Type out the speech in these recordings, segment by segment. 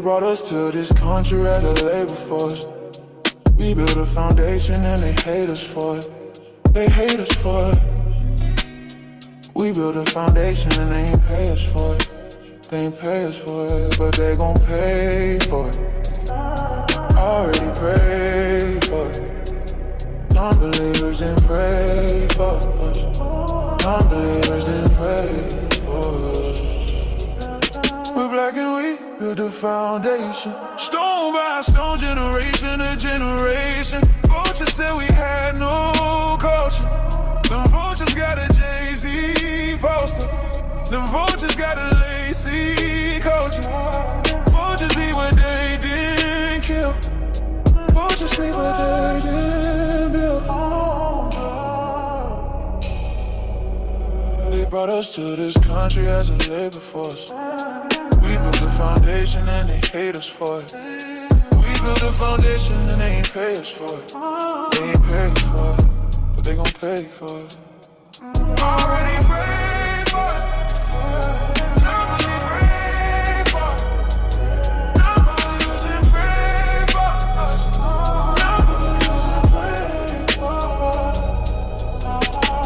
brought us to this country as a labor force. We built a foundation and they hate us for it. They hate us for it. We built a foundation and they ain't pay us for it. They ain't pay us for it, but they gon' pay for it. Already prayed for it. Non-believers didn't pray for us. Non-believers didn't pray for us. We're black and we built a foundation. Stone by stone, generation to generation. Vultures said we had no culture. Them vultures got a Jay-Z poster. Them vultures got a lacy culture. Vultures eat what they didn't kill. Vultures sleep what they didn't build. They brought us to this country as a labor force. We built a foundation and they hate us for it. We built a foundation and they ain't pay us for it. They ain't pay for it, but they gon' pay for it. Already paid for it. Nobody prayed for it. Nobody didn't pray for us. Nobody didn't pray for us.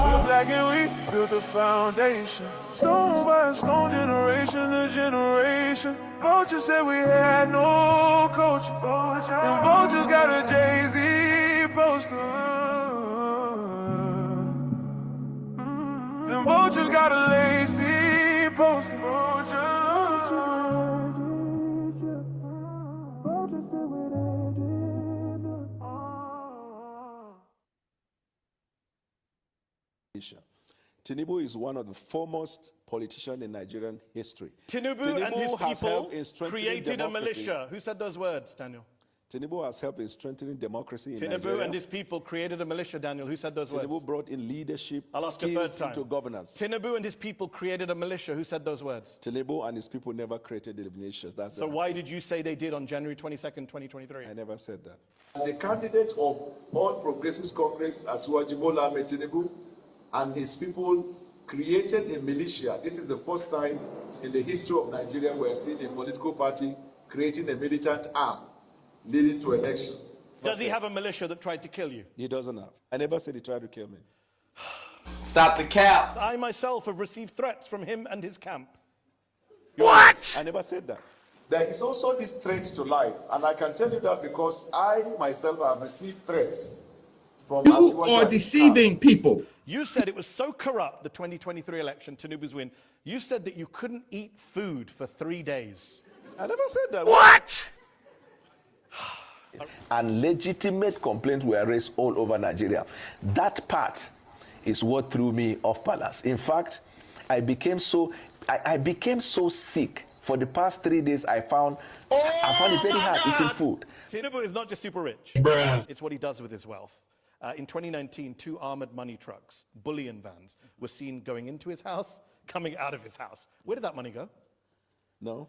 We're black and we built a foundation. Stone by stone, generation to generation. Vultures said we had no culture. And vultures got a Jay-Z poster. Them vultures got a lacy poster. Tinubu is one of the foremost politicians in Nigerian history. Tinubu and his people created a militia. Who said those words, Daniel? Tinubu has helped in strengthening democracy in Tinubu Nigeria. and his people created a militia, Daniel. Who said those words? Tinubu brought in leadership skills into governance. Tinubu and his people created a militia. Who said those words? Tinubu and his people never created the militias. That's so why did you say they did on January 22nd, 2023? I never said that. The candidate of All Progressives Congress, Asiwaju Bola Ahmed Tinubu, and his people created a militia. This is the first time in the history of Nigeria we are seeing a political party creating a militant arm leading to election. Does he have a militia that tried to kill you? He doesn't have. I never said he tried to kill me. Stop the cap. I myself have received threats from him and his camp. What? I never said that. There is also this threat to life, and I can tell you that because I myself have received threats from You are deceiving people. You said it was so corrupt, the 2023 election, Tinubu's win. You said that you couldn't eat food for 3 days. I never said that. What? And legitimate complaints were raised all over Nigeria. That part is what threw me off balance. In fact, I became so sick. For the past 3 days, I found it very hard eating food. Tinubu is not just super rich. It's what he does with his wealth. In 2019, 2 armored money trucks, bullion vans, were seen going into his house, coming out of his house. Where did that money go? No.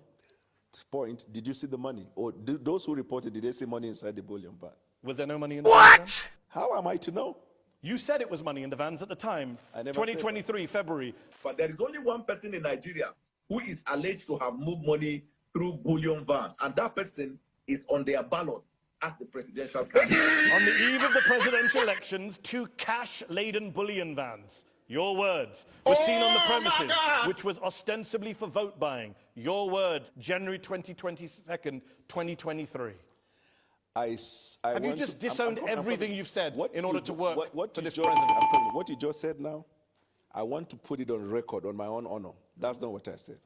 Point. Did you see the money? Or those who reported, did they see money inside the bullion van? Was there no money in the vans? How am I to know? You said it was money in the vans at the time. I never 2023, February. But there is only one person in Nigeria who is alleged to have moved money through bullion vans, and that person is on their ballot as the presidential candidate. On the eve of the presidential elections, 2 cash-laden bullion vans, your words, were seen on the premises, which was ostensibly for vote buying. Your words, January 2022nd, 2023. Have you just disowned everything you've said in order to work for this president? What you just said now, I want to put it on record, on my own honor. That's not what I said.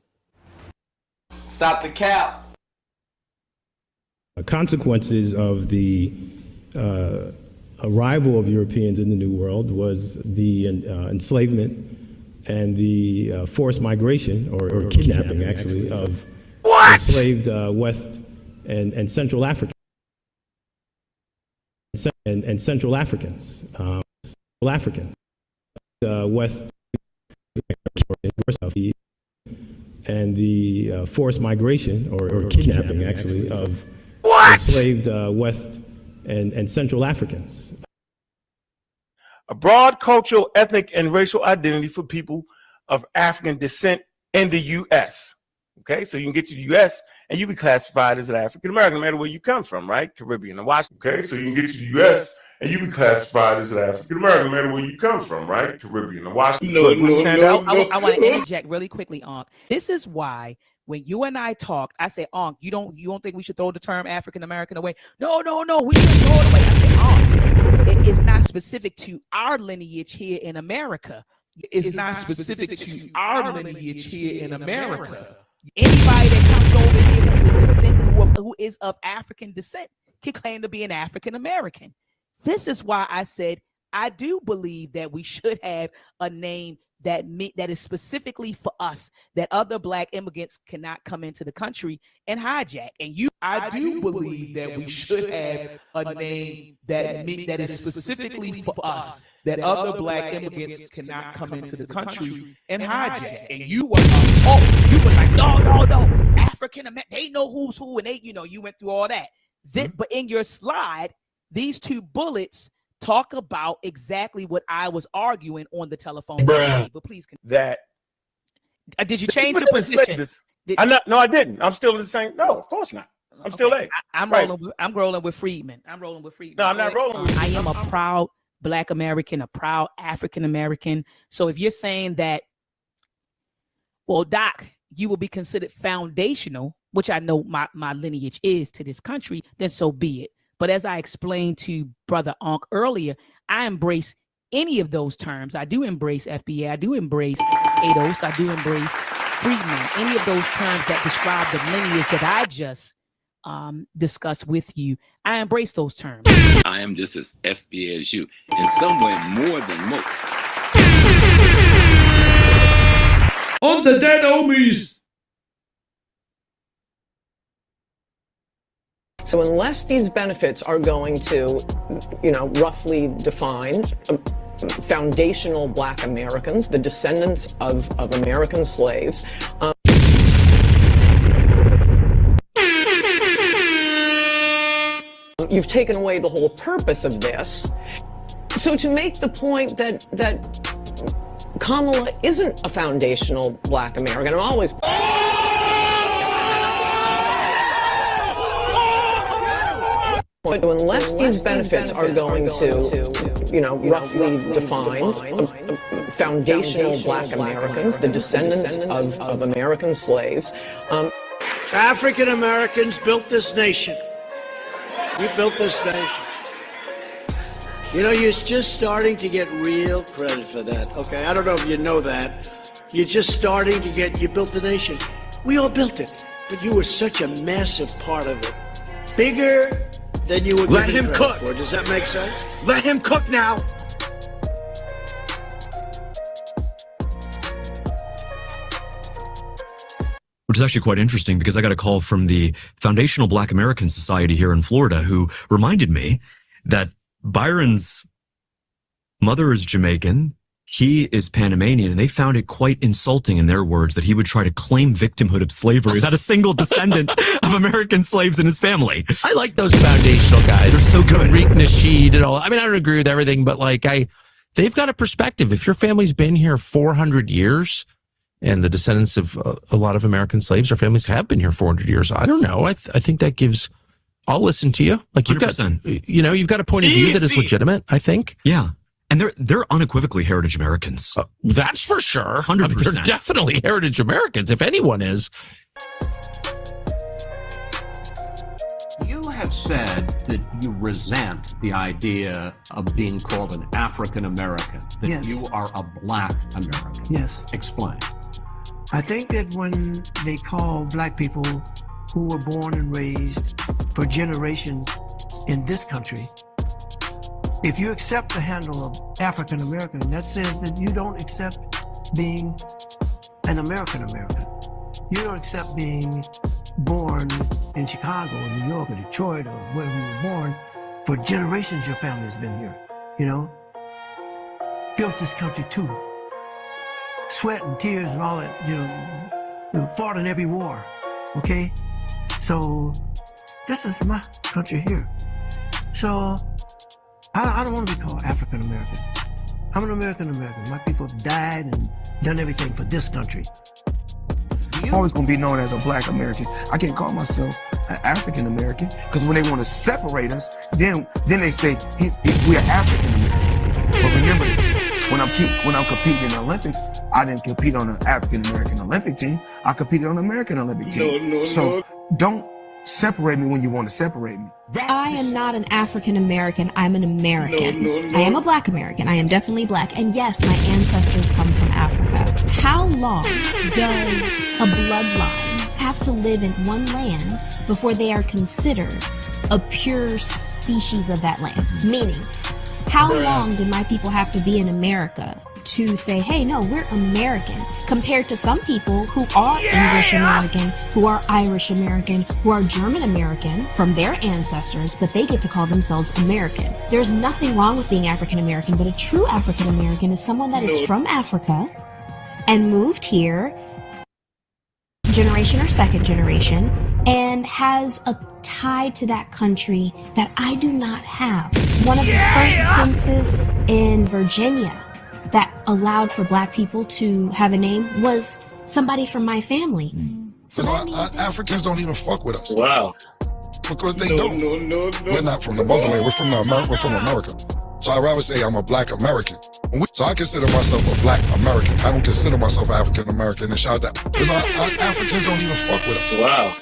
Stop the cap. Consequences of the arrival of Europeans in the New World was the enslavement and the forced migration, or kidnapping actually, of enslaved West and Central Africans. And Central Africans, West, and the forced migration, or kidnapping actually, of enslaved West and Central Africans. A broad cultural, ethnic, and racial identity for people of African descent in the U.S. Okay, so you can get to the U.S. and you be classified as an African American, no matter where you come from, right? Caribbean and Washington. Okay, so you can get to the U.S. and you be classified as an African American, no matter where you come from, right? Caribbean and Washington. I want to interject really quickly, Ankh. This is why when you and I talked, I said, Ankh, you don't think we should throw the term African American away? No, we should throw it away. I said, Ankh, it's not specific to our lineage here in America. It's not specific to our lineage here in America. Anybody that comes over here who's a descendant, who is of African descent, can claim to be an African American. This is why I said I do believe that we should have a name that is specifically for us, that other Black immigrants cannot come into the country and hijack. And I do believe that we should have a name that is specifically for us, that other Black immigrants cannot come into the country and hijack. And you were like, no, African American, they know who's who, and you went through all that. But in your slide, these two bullets talk about exactly what I was arguing on the telephone. But please continue. Did you change your position? No, I didn't. I'm still the same. No, of course not. I'm still there. I'm rolling with Friedman. No, I'm not rolling with I am a proud Black American, a proud African American. So if you're saying that, well, Doc, you will be considered foundational, which I know my lineage is to this country, then so be it. But as I explained to Brother Ankh earlier, I embrace any of those terms. I do embrace FBA. I do embrace ADOS. I do embrace Friedman. Any of those terms that describe the lineage that I just discussed with you, I embrace those terms. I am just as FBA as you, in some way more than most. On the dead homies. So unless these benefits are going to, roughly defined, foundational Black Americans, the descendants of American slaves, you've taken away the whole purpose of this. So to make the point that Kamala isn't a foundational Black American, I'm always... But unless these benefits are going to, roughly defined, foundational Black Americans, the descendants of American slaves. African Americans built this nation. We built this nation. You're just starting to get real credit for that, okay? I don't know if you know that. You're just starting to you built the nation. We all built it, but you were such a massive part of it. Bigger than you would let him cook. For. Does that make sense? Let him cook now. Which is actually quite interesting because I got a call from the Foundational Black American Society here in Florida who reminded me that Byron's mother is Jamaican, he is Panamanian, and they found it quite insulting in their words that he would try to claim victimhood of slavery, not a single descendant of American slaves in his family. I like those foundational guys. They're so good. Tariq Nasheed and all. I mean, I don't agree with everything, but they've got a perspective. If your family's been here 400 years and the descendants of a lot of American slaves, or families have been here 400 years, I don't know. I think that gives, I'll listen to you. Like you've 100%. You've got a point of view that is legitimate, I think. Yeah. And they're unequivocally heritage Americans. That's for sure. 100%. I mean, they're definitely heritage Americans, if anyone is. You have said that you resent the idea of being called an African American, that Yes. you are a Black American. Yes. Explain. I think that when they call Black people who were born and raised for generations in this country, if you accept the handle of African American, that says that you don't accept being an American American. You don't accept being born in Chicago or New York or Detroit or wherever you were born. For generations, your family's been here, built this country too. Sweat and tears and all that, fought in every war, okay? So this is my country here. So I don't want to be called African American. I'm an American American. My people have died and done everything for this country. Do you always gonna be known as a Black American. I can't call myself an African American because when they want to separate us, then they say we are African American. But remember this: when I'm competing in the Olympics, I didn't compete on an African American Olympic team. I competed on an American Olympic team. So don't separate me when you want to separate me. I am not an African American. I'm an American. I am a Black American. I am definitely Black. And yes, my ancestors come from Africa. How long does a bloodline have to live in one land before they are considered a pure species of that land? Meaning, how long did my people have to be in America to say, hey, no, we're American, compared to some people who are English American, who are Irish American, who are German American from their ancestors, but they get to call themselves American. There's nothing wrong with being African American, but a true African American is someone that is from Africa and moved here, generation or second generation, and has a tie to that country that I do not have. One of the first census in Virginia that allowed for Black people to have a name was somebody from my family. So that means Africans don't even fuck with us. Wow. Because they don't. We're not from the motherland. We're from America. So I'd rather say I'm a Black American. So I consider myself a Black American. I don't consider myself African American. And shout out, because Africans don't even fuck with us. Wow.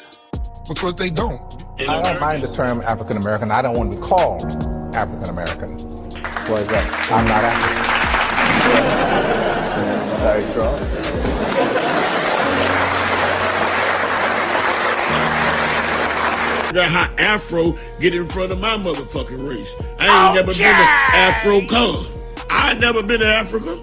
Because they don't. I don't mind the term African American. I don't want to be called African American. Why is that? I'm not African. Very strong. Got how Afro get in front of my motherfucking race. I ain't never been to Afro color. I never been to Africa.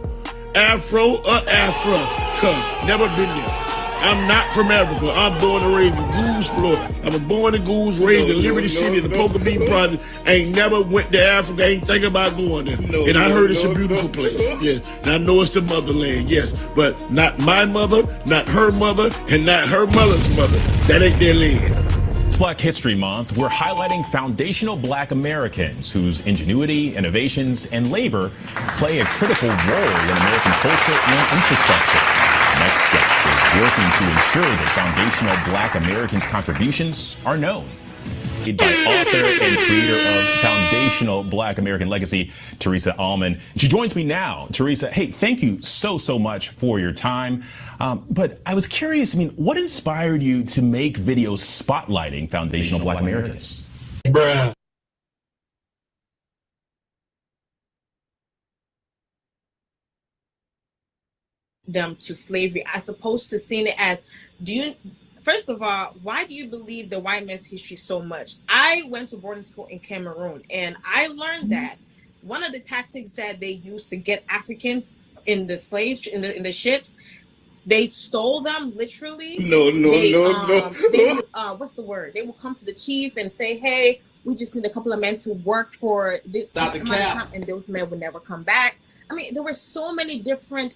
Afro or Africa. Never been there. I'm not from Africa. I'm born and raised in Goose, Florida. I was born in Goose, raised in Liberty City, in the Poker Bean Project. Ain't never went to Africa. Ain't thinking about going there. And I heard it's a beautiful place. Yeah. And I know it's the motherland, yes. But not my mother, not her mother, and not her mother's mother. That ain't their land. Black History Month, we're highlighting foundational Black Americans whose ingenuity, innovations, and labor play a critical role in American culture and infrastructure. Next Guest is working to ensure that foundational Black Americans' contributions are known. By author and creator of Foundational Black American Legacy, Teresa Allman. She joins me now. Teresa, hey, thank you so much for your time. But I was curious, what inspired you to make videos spotlighting foundational Black Americans? Bruh. Them to slavery as opposed to seeing it as, first of all, why do you believe the white man's history so much? I went to boarding school in Cameroon, and I learned that one of the tactics that they used to get Africans in the slaves in the ships, they stole them literally. No. What's the word? They will come to the chief and say, "Hey, we just need a couple of men to work for this amount of time," and those men would never come back. I mean, there were so many different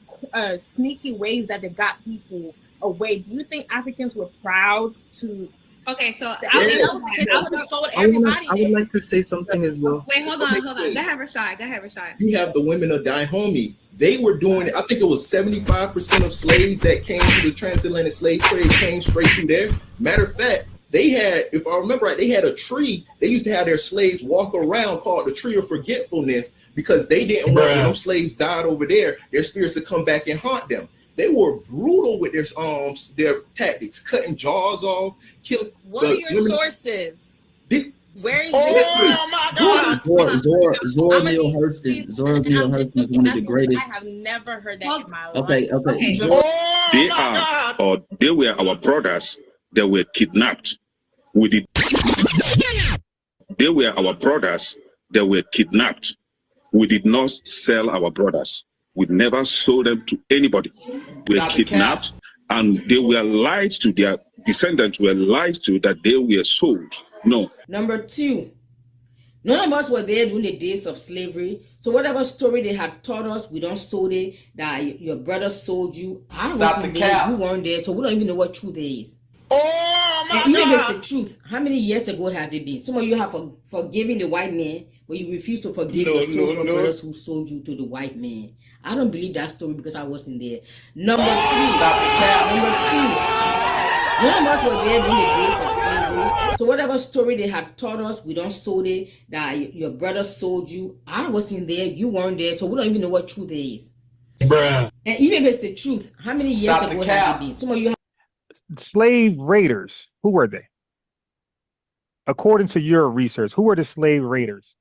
sneaky ways that they got people away. Do you think Africans were proud to? Okay, so I would like to say something as well. Wait, hold on. Go ahead, Rashad. You have the women of Dahomey. They were doing, I think it was 75% of slaves that came through the transatlantic slave trade came straight through there. Matter of fact, they had, if I remember right, they had a tree. They used to have their slaves walk around called the Tree of Forgetfulness because they didn't want when them slaves died over there, their spirits to come back and haunt them. They were brutal with their tactics, cutting jaws off, killing. What are your sources? Where is my God! Zora Neale Hurston is one of the greatest. I have never heard that in my life. Okay. They were our brothers that were kidnapped. They were our brothers that were kidnapped. We did not sell our brothers. We never sold them to anybody. We were kidnapped, and they were lied to. Their descendants were lied to that they were sold. No. Number two, none of us were there during the days of slavery. So whatever story they had taught us, we don't sold it, that your brother sold you. I wasn't there, you weren't there, so we don't even know what truth there is. And even if it's the truth, how many years ago have it been? Some of you have forgiven the white man, but you refuse to forgive your brothers who sold you to the white man. I don't believe that story because I wasn't there. Number two, None of us were there during the days of slavery. So whatever story they have taught us, we don't sold it, that your brother sold you. I wasn't there, you weren't there, so we don't even know what truth is. Bruh. And even if it's the truth, how many years Stop the ago cap. have it been? Some of you Slave raiders, who were they? According to your research, who were the slave raiders?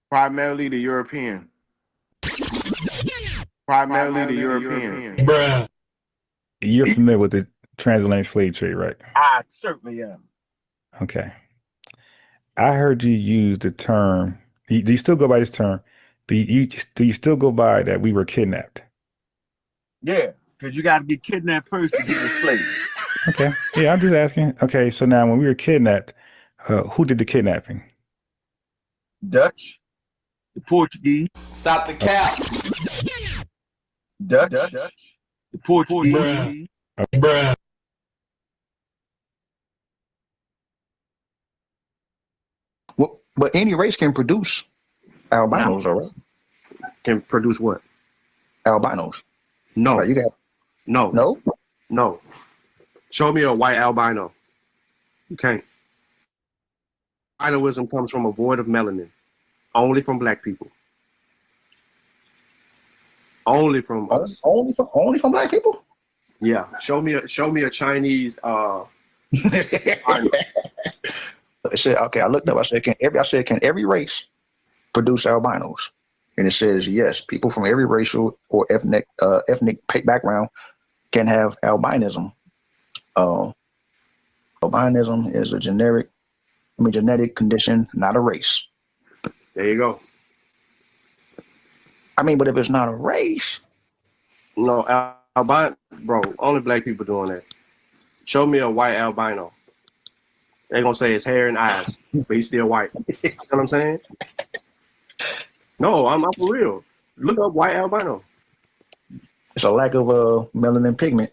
Primarily the European. Primarily the European. Bruh. You're familiar with the transatlantic slave trade, right? I certainly am. Okay. I heard you use the term. Do you still go by this term? Do you still go by that we were kidnapped? Yeah, because you got to get kidnapped first to get enslaved. Okay. Yeah, I'm just asking. Okay, so now when we were kidnapped, who did the kidnapping? Dutch, the Portuguese. Stop the cap. Dutch, the Portuguese. Bruh. Bruh. Well, but any race can produce albinos, all right? Can produce what? Albinos. No. Right, you got no. Show me a white albino. You can't. Albinoism comes from a void of melanin. Only from black people. Only from us. Only from black people? Yeah. Show me a Chinese It said, okay, I looked up, I said, can every race produce albinos? And it says, yes, people from every racial or ethnic background can have albinism. Albinism is a genetic condition, not a race. There you go. I mean, but if it's not a race. No, albino, bro, only black people doing that. Show me a white albino. They're going to say it's hair and eyes, but he's still white. You know what I'm saying? No, I'm for real. Look up white albino. It's a lack of melanin pigment,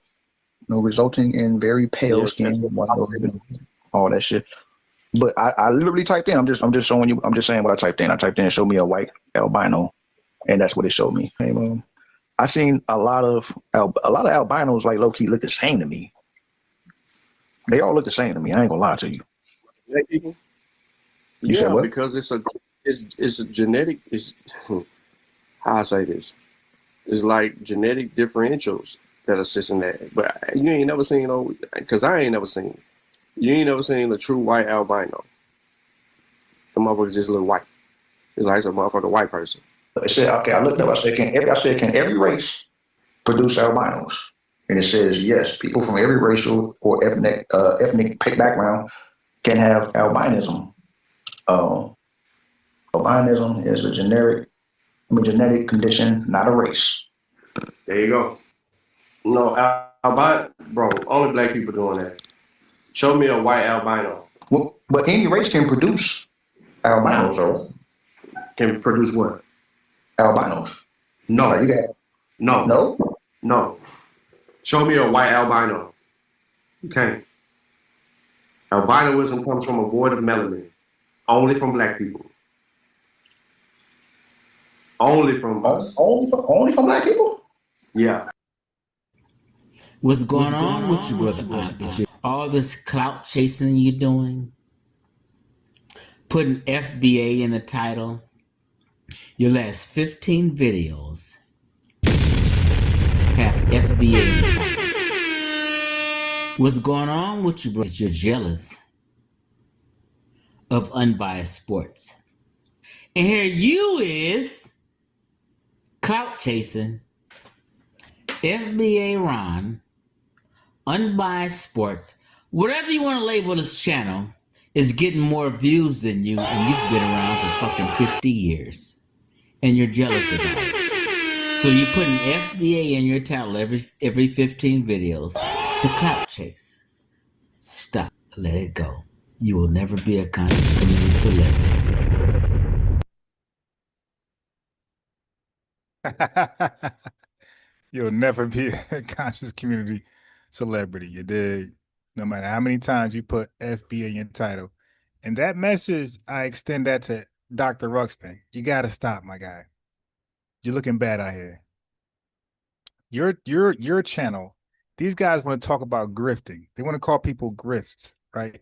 resulting in very pale skin, all that shit. But I literally typed in. I'm just showing you. I'm just saying what I typed in. I typed in, show me a white albino, and that's what it showed me. I seen a lot of albinos like low key look the same to me. They all look the same to me. I ain't gonna lie to you. Black people? You said what? Because it's a genetic. It's how I say this. It's like genetic differentials that assist in that. But you ain't never seen because I ain't never seen. You ain't never seen a true white albino. The motherfuckers just look white. It's like a motherfucking white person. It said, okay, I looked up. I said, can every race produce albinos? And it says, yes, people from every racial or ethnic background can have albinism. Albinism is a genetic condition, not a race. There you go. No, albino, bro, only black people doing that. Show me a white albino. Well, but any race can produce albinos, or can produce what? Albinos. No. Right, you got No. Show me a white albino. You can't. Albinoism comes from a void of melanin. Only from black people. Only from us. Only from black people? Yeah. What's going on with you, brother? All this clout chasing you doing, putting FBA in the title. Your last 15 videos have FBA in the title. What's going on with you, bro? You're jealous of unbiased sports. And here you is clout chasing, FBA Ron, unbiased sports, whatever you want to label this channel, is getting more views than you, and you've been around for fucking 50 years. And you're jealous about it. So you're putting FBA in your title every 15 videos to clout chase. Stop. Let it go. You will never be a conscious community celebrity. You'll never be a conscious community celebrity, you dig? No matter how many times you put FBA in your title. And that message, I extend that to Dr. Ruxpin. You gotta stop, my guy. You're looking bad out here. Your channel These guys want to talk about grifting. They want to call people grifts, right?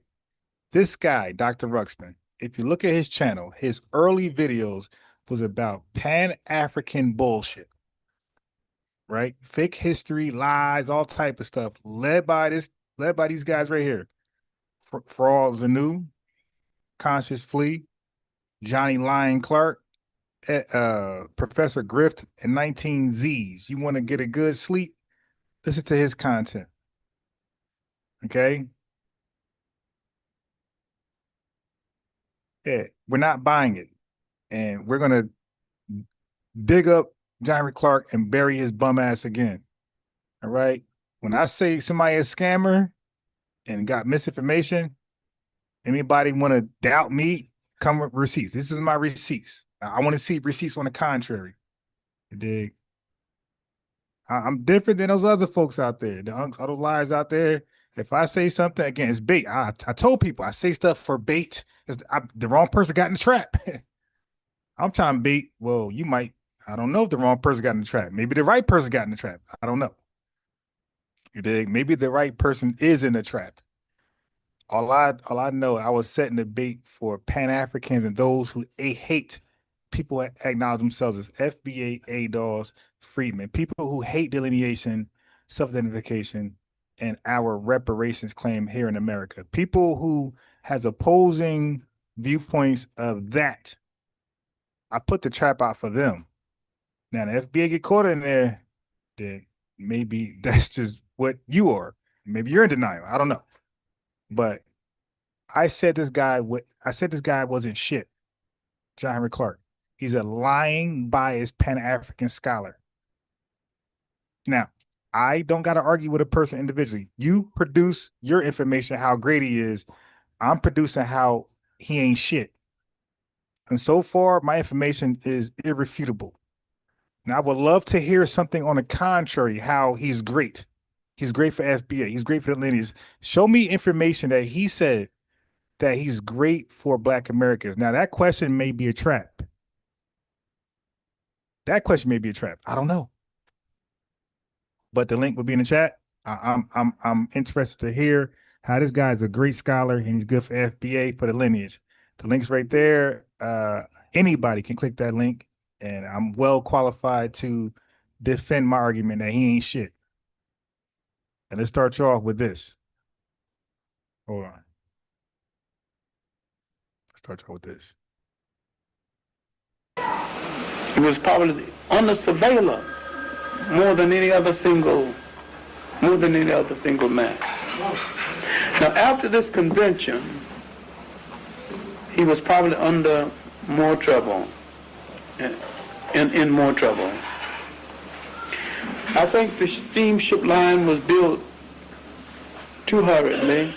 This guy, Dr. Ruxpin, if you look at his channel, his early videos was about Pan-African bullshit, right? Fake history, lies, all type of stuff, led by these guys right here. Fraud Zanu, Conscious Flea, Johnny Lyon Clark, Professor Grift, and 19 Z's. You want to get a good sleep? Listen to his content. Okay? Yeah, we're not buying it. And we're going to dig up Henrik Clarke and bury his bum ass again. All right? When I say somebody is a scammer and got misinformation, anybody want to doubt me, come with receipts. This is my receipts. I want to see receipts on the contrary. You dig? I'm different than those other folks out there, the other liars out there. If I say something, again, it's bait. I told people I say stuff for bait. The wrong person got in the trap. I'm trying to bait. Well, you might. I don't know if the wrong person got in the trap. Maybe the right person got in the trap. I don't know. You dig? Maybe the right person is in the trap. All I know, I was setting the bait for Pan-Africans and those who hate people who acknowledge themselves as FBA, ADOS, freedmen, people who hate delineation, self-identification, and our reparations claim here in America. People who has opposing viewpoints of that. I put the trap out for them. Now, the FBA get caught in there, then maybe that's just what you are. Maybe you're in denial. I don't know. But I said this guy wasn't shit. Henrik Clarke. He's a lying, biased Pan-African scholar. Now, I don't got to argue with a person individually. You produce your information, how great he is. I'm producing how he ain't shit. And so far, my information is irrefutable. Now, I would love to hear something on the contrary, how he's great. He's great for FBA. He's great for the lineage. Show me information that he said that he's great for Black Americans. Now, that question may be a trap. That question may be a trap. I don't know. But the link will be in the chat. I'm interested to hear how this guy is a great scholar and he's good for FBA for the lineage. The link's right there. Anybody can click that link, and I'm well qualified to defend my argument that he ain't shit. And let's start you off with this. Hold on. Let's start you off with this. He was probably under surveillance more than any other single man. Now, after this convention, he was probably under more trouble, in more trouble. I think the steamship line was built too hurriedly.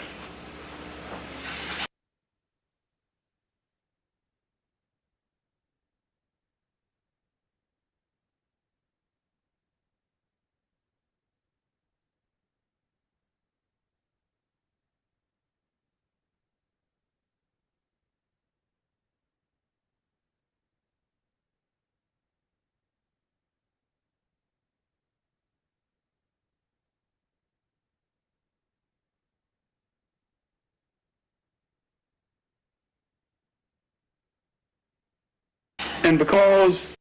And because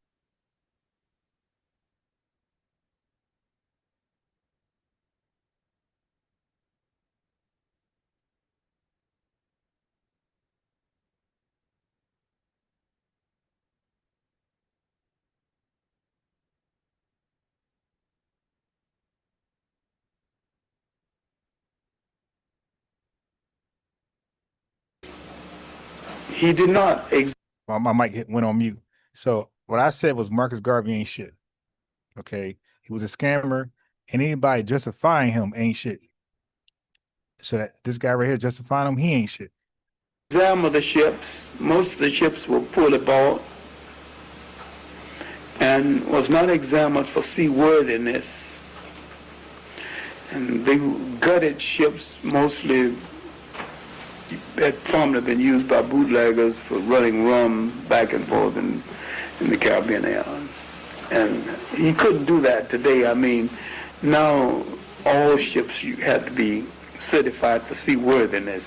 he did not my mic went on mute. So what I said was Marcus Garvey ain't shit. Okay. He was a scammer, and anybody justifying him ain't shit. So that this guy right here justifying him, he ain't shit. examine the ships. Most of the ships were poorly bought and was not examined for seaworthiness. And they gutted ships mostly had formerly been used by bootleggers for running rum back and forth in the Caribbean islands. And he couldn't do that today. I mean, now all ships you had to be certified for seaworthiness.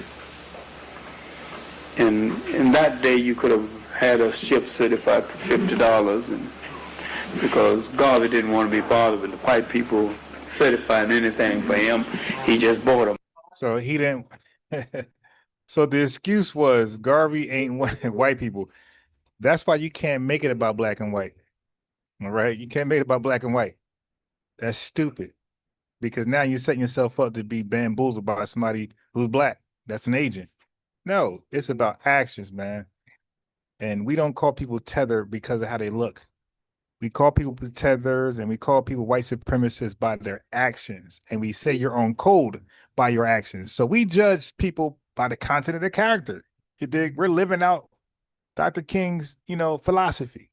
And in that day, you could have had a ship certified for $50, and because Garvey didn't want to be bothered with the white people certifying anything for him, he just bought them. So he didn't. So the excuse was Garvey ain't white people. That's why you can't make it about black and white. All right, you can't make it about black and white. That's stupid, because now you're setting yourself up to be bamboozled by somebody who's black. That's an agent. No, it's about actions, man. And we don't call people tethered because of how they look. We call people tethers, and we call people white supremacists by their actions. And we say you're on code by your actions. So we judge people by the content of their character. You dig? We're living out Dr. King's, philosophy.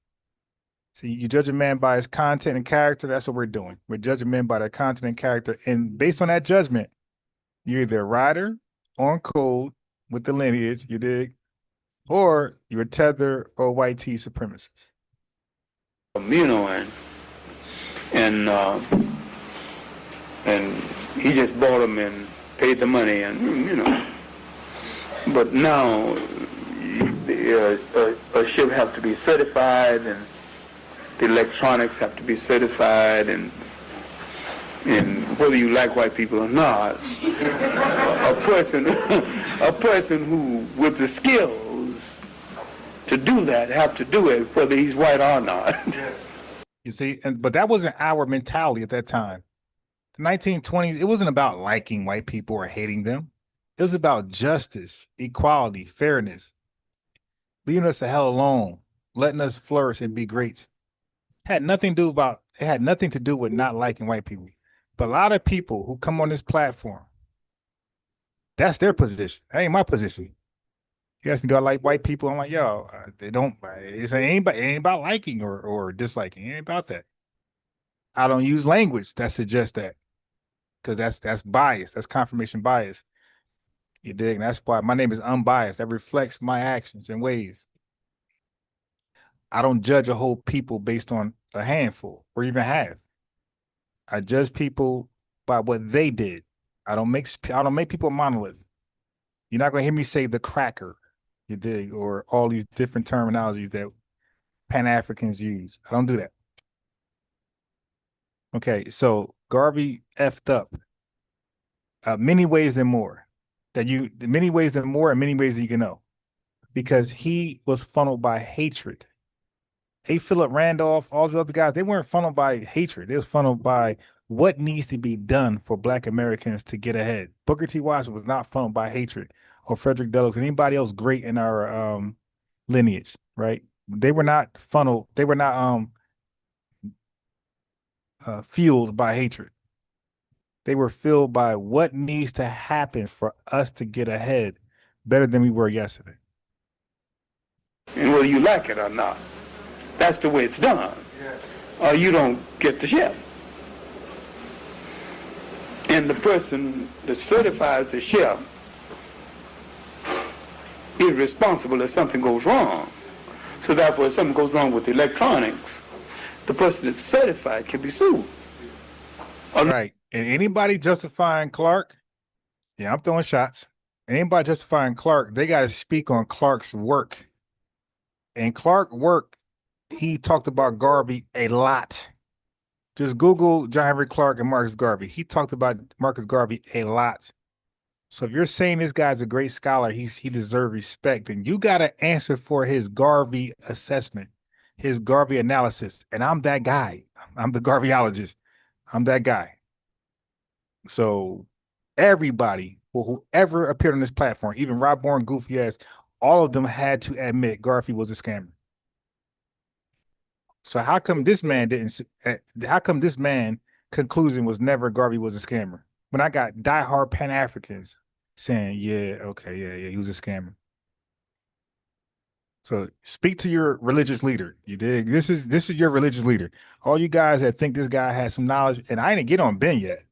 So you judge a man by his content and character. That's what we're doing. We're judging men by their content and character. And based on that judgment, you're either a rider on code with the lineage, you dig, or you're a tether or white tea supremacist. And he just bought them and paid the money, and But now a ship have to be certified, and the electronics have to be certified, and whether you like white people or not, a person who with the skills to do that have to do it, whether he's white or not. You see, but that wasn't our mentality at that time. The 1920s, it wasn't about liking white people or hating them. It was about justice, equality, fairness, leaving us the hell alone, letting us flourish and be great. It had nothing to do with not liking white people. But a lot of people who come on this platform, that's their position. That ain't my position. You ask me, do I like white people? I'm like, yo, they don't. It ain't about liking or disliking. It ain't about that. I don't use language that suggests that, because that's bias. That's confirmation bias. You dig? And that's why my name is unbiased. That reflects my actions and ways. I don't judge a whole people based on a handful or even half. I judge people by what they did. I don't make people a monolith. You're not gonna hear me say the cracker, you dig, or all these different terminologies that Pan-Africans use. I don't do that. Okay, so Garvey effed up many ways and more. Many ways and more, and many ways that you can know, because he was funneled by hatred. A. Philip Randolph, all those other guys, they weren't funneled by hatred. They was funneled by what needs to be done for Black Americans to get ahead. Booker T. Washington was not funneled by hatred, or Frederick Douglass, and anybody else great in our lineage, right? They were not funneled. They were not fueled by hatred. They were filled by what needs to happen for us to get ahead better than we were yesterday. And whether you like it or not, that's the way it's done. Yes. Or you don't get the ship. And the person that certifies the ship is responsible if something goes wrong. So therefore, if something goes wrong with the electronics, the person that's certified can be sued. Right. And anybody justifying Clarke, yeah, I'm throwing shots. Anybody justifying Clarke, they got to speak on Clarke's work. And Clarke's work, he talked about Garvey a lot. Just Google John Henrik Clarke and Marcus Garvey. He talked about Marcus Garvey a lot. So if you're saying this guy's a great scholar, he deserves respect, then you got to answer for his Garvey assessment, his Garvey analysis. And I'm that guy. I'm the Garveyologist. I'm that guy. So everybody, whoever appeared on this platform, even Rob Bourne, goofy ass, all of them had to admit Garvey was a scammer. So how come this man conclusion was never Garvey was a scammer? When I got diehard Pan-Africans saying, yeah, okay, yeah, he was a scammer. So speak to your religious leader. You dig? This is your religious leader. All you guys that think this guy has some knowledge, and I didn't get on Ben yet.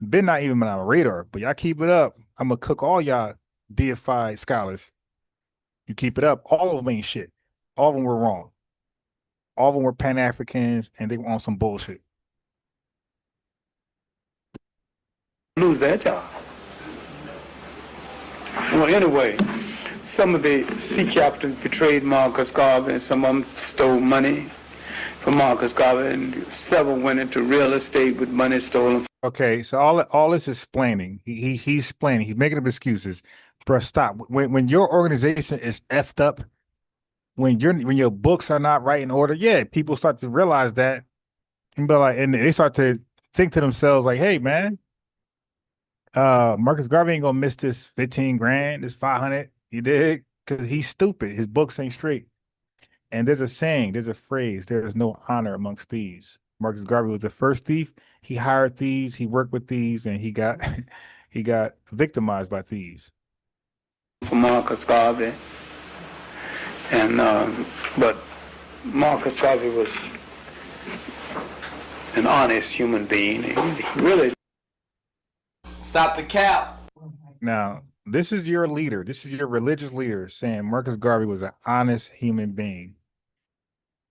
Ben not even on my radar, but y'all keep it up. I'm gonna cook all y'all deified scholars. You keep it up. All of them ain't shit. All of them were wrong. All of them were Pan-Africans, and they were on some bullshit. lose their job. Well, anyway, some of the sea captains betrayed Marcus Garvey, and some of them stole money from Marcus Garvey, and several went into real estate with money stolen. Okay, so all this is explaining. He's explaining. He's making up excuses. Bro, stop. When your organization is effed up, when your books are not right in order, yeah, people start to realize that, and they start to think to themselves like, "Hey, man, Marcus Garvey ain't gonna miss this 15 grand, this 500. You dig? Because he's stupid. His books ain't straight." And there's a saying, there's a phrase: "There is no honor amongst thieves." Marcus Garvey was the first thief. He hired thieves. He worked with thieves, and he got victimized by thieves. For Marcus Garvey, and but Marcus Garvey was an honest human being. He really stop the cap. Now, this is your leader. This is your religious leader saying Marcus Garvey was an honest human being.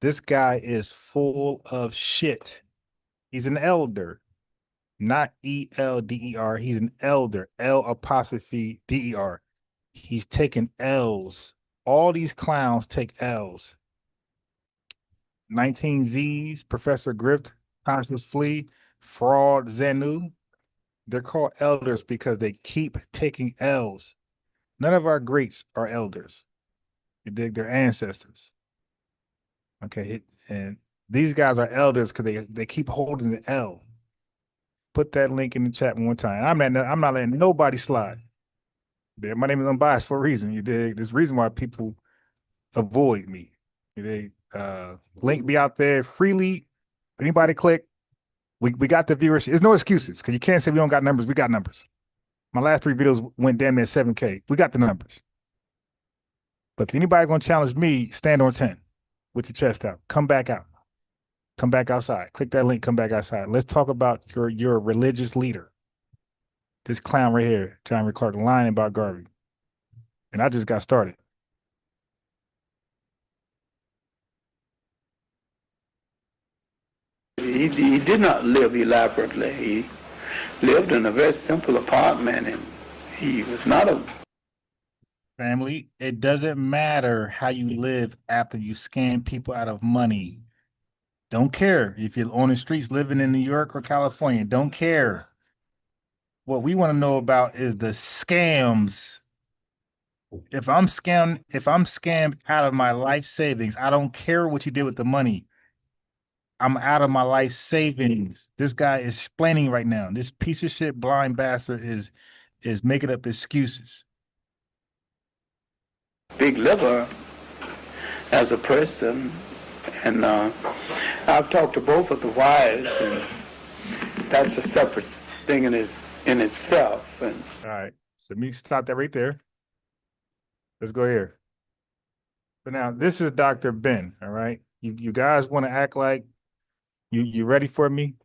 This guy is full of shit. He's an elder, not E-L-D-E-R. He's an elder, L''D-E-R. He's taking L's. All these clowns take L's. 19 Z's, Professor Grift, Constance Flea, Fraud Zenu. They're called elders because they keep taking L's. None of our greats are elders. You dig? They're ancestors. Okay, and these guys are elders because they keep holding the L. Put that link in the chat one time. I'm not letting nobody slide. My name is Unbiased for a reason. You dig? There's a reason why people avoid me. You dig? Link be out there freely. Anybody click. We got the viewers. There's no excuses because you can't say we don't got numbers. We got numbers. My last 3 videos went damn near 7K. We got the numbers. But if anybody gonna challenge me, stand on 10 with your chest out. Come back out. Come back outside. Click that link. Come back outside. Let's talk about your religious leader. This clown right here, Henrik Clarke, lying about Garvey. And I just got started. He did not live elaborately. He lived in a very simple apartment, and he was not a family. It doesn't matter how you live after you scam people out of money. Don't care if you're on the streets living in New York or California. Don't care. What we want to know about is the scams. If I'm scammed out of my life savings, I don't care what you did with the money. I'm out of my life savings. This guy is explaining right now. This piece of shit blind bastard is making up excuses. big liver as a person, and I've talked to both of the wives, and that's a separate thing in itself. And all right, so let me stop that right there. Let's go here. But now this is Dr. Ben. All right, you guys want to act like you ready for me?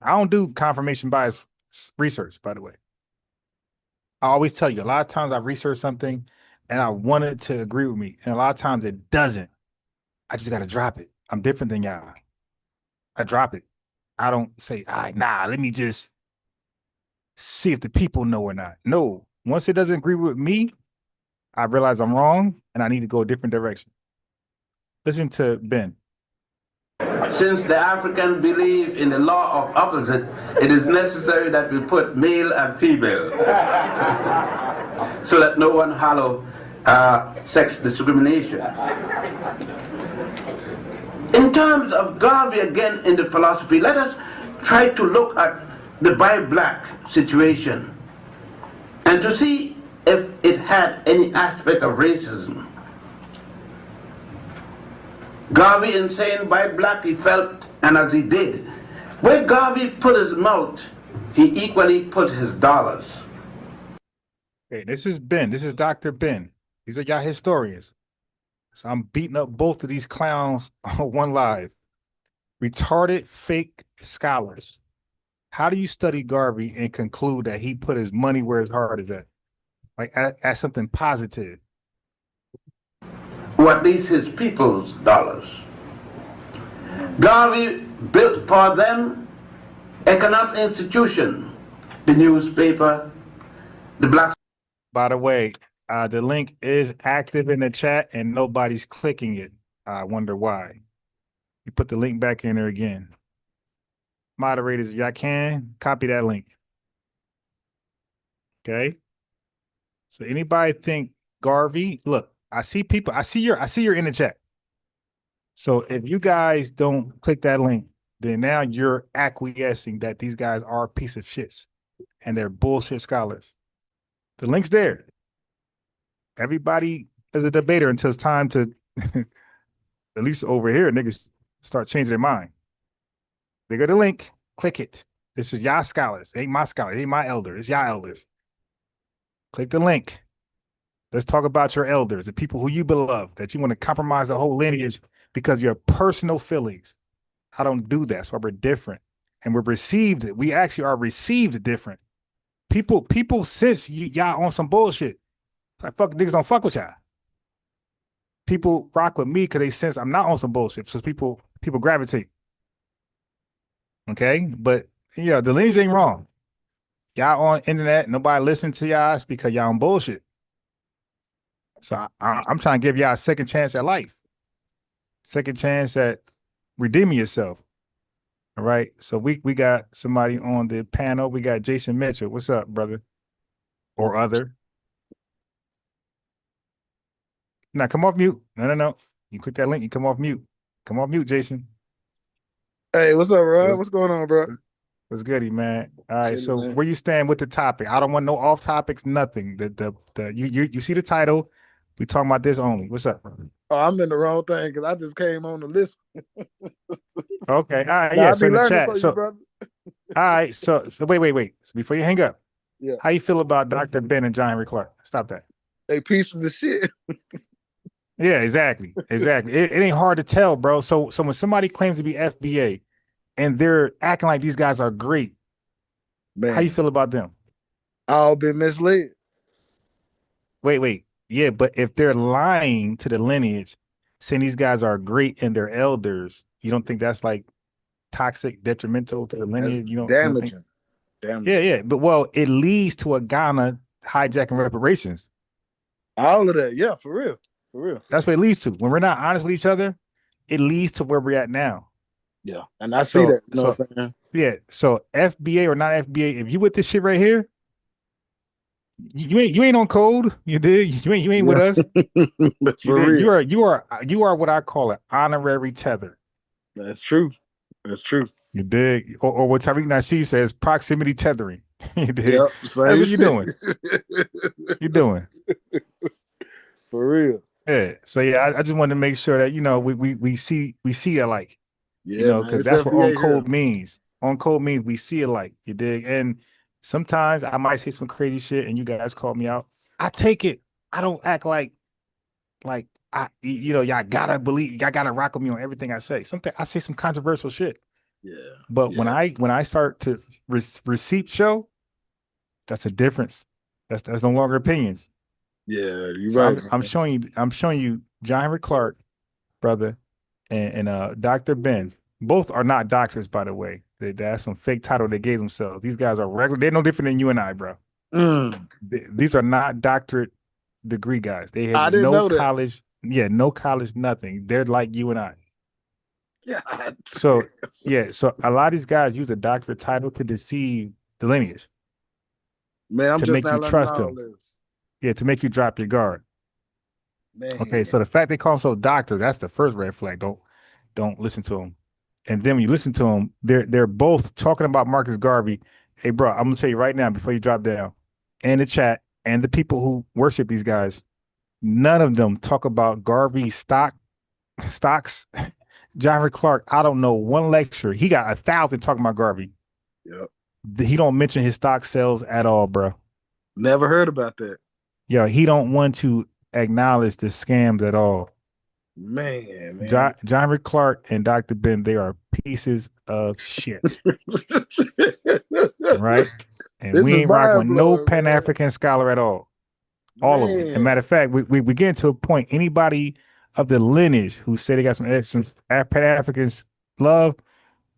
I don't do confirmation bias research, by the way. I always tell you, a lot of times I research something and I want it to agree with me, and a lot of times it doesn't. I just got to drop it. I'm different than y'all. I drop it. I don't say, all right, nah, let me just see if the people know or not. No, once it doesn't agree with me, I realize I'm wrong and I need to go a different direction. Listen to Ben. Since the African believe in the law of opposite, it is necessary that we put male and female so that no one hallow sex discrimination. In terms of Garvey, again, in the philosophy, let us try to look at the bi-black situation and to see if it had any aspect of racism. Garvey, in saying by black, he felt, and as he did, where Garvey put his mouth, he equally put his dollars. Okay, this is Ben. This is Dr. Ben. These are y'all historians. So I'm beating up both of these clowns on one live. Retarded, fake scholars. How do you study Garvey and conclude that he put his money where his heart is at? Like, at something positive. Or at least his people's dollars. Garvey built for them economic institution the newspaper, the black. By the way, the link is active in the chat and nobody's clicking it. I wonder why. You put the link back in there again. Moderators, if y'all can, copy that link. Okay. So anybody think Garvey? Look, I see people. I see you're in the chat. So if you guys don't click that link, then now you're acquiescing that these guys are a piece of shits and they're bullshit scholars. The link's there. Everybody is a debater until it's time to, at least over here, niggas start changing their mind. They go to the link, click it. This is y'all scholars. It ain't my scholars. It ain't my elders. It's y'all elders. Click the link. Let's talk about your elders, the people who you beloved, that you want to compromise the whole lineage because of your personal feelings. I don't do that. So we're different. And we're received. We actually are received different. People sense y'all on some bullshit. Like, fuck, niggas don't fuck with y'all. People rock with me because they sense I'm not on some bullshit. So people gravitate. Okay? But yeah, the lineage ain't wrong. Y'all on internet, nobody listen to y'all. It's because y'all on bullshit. So I'm trying to give y'all a second chance at life. Second chance at redeeming yourself. All right. So we got somebody on the panel. We got Jason Mitchell. What's up, brother? Or other. Now come off mute. No. You click that link, you come off mute. Come off mute, Jason. Hey, what's up, Rod? What's going on, bro? What's goody, man? All right, so man. where you stand with the topic? I don't want no off topics, nothing. You see the title. We talking about this only. What's up? Oh, I'm in the wrong thing because I just came on the list. Okay, all right, Nah, yeah. I So be in the learning chat. for you, So brother. all right, so wait. So before you hang up, Yeah. How you feel about Dr. Ben and John Henrik Clarke? Stop that. They pieces of shit. Yeah, exactly. It ain't hard to tell, bro. So when somebody claims to be FBA and they're acting like these guys are great, Man, how you feel about them? All been misled. Wait. Yeah, but if they're lying to the lineage, saying these guys are great and they're elders, you don't think that's like toxic, detrimental to the lineage? That's you don't damaging. Yeah. But well, it leads to a Ghana hijacking reparations. All of that, yeah, for real. That's what it leads to. When we're not honest with each other, it leads to where we're at now. Yeah, and I see that. You know what I'm saying? Yeah. So FBA or not FBA, if you with this shit right here, you ain't on code. You did. You ain't with us. For real. You are what I call an honorary tether. That's true. You dig? Or what Tariq Nasheed says, proximity tethering. You dig? Yep, That's what you're doing. You're doing. For real. Yeah. So yeah, I just wanted to make sure that we see alike. Yeah, because that's what on code means. On code means we see alike. You dig? And sometimes I might say some crazy shit, and you guys call me out. I take it. I don't act like y'all gotta believe, y'all gotta rock with me on everything I say. I say some controversial shit. Yeah. But when I start to receipt show, that's a difference. That's no longer opinions. Yeah, you're So right. I'm showing you John Henrik Clarke, brother, and Dr. Ben. Both are not doctors, by the way. That's some fake title they gave themselves. These guys are regular. They're no different than you and I, bro. These are not doctorate degree guys. They have no college. Yeah, no college, nothing. They're like you and I. Yeah. So a lot of these guys use a doctorate title to deceive the lineage. Man, I'm to just make not you trust learning all them. this. Yeah, to make you drop your guard. Man. Okay, so the fact they call themselves doctors, that's the first red flag. Don't listen to them. And then when you listen to them, they're both talking about Marcus Garvey. Hey, bro, I'm gonna tell you right now before you drop down, and the chat and the people who worship these guys, none of them talk about Garvey stocks. John Henrik Clarke, I don't know one lecture. He got 1,000 talking about Garvey. Yep. He don't mention his stock sales at all, bro. Never heard about that. Yo, he don't want to acknowledge the scams at all. Man. John Henrik Clarke and Dr. Ben, they are pieces of shit. Right? And This we is ain't rocking with no mind-blowing, Pan-African scholar at all. All of them. As a matter of fact, we get to a point, anybody of the lineage who say they got some Pan-Africans love,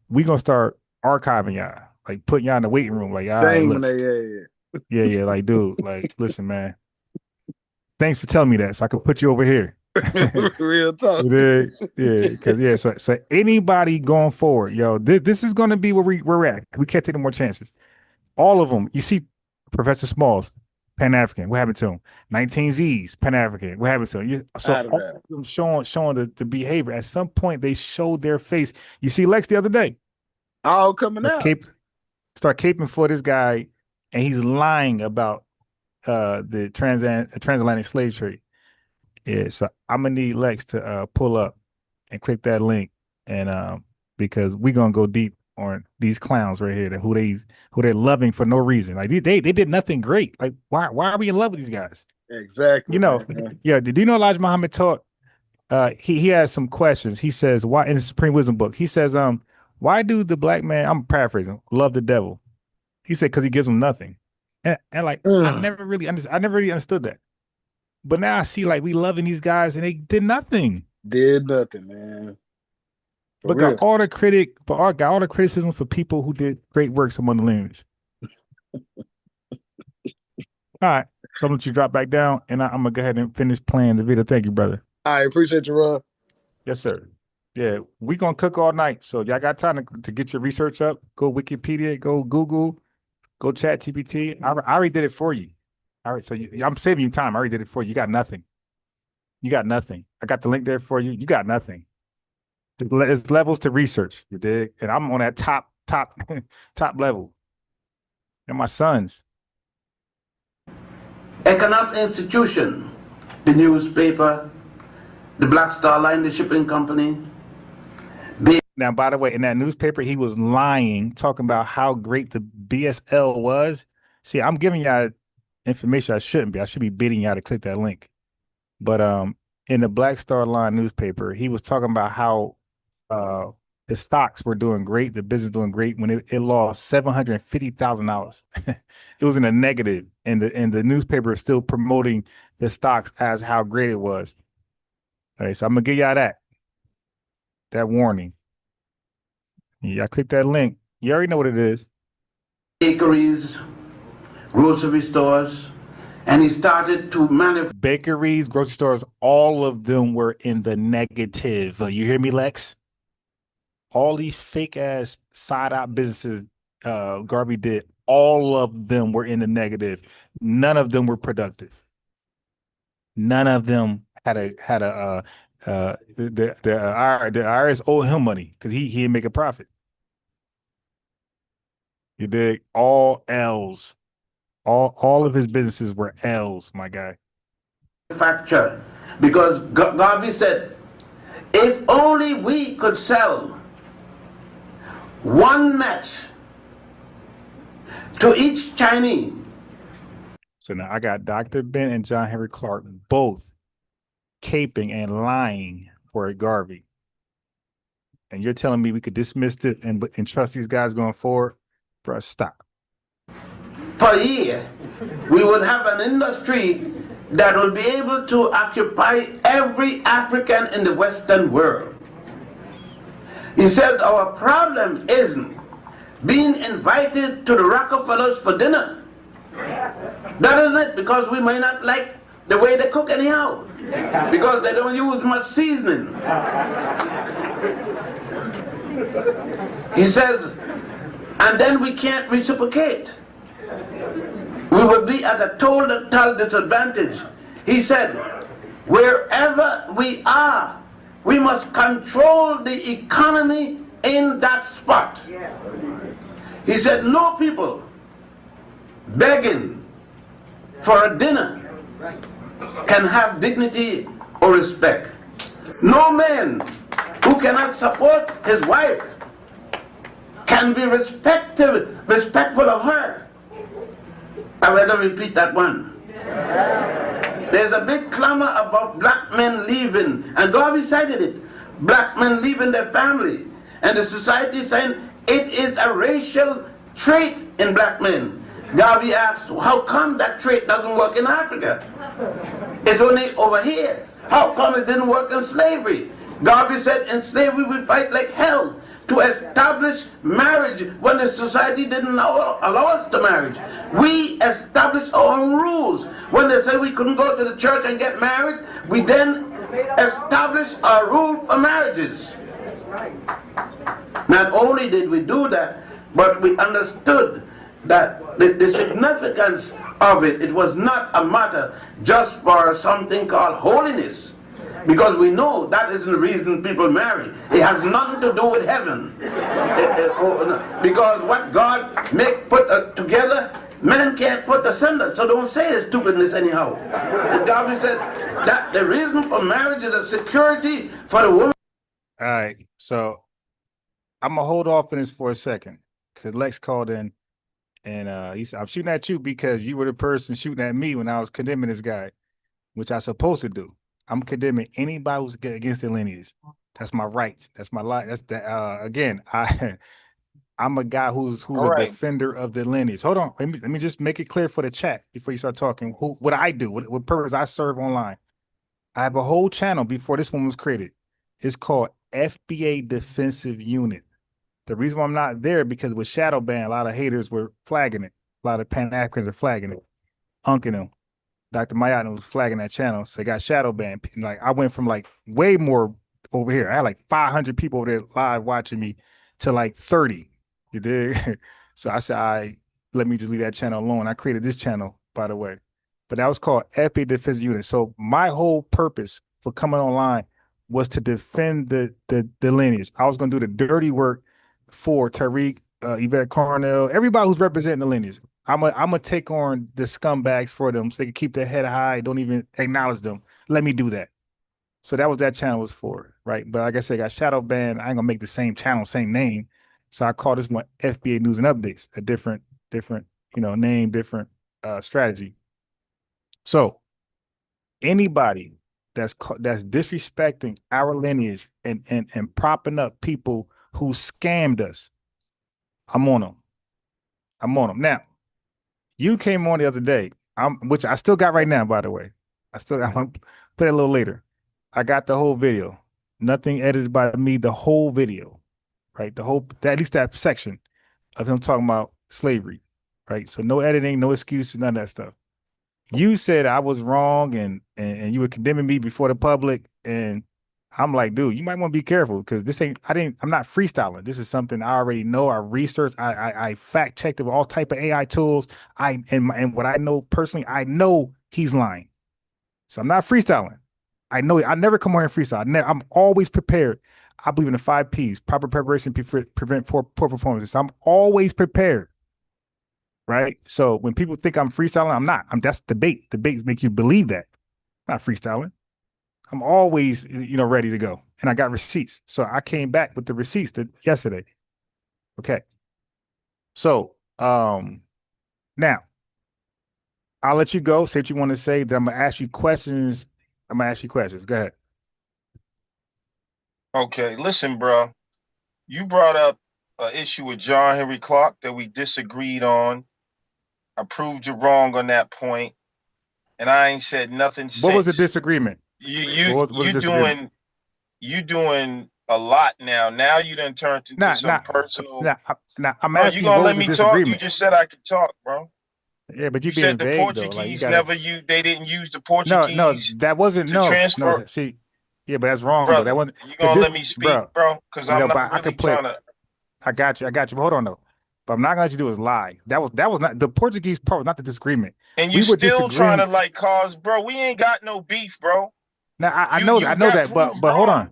we gonna start archiving y'all. like putting y'all in the waiting room. Like, all right, Dang, look. Yeah, like, dude, like, listen, man. Thanks for telling me that, so I can put you over here. Real talk. Yeah, so anybody going forward, yo, this is going to be where we're at. We can't take no more chances. All of them. You see, Professor Smalls, Pan-African. What happened to him? 19Zs, Pan-African. What happened to him? So all of them showing the behavior. At some point, they showed their face. You see Lex the other day. All coming out. Start caping for this guy, and he's lying about the transatlantic slave trade. Yeah, so I'm gonna need Lex to pull up and click that link, and because we're gonna go deep on these clowns right here, who they're loving for no reason. Like they did nothing great. Like why are we in love with these guys? Exactly. You know, yeah. Did you know Elijah Muhammad taught? He has some questions. He says, why in the Supreme Wisdom book? He says, why do the black man? I'm paraphrasing. Love the devil. He said because he gives them nothing, and like I never really understood that. But now I see like we loving these guys and they did nothing. Did nothing, man. But got all the criticism for people who did great works among the lineage. All right. So I'm gonna let you drop back down and I'm gonna go ahead and finish playing the video. Thank you, brother. I appreciate you, Rob. Yes, sir. Yeah, we gonna cook all night. So y'all got time to get your research up. Go Wikipedia, go Google, go Chat GPT. I already did it for you. All right, so I'm saving you time. I already did it for you. You got nothing. You got nothing. I got the link there for you. You got nothing. There's levels to research, you dig? And I'm on that top level. And my sons. Economic institution, the newspaper, the Black Star Line, the shipping company. Now, by the way, in that newspaper, he was lying, talking about how great the BSL was. See, I'm giving y'all information I shouldn't be. I should be bidding y'all to click that link. But in the Black Star Line newspaper, he was talking about how the stocks were doing great, the business doing great when it lost $750,000. It was in a negative, and the newspaper is still promoting the stocks as how great it was. All right, so I'm gonna give y'all that warning. Y'all click that link. You already know what it is. Bakeries, grocery stores, and he started to manufacture. Bakeries, grocery stores, all of them were in the negative. You hear me, Lex? All these fake ass side out businesses Garvey did, all of them were in the negative. None of them were productive. None of them had the IRS owed him money because he didn't make a profit. You dig? All L's. All of his businesses were L's, my guy. Manufacture, because Garvey said, if only we could sell one match to each Chinese. So now I got Dr. Ben and John Henrik Clarke both caping and lying for Garvey. And you're telling me we could dismiss this and trust these guys going forward? Bro, stop. Per year, we would have an industry that will be able to occupy every African in the Western world. He said our problem isn't being invited to the Rockefellers for dinner. That is it, because we may not like the way they cook anyhow, because they don't use much seasoning. He says, and then we can't reciprocate. We will be at a total disadvantage. He said, wherever we are, we must control the economy in that spot. He said, no people begging for a dinner can have dignity or respect. No man who cannot support his wife can be respectful of her. I rather repeat that one. There's a big clamor about black men leaving, and Garvey cited it. Black men leaving their family, and the society saying it is a racial trait in black men. Garvey asked, how come that trait doesn't work in Africa? It's only over here. How come it didn't work in slavery? Garvey said in slavery we fight like hell to establish marriage when the society didn't allow us to marry. We established our own rules. When they say we couldn't go to the church and get married, we then established a rule for marriages. Not only did we do that, but we understood that the significance of it, it was not a matter just for something called holiness. Because we know that isn't the reason people marry. It has nothing to do with heaven. Because what God put together, men can't put asunder. So don't say it's stupidness anyhow. Garvey said that the reason for marriage is a security for the woman. All right, so I'm gonna hold off on this for a second because Lex called in and he said, I'm shooting at you because you were the person shooting at me when I was condemning this guy, which I'm supposed to do. I'm condemning anybody who's against the lineage. That's my right. That's my life. That's that. Again, I'm a guy who's a defender of the lineage. Hold on. Let me just make it clear for the chat before you start talking. What I do, what purpose I serve online. I have a whole channel before this one was created. It's called FBA Defensive Unit. The reason why I'm not there because with shadow ban, a lot of haters were flagging it. A lot of Pan-Africans are flagging it, unking them. Dr. Mayatna was flagging that channel, so they got shadow banned. Like I went from like way more over here. I had like 500 people over there live watching me to like 30. You dig? So I said, let me just leave that channel alone. I created this channel, by the way, but that was called FBA Defense Unit. So my whole purpose for coming online was to defend the lineage. I was going to do the dirty work for Tariq, Yvette Cornell, everybody who's representing the lineage. I'm gonna take on the scumbags for them so they can keep their head high, don't even acknowledge them. Let me do that. So that was that channel was for, right? But like I said, I got shadow banned. I ain't gonna make the same channel, same name. So I call this one FBA News and Updates, a different, name, different strategy. So anybody that's disrespecting our lineage and propping up people who scammed us, I'm on them. I'm on them. Now, you came on the other day, which I still got right now, by the way. I'm gonna play it a little later. I got the whole video. Nothing edited by me, the whole video, right? At least that section of him talking about slavery, right? So no editing, no excuses, none of that stuff. You said I was wrong and you were condemning me before the public. And I'm like, dude, you might want to be careful because I'm not freestyling. This is something I already know. I researched, I fact checked it with all type of AI tools. And what I know personally, I know he's lying. So I'm not freestyling. I know I never come on here and freestyle. I'm always prepared. I believe in the 5 Ps, proper preparation, prevent poor performances. I'm always prepared. Right. So when people think I'm freestyling, I'm not. That's debate. Debates make you believe that. I'm not freestyling. I'm always, ready to go. And I got receipts. So I came back with the receipts yesterday. Okay. So now I'll let you go. Say what you want to say. Then I'm gonna ask you questions. Go ahead. Okay, listen, bro. You brought up an issue with John Henrik Clarke that we disagreed on. I proved you wrong on that point, and I ain't said nothing since. What was the disagreement? You doing a lot now. Now you done turned into some personal. I'm asking you gonna let me talk? You just said I could talk, bro. Yeah, but you said the vague, Portuguese though. like they didn't use the Portuguese. No, that wasn't transfer. No, see, yeah, but that's wrong. Brother, That wasn't. You gonna let me speak, bro? Because I'm not really trying to. I got you. But hold on though. But I'm not gonna let you do is lie. That was not the Portuguese part was not the disagreement. And you still trying to cause, bro. We ain't got no beef, bro. Now I know that, but hold on.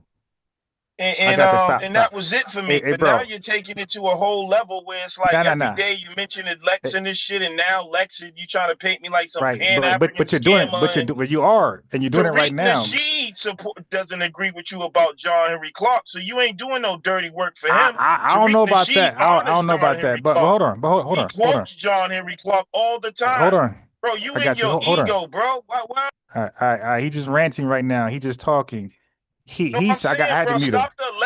And that was it for me. But now you're taking it to a whole level where it's like every day you mention it, Lex and this shit, and now Lex, you trying to paint me like some Pan-African but you're doing it. But you are, and you're doing it right now. Shiiit doesn't agree with you about John Henrik Clarke, so you ain't doing no dirty work for him. I don't know about that. I don't know about that. But hold on. He quotes John Henrik Clarke all the time. Hold on, bro. You and your ego, bro. Why? All right. He just ranting right now. He just talking. I had to mute him.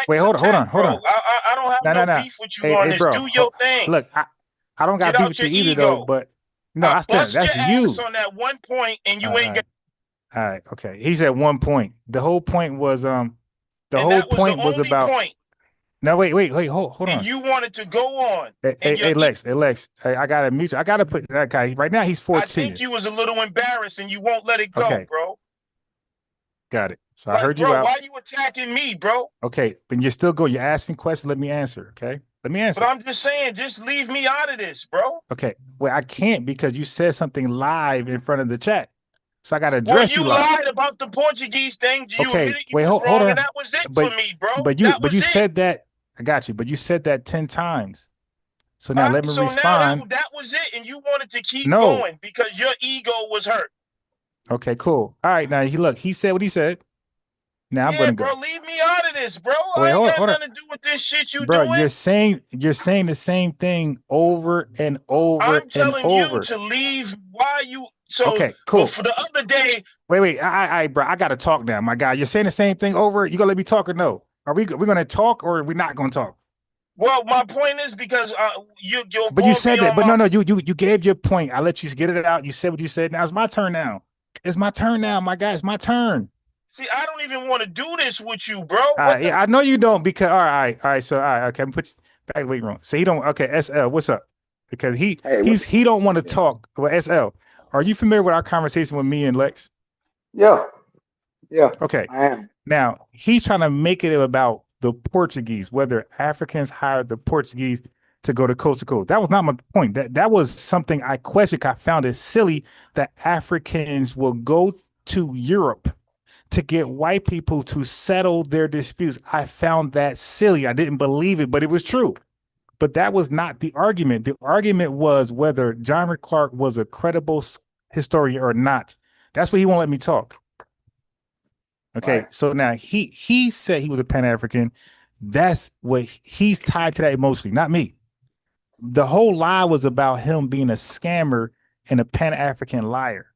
Wait, hold on. I don't have no beef with you on this. Bro, do your thing. Look, I don't got beef with you either, though. But no, I still that's you. On that one point, and you ain't got. All right, okay. He's at one point. The whole point was about. No, wait, hold And on. you wanted to go on. Hey, Lex, I gotta mute you. I gotta put that guy right now. He's 14. I think you was a little embarrassed and you won't let it go, Okay. bro. Got it. So I Like, heard you bro, out. why you attacking me, bro? Okay, but you're still going. You're asking questions. Let me answer. Okay, let me answer. But I'm just saying, just leave me out of this, bro. Okay, well, I can't because you said something live in front of the chat. So I got to address you live. lied about the Portuguese thing. You Okay, admitted you wait, was hold wrong, on. and that was it But, for me, bro. But you said that. I got you. But you said that 10 times. So now let me respond. Now that was it, and you wanted to keep No. going because your ego was hurt. Okay, cool. All right, now he said what he said. Now I'm gonna go. Bro, leave me out of this, bro. Wait, I hold ain't got on. nothing to do with this shit you Bro, doing. you're saying the same thing over and over I'm and telling over. you to leave. Why you? So okay, cool. For the other day. Wait, bro, I gotta talk now, my guy. You're saying the same thing over. You gonna let me talk or no? Are we gonna talk or are we not gonna talk? Well, my point is because you're. But you said that. But no, you gave your point. I let you get it out. You said what you said. Now it's my turn now. It's my turn now, my guy. It's my turn. See, I don't even want to do this with you, bro. Yeah, I know you don't because all right. So okay, I'm put you back in the weight room. So he don't. Okay, SL, what's up? Because he don't want to talk. Well, SL, are you familiar with our conversation with me and Lex? Yeah. Okay. I am. Now he's trying to make it about the Portuguese, whether Africans hired the Portuguese to go to coast to coast. That was not my point. That was something I questioned. I found it silly that Africans will go to Europe to get white people to settle their disputes. I found that silly. I didn't believe it, but it was true. But that was not the argument. The argument was whether Henrik Clarke was a credible historian or not. That's what he won't let me talk. Okay, right. So now he said he was a Pan-African. That's what he's tied to that emotionally, not me. The whole lie was about him being a scammer and a Pan-African liar.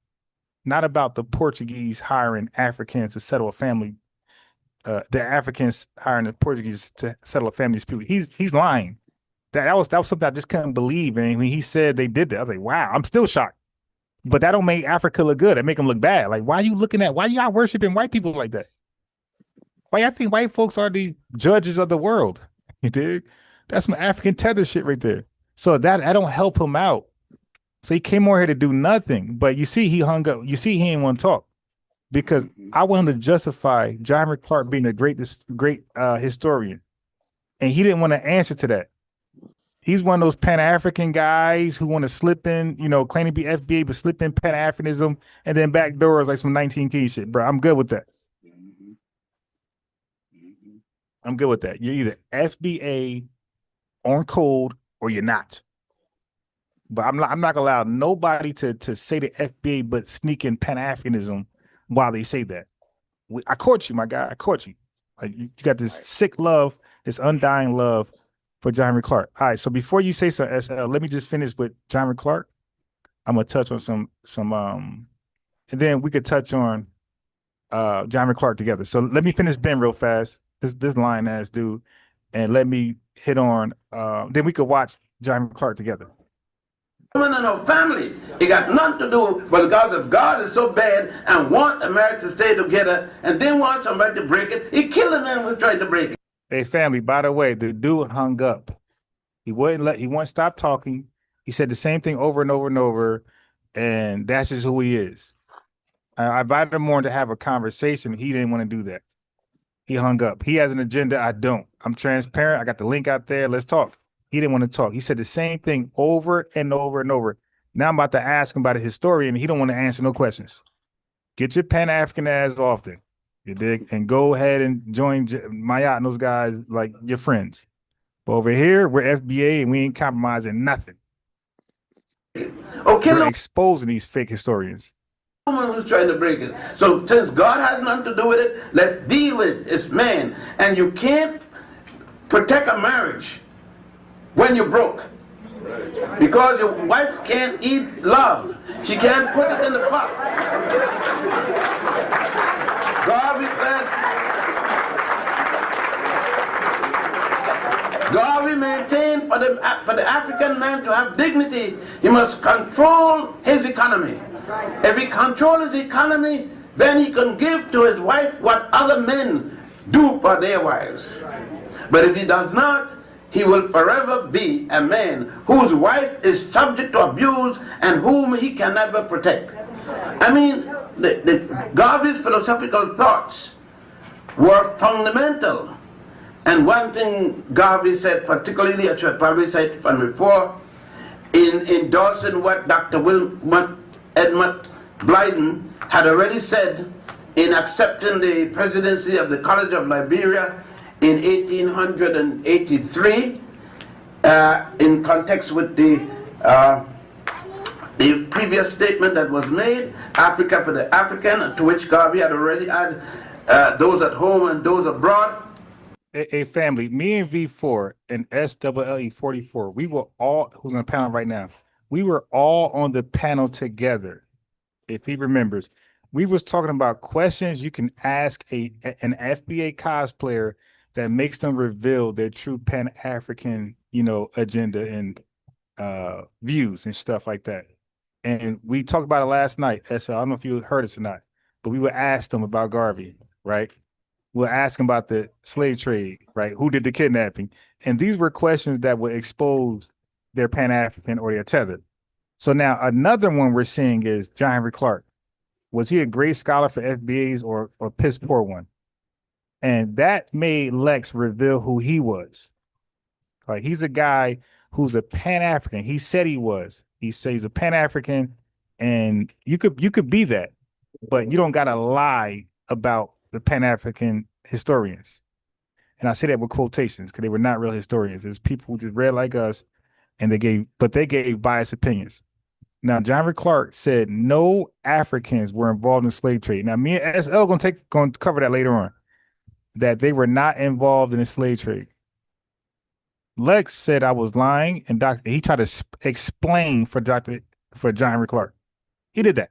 Not about the Portuguese hiring Africans to settle a family. The Africans hiring the Portuguese to settle a family dispute. He's lying. That was something I just couldn't believe. And when he said they did that, I was like, wow, I'm still shocked. But that don't make Africa look good. It make them look bad. Like, why y'all worshiping white people like that? Why y'all think white folks are the judges of the world? You dig? That's some African tether shit right there. So that don't help him out. So he came over here to do nothing. But you see, he hung up. You see, he didn't want to talk because I want him to justify Henrik Clarke being a great historian, and he didn't want to answer to that. He's one of those Pan-African guys who want to slip in, claim to be FBA, but slip in Pan-Africanism and then back doors like some 19 key shit, bro. I'm good with that. I'm good with that. You're either FBA on code or you're not. But I'm not gonna allow nobody to say the FBA but sneak in Pan-Africanism while they say that. I caught you, my guy. I caught you. Like you got this sick love, this undying love for Henrik Clarke. All right. So before you say some SL, let me just finish with Henrik Clarke. I'm gonna touch on some and then we could touch on Henrik Clarke together. So let me finish Ben real fast. This lying ass dude, and let me hit on. Then we could watch Henrik Clarke together. Woman and her family. It got nothing to do, but if God is so bad and want America to stay together and then want somebody to break it, he killed the man who tried to break it. Hey family, by the way, the dude hung up. He wouldn't stop talking. He said the same thing over and over and over, and that's just who he is. I invited him more to have a conversation. He didn't want to do that. He hung up. He has an agenda. I don't. I'm transparent. I got the link out there. Let's talk. He didn't want to talk. He said the same thing over and over and over. Now I'm about to ask him about a historian. He don't want to answer no questions. Get your Pan-African ass off there. You dig? And go ahead and join Mayat and those guys like your friends. But over here, we're FBA and we ain't compromising nothing. Okay, we're exposing these fake historians. Woman who's trying to break it. So since God has nothing to do with it, let's deal with it. It's man. And you can't protect a marriage when you're broke. Because your wife can't eat love. She can't put it in the pot. Garvey maintained for the African man to have dignity, he must control his economy. If he controls his economy, then he can give to his wife what other men do for their wives. But if he does not, he will forever be a man whose wife is subject to abuse and whom he can never protect. I mean, Garvey's philosophical thoughts were fundamental. And one thing Garvey said, particularly, I should probably said from before, in endorsing what Dr. Edmund Blyden had already said in accepting the presidency of the College of Liberia in 1883, in context with the previous statement that was made, Africa for the African, to which Garvey had already had those at home and those abroad. A family, me and V4 and SLE 44, we were all, who's on the panel right now, we were all on the panel together. If he remembers, we was talking about questions you can ask an FBA cosplayer that makes them reveal their true Pan-African, agenda and views and stuff like that. And we talked about it last night. SL, I don't know if you heard us or not, but we would ask them about Garvey, right? We'll ask them about the slave trade, right? Who did the kidnapping? And these were questions that would expose their Pan-African or their tether. So now another one we're seeing is John Henrik Clarke. Was he a great scholar for FBAs or piss poor one? And that made Lex reveal who he was. Like, he's a guy who's a Pan-African. He said he was. He said he's a Pan-African, and you could be that, but you don't gotta lie about the Pan-African historians. And I say that with quotations because they were not real historians. There's people who just read like us, and they gave biased opinions. Now, John Henrik Clarke said no Africans were involved in slave trade. Now, me and SL going to cover that later on, that they were not involved in the slave trade. Lex said I was lying, and he tried to explain for John Henrik Clarke. He did that.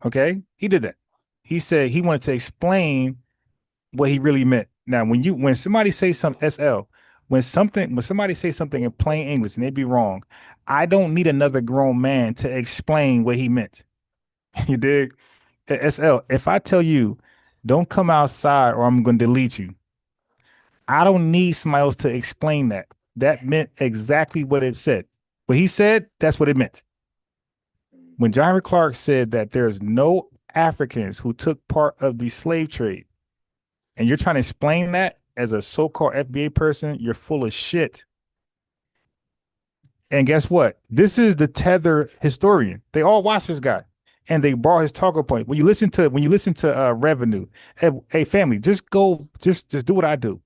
Okay, he did that. He said he wanted to explain what he really meant. Now, when somebody says something, SL, when somebody says something in plain English and they be wrong, I don't need another grown man to explain what he meant. You dig? SL, if I tell you, don't come outside or I'm going to delete you, I don't need somebody else to explain that. That meant exactly what it said. What he said, that's what it meant. When John Henrik Clarke said that there's no Africans who took part of the slave trade, and you're trying to explain that as a so-called FBA person, you're full of shit. And guess what? This is the tether historian. They all watch this guy, and they borrow his talking point. When you listen to Revenue, hey family, just do what I do.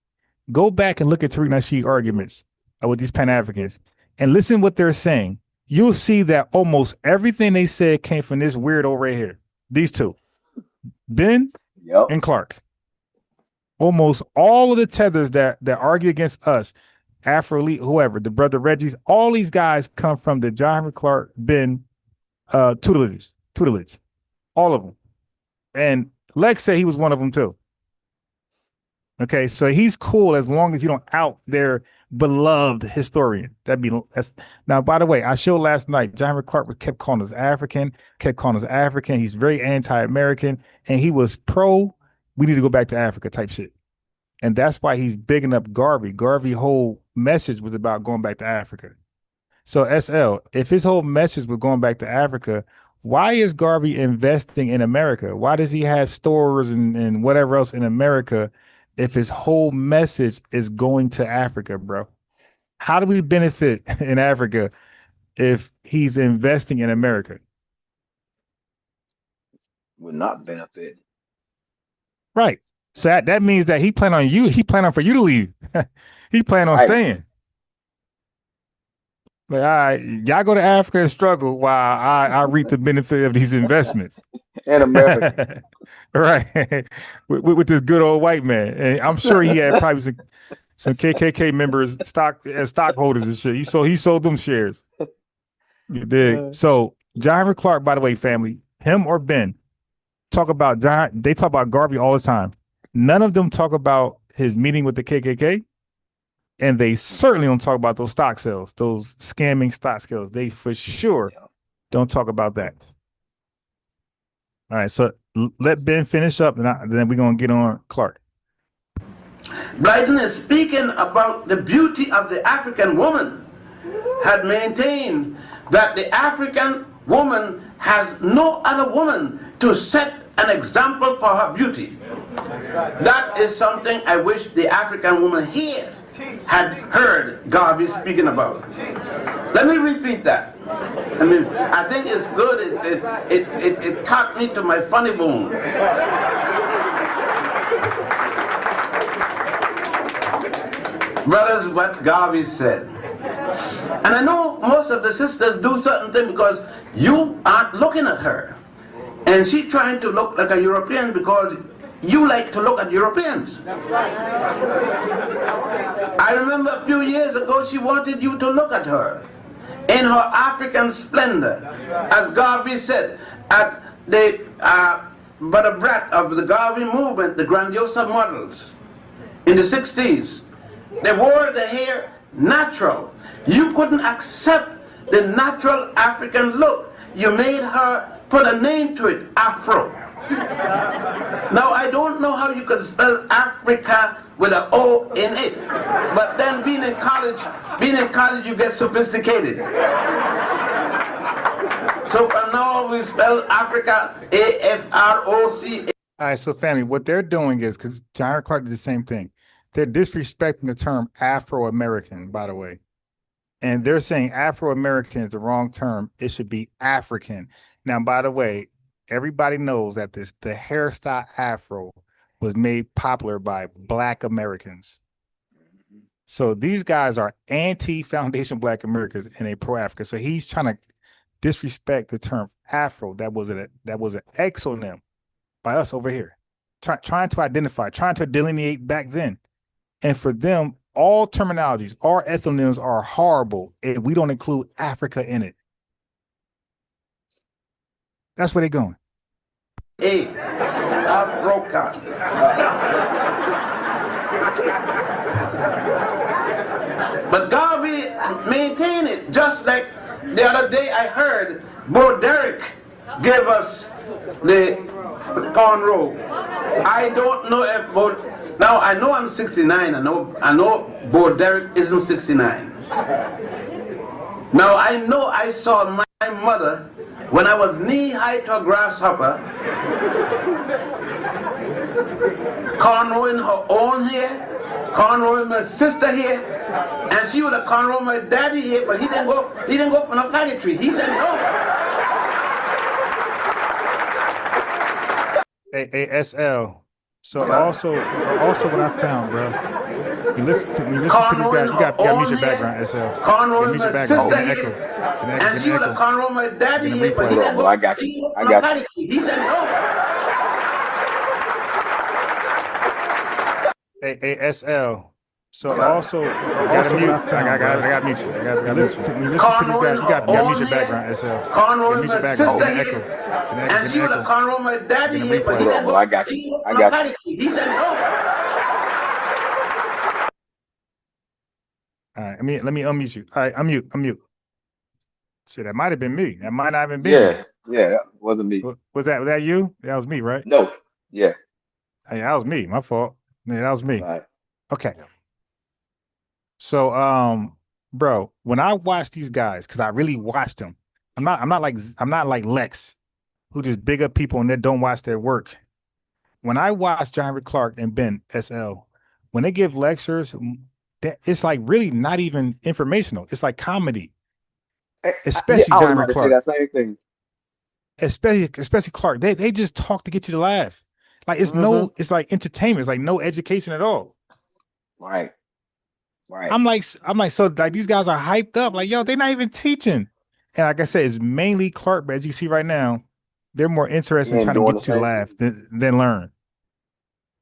Go back and look at Tariq Nasheed arguments with these Pan-Africans and listen what they're saying. You'll see that almost everything they said came from this weirdo right here. These two, Ben and Clarke. Almost all of the tethers that argue against us, Afro-Elite, whoever, the brother Reggie's, all these guys come from the John Henrik Clarke, Ben tutelage, all of them. And Lex said he was one of them too. Okay, so he's cool as long as you don't out their beloved historian. Now, by the way, I showed last night, John Henrik Clarke kept calling us African. He's very anti-American, and he was pro, we need to go back to Africa type shit. And that's why he's bigging up Garvey. Garvey's whole message was about going back to Africa. So SL, if his whole message was going back to Africa, why is Garvey investing in America? Why does he have stores and whatever else in America if his whole message is going to Africa, bro? How do we benefit in Africa if he's investing in America? Would not benefit. Right. So that means that he planned on for you to leave. He planned on staying. Like, all right, y'all go to Africa and struggle while I reap the benefit of these investments. And America. Right. with this good old white man. And I'm sure he had probably some KKK members as stockholders and shit. He sold them shares. You dig? So John Henrik Clarke, by the way, family, him or Ben, they talk about Garvey all the time. None of them talk about his meeting with the KKK. And they certainly don't talk about those stock sales, those scamming stock sales. They for sure don't talk about that. All right, so let Ben finish up, and then we're going to get on Clarke. Blyden is speaking about the beauty of the African woman, had maintained that the African woman has no other woman to set an example for her beauty. That is something I wish the African woman here had heard Garvey speaking about. Let me repeat that. I think it's good. It caught me to my funny bone. Brothers, what Garvey said. And I know most of the sisters do certain things because you aren't looking at her. And she's trying to look like a European because you like to look at Europeans. I remember a few years ago she wanted you to look at her in her African splendor. As Garvey said, at the brat of the Garvey movement, the Grandiosa models in the 60s, they wore the hair natural. You couldn't accept the natural African look. You made her put a name to it, Afro. Now I don't know how you could spell Africa with an O in it, but then being in college you get sophisticated. So for now we spell Africa A-F-R-O-C-A. All right, so family, what they're doing is, because Henrik Clarke did the same thing, they're disrespecting the term Afro-American, by the way. And they're saying Afro-American is the wrong term. It should be African. Now, by the way, everybody knows that the hairstyle Afro was made popular by Black Americans. So these guys are anti-foundation Black Americans and a pro-Africa. So he's trying to disrespect the term Afro. That was an exonym by us over here, trying to identify, trying to delineate back then. And for them, all terminologies, all ethnonyms are horrible if we don't include Africa in it. That's where they're going. Hey, Afro-Caribbean. But Garvey maintained it, just like the other day I heard Bo Derek gave us the cornrow. I don't know if Bo... Now, I know I'm 69. I know Bo Derek isn't 69. Now, I know I saw my mother when I was knee-high to a grasshopper, cornrowing her own hair, cornrowing my sister hair, and she would have cornrowed my daddy hair, but he didn't go for no pageantry. He said no. ASL. So also what I found, bro. You listen to this guy. You got to meet your background, SL. You meet your background. Get an echo. And she would have cornrowed my daddy hair, but he didn't go. I got you. I got you. He said no. ASL. So also what I found, I got to meet you. I got to listen to this guy. You got to meet your background, SL. Meet your background. Get an echo. And she would have cornrowed my daddy hair, but he didn't go. I got you. I got you. He said no. All right, let me unmute you. All right, unmute. Shit, that might have been me. That might not have been me. Yeah, that wasn't me. Was that you? That was me, right? No. Yeah. Hey, that was me. My fault. Yeah, that was me. Right. Okay. So, bro, when I watch these guys, because I really watch them, I'm not like Lex, who just big up people and they don't watch their work. When I watch Henrik Clarke and Ben SL, when they give lectures, it's like really not even informational. It's like comedy. Especially Henrik Clarke. That same thing. Especially Clarke. They just talk to get you to laugh. Like it's it's like entertainment. It's like no education at all. Right. I'm like, so like these guys are hyped up. Like, yo, they're not even teaching. And like I said, it's mainly Clarke, but as you see right now, they're more interested in trying to get you to laugh than learn.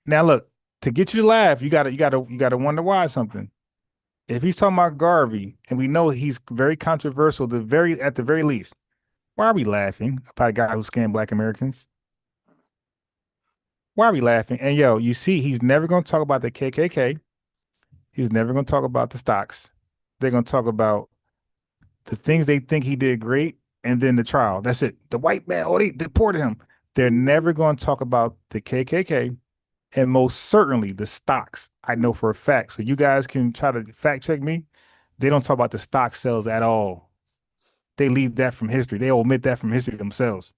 Now look, to get you to laugh, you gotta wonder why something. If he's talking about Garvey, and we know he's very controversial, at the very least, why are we laughing about a guy who scammed Black Americans? Why are we laughing? And yo, you see, he's never gonna talk about the KKK. He's never gonna talk about the stocks. They're gonna talk about the things they think he did great, and then the trial. That's it. The white man, they deported him. They're never gonna talk about the KKK and most certainly the stocks. I know for a fact. So you guys can try to fact check me. They don't talk about the stock sales at all. They leave that from history. They omit that from history themselves.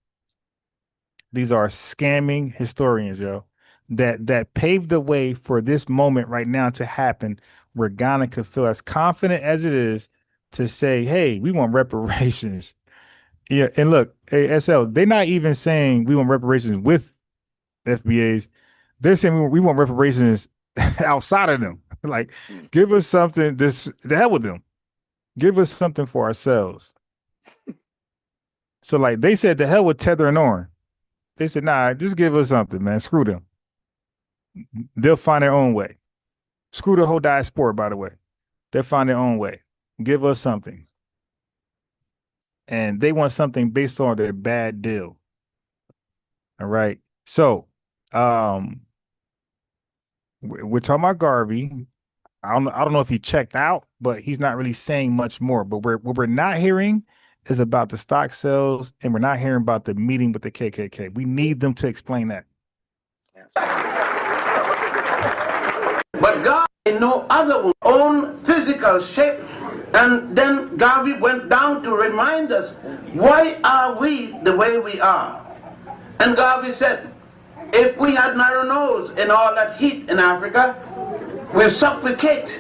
These are scamming historians, yo, that paved the way for this moment right now to happen, where Ghana could feel as confident as it is to say, hey, we want reparations. Yeah, and look, hey, SL, they're not even saying we want reparations with FBAs. They're saying we want reparations outside of them. Like, give us something, the hell with them. Give us something for ourselves. So, like, they said, the hell with Tether and Orn. They said, nah, just give us something, man. Screw them. They'll find their own way. Screw the whole diaspora, by the way. They'll find their own way. Give us something. And they want something based on their bad deal. All right. So, we're talking about Garvey. I don't know if he checked out, but he's not really saying much more. But what we're not hearing is about the stock sales, and we're not hearing about the meeting with the KKK. We need them to explain that. But God, in no other own physical shape, and then Garvey went down to remind us, why are we the way we are? And Garvey said, if we had narrow nose and all that heat in Africa, we'll suffocate.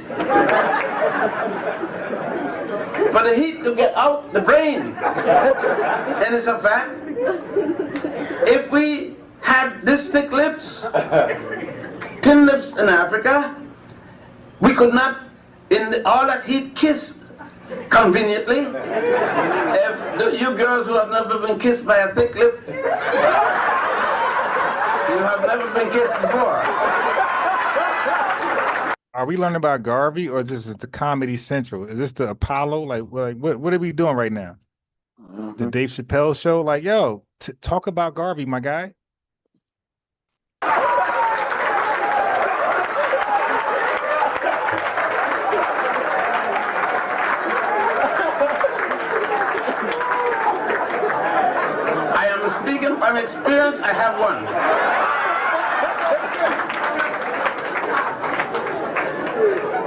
For the heat to get out the brain. And it's a fact. If we had this thick lips, thin lips in Africa, we could not, in all that heat, kiss conveniently. If you girls who have never been kissed by a thick lip, you have never been kissed before. Are we learning about Garvey, or is this the Comedy Central? Is this the Apollo? Like what are we doing right now? The Dave Chappelle show? Like, yo, talk about Garvey, my guy. I am speaking from experience. I have one.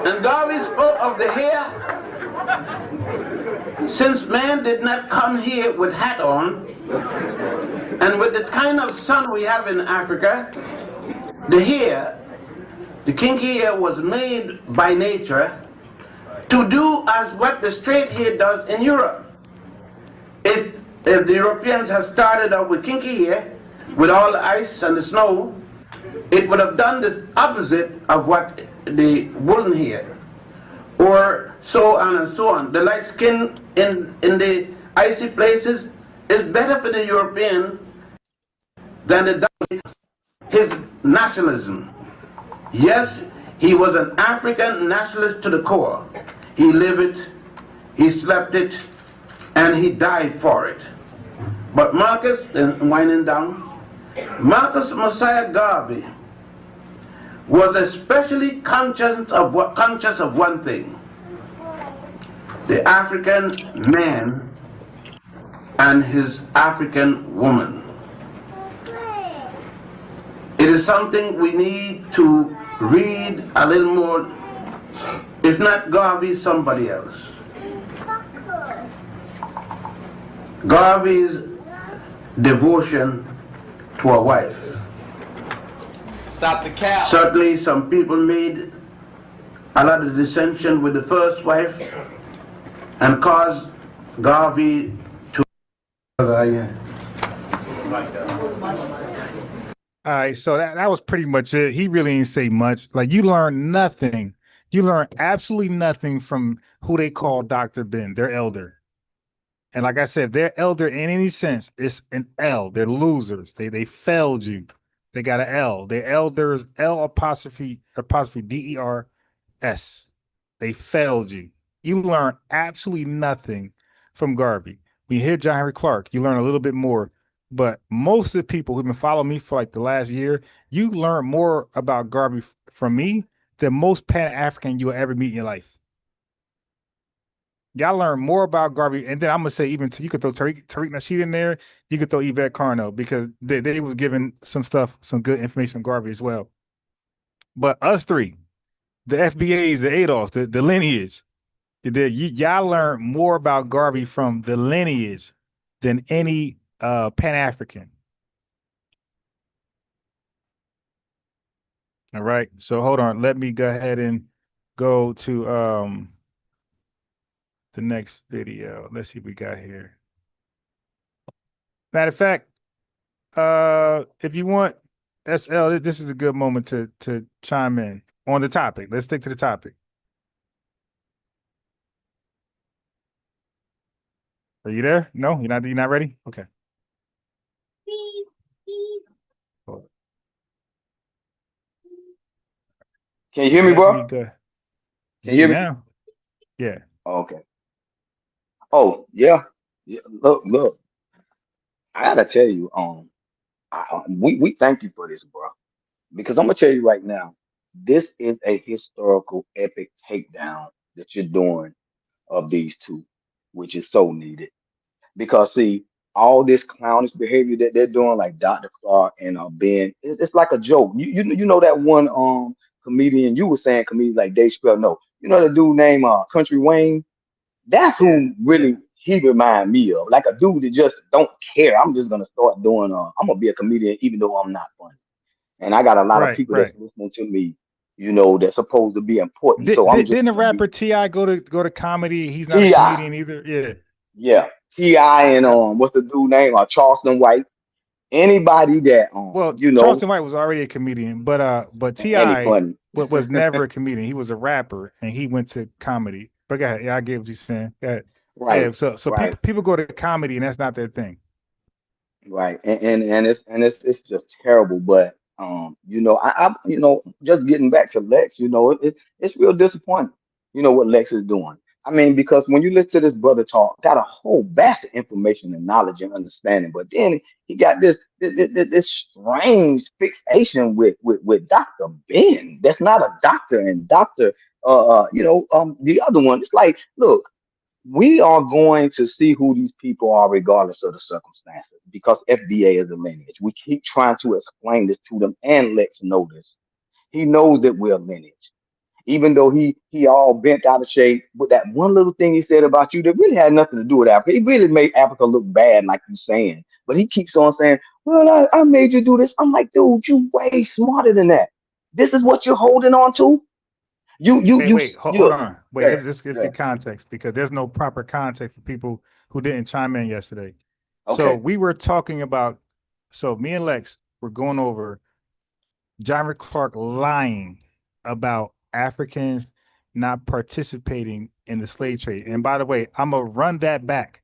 And Garvey spoke of the hair. Since man did not come here with hat on, and with the kind of sun we have in Africa, the hair, the kinky hair, was made by nature to do as what the straight hair does in Europe. If the Europeans had started out with kinky hair, with all the ice and the snow, it would have done the opposite of what the woolen hair, or so on and so on. The light skin in the icy places is better for the European than his nationalism. Yes, he was an African nationalist to the core. He lived it, he slept it, and he died for it. But Marcus, and winding down, Marcus Messiah Garvey was especially conscious of one thing: the African man and his African woman. It is something we need to read a little more. If not Garvey, somebody else. Garvey's devotion to a wife. Stop the cap. Certainly some people made a lot of dissension with the first wife and caused Garvey to... All right, so that was pretty much it. He really didn't say much. Like, you learn nothing. You learn absolutely nothing from who they call Dr. Ben, their elder. And like I said, if they're elder in any sense, it's an L. They're losers. They failed you. They got an L. They're elders, L apostrophe D-E-R-S. They failed you. You learn absolutely nothing from Garvey. When you hear John Henrik Clarke, you learn a little bit more. But most of the people who've been following me for like the last year, you learn more about Garvey from me than most Pan-African you'll ever meet in your life. Y'all learn more about Garvey, and then I'm gonna say even you could throw Tariq Nasheed in there. You could throw Yvette Carno, because they was giving some stuff, some good information on Garvey as well. But us three, the FBAs, the ADOS, the lineage, y'all learn more about Garvey from the lineage than any Pan-African. All right. So hold on. Let me go ahead and go to the next video. Let's see what we got here. Matter of fact, if you want, SL, this is a good moment to chime in on the topic. Let's stick to the topic. Are you there? No, you're not ready? Okay. Can you hear me, bro? Can you hear me now? Yeah. Okay. Oh, yeah. Look. I gotta tell you, we thank you for this, bro. Because I'm gonna tell you right now, this is a historical epic takedown that you're doing of these two, which is so needed. Because see, all this clownish behavior that they're doing, like Dr. Clarke and Ben, it's like a joke. You know that one comedian you were saying comedian like Dave Chappelle. No, you know the dude named Country Wayne. That's who really he remind me of. Like a dude that just don't care. I'm just gonna start doing. I'm gonna be a comedian even though I'm not funny. And I got a lot of people that's listening to me, that's supposed to be important. So I'm just didn't the rapper T.I. go to comedy? He's not a T.I. comedian either. Yeah. Yeah. T.I. and what's the dude name? Charleston White. Anybody that Charleston White was already a comedian, but T.I. was never a comedian. He was a rapper and he went to comedy. But go ahead. Yeah, I get what you're saying. Go ahead. Right. Yeah, so right. people go to comedy and that's not their thing. Right. And it's just terrible. But I just getting back to Lex, it's real disappointing, what Lex is doing. I mean, because when you listen to this brother talk, got a whole vast of information and knowledge and understanding, but then he got this strange fixation with Dr. Ben. That's not a doctor, and Dr. The other one. It's like, look, we are going to see who these people are regardless of the circumstances, because FBA is a lineage. We keep trying to explain this to them, and Lex know this. He knows that we're a lineage. Even though he all bent out of shape with that one little thing he said about you that really had nothing to do with Africa. He really made Africa look bad, like you're saying. But he keeps on saying, well, I made you do this. I'm like, dude, you way smarter than that. This is what you're holding on to. Hold on. Wait, let's get context, because there's no proper context for people who didn't chime in yesterday. Okay. So we were talking about, me and Lex were going over Henrik Clarke lying about Africans not participating in the slave trade. And by the way, I'm going to run that back.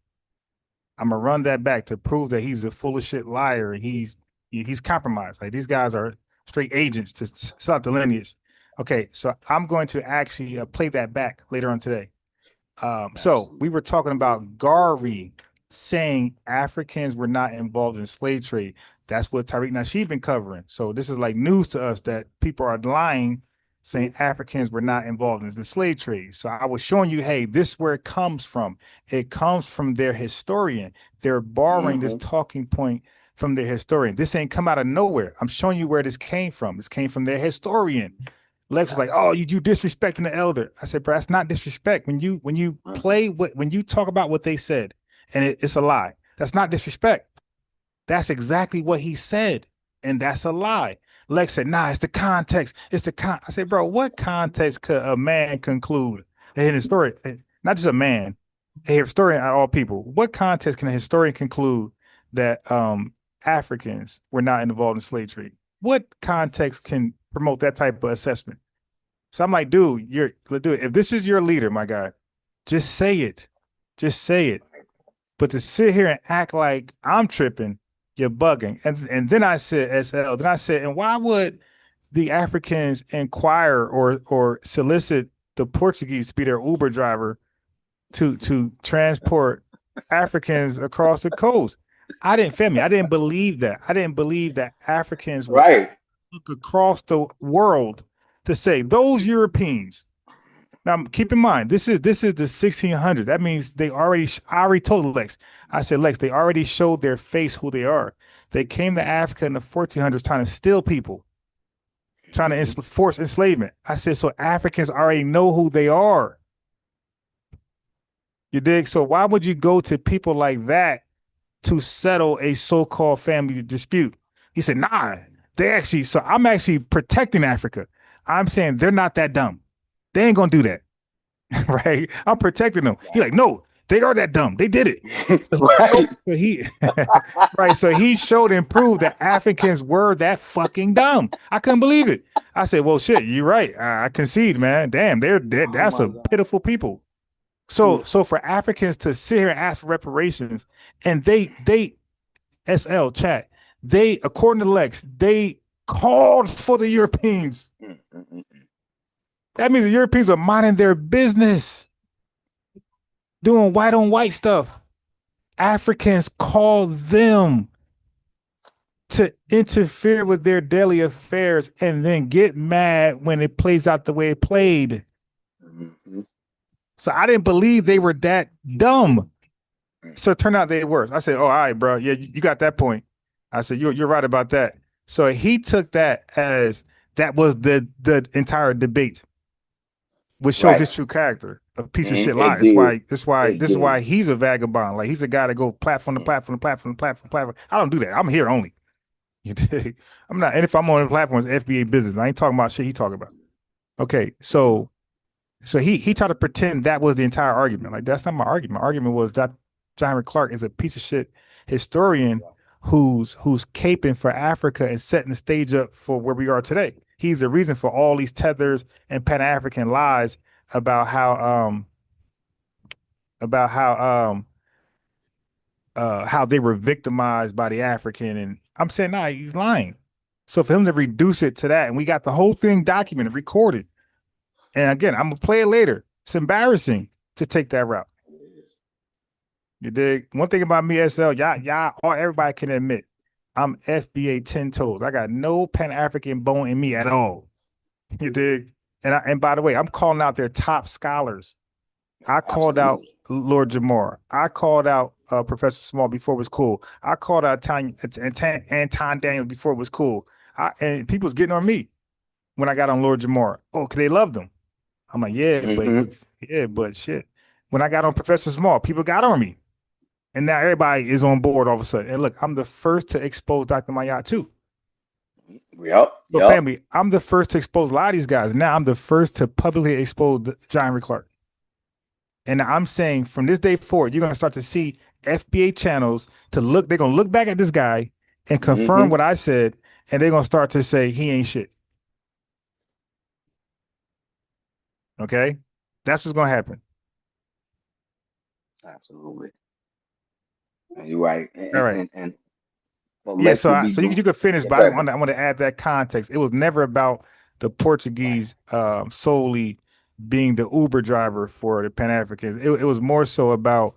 To prove that he's a full of shit liar and he's compromised. Like, these guys are straight agents to start the lineage. Okay, so I'm going to actually play that back later on today. So we were talking about Garvey saying Africans were not involved in slave trade. That's what Tariq Nasheed been covering. So this is like news to us that people are lying, saying Africans were not involved in the slave trade. So I was showing you, hey, this is where it comes from. It comes from their historian. They're borrowing this talking point from their historian. This ain't come out of nowhere. I'm showing you where this came from. This came from their historian. Lex was like, "Oh, you disrespecting the elder." I said, "Bro, that's not disrespect. When you when you talk about what they said, and it's a lie, that's not disrespect. That's exactly what he said, and that's a lie." Lex said, "Nah, it's the context. It's the con." I said, "Bro, what context could a man conclude? A historian, not just a man, a historian out of all people. What context can a historian conclude that Africans were not involved in slave trade? What context can promote that type of assessment?" So I'm like, dude, if this is your leader, my guy, just say it. Just say it. But to sit here and act like I'm tripping, you're bugging. And then I said, SL, and why would the Africans inquire or solicit the Portuguese to be their Uber driver to transport Africans across the coast? I didn't believe that. I didn't believe that Africans would look across the world to say those Europeans. Now, keep in mind, this is the 1600s. That means I already told Lex. I said, Lex, they already showed their face who they are. They came to Africa in the 1400s trying to steal people. trying to force enslavement. I said, so Africans already know who they are. You dig? So why would you go to people like that to settle a so-called family dispute? He said, nah, so I'm actually protecting Africa. I'm saying they're not that dumb. They ain't gonna do that. Right? I'm protecting them. He like, no, they are that dumb. They did it. So he showed and proved that Africans were that fucking dumb. I couldn't believe it. I said, well, shit, you're right. I concede, man. Damn, that's a pitiful people. So for Africans to sit here and ask for reparations, and they SL chat, they, according to Lex, they called for the Europeans. That means the Europeans are minding their business, doing white on white stuff. Africans call them to interfere with their daily affairs and then get mad when it plays out the way it played. So I didn't believe they were that dumb. So it turned out they were. I said, oh, all right, bro. Yeah, you got that point. I said, you're right about that. So he took that as that was the entire debate, which shows his true character, a piece of shit lie. This is why he's a vagabond. Like, he's a guy that go platform to platform to platform to platform to platform. I don't do that. I'm here only. You dig? I'm not. And if I'm on the platform, it's FBA business. I ain't talking about shit he talking about. Okay, so he tried to pretend that was the entire argument. Like, that's not my argument. My argument was that John Henrik Clarke is a piece of shit historian who's caping for Africa and setting the stage up for where we are today. He's the reason for all these tethers and Pan-African lies about how they were victimized by the African. And I'm saying, nah, he's lying. So for him to reduce it to that, and we got the whole thing documented, recorded. And again, I'm gonna play it later. It's embarrassing to take that route. You dig? One thing about me, SL, everybody can admit, I'm FBA 10 toes. I got no Pan-African bone in me at all. You dig? And by the way, I'm calling out their top scholars. I called out Lord Jamar. I called out Professor Small before it was cool. I called out Anton Daniels before it was cool. And people was getting on me when I got on Lord Jamar. Oh, cause they loved him. I'm like, but shit. When I got on Professor Small, people got on me. And now everybody is on board all of a sudden. And look, I'm the first to expose Dr. Mayat too. So family, I'm the first to expose a lot of these guys. Now I'm the first to publicly expose John Henrik Clarke. And I'm saying from this day forward, you're going to start to see FBA channels they're going to look back at this guy and confirm what I said. And they're going to start to say he ain't shit. Okay? That's what's going to happen. Absolutely. And you're right. All right. So you could finish, but I want to add that context. It was never about the Portuguese solely being the Uber driver for the Pan-Africans. It was more so about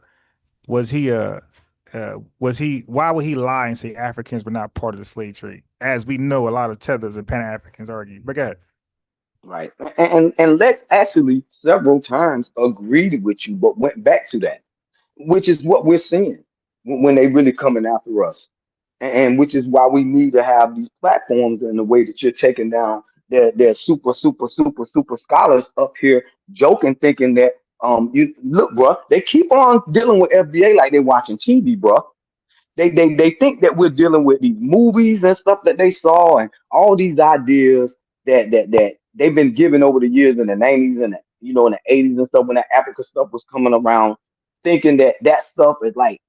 why would he lie and say Africans were not part of the slave trade? As we know, a lot of tethers and Pan-Africans argue. But go ahead. Right. And Lex actually several times agreed with you, but went back to that, which is what we're seeing when they really coming after us. And which is why we need to have these platforms in the way that you're taking down their super scholars up here joking, thinking that you look, bro, they keep on dealing with FBA like they're watching TV, bro. They think that we're dealing with these movies and stuff that they saw and all these ideas that they've been given over the years in the 90s and in the 80s and stuff when that Africa stuff was coming around, thinking that stuff is like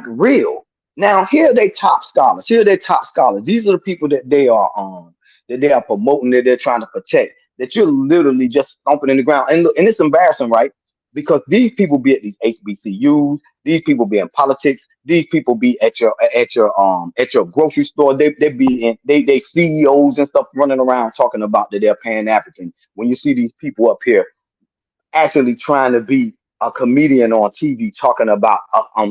real. Now here they top scholars. These are the people that they are promoting, that they're trying to protect, that you're literally just stomping in the ground. And look, and it's embarrassing, right? Because these people be at these HBCUs, these people be in politics, these people be at your grocery store. They CEOs and stuff running around talking about that they're Pan-African. When you see these people up here actually trying to be a comedian on TV talking about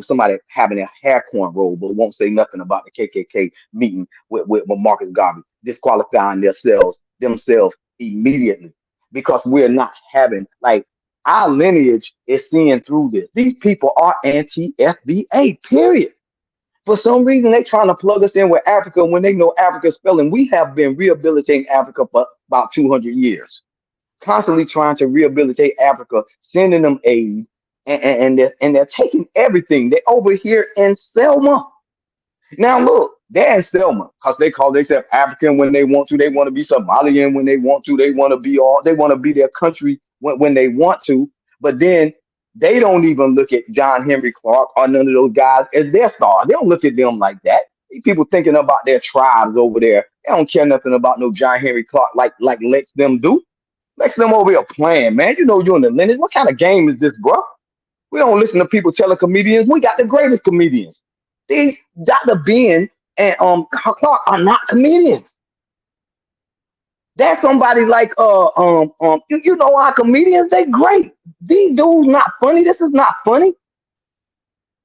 somebody having a hair cornrow, but won't say nothing about the KKK meeting with Marcus Garvey, disqualifying themselves immediately because we're not having, like, our lineage is seeing through this. These people are anti-FBA, period. For some reason, they trying to plug us in with Africa when they know Africa's failing. We have been rehabilitating Africa for about 200 years, constantly trying to rehabilitate Africa, sending them aid, and they're taking everything. They're over here in Selma. Now look, they're in Selma because they call themselves African when they want to. They want to be Somalian when they want to. They want to be all. They want to be their country when they want to. But then they don't even look at John Henry Clarke or none of those guys as their star. They don't look at them like that. These people thinking about their tribes over there. They don't care nothing about no John Henry Clarke like Lex them do. Lex them over here playing, man. You know you're in the lineage. What kind of game is this, bro? We don't listen to people telling comedians. We got the greatest comedians. These Dr. Ben and Clarke are not comedians. That's somebody like you know our comedians, they great. These dudes not funny. This is not funny.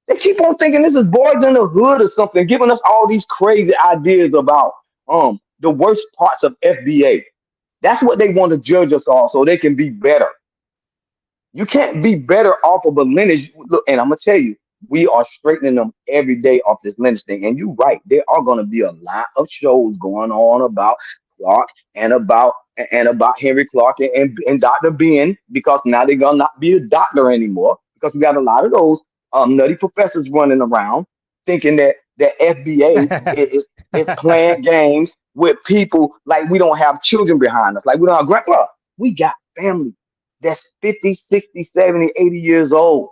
They keep on thinking this is Boys in the Hood or something, giving us all these crazy ideas about the worst parts of FBA. That's what they want to judge us all so they can be better. You can't be better off of a lineage. Look, and I'm gonna tell you, we are straightening them every day off this lineage thing. And you're right, there are gonna be a lot of shows going on about Clarke and about Henry Clarke and Dr. Ben, because now they're gonna not be a doctor anymore, because we got a lot of those nutty professors running around thinking that the FBA is playing games with people like we don't have children behind us, like we don't have grandpa. We got family that's 50, 60, 70, 80 years old.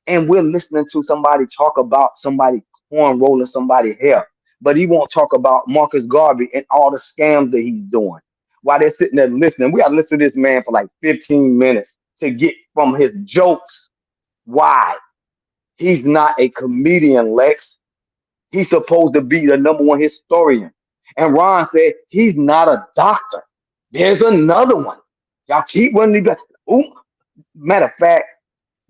And we're listening to somebody talk about somebody corn rolling somebody's hair. But he won't talk about Marcus Garvey and all the scams that he's doing. While they're sitting there listening, we got to listen to this man for like 15 minutes to get from his jokes. Why? He's not a comedian, Lex. He's supposed to be the #1 historian. And Ron said he's not a doctor. There's another one. Y'all keep running these. Matter of fact,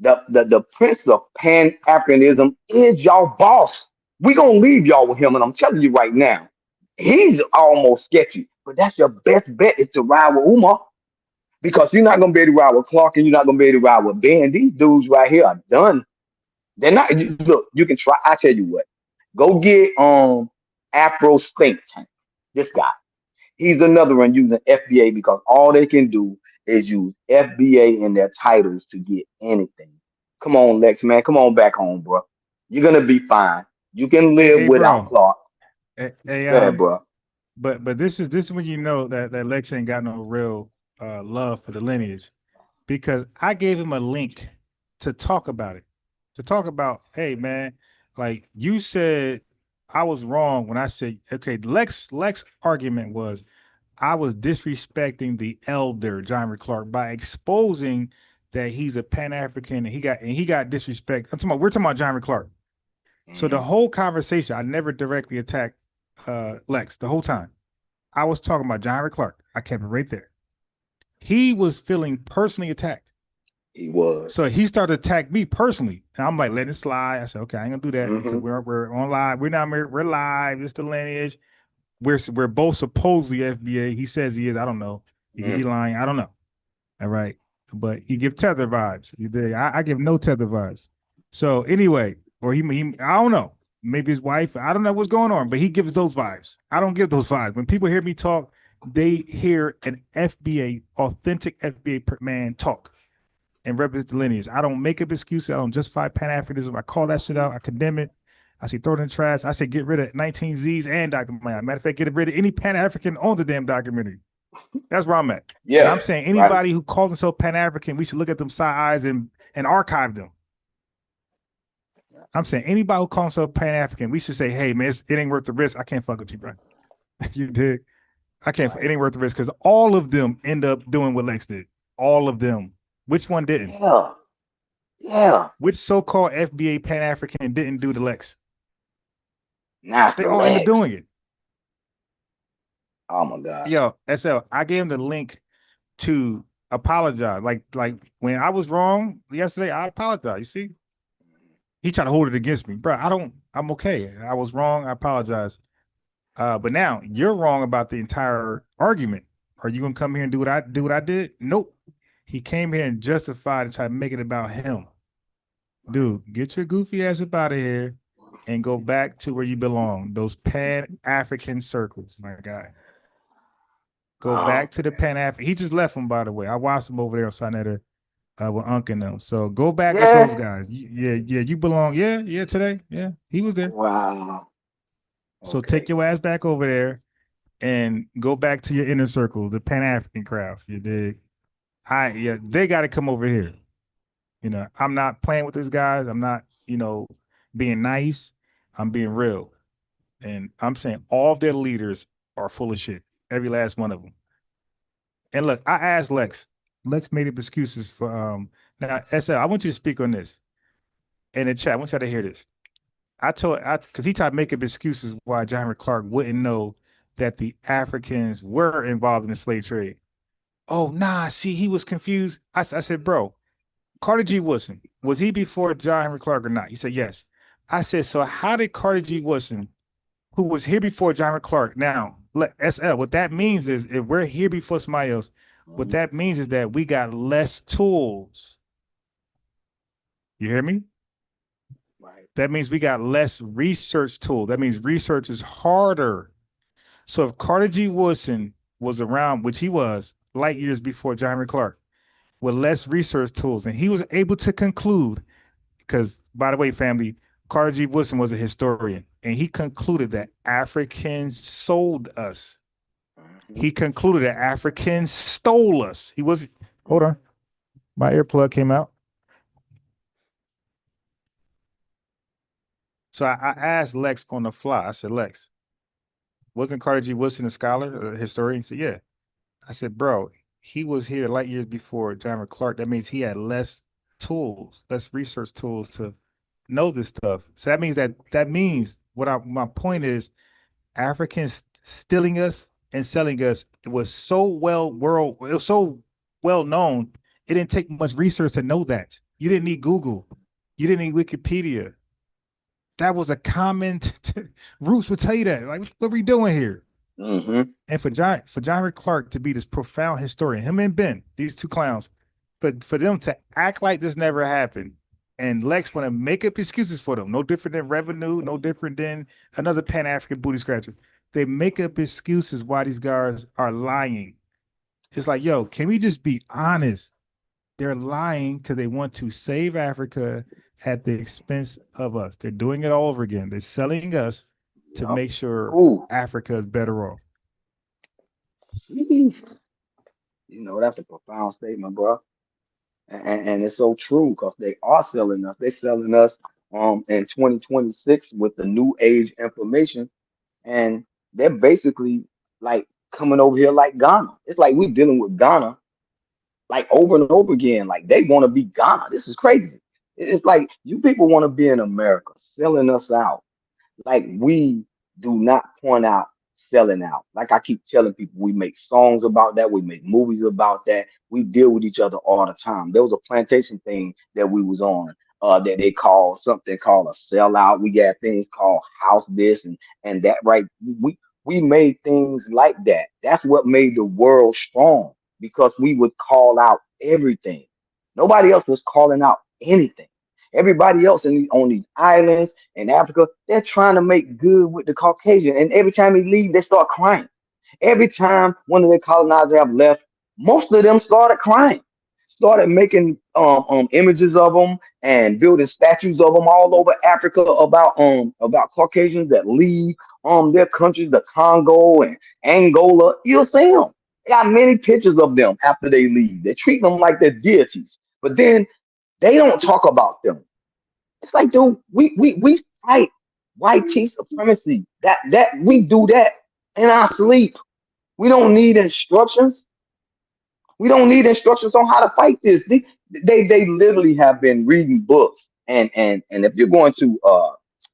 the prince of Pan-Africanism is y'all boss. We gonna leave y'all with him, and I'm telling you right now, he's almost sketchy. But that's your best bet is to ride with Umar, because you're not gonna be able to ride with Clarke, and you're not gonna be able to ride with Ben. These dudes right here are done. They're not. Look, you can try. I tell you what, go get Afro's think tank. This guy. He's another one using FBA because all they can do is use FBA in their titles to get anything. Come on, Lex, man. Come on back home, bro. You're going to be fine. You can live without Clarke. Hey, bro. But this is when you know that Lex ain't got no real love for the lineage, because I gave him a link to talk about it. To talk about, hey, man, like you said, I was wrong when I said, okay, Lex argument was I was disrespecting the elder John Henrik Clarke by exposing that he's a Pan-African and he got disrespect. We're talking about John Henrik Clarke. So the whole conversation, I never directly attacked Lex the whole time. I was talking about John Henrik Clarke. I kept it right there. He was feeling personally attacked. He was. So he started to attack me personally. And I'm like, let it slide. I said, okay, I ain't gonna do that because we're on live. We're live. It's the lineage. We're both supposedly FBA. He says he is. I don't know. He could be lying. I don't know. All right. But you give tether vibes. You dig? I give no tether vibes. So anyway, or he I don't know. Maybe his wife. I don't know what's going on, but he gives those vibes. I don't give those vibes. When people hear me talk, they hear an FBA, authentic FBA man talk and represent the lineage. I don't make up excuses. I don't justify Pan-Africanism. I call that shit out. I condemn it. I say throw it in the trash. I say get rid of 19Zs and Dr. Maya. Matter of fact, get rid of any Pan-African on the damn documentary. That's where I'm at. Yeah. And I'm saying anybody who calls themselves Pan-African, we should look at them side eyes and archive them. I'm saying anybody who calls themselves Pan-African, we should say, hey, man, it ain't worth the risk. I can't fuck with you, bro. You dig? I can't. It ain't worth the risk because all of them end up doing what Lex did. All of them. Which one didn't? Yeah. Which so-called FBA Pan-African didn't do the Lex? Not they all end up doing it. Oh my God. Yo, SL, I gave him the link to apologize. Like when I was wrong yesterday, I apologize. You see? He tried to hold it against me. Bro, I'm okay. I was wrong. I apologize. But now you're wrong about the entire argument. Are you gonna come here and do what I did? Nope. He came here and justified and tried to make it about him. Dude, get your goofy ass up out of here and go back to where you belong. Those Pan-African circles, my guy. Go back to the Pan-African. He just left them, by the way. I watched him over there on Sinetta with Unc and them. So go back with those guys. Yeah, you belong. Yeah, today. Yeah, he was there. Wow. So take your ass back over there and go back to your inner circle, the Pan-African crowd. You dig? They got to come over here. You know, I'm not playing with these guys. I'm not, being nice. I'm being real. And I'm saying all of their leaders are full of shit. Every last one of them. And look, I asked Lex. Lex made up excuses for now, SL, I want you to speak on this in the chat. I want y'all to hear this. Because he tried to make up excuses why John Henrik Clarke wouldn't know that the Africans were involved in the slave trade. Oh, nah, see, he was confused. I said, bro, Carter G. Woodson, was he before John Henrik Clarke or not? He said, yes. I said, so how did Carter G. Woodson, who was here before John Henrik Clarke, now, SL, what that means is if we're here before somebody else, what that means is that we got less tools. You hear me? Right. That means we got less research tools. That means research is harder. So if Carter G. Woodson was around, which he was, light years before John Henrik Clarke, with less research tools, and he was able to conclude, because, by the way, family, Carter G. Woodson was a historian, and he concluded that Africans sold us. He concluded that Africans stole us. Hold on. My earplug came out. So I asked Lex on the fly. I said, Lex, wasn't Carter G. Woodson a scholar, a historian? He said, yeah. I said, bro, he was here light years before John Henrik Clarke. That means he had less tools, less research tools to know this stuff. So that means my point is Africans stealing us and selling us. It was so well known. It didn't take much research to know that. You didn't need Google. You didn't need Wikipedia. That was a common. Roots would tell you that. Like, what are we doing here? Mm-hmm. And for John Henrik Clarke to be this profound historian, him and Ben, these two clowns, for them to act like this never happened, and Lex want to make up excuses for them, no different than revenue, no different than another Pan-African booty scratcher. They make up excuses why these guys are lying. It's like, yo, can we just be honest? They're lying because they want to save Africa at the expense of us. They're doing it all over again. They're selling us to make sure Africa is better off. Jeez. That's a profound statement, bro. And it's so true because they are selling us. They're selling us in 2026 with the new age information. And they're basically like coming over here like Ghana. It's like we're dealing with Ghana like over and over again. Like they want to be Ghana. This is crazy. It's like you people want to be in America, selling us out. Like we do not point out selling out. Like I keep telling people, we make songs about that. We make movies about that. We deal with each other all the time. There was a plantation thing that we was on that they called something called a sellout. We got things called house this and that, right? We made things like that. That's what made the world strong because we would call out everything. Nobody else was calling out anything. Everybody else on these islands in Africa, they're trying to make good with the Caucasian. And every time he leave, they start crying. Every time one of the colonizers have left, most of them started crying, started making images of them and building statues of them all over Africa about Caucasians that leave their countries, the Congo and Angola. You'll see them. They got many pictures of them after they leave. They treat them like they're deities. But then they don't talk about them. It's like, dude, we fight white tea supremacy. That we do that in our sleep. We don't need instructions. We don't need instructions on how to fight this. They literally have been reading books. And if you're going to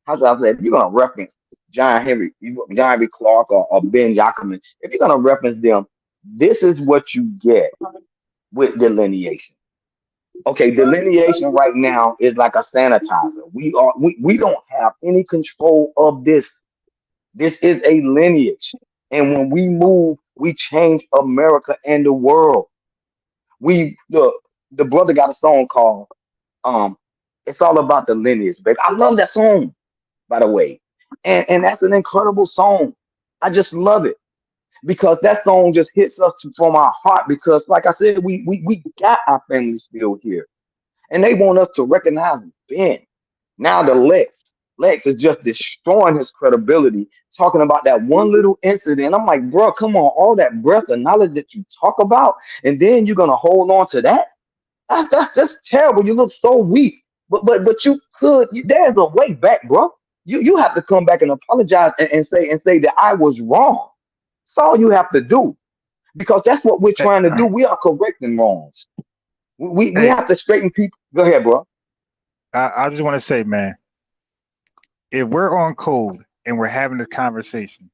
how should I say, if you're gonna reference John Henrik Clarke or Ben Yakerman, if you're gonna reference them, this is what you get with delineation. Okay, delineation right now is like a sanitizer. We don't have any control of this. This is a lineage. And when we move, we change America and the world. The brother got a song called It's All About the Lineage, baby. I love that song. by the way. And that's an incredible song. I just love it because that song just hits us from our heart because, like I said, we got our family still here. And they want us to recognize Ben. Now the Lex is just destroying his credibility, talking about that one little incident. I'm like, bro, come on, all that breadth of knowledge that you talk about, and then you're gonna hold on to that? That's terrible. You look so weak. But you could. There's a way back, bro. You have to come back and apologize and say that I was wrong. That's all you have to do because that's what we're trying to do. We are correcting wrongs. We have to straighten people. Go ahead, bro. I just want to say, man, if we're on code and we're having this conversation,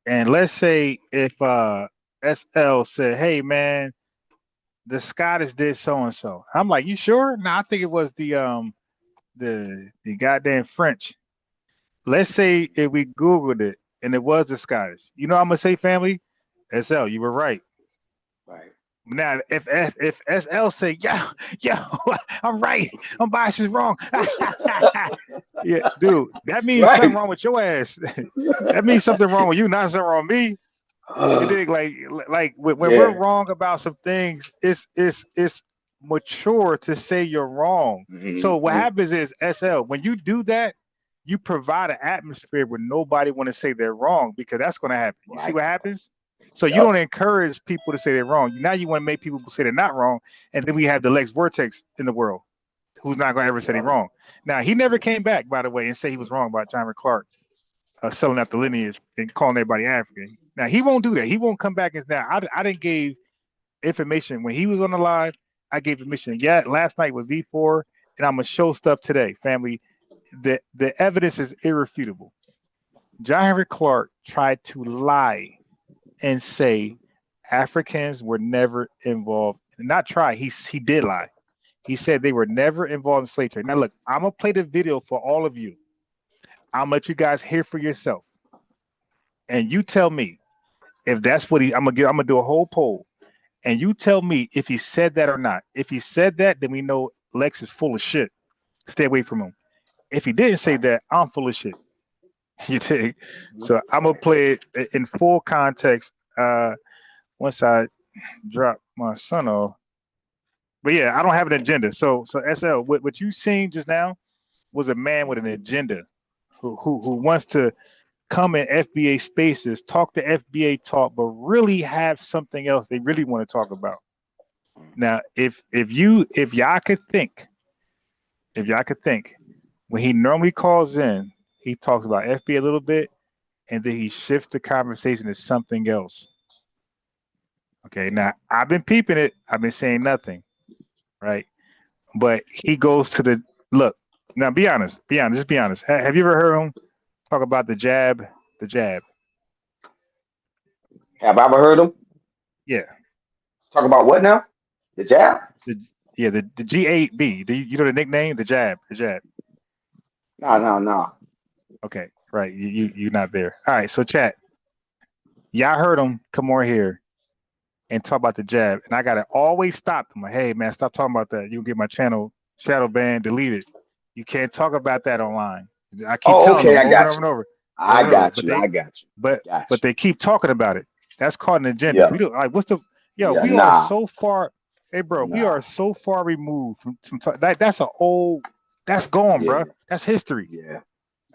and let's say if SL said, "Hey, man, the Scottish did so and so," I'm like, "You sure?" No, I think it was the goddamn French. Let's say if we Googled it and it was the Scottish. You know, I'm gonna say, family, SL, you were right. Right. Now, if SL say, yo, I'm right, I'm biased is wrong. Yeah, dude, that means Right. something wrong with your ass. That means something wrong with you, not something wrong with me. You dig? Like when we're wrong about some things, it's mature to say you're wrong. So what happens is, SL, when you do that, you provide an atmosphere where nobody want to say they're wrong because that's going to happen. You see what happens? So you don't encourage people to say they're wrong. Now you want to make people say they're not wrong, and then we have the Lex Vortex in the world, who's not going to ever say they're wrong. Now he never came back, by the way, and say he was wrong about Henrik Clarke selling out the lineage and calling everybody African. Now he won't do that. He won't come back and now I didn't give information when he was on the live. I gave information. Yeah, last night with V4, and I'm gonna show stuff today, family. The evidence is irrefutable. Henrik Clarke tried to lie and say Africans were never involved. Not try, he did lie. He said they were never involved in slave trade. Now look, I'm gonna play the video for all of you. I'll let you guys hear for yourself. And you tell me if that's what I'm gonna do a whole poll. And you tell me if he said that or not. If he said that, then we know Lex is full of shit. Stay away from him. If he didn't say that, I'm full of shit. You dig? So I'm gonna play it in full context once I drop my son off. But yeah, I don't have an agenda. So SL, what you seen just now was a man with an agenda who wants to come in FBA spaces, talk to FBA talk, but really have something else they really want to talk about. Now, if y'all could think, when he normally calls in, he talks about FBA a little bit, and then he shifts the conversation to something else. Okay, now I've been peeping it. I've been saying nothing, right? But he goes to the look. Now, be honest. Just be honest. Have you ever heard him talk about the jab? The jab. Have I ever heard him? Yeah. Talk about what now? The jab? The G8B. Do you know the nickname? The jab. The jab. No. Okay, right. You're not there. All right. So chat. Y'all heard him come on here and talk about the jab, and I gotta always stop them. Like, hey man, stop talking about that. You'll get my channel shadow banned, deleted. You can't talk about that online. I keep telling them over and over and over. I got you. But they keep talking about it. That's called an agenda. We do like what's the we are so far. Hey bro, we are so far removed from that's an old. That's gone, bro. That's history. Yeah.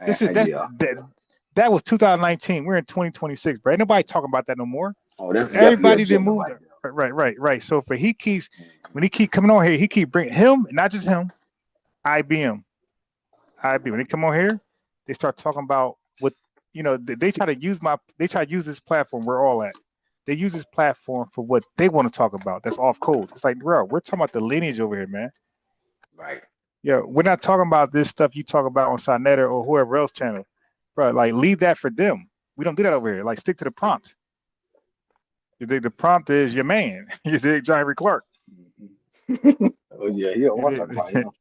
This is that was 2019. We're in 2026, bro. Ain't nobody talking about that no more. Oh, that's everybody that moved. Right. So when he keeps coming on here, he keep bringing him, not just him, IBM. When they come on here, they start talking about what they try to use this platform. We're all at. They use this platform for what they want to talk about. That's off code. It's like, bro, we're talking about the lineage over here, man. Right. Yeah, we're not talking about this stuff you talk about on Sonetta or whoever else channel, bro. Like, leave that for them. We don't do that over here. Like, stick to the prompt. You think the prompt is your man? You think Henrik Clarke? Oh yeah, he don't want to talk about him.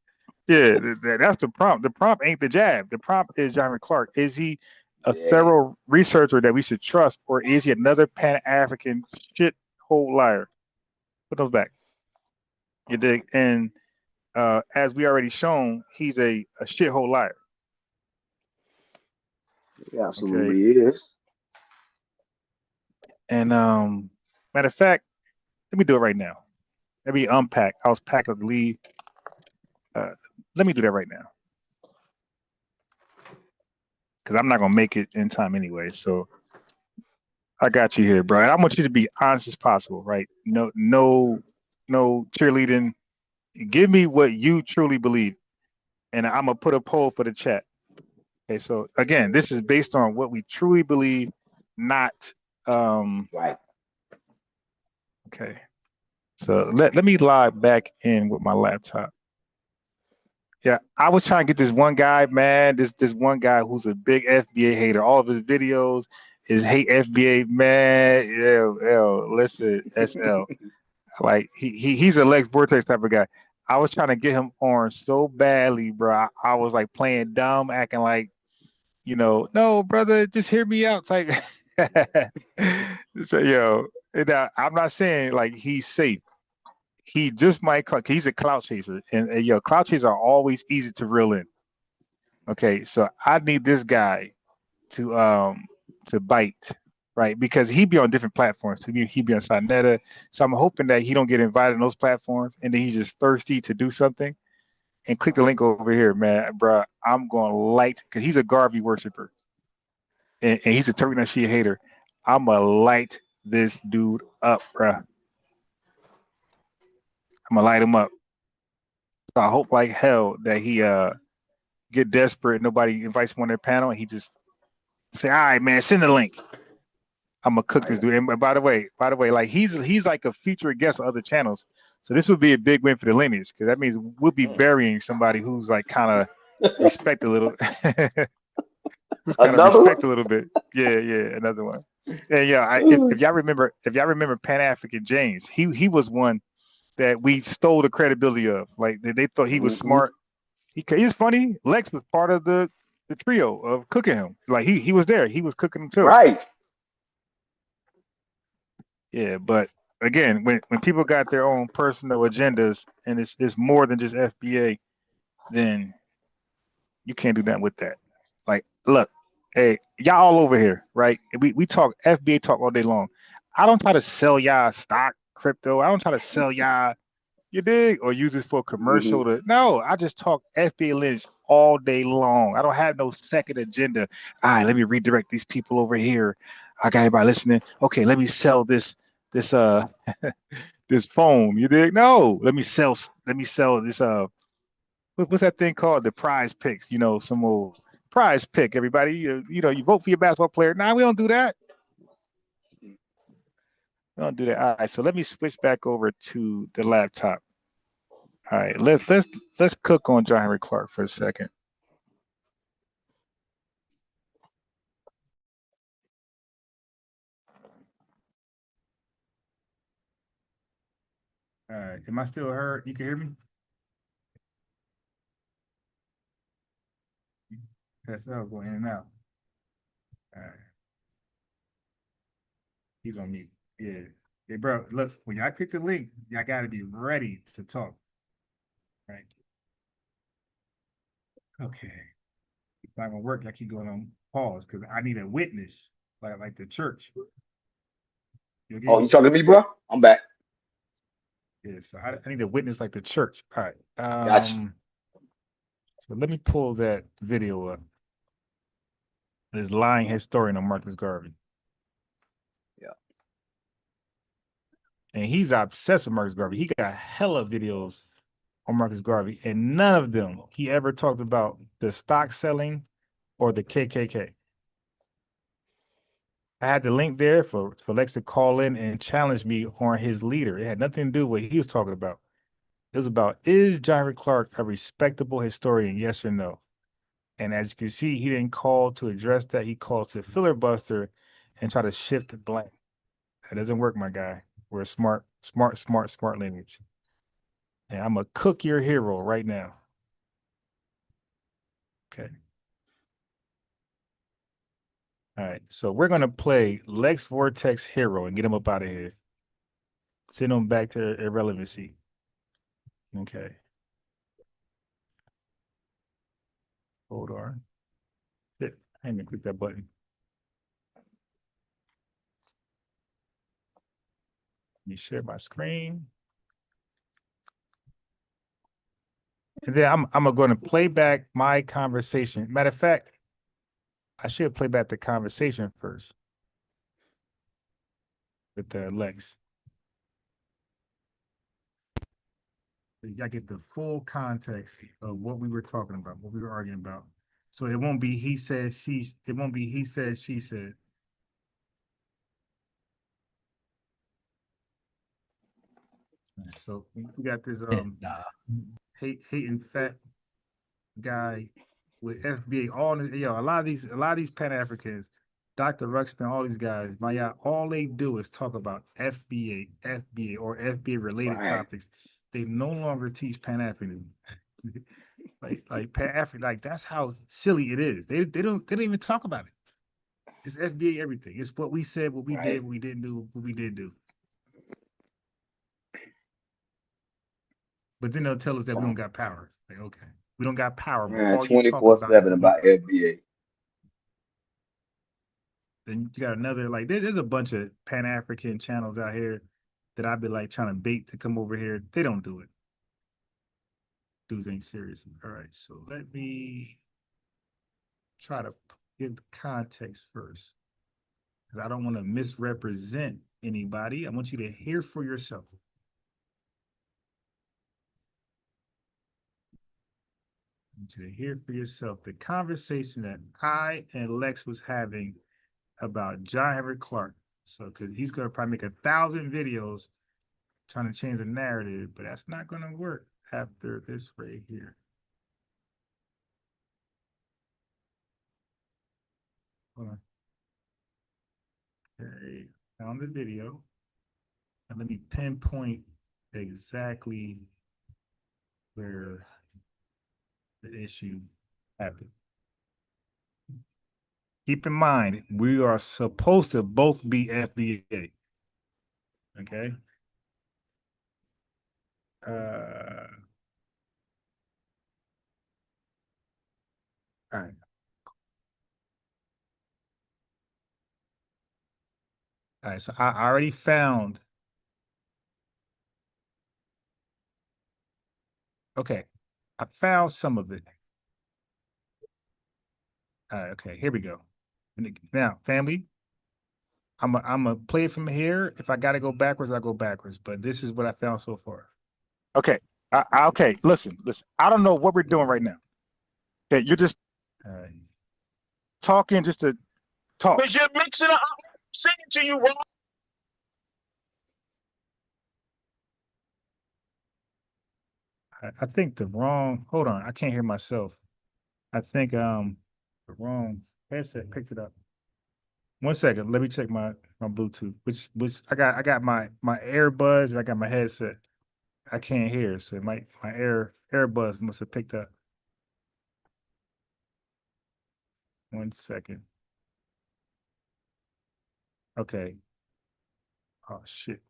Yeah, that's the prompt. The prompt ain't the jab. The prompt is Henrik Clarke. Is he a thorough researcher that we should trust, or is he another Pan-African shithole liar? Put those back. You dig? And as we already shown, he's a shithole liar. It absolutely is. And matter of fact, let me do it right now. Let me unpack. I was packing up to leave. Let me do that right now. Because I'm not gonna make it in time anyway. So I got you here, bro. And I want you to be honest as possible, right? No cheerleading. Give me what you truly believe. And I'm gonna put a poll for the chat. Okay, so again, this is based on what we truly believe, not right. Okay. So let me log back in with my laptop. Yeah, I was trying to get this one guy, man. This one guy who's a big FBA hater. All of his videos is hate FBA, man. Listen, SL. Like he's a Lex Vortex type of guy. I was trying to get him orange so badly, bro. I was like playing dumb, acting like, no, brother, just hear me out. Like, so I'm not saying like he's safe. He just might. He's a clout chaser, and clout chasers are always easy to reel in. Okay, so I need this guy to bite, right? Because he be on different platforms. He be on Sinetta. So I'm hoping that he don't get invited on those platforms, and then he's just thirsty to do something. And click the link over here, man, bro. I'm going to light because he's a Garvey worshiper, and he's a Turkey Shiiit hater. I'm gonna light this dude up, bro. I'm gonna light him up. So I hope like hell that he get desperate. Nobody invites him on their panel, and he just say, "All right, man, send the link." I'm gonna cook this dude. And by the way, like he's like a featured guest on other channels. So this would be a big win for the lineage because that means we'll be burying somebody who's like kind of respect a little, who's kind of respect a little bit. Yeah, another one. And if y'all remember Pan-African James, he was one that we stole the credibility of. Like they thought he was smart. He was funny. Lex was part of the trio of cooking him. Like he was there. He was cooking him too. Right. Yeah, but again, when people got their own personal agendas and it's more than just FBA, then you can't do that with that. Like, look, hey, y'all all over here, right? We talk FBA talk all day long. I don't try to sell y'all stock, crypto. I don't try to sell y'all, you dig, or use it for commercial. No, I just talk FBA lineage all day long. I don't have no second agenda. All right, let me redirect these people over here. I got everybody listening. Okay, let me sell this this phone. You dig? No, let me sell this what's that thing called? The prize picks, some old prize pick, everybody. You vote for your basketball player. Nah, we don't do that. We don't do that. All right, so let me switch back over to the laptop. All right, let's cook on John Henrik Clarke for a second. All right, am I still heard? You can hear me? That's up, going in and out. All right. He's on mute. Yeah. Hey, bro, look, when y'all click the link, y'all got to be ready to talk. Right. Okay. It's not going to work. I keep going on pause because I need a witness, like the church. Oh, you talking to me, bro? I'm back. Yeah, so I need a witness like the church. All right. Gotcha. So let me pull that video up. This lying historian on Marcus Garvey. Yeah. And he's obsessed with Marcus Garvey. He got hella videos on Marcus Garvey, and none of them he ever talked about the stock selling or the KKK. I had the link there for Lex to call in and challenge me on his leader. It had nothing to do with what he was talking about. It was about, is John Henrik Clarke a respectable historian, yes or no? And as you can see, he didn't call to address that. He called to filibuster and try to shift the blame. That doesn't work, my guy. We're a smart lineage. And I'm going to cook your hero right now. Okay. All right. So we're going to play Lex Vortex Hero and get him up out of here. Send him back to irrelevancy. Okay. Hold on. I'm gonna click that button. Let me share my screen. And then I'm going to play back my conversation. Matter of fact, I should play back the conversation first with Lex. You gotta get the full context of what we were talking about, what we were arguing about. So it won't be he said, she, it won't be he said, she said. So we got this hating fat guy with FBA, a lot of these Pan-Africans, Dr. Ruxpin, all these guys, all they do is talk about FBA or FBA related topics. They no longer teach Pan-Africanism. like Pan-African, like that's how silly it is. They don't even talk about it. It's FBA everything. It's what we said, what we did, what we didn't do, what we did do. But then they'll tell us that we don't got power. Like, okay, we don't got power. But all you talk 24/7 about FBA. Then you got another, like, there's a bunch of Pan-African channels out here that I've been like trying to bait to come over here. They don't do it. Dudes ain't serious. All right, so let me try to give the context first, because I don't want to misrepresent anybody. I want you to hear for yourself. I want you to hear for yourself the conversation that I and Lex was having about John Henrik Clarke. So, because he's going to probably make 1,000 videos trying to change the narrative, but that's not going to work after this right here. Hold on. Okay, found the video. And let me pinpoint exactly where the issue happened. Keep in mind, we are supposed to both be FBA. Okay. All right. All right, so I already found. Okay, I found some of it. All right, okay, here we go. Now, family, I'm gonna play it from here. If I gotta go backwards, I go backwards. But this is what I found so far. Okay, okay. Listen. I don't know what we're doing right now. Okay, you're just talking just to talk. Because you're mixing up. I'm saying to you, Ron. I think the wrong. Hold on, I can't hear myself. I think the wrong headset picked it up. 1 second, let me check my Bluetooth. Which I got my earbuds and I got my headset. I can't hear, so my earbuds must have picked up. 1 second. Okay. Oh shit.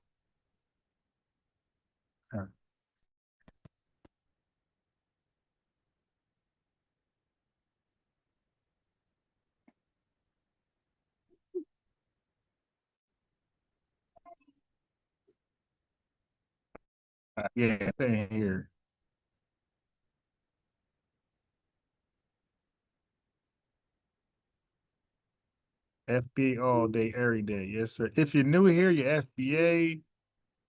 Yeah, stay here. FBA all day, every day. Yes, sir. If you're new here, you're FBA.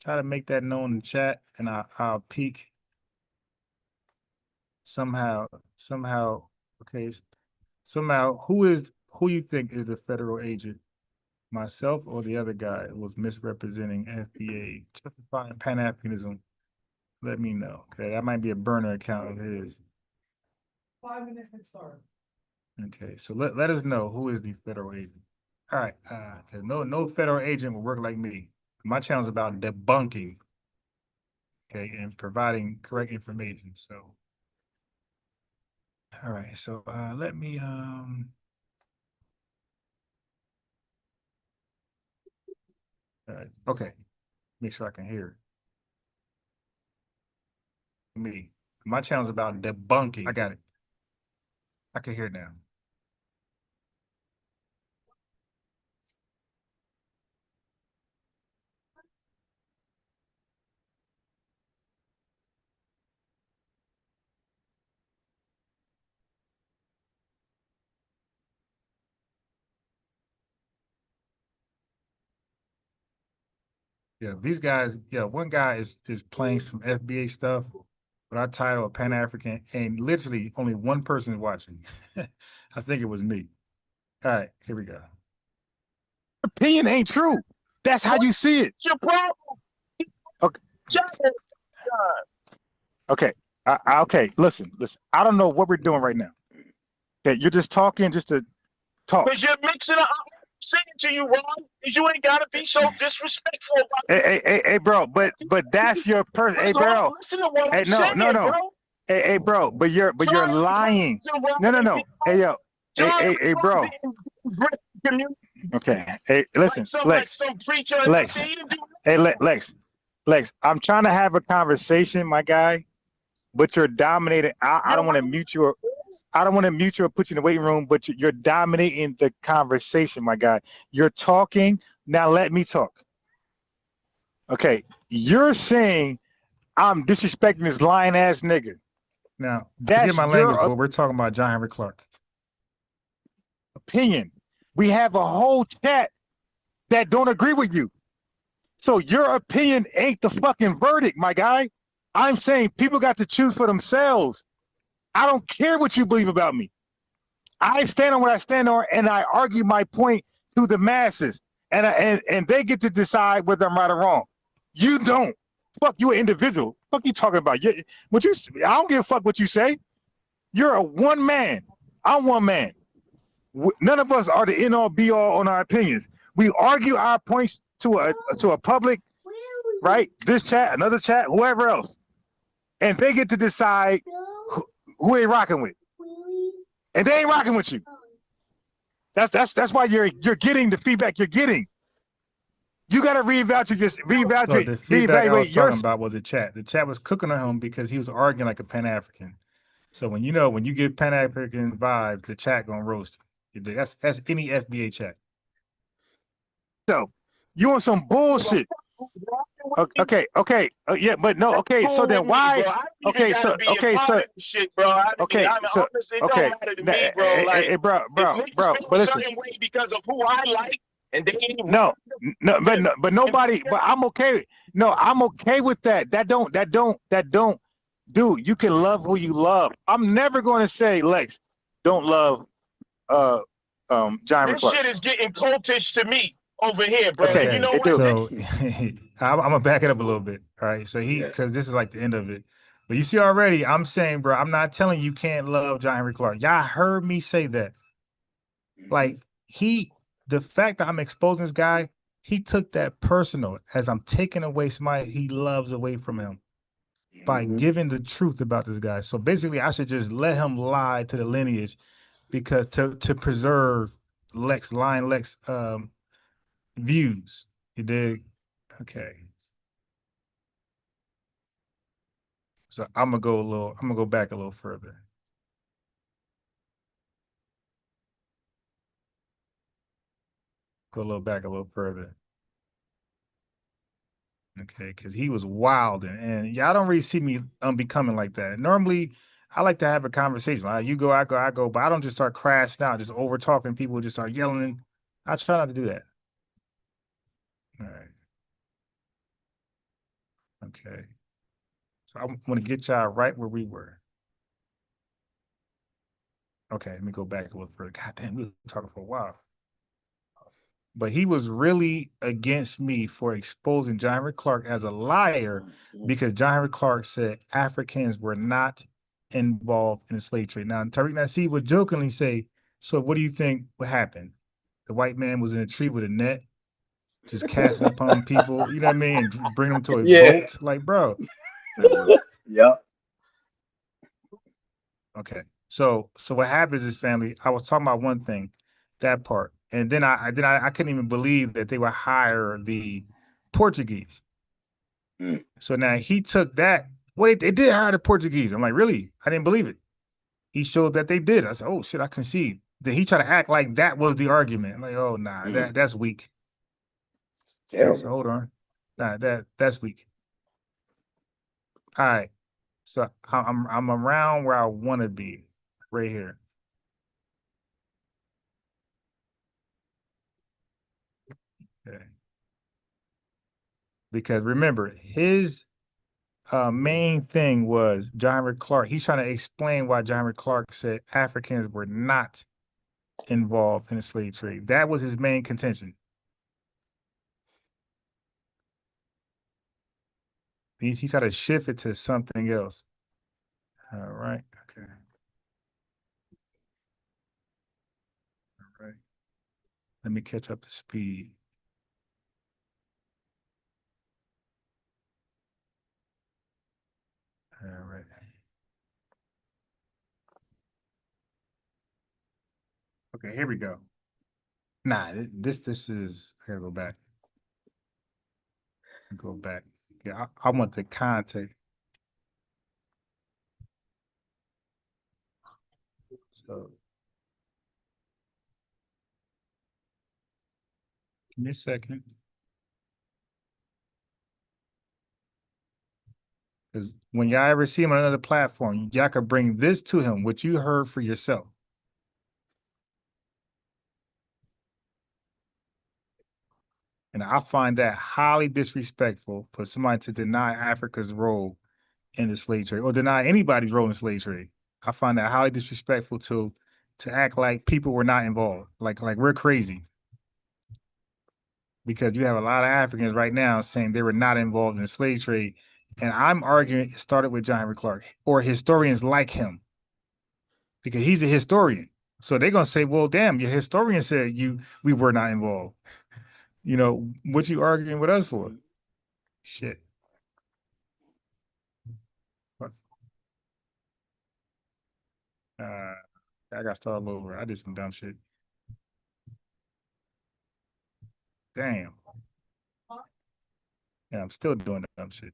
Try to make that known in chat, and I'll peek. Somehow, okay. Somehow, who you think is the federal agent? Myself or the other guy who was misrepresenting FBA, justifying Pan-Africanism? Let me know. Okay, that might be a burner account of his. 5-minute head start. Okay, so let us know who is the federal agent. All right, no federal agent will work like me. My channel is about debunking, okay, and providing correct information. So, all right, so let me all right, okay, make sure I can hear me. My channel is about debunking. I got it. I can hear it now. Yeah, these guys, yeah, one guy is playing some FBA stuff with our title of Pan-African, and literally only one person is watching. I think it was me. All right, here we go. Opinion ain't true. That's how you see it. Your problem. Okay. Okay. Okay. Listen. I don't know what we're doing right now. Okay, you're just talking just to talk. Because you're mixing up. I'm saying to you, Ron, is you ain't gotta be so disrespectful about Hey, bro. But that's your person. Hey, bro. Listen to what Hey, I'm saying, no. bro. Hey, bro. But you're lying. No. Hey, yo. Hey, bro. Okay. Hey, listen, Like Lex. some preacher. Lex. Hey, Lex. I'm trying to have a conversation, my guy, but you're dominating. I don't want to mute you. I don't want to mute you or put you in the waiting room, but you're dominating the conversation, my guy. You're talking. Now let me talk. Okay. You're saying I'm disrespecting this lying ass nigga. Now, That's forget my language, but we're talking about John Henrik Clarke. Opinion. We have a whole chat that don't agree with you. So your opinion ain't the fucking verdict, my guy. I'm saying people got to choose for themselves. I don't care what you believe about me. I stand on what I stand on, and I argue my point to the masses, and they get to decide whether I'm right or wrong. You don't. Fuck, you an individual. Fuck you talking about? I don't give a fuck what you say. You're a one man. I'm one man. None of us are the end all be all on our opinions. We argue our points to a public, right? This chat, another chat, whoever else, and they get to decide who they rocking with, and they ain't rocking with you. That's why you're getting the feedback you're getting. You got to reevaluate. So the feedback I was talking about was the chat. The chat was cooking on him because he was arguing like a Pan-African. So when you give Pan-African vibes, the chat gonna roast you. That's any FBA chat. So you on some bullshit. Okay. Yeah, but no. Okay, so then why? Okay, so shit, bro. Okay, so okay. Hey, bro. But listen. Because of who I like, and they ain't but nobody. But I'm okay. No, I'm okay with that. That don't. Dude, you can love who you love. I'm never going to say, Lex, don't love John Henrik Clarke. This shit is getting cultish to me over here, bro. Okay, You know what? So I'm gonna back it up a little bit. All right. So because this is like the end of it. But you see already, I'm saying, bro, I'm not telling you can't love John Henrik Clarke. Y'all heard me say that. Like the fact that I'm exposing this guy, he took that personal as I'm taking away somebody he loves away from him by giving the truth about this guy. So basically, I should just let him lie to the lineage because to preserve Lex views. You dig? Okay. So I'm gonna go back a little further. Go a little back a little further. Okay, because he was wild and y'all don't really see me becoming like that. Normally, I like to have a conversation. Like, you go, I go, but I don't just start crashing out, just over talking. People just start yelling. I try not to do that. All right. Okay. So I'm gonna get y'all right where we were. Okay, let me go back a little further. God damn, we were talking for a while. But he was really against me for exposing John Henrik Clarke as a liar because John Henrik Clarke said Africans were not involved in the slave trade. Now, Tariq Nassi would jokingly say, so what do you think would happen? The white man was in a tree with a net, just casting upon people, you know what I mean? And bring them to a boat. Like, bro. Yeah. Okay. So what happens is, family, I was talking about one thing, that part. And then I couldn't even believe that they would hire the Portuguese. So now he took that. Wait, they did hire the Portuguese. I'm like, really? I didn't believe it. He showed that they did. I said, oh shit, I concede. Then he tried to act like that was the argument. I'm like, oh nah, that's weak. Terrible. So hold on. Nah, that's weak. All right. So I'm around where I want to be, right here. Okay. because remember, his main thing was John Henrik Clarke. He's trying to explain why John Henrik Clarke said Africans were not involved in the slave trade. That was his main contention. He tried to shift it to something else. All right. Okay. All right. Let me catch up to speed. All right. Okay, here we go. Nah, this is, I gotta go back. Go back. Yeah, I want the context. So, give me a second. Because when y'all ever see him on another platform, y'all could bring this to him, what you heard for yourself. And I find that highly disrespectful for somebody to deny Africa's role in the slave trade or deny anybody's role in the slave trade. I find that highly disrespectful to act like people were not involved, like we're crazy. Because you have a lot of Africans right now saying they were not involved in the slave trade. And I'm arguing it started with John Henrik Clarke or historians like him, because he's a historian. So they're gonna say, well, damn, your historian said we were not involved. You know, what you arguing with us for? Shit. I got to start all over. I did some dumb shit. Damn. Yeah, I'm still doing dumb shit.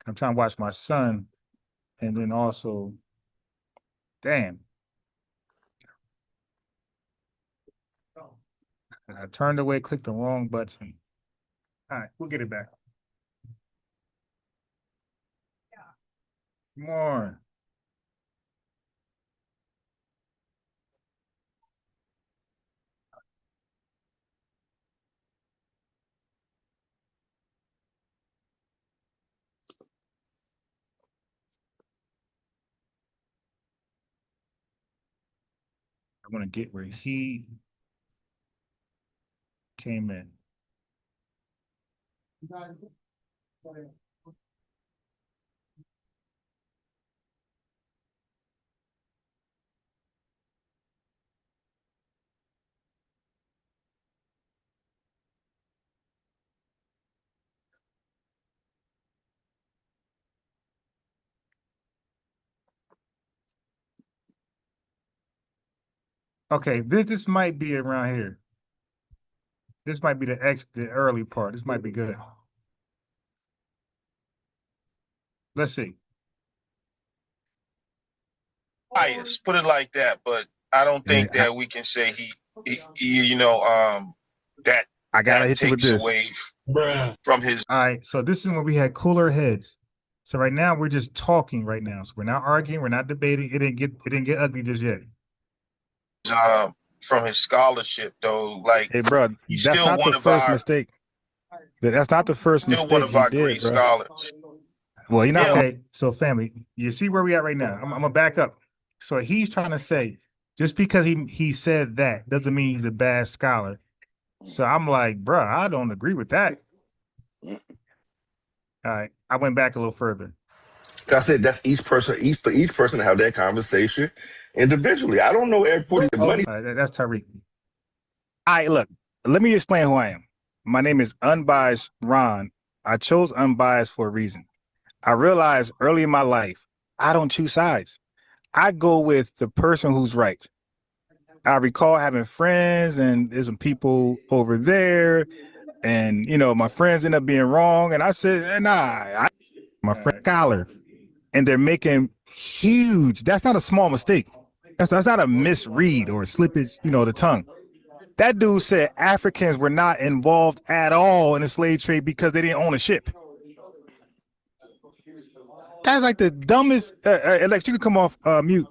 I'm trying to watch my son, and then also, damn. I turned away, clicked the wrong button. All right, we'll get it back. Come on. I want to get where he came in. Okay, this might be around here. This might be the early part. This might be good. Let's see. Bias, put it like that, but I don't think that we can say he you know, that I gotta hit you with this. away from his. All right, so this is when we had cooler heads. So right now we're just talking right now. So we're not arguing, we're not debating. It didn't get ugly just yet. From his scholarship though, like, hey, bro, that's not the first mistake. That's not the first mistake one of our he great did, bro. scholars. Well, you know, okay. So, family, you see where we at right now. I'm gonna back up. So he's trying to say, just because he said that doesn't mean he's a bad scholar. So I'm like, bro, I don't agree with that. All right, I went back a little further. I said that's each person to have that conversation individually. I don't know everybody the money. That's Tariq. All right, look, let me explain who I am. My name is Unbiased Ron. I chose Unbiased for a reason. I realized early in my life, I don't choose sides. I go with the person who's right. I recall having friends, and there's some people over there, and you know, my friends end up being wrong, and I said, nah, my friend scholar, and they're making huge. That's not a small mistake. That's not a misread or a slippage, you know, the tongue. That dude said Africans were not involved at all in the slave trade because they didn't own a ship. That's like the dumbest. Alex, you can come off mute.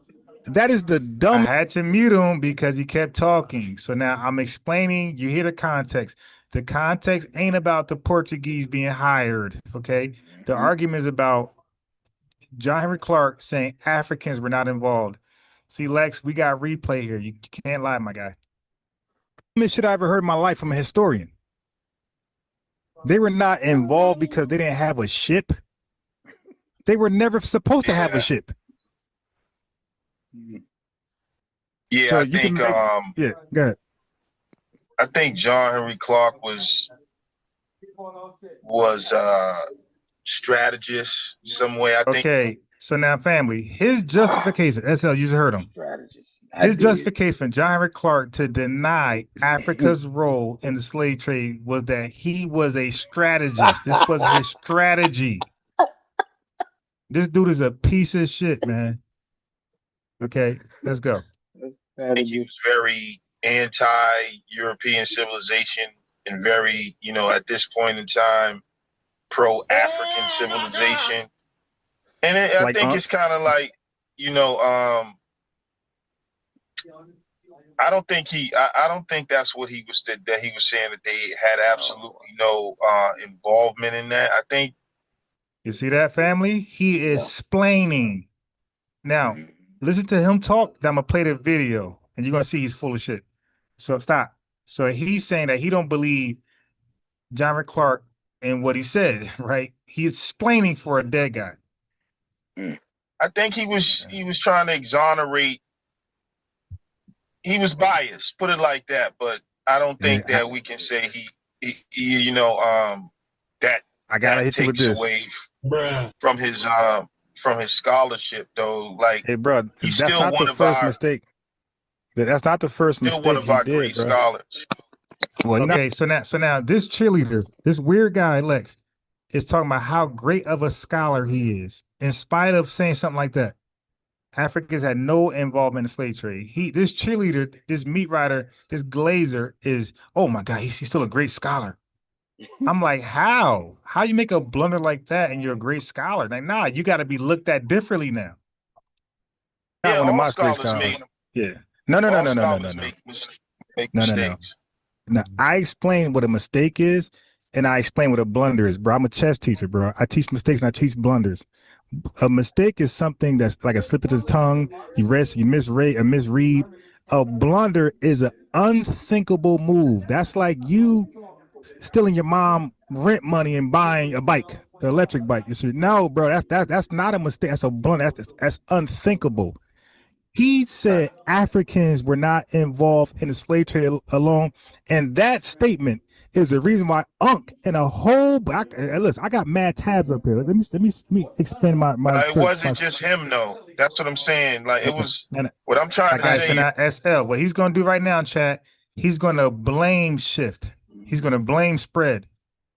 That is the dumbest. I had to mute him because he kept talking. So now I'm explaining. You hear the context. The context ain't about the Portuguese being hired. Okay. The argument is about John Henrik Clarke saying Africans were not involved. See, Lex, we got replay here. You can't lie, my guy. This shit I ever heard in my life from a historian. They were not involved because they didn't have a ship. They were never supposed to have a ship. Yeah, So I you think can yeah, go ahead. I think John Henry Clarke was strategist some way. I think. Okay, so now family, his justification, SL, you just heard him. Strategist. His justification for John Henrik Clarke to deny Africa's role in the slave trade was that he was a strategist. This was his strategy. This dude is a piece of shit, man. Okay, let's go. I think he was very anti-European civilization and very, at this point in time, pro-African civilization. And I think it's kind of like, I don't think that's what he was that he was saying, that they had absolutely no involvement in that. I think. You see that, family? He is explaining. Now, listen to him talk. I'm gonna play the video, and you're gonna see he's full of shit. So stop. So he's saying that he don't believe John Henrik Clarke and what he said, right? He's explaining for a dead guy. I think he was trying to exonerate. He was biased, put it like that. But I don't think that we can say that I gotta hit you with this. Away from his scholarship, though. Like, hey, bro, he's that's still not one the of first our, mistake. That's not the first still mistake one of our he great did, bro. scholars. Well, okay, so now this cheerleader, this weird guy, Lex, is talking about how great of a scholar he is, in spite of saying something like that. Africans had no involvement in the slave trade. This cheerleader, this meat rider, this glazer is, oh my God, he's still a great scholar. I'm like, how? How you make a blunder like that and you're a great scholar? Like, nah, you got to be looked at differently now. Not one of my great scholars. Yeah. No. Now, I explain what a mistake is, and I explain what a blunder is, bro. I'm a chess teacher, bro. I teach mistakes and I teach blunders. A mistake is something that's like a slip of the tongue. You misread. A blunder is an unthinkable move. That's like you stealing your mom rent money and buying a bike, an electric bike. You see, no, bro, that's not a mistake. That's a blunder. That's unthinkable. He said Africans were not involved in the slave trade alone, and that statement is the reason why Unc and a whole. Listen, I got mad tabs up here. Let me expand my. It wasn't just him, though. That's what I'm saying. Like, it was. What I'm trying to say. So now, SL, what he's going to do right now, chat, he's going to blame shift. He's going to blame spread.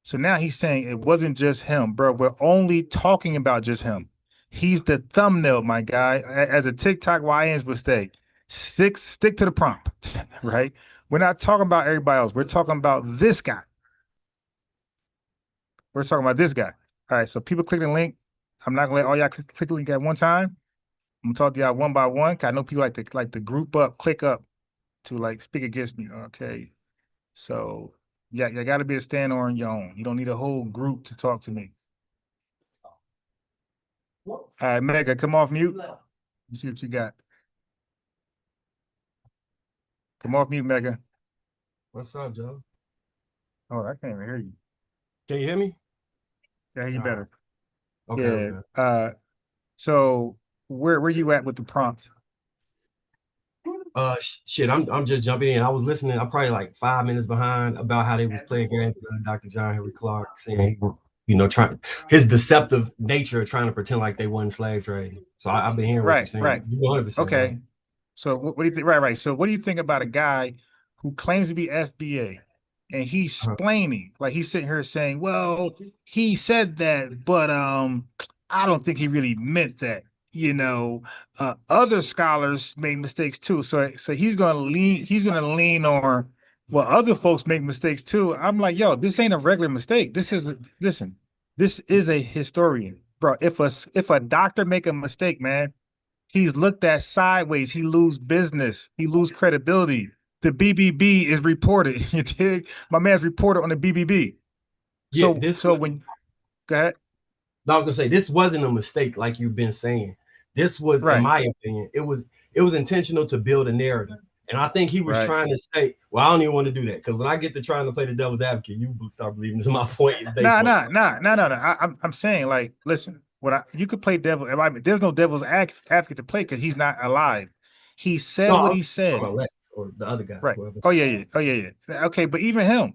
So now he's saying it wasn't just him, bro. We're only talking about just him. He's the thumbnail, my guy. As a TikTok YNs would say, stick to the prompt, right? We're not talking about everybody else. We're talking about this guy. We're talking about this guy. All right, so people click the link. I'm not gonna let all y'all click the link at one time. I'm gonna talk to y'all one by one. Cause I know people like to group up, click up to like speak against me. Okay, so yeah, you got to be a stand on your own. You don't need a whole group to talk to me. All right, Mega, come off mute. Let's see what you got. Come off mute, Mega. What's up, Joe? Oh, I can't even hear you. Can you hear me? Yeah, you better. Okay. Yeah. Okay. So where you at with the prompt? Shit, I'm just jumping in. I was listening. I'm probably like 5 minutes behind about how they was playing games with Dr. John Henrik Clarke, saying, trying his deceptive nature, trying to pretend like they wasn't slave trade. So I've been hearing what you're saying. Right. You're 100% okay. Right. So what do you think? Right. So what do you think about a guy who claims to be FBA and he's explaining, like he's sitting here saying, well, he said that, but I don't think he really meant that. Other scholars make mistakes too. So he's gonna lean on, well, other folks make mistakes too. I'm like, yo, this ain't a regular mistake. This is a historian, bro. If a doctor make a mistake, man, he's looked at sideways. He lose business. He lose credibility. the BBB is reported. You dig? My man's reported on the BBB. So, when go ahead. I was gonna say this wasn't a mistake, like you've been saying. This was, in my opinion, it was intentional to build a narrative. And I think he was trying to say, well, I don't even want to do that because when I get to trying to play the devil's advocate, you start believing this is my point. No. I'm saying, like, listen, you could play devil. There's no devil's advocate to play because he's not alive. He said what he said. Or the other guy. Right. Whoever. Oh yeah. Okay, but even him,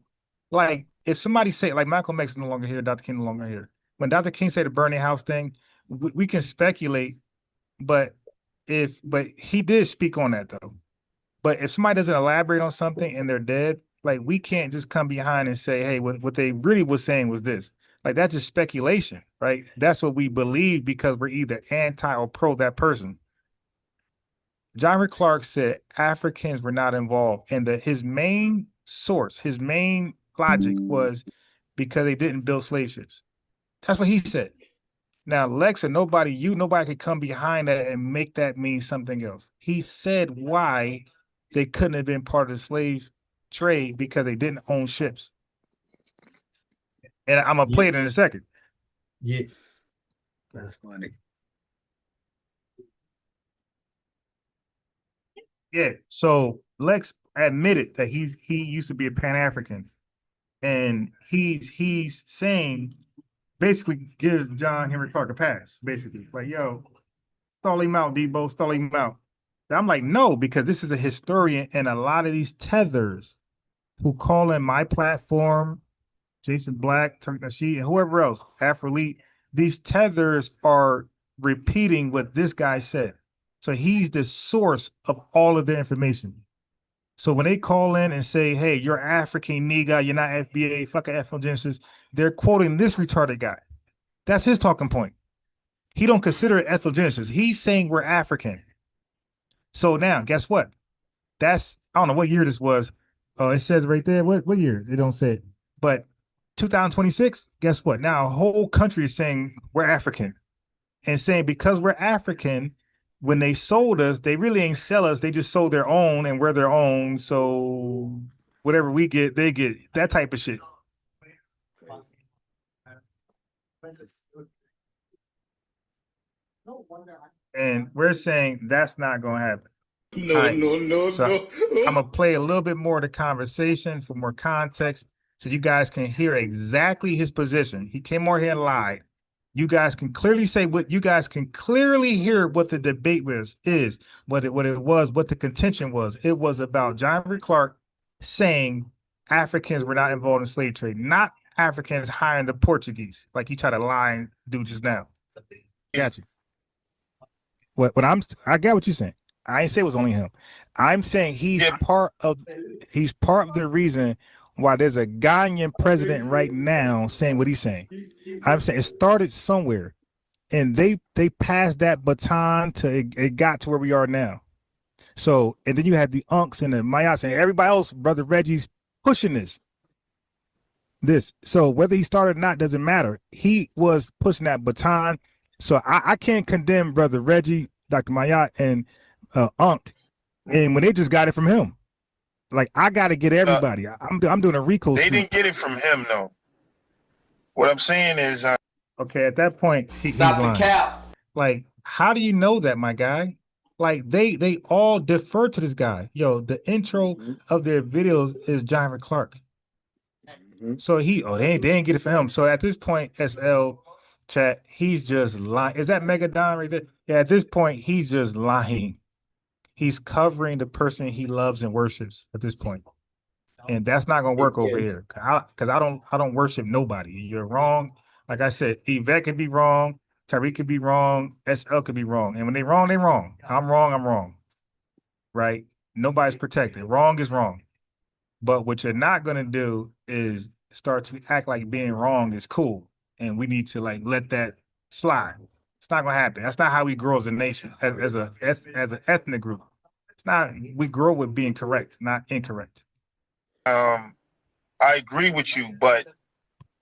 like, if somebody say, like, Malcolm X is no longer here, Dr. King no longer here. When Dr. King said the burning house thing, we can speculate, but he did speak on that though. But if somebody doesn't elaborate on something and they're dead, like, we can't just come behind and say, hey, what they really was saying was this. Like, that's just speculation, right? That's what we believe because we're either anti or pro that person. John Henrik Clarke said Africans were not involved, and his main source, his main logic was because they didn't build slave ships. That's what he said. Now, Lex or nobody could come behind that and make that mean something else. He said why they couldn't have been part of the slave trade because they didn't own ships. And I'm gonna play it in a second. Yeah. That's funny. Yeah. So Lex admitted that he used to be a Pan-African. And he's saying, basically gives John Henrik Clarke a pass, basically. Like, yo, stall him out, Debo, stall him out. I'm like, no, because this is a historian, and a lot of these tethers who call in my platform, Jason Black, Turk Nasheed, and whoever else, Afro-Elite, these tethers are repeating what this guy said. So he's the source of all of their information. So when they call in and say, hey, you're African nigga, you're not FBA, fucking ethnogenesis, they're quoting this retarded guy. That's his talking point. He don't consider it ethnogenesis. He's saying we're African. So now, guess what? I don't know what year this was. Oh, it says right there. What year? They don't say it. But 2026, guess what? Now a whole country is saying we're African. And saying because we're African, when they sold us, they really ain't sell us. They just sold their own and we're their own. So whatever we get, they get. That type of shit. And we're saying that's not going to happen. No. I'm going to play a little bit more of the conversation for more context so you guys can hear exactly his position. He came over here and lied. You guys can clearly say what you guys can clearly hear what the debate is what it was, what the contention was. It was about John Henrik Clarke saying Africans were not involved in slave trade, not Africans hiring the Portuguese, like he tried to lie and do just now. Got you. I got what you're saying. I ain't say it was only him. I'm saying he's part of the reason why there's a Ghanaian president right now saying what he's saying. I'm saying it started somewhere, and they passed that baton to it got to where we are now. So, and then you had the unks and the Mayats and everybody else, Brother Reggie's pushing this. So whether he started or not doesn't matter. He was pushing that baton. So I can't condemn Brother Reggie, Dr. Mayat, and Unk, and when they just got it from him. Like, I got to get everybody. I'm doing a RICO. They didn't get it from him, though. What I'm saying is, okay, at that point, he's lying. The cap. Like, how do you know that, my guy? Like, they all defer to this guy. Yo, the intro of their videos is John Henrik Clarke. So they didn't get it from him. So at this point, SL chat, he's just lying. Is that Megadon right there? Yeah, at this point, he's just lying. He's covering the person he loves and worships at this point. And that's not gonna work over here. Because I don't worship nobody. You're wrong. Like I said, Yvette could be wrong, Tariq could be wrong, SL could be wrong. And when they wrong, they wrong. I'm wrong. Right? Nobody's protected. Wrong is wrong. But what you're not gonna do is start to act like being wrong is cool. And we need to like let that slide. It's not gonna happen. That's not how we grow as a nation, as an ethnic group. It's not. We grow with being correct, not incorrect. I agree with you, but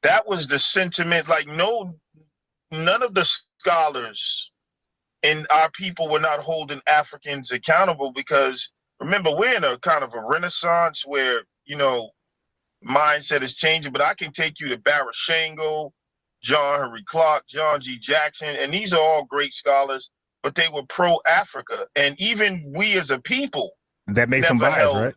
that was the sentiment. Like, none of the scholars and our people were not holding Africans accountable because remember, we're in a kind of a renaissance where, you know, mindset is changing, but I can take you to Barashango, John Henrik Clarke, John G. Jackson, and these are all great scholars, but they were pro-Africa. And even we as a people That makes them never biased, held. right?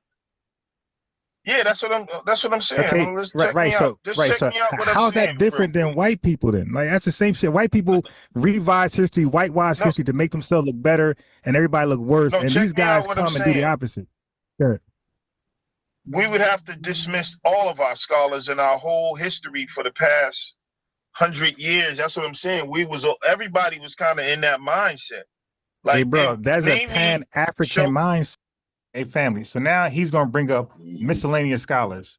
Yeah, that's what I'm saying. Okay, Let's right, check right. me So, out. Just right. check So, me out what I'm how's saying. that different than white people then? Like, that's the same shit. White people revise history, whitewash history to make themselves look better and everybody look worse. No, And check these me out guys what I'm come and do the saying. opposite. Yeah. We would have to dismiss all of our scholars and our whole history for the past 100 years. That's what I'm saying. Everybody was kind of in that mindset. Like, Hey, bro, that's a name me, Pan-African mindset. Hey, family. So now he's going to bring up miscellaneous scholars.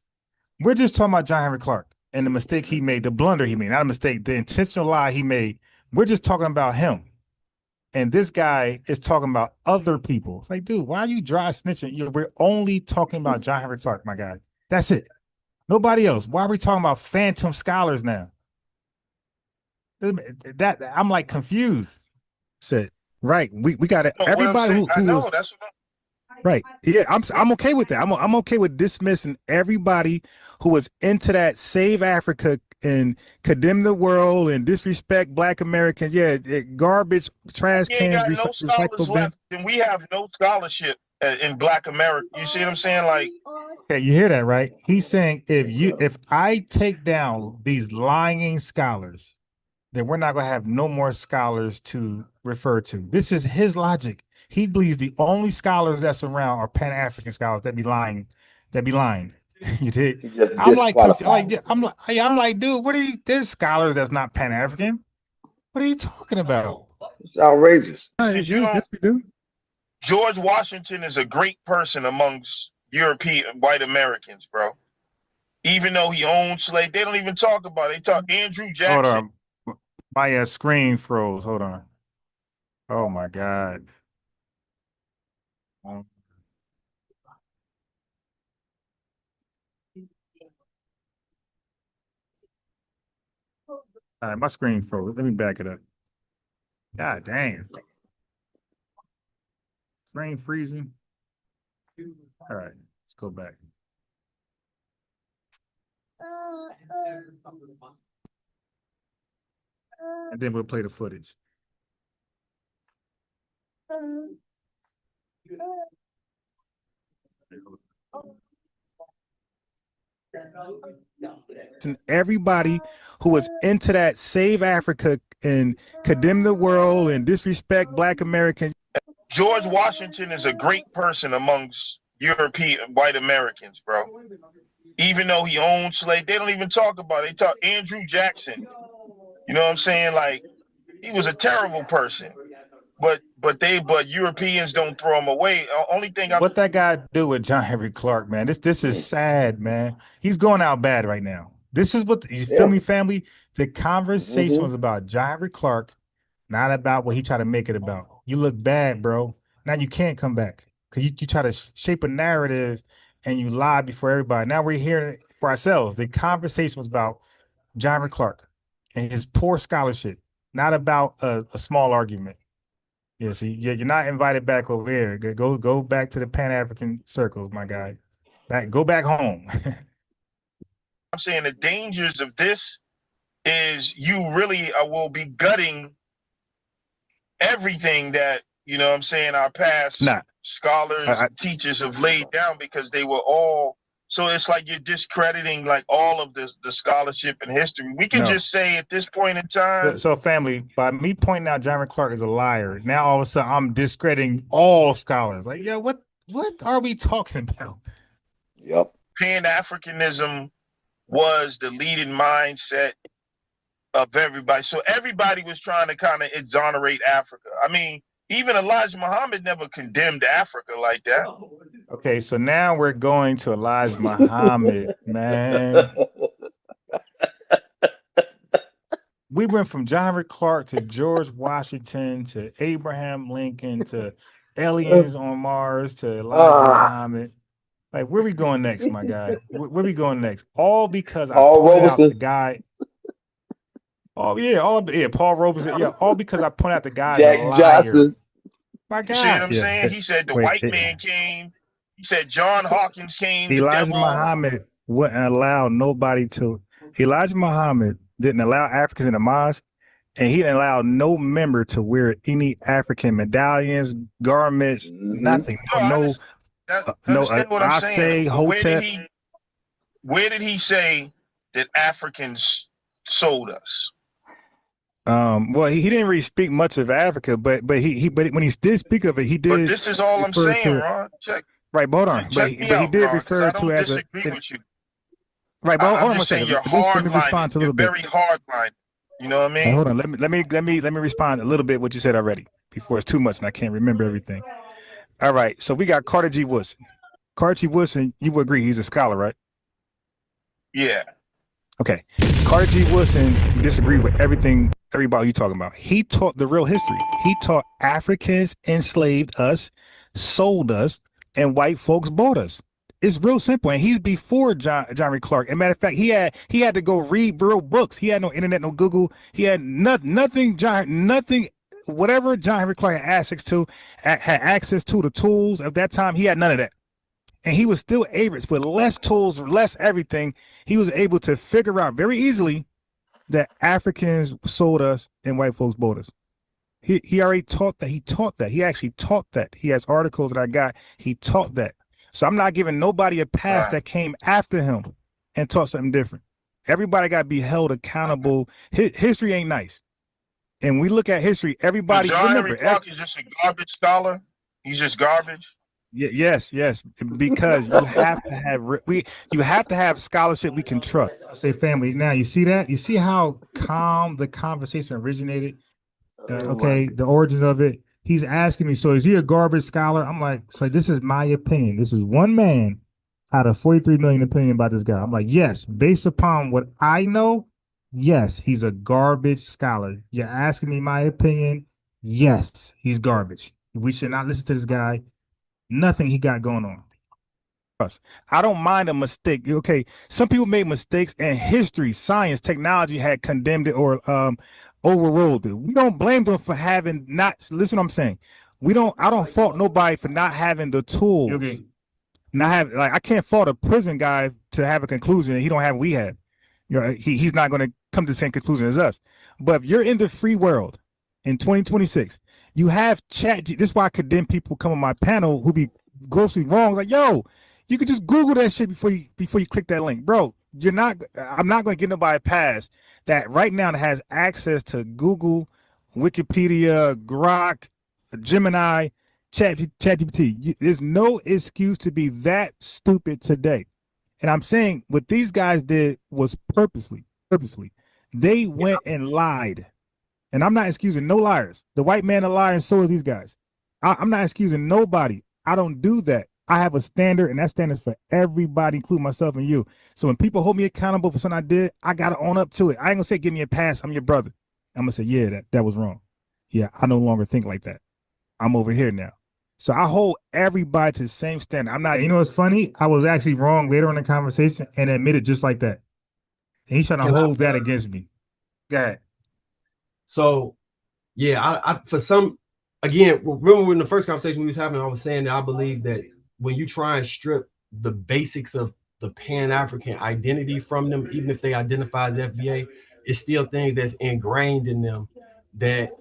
We're just talking about John Henrik Clarke and the mistake he made, the blunder he made, not a mistake, the intentional lie he made. We're just talking about him. And this guy is talking about other people. It's like, dude, why are you dry snitching? We're only talking about John Henrik Clarke, my guy. That's it. Nobody else. Why are we talking about phantom scholars now? That I'm like confused. Said right. We got it. Everybody who was that's right. Yeah, I'm okay with that. I'm okay with dismissing everybody who was into that save Africa and condemn the world and disrespect Black Americans. Yeah, garbage, trash we ain't can, got no scholars recycle bin. left, and we have no scholarship in Black America. You see what I'm saying? Like, Okay, you hear that, right? He's saying if I take down these lying scholars, then we're not gonna have no more scholars to refer to. This is his logic. He believes the only scholars that's around are Pan-African scholars that be lying. You did. I'm like, I'm like, dude, what are you? There's scholars that's not Pan-African. What are you talking about? It's outrageous. Yes, we do. George Washington is a great person amongst European white Americans, bro. Even though he owned slaves, they don't even talk about it. They talk Andrew Jackson. Hold on. My screen froze. Hold on. Oh my God. All right, my screen froze. Let me back it up. God damn. Screen freezing. All right, let's go back. And then we'll play the footage. And everybody who was into that save Africa and condemn the world and disrespect Black Americans. George Washington is a great person amongst European white Americans, bro. Even though he owned slaves, they don't even talk about it. They talk Andrew Jackson. You know what I'm saying? Like, he was a terrible person. But Europeans don't throw him away. Only thing What that guy do with John Henrik Clarke, man? This is sad, man. He's going out bad right now. This is what you feel me, family. The conversation was about John Henrik Clarke, not about what he tried to make it about. You look bad, bro. Now you can't come back because you try to shape a narrative and you lie before everybody. Now we're hearing it for ourselves. The conversation was about John Henrik Clarke and his poor scholarship, not about a small argument. Yeah, see, you're not invited back over here. Go back to the Pan-African circles, my guy. Go back home. I'm saying the dangers of this is you really will be gutting everything that, you know what I'm saying, our past scholars, teachers have laid down because they were all, so it's like you're discrediting like all of the scholarship and history. We can just say at this point in time. So family, by me pointing out John Henrik Clarke is a liar, now all of a sudden I'm discrediting all scholars. Like, yeah, what are we talking about? Yep. Pan-Africanism was the leading mindset of everybody. So everybody was trying to kind of exonerate Africa. I mean, even Elijah Muhammad never condemned Africa like that. Okay, so now we're going to Elijah Muhammad, man. We went from John Henrik Clarke to George Washington to Abraham Lincoln to aliens on Mars to Elijah Muhammad. Like, where we going next, my guy? Where we going next? All because I pointed out the guy. Oh yeah, Paul Robeson. Yeah, all because I pointed out the guy. Jack Johnson. My You see what God. I'm saying? He said the white man came. He said John Hawkins came, the Elijah devil. Muhammad wouldn't allow nobody to. Elijah Muhammad didn't allow Africans in the mosque, and he didn't allow no member to wear any African medallions, garments, nothing. No, understand what I'm I saying. say But Hotep. where did he say that Africans sold us? Well, he didn't really speak much of Africa, but when he did speak of it, he did. But this is all I'm refer saying, to it. Ron. Check. Right, but hold on. Check me But he out, did Ron, because refer I to don't as disagree with you. Right, but hold on I'm a just saying second. you're Let me respond to a little You're bit. very hard-line. You know what I mean? Hold on. Let me respond a little bit what you said already before it's too much and I can't remember everything. All right. So we got Carter G. Woodson. Carter G. Woodson, you would agree he's a scholar, right? Yeah. Okay. Carter G. Woodson disagreed with everybody you talking about. He taught the real history. He taught Africans enslaved us, sold us, and white folks bought us. It's real simple, and he's before John Henrik Clarke. As a matter of fact, he had to go read real books. He had no internet, no Google. He had nothing. Whatever John Henrik Clarke had access to, the tools of that time. He had none of that, and he was still able, with less tools, less everything. He was able to figure out very easily that Africans sold us and white folks bought us. He already taught that. He taught that. He actually taught that. He has articles that I got. He taught that. So I'm not giving nobody a pass that came after him and taught something different. Everybody got to be held accountable. History ain't nice. And we look at history, everybody John remember. Henry Clarke is just a garbage scholar. He's just garbage. Yes, because you have to have scholarship we can trust. I say family. Now you see that? You see how calm the conversation originated? Okay, the origins of it. He's asking me, so is he a garbage scholar? I'm like, so this is my opinion. This is one man out of 43 million opinion about this guy. I'm like, yes, based upon what I know, yes, he's a garbage scholar. You're asking me my opinion? Yes, he's garbage. We should not listen to this guy. Nothing he got going on. I don't mind a mistake. Okay, some people made mistakes, and history, science, technology had condemned it or overruled it. We don't blame them for having not. Listen, what I'm saying. I don't fault nobody for not having the tools. Okay. I can't fault a prison guy to have a conclusion he don't have. We have. You know, he's not going to come to the same conclusion as us. But if you're in the free world in 2026, you have chat. This is why I condemn people come on my panel who be grossly wrong. Like, yo, you could just Google that shit before you click that link, bro. I'm not going to give nobody a pass that right now that has access to Google, Wikipedia, Grok, Gemini, ChatGPT. There's no excuse to be that stupid today. And I'm saying what these guys did was purposely. They went and lied. And I'm not excusing no liars. The white man a liar, and so are these guys. I'm not excusing nobody. I don't do that. I have a standard, and that standard is for everybody, including myself and you. So when people hold me accountable for something I did, I got to own up to it. I ain't going to say, give me a pass. I'm your brother. I'm going to say, yeah, that was wrong. Yeah, I no longer think like that. I'm over here now. So I hold everybody to the same standard. I'm not, you know what's funny? I was actually wrong later in the conversation and admitted just like that. And he's trying to hold that against me. Go ahead. So, yeah, I for some, again, remember in the first conversation we was having, I was saying that I believe that when you try and strip the basics of the Pan-African identity from them, even if they identify as FBA, it's still things that's ingrained in them that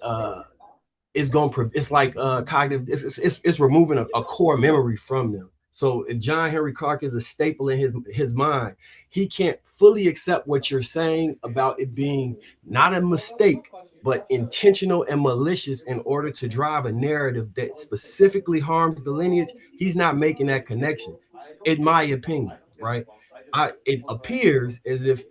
it's like cognitive. It's removing a core memory from them. So if John Henrik Clarke is a staple in his mind, he can't fully accept what you're saying about it being not a mistake, but intentional and malicious in order to drive a narrative that specifically harms the lineage. He's not making that connection, in my opinion, right? It appears as if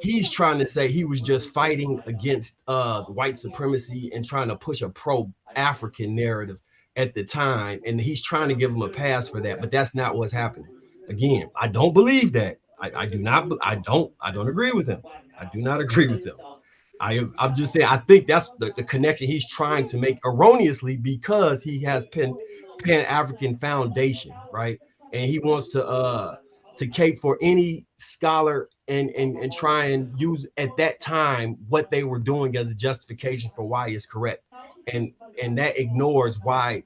he's trying to say he was just fighting against white supremacy and trying to push a pro-African narrative at the time, and he's trying to give him a pass for that, but that's not what's happening. Again, I don't believe that. I don't agree with him. I do not agree with him. I'm just saying, I think that's the connection he's trying to make erroneously because he has Pan-African foundation, right? And he wants to cape for any scholar and try and use at that time what they were doing as a justification for why it's correct. And that ignores why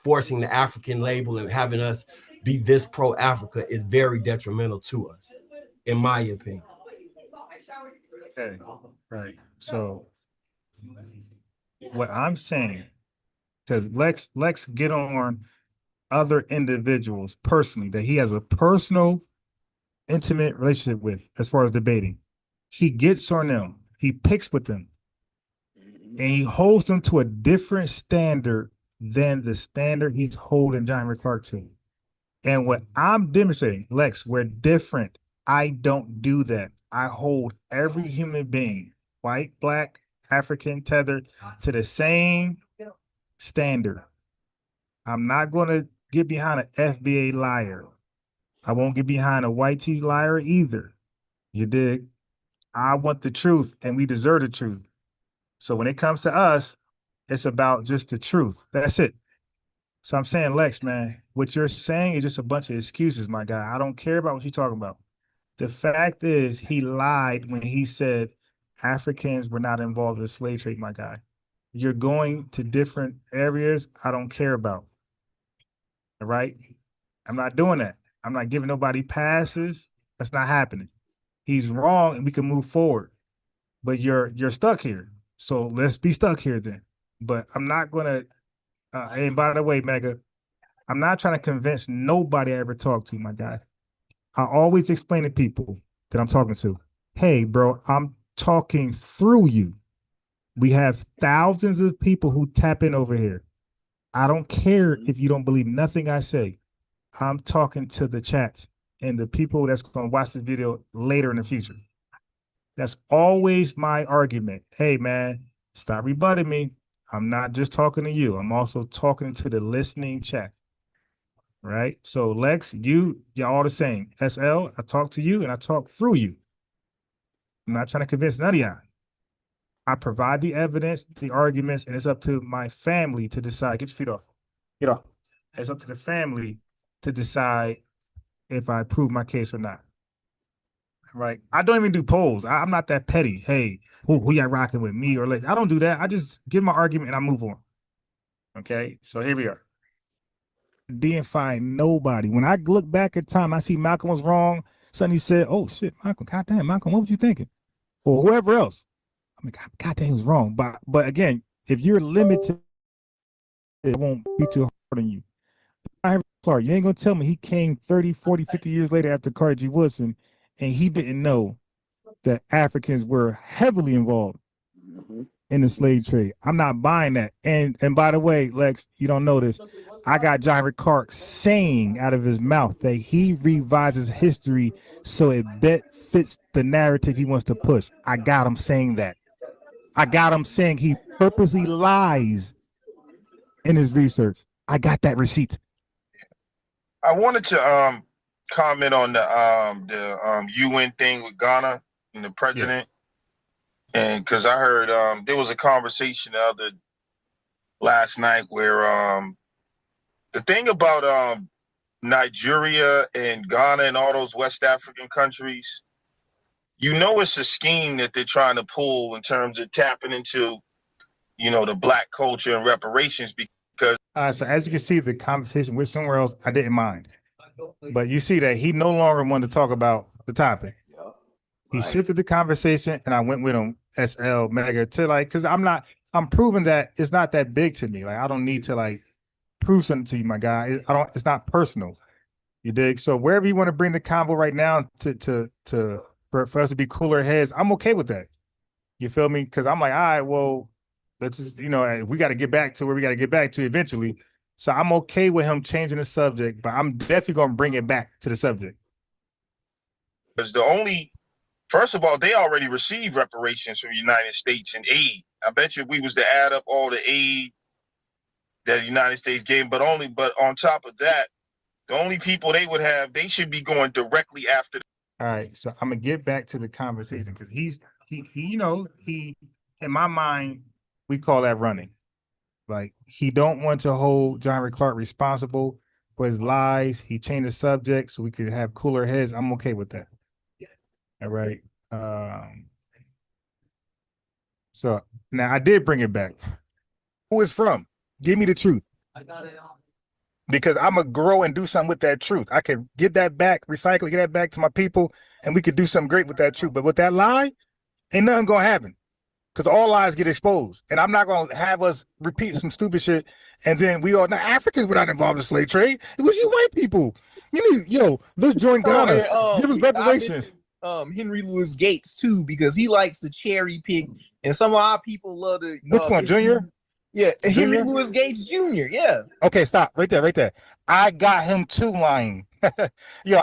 forcing the African label and having us be this pro-Africa is very detrimental to us, in my opinion. Okay, right. So what I'm saying, because Lex get on other individuals personally that he has a personal, intimate relationship with as far as debating. He gets on them, he picks with them, and he holds them to a different standard than the standard he's holding John Henrik Clarke to. And what I'm demonstrating, Lex, we're different. I don't do that. I hold every human being, white, black, African, tethered, to the same standard. I'm not going to get behind an FBA liar. I won't get behind a white T liar either. You dig? I want the truth, and we deserve the truth. So when it comes to us, it's about just the truth. That's it. So I'm saying, Lex, man, what you're saying is just a bunch of excuses, my guy. I don't care about what you're talking about. The fact is, he lied when he said Africans were not involved in the slave trade, my guy. You're going to different areas I don't care about. All right? I'm not doing that. I'm not giving nobody passes. That's not happening. He's wrong, and we can move forward. But you're stuck here. So let's be stuck here then. But I'm not going to, and by the way, Mega, I'm not trying to convince nobody I ever talk to, my guy. I always explain to people that I'm talking to, hey, bro, I'm talking through you. We have thousands of people who tap in over here. I don't care if you don't believe nothing I say. I'm talking to the chats and the people that's going to watch this video later in the future. That's always my argument. Hey, man, stop rebutting me. I'm not just talking to you. I'm also talking to the listening chat. Right? So Lex, you're all the same. SL, I talk to you and I talk through you. I'm not trying to convince none of y'all. I provide the evidence, the arguments, and it's up to my family to decide. Get your feet off. Get off. It's up to the family to decide if I prove my case or not. Right? I don't even do polls. I'm not that petty. Hey, who y'all rocking with, me or Lex? I don't do that. I just give my argument and I move on. Okay? So here we are. Didn't find nobody. When I look back at time, I see Malcolm was wrong. Suddenly said, oh shit, Malcolm, goddamn, Malcolm, what was you thinking? Or whoever else. I mean, goddamn, he was wrong. But again, if you're limited, it won't be too hard on you. Henrik Clarke, you ain't gonna tell me he came 30, 40, 50 years later after Carter G. Woodson, and he didn't know that Africans were heavily involved in the slave trade. I'm not buying that. And by the way, Lex, you don't know this. I got John Henrik Clarke saying out of his mouth that he revises history so it fits the narrative he wants to push. I got him saying that. I got him saying he purposely lies in his research. I got that receipt. I wanted to comment on the UN thing with Ghana and the president. Yeah. And because I heard there was a conversation last night where the thing about Nigeria and Ghana and all those West African countries, you know, it's a scheme that they're trying to pull in terms of tapping into, you know, the black culture and reparations because. So as you can see, the conversation with somewhere else, I didn't mind. But you see that he no longer wanted to talk about the topic. He shifted the conversation and I went with him, SL, Mega, to like, because I'm proving that it's not that big to me. Like, I don't need to like prove something to you, my guy. It's not personal. You dig? So wherever you want to bring the convo right now for us to be cooler heads, I'm okay with that. You feel me? Because I'm like, all right, well, let's just, you know, we got to get back to where we got to get back to eventually. So I'm okay with him changing the subject, but I'm definitely going to bring it back to the subject. Because first of all, they already received reparations from the United States and aid. I bet you if we was to add up all the aid that the United States gave, but on top of that, the only people they would have, they should be going directly after. All right, so I'm gonna get back to the conversation because he, you know, in my mind, we call that running. Like, he don't want to hold John Henrik Clarke responsible for his lies. He changed the subject so we could have cooler heads. I'm okay with that. All right. So now I did bring it back. Who is from? Give me the truth. because I'm gonna grow and do something with that truth. I can get that back, recycle, get that back to my people, and we could do something great with that truth. But with that lie, ain't nothing gonna happen. Because all lies get exposed. And I'm not gonna have us repeat some stupid shit. And then we all now Africans were not involved in the slave trade. It was you white people. You need, let's join Ghana. Give us reparations. Henry Louis Gates too, because he likes to cherry pick, and some of our people love to. Which one, Junior? Yeah, Henry Junior? Louis Gates Jr. Yeah. Okay, stop right there, right there. I got him too lying.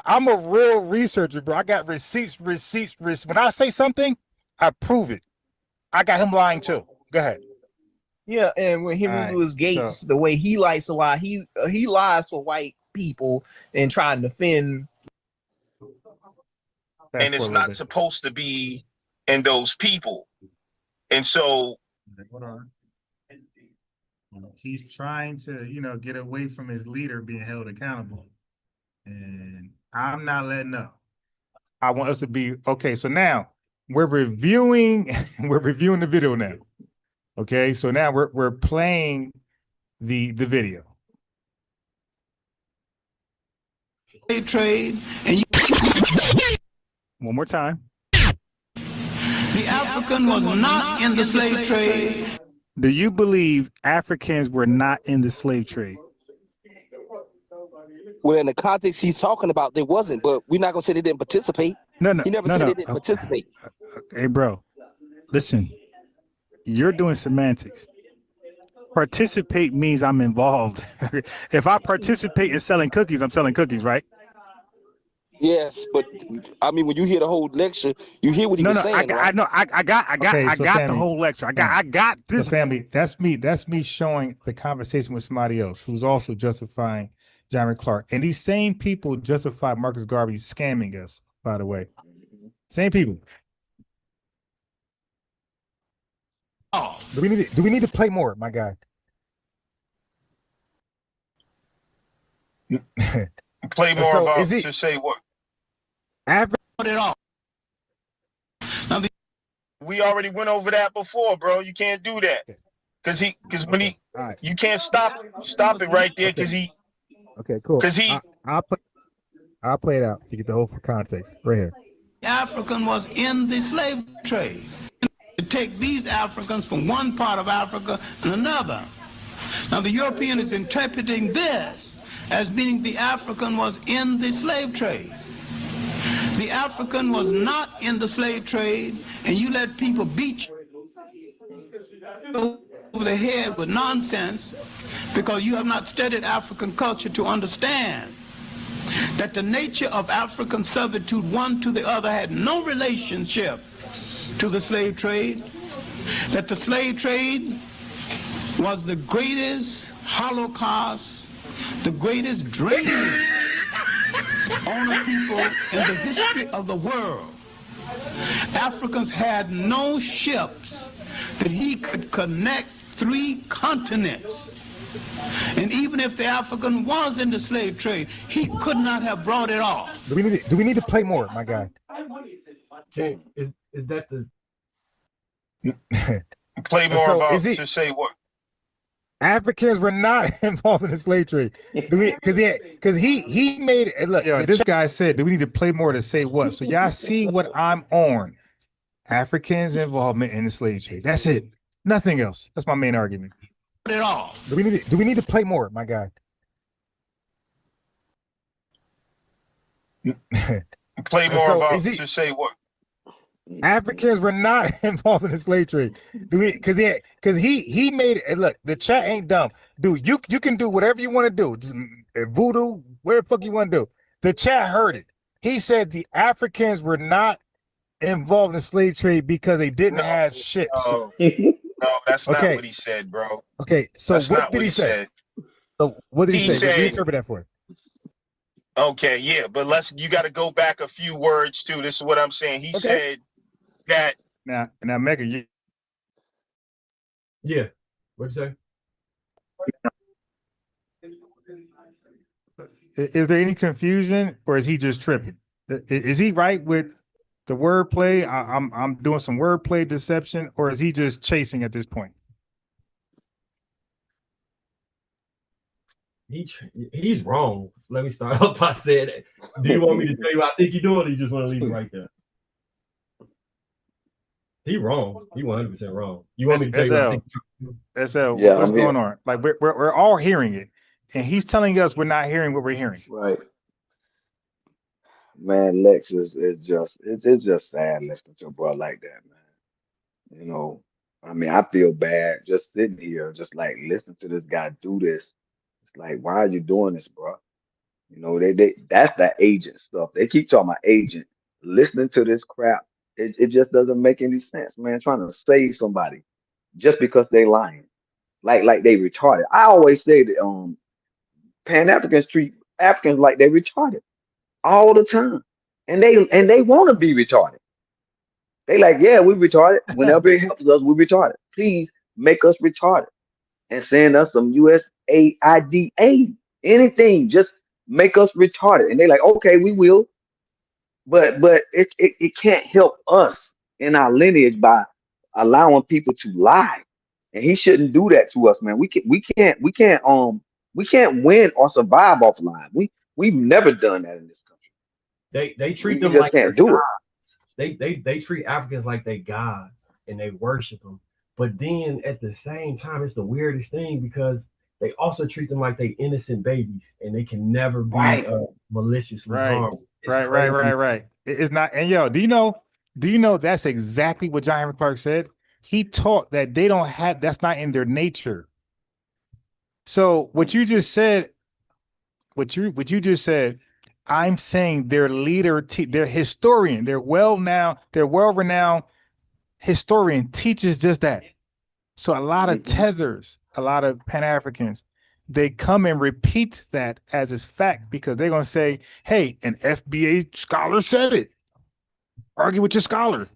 I'm a real researcher, bro. I got receipts. When I say something, I prove it. I got him lying too. Go ahead. Yeah, and when Henry Louis Gates, the way he likes to lie, he lies for white people and trying to defend. And it's not supposed to be in those people. And so he's trying to, get away from his leader being held accountable. And I'm not letting up. I want us to be okay. So now we're reviewing the video now. Okay, so now we're playing the video. Trade and One more time. The African was not in the slave trade. Do you believe Africans were not in the slave trade? Well, in the context he's talking about, there wasn't, but we're not gonna say they didn't participate. No. He never said they didn't participate. Hey, bro, listen, you're doing semantics. Participate means I'm involved. If I participate in selling cookies, I'm selling cookies, right? Yes, but I mean, when you hear the whole lecture, you hear what he was saying. I got the whole lecture. I got this. So family, that's me showing the conversation with somebody else who's also justifying Henrik Clarke. And these same people justify Marcus Garvey scamming us, by the way. Same people. Oh. Do we need to play more, my guy? Play more So about is it- to say what? We already went over that before, bro. You can't do that. Because you can't stop it right there because he. Okay, cool. Because he. I'll play it out to get the whole context right here. African was in the slave trade. To take these Africans from one part of Africa and another. Now the European is interpreting this as meaning the African was in the slave trade. The African was not in the slave trade, and you let people beat you over the head with nonsense because you have not studied African culture to understand that the nature of African servitude, one to the other, had no relationship to the slave trade, that the slave trade was the greatest holocaust, the greatest drain on a people in the history of the world. Africans had no ships that he could connect 3 continents. And even if the African was in the slave trade, he could not have brought it off. Do we need to play more, my guy? Okay, is that the Play more So about is it- to say what? Africans were not involved in the slave trade. Because he made it. Look, this guy said, do we need to play more to say what? So y'all see what I'm on. Africans' involvement in the slave trade. That's it. Nothing else. That's my main argument. It all. Do we need to play more, my guy? Play more So about is it- to say what? Africans were not involved in the slave trade. Because he made it. Look, the chat ain't dumb, dude. You can do whatever you want to do. Just, voodoo, whatever the fuck you want to do. The chat heard it. He said the Africans were not involved in the slave trade because they didn't have ships. No, that's not Okay. what he said, bro. Okay, so That's what not did he say? said. So what did he He say? said- Reinterpret that for him. Okay, yeah, but you got to go back a few words too. This is what I'm saying. He said that. Now, Megan, yeah? What'd you say? is there any confusion, or is he just tripping? Is he right with the wordplay? I'm doing some wordplay deception, or is he just chasing at this point? He's wrong. Let me start off by saying that. Do you want me to tell you what I think you're doing, or you just want to leave it right there? He wrong. He 100% wrong. You want me to tell you what I think? SL, Yeah, what's I'm going here. on? Like we're all hearing it, and he's telling us we're not hearing what we're hearing. Right. Man, Lex is just it's just sad listening to a brother like that, man. You know, I mean, I feel bad just sitting here, just like listening to this guy do this. It's like, why are you doing this, bro? You know, they that's the agent stuff. They keep talking about agent. Listening to this crap, it just doesn't make any sense, man. Trying to save somebody just because they lying, like they retarded. I always say that Pan-Africans treat Africans like they retarded all the time, and they want to be retarded. They like, yeah, we retarded. Whenever it helps us, we retarded. Please make us retarded and send us some USAIDA, anything, just make us retarded. And they like, okay, we will, but it can't help us in our lineage by allowing people to lie. And he shouldn't do that to us, man. We can't win or survive off lying. We've never done that in this country. They treat We them just like they're can't do it. gods. They treat Africans like they gods and they worship them. But then at the same time, it's the weirdest thing because they also treat them like they innocent babies and they can never be maliciously harmed. It's crazy. Right. It's not. And yo, do you know that's exactly what John Henrik Clarke said? He taught that they don't have, that's not in their nature. So what you just said, I'm saying their leader, their historian, their well-renowned historian teaches just that. So a lot of tethers, a lot of Pan-Africans, they come and repeat that as its fact because they're going to say, hey, an FBA scholar said it. Argue with your scholar.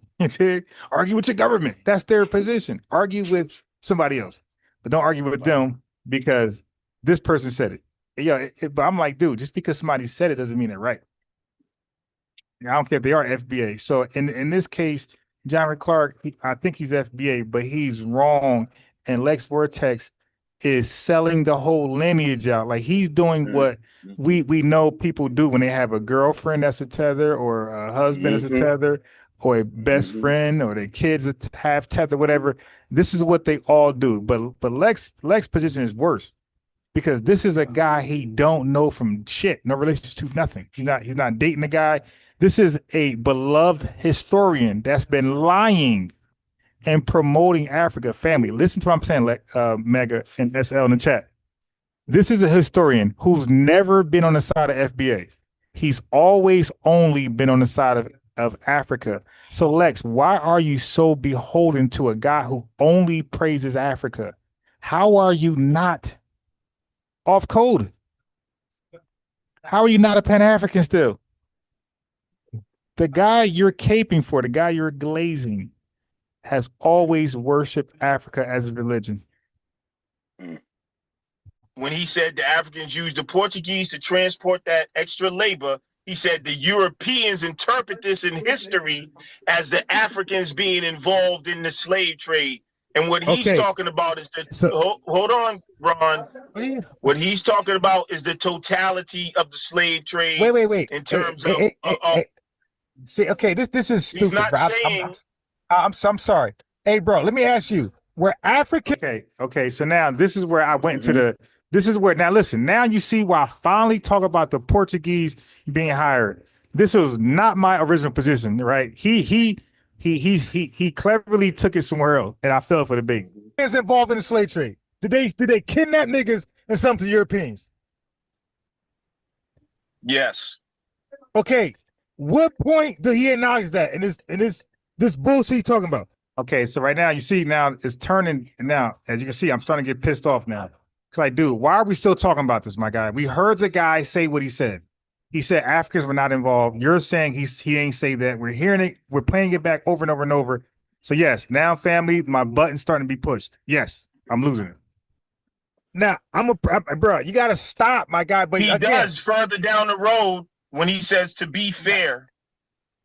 Argue with your government. That's their position. Argue with somebody else. But don't argue with them because this person said it. Yeah, but I'm like, dude, just because somebody said it doesn't mean they're right. I don't care if they are FBA. So in this case, John Henrik Clarke, I think he's FBA, but he's wrong. And Lex Vortex is selling the whole lineage out. Like he's doing what we know people do when they have a girlfriend that's a tether or a husband that's a tether or a best friend or their kids that have tether, whatever. This is what they all do. But Lex position is worse because this is a guy he don't know from shit, no relationship to nothing. He's not dating the guy. This is a beloved historian that's been lying and promoting Africa family. Listen to what I'm saying, like Mega and SL in the chat. This is a historian who's never been on the side of FBA. He's always only been on the side of Africa. So Lex, why are you so beholden to a guy who only praises Africa? How are you not off code? How are you not a Pan-African still? The guy you're caping for, the guy you're glazing, has always worshipped Africa as a religion. When he said the Africans used the Portuguese to transport that extra labor, he said the Europeans interpret this in history as the Africans being involved in the slave trade. And what he's talking about is hold on, Ron. What he's talking about is the totality of the slave trade. Wait. In terms of see, okay, this is stupid. He's not bro. saying. I'm sorry. Hey, bro, let me ask you. We're African. Okay. So now this is where I went to this is where, now listen, now you see why I finally talk about the Portuguese being hired. This was not my original position, right? He cleverly took it somewhere else, and I fell for the bait. Is involved in the slave trade. Did they kidnap niggas and some to Europeans? Yes. Okay. What point did he acknowledge that in this bullshit he's talking about? Okay, so right now you see now it's turning. Now, as you can see, I'm starting to get pissed off now. Cause like, dude, why are we still talking about this, my guy? We heard the guy say what he said. He said Africans were not involved. You're saying he ain't say that. We're hearing it. We're playing it back over and over and over. So yes, now family, my button's starting to be pushed. Yes, I'm losing it. Now bro, you gotta stop, my guy. But he does further down the road when he says to be fair.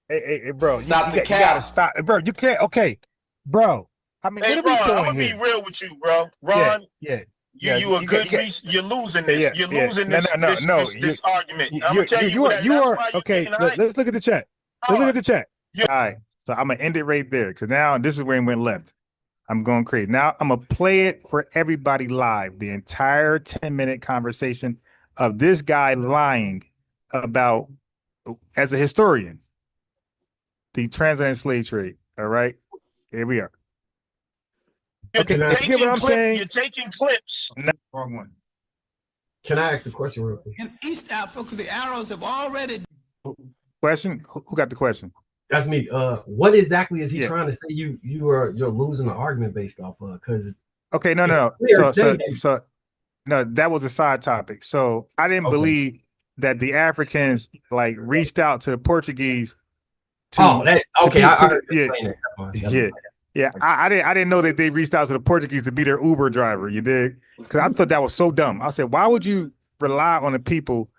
Hey, bro, you Stop the cap. You gotta stop, bro. You can't. Okay, bro. I mean, Hey, what are we Ron, doing I'm gonna here? be real with you, bro. Ron, Yeah. You a good you're losing this. You're losing this argument. I'm gonna tell you you that's are why you're okay. getting hype. Let's look at the chat. Let's look at the chat. All right. So I'm gonna end it right there because now this is where it went left. I'm going crazy. Now I'm gonna play it for everybody live. The entire 10-minute conversation of this guy lying about, as a historian, the transatlantic slave trade. All right. Here we are. Okay, let's get what I'm saying. You're taking clips. No, wrong one. Can I ask a question real quick? In East Africa, the Arabs have already. Question? Who got the question? That's me. What exactly is he trying to say? You're losing the argument based off of? Because okay, no. So no, that was a side topic. So I didn't believe that the Africans like reached out to the Portuguese. I didn't know that they reached out to the Portuguese to be their Uber driver. You did, because I thought that was so dumb. I said, why would you rely on the people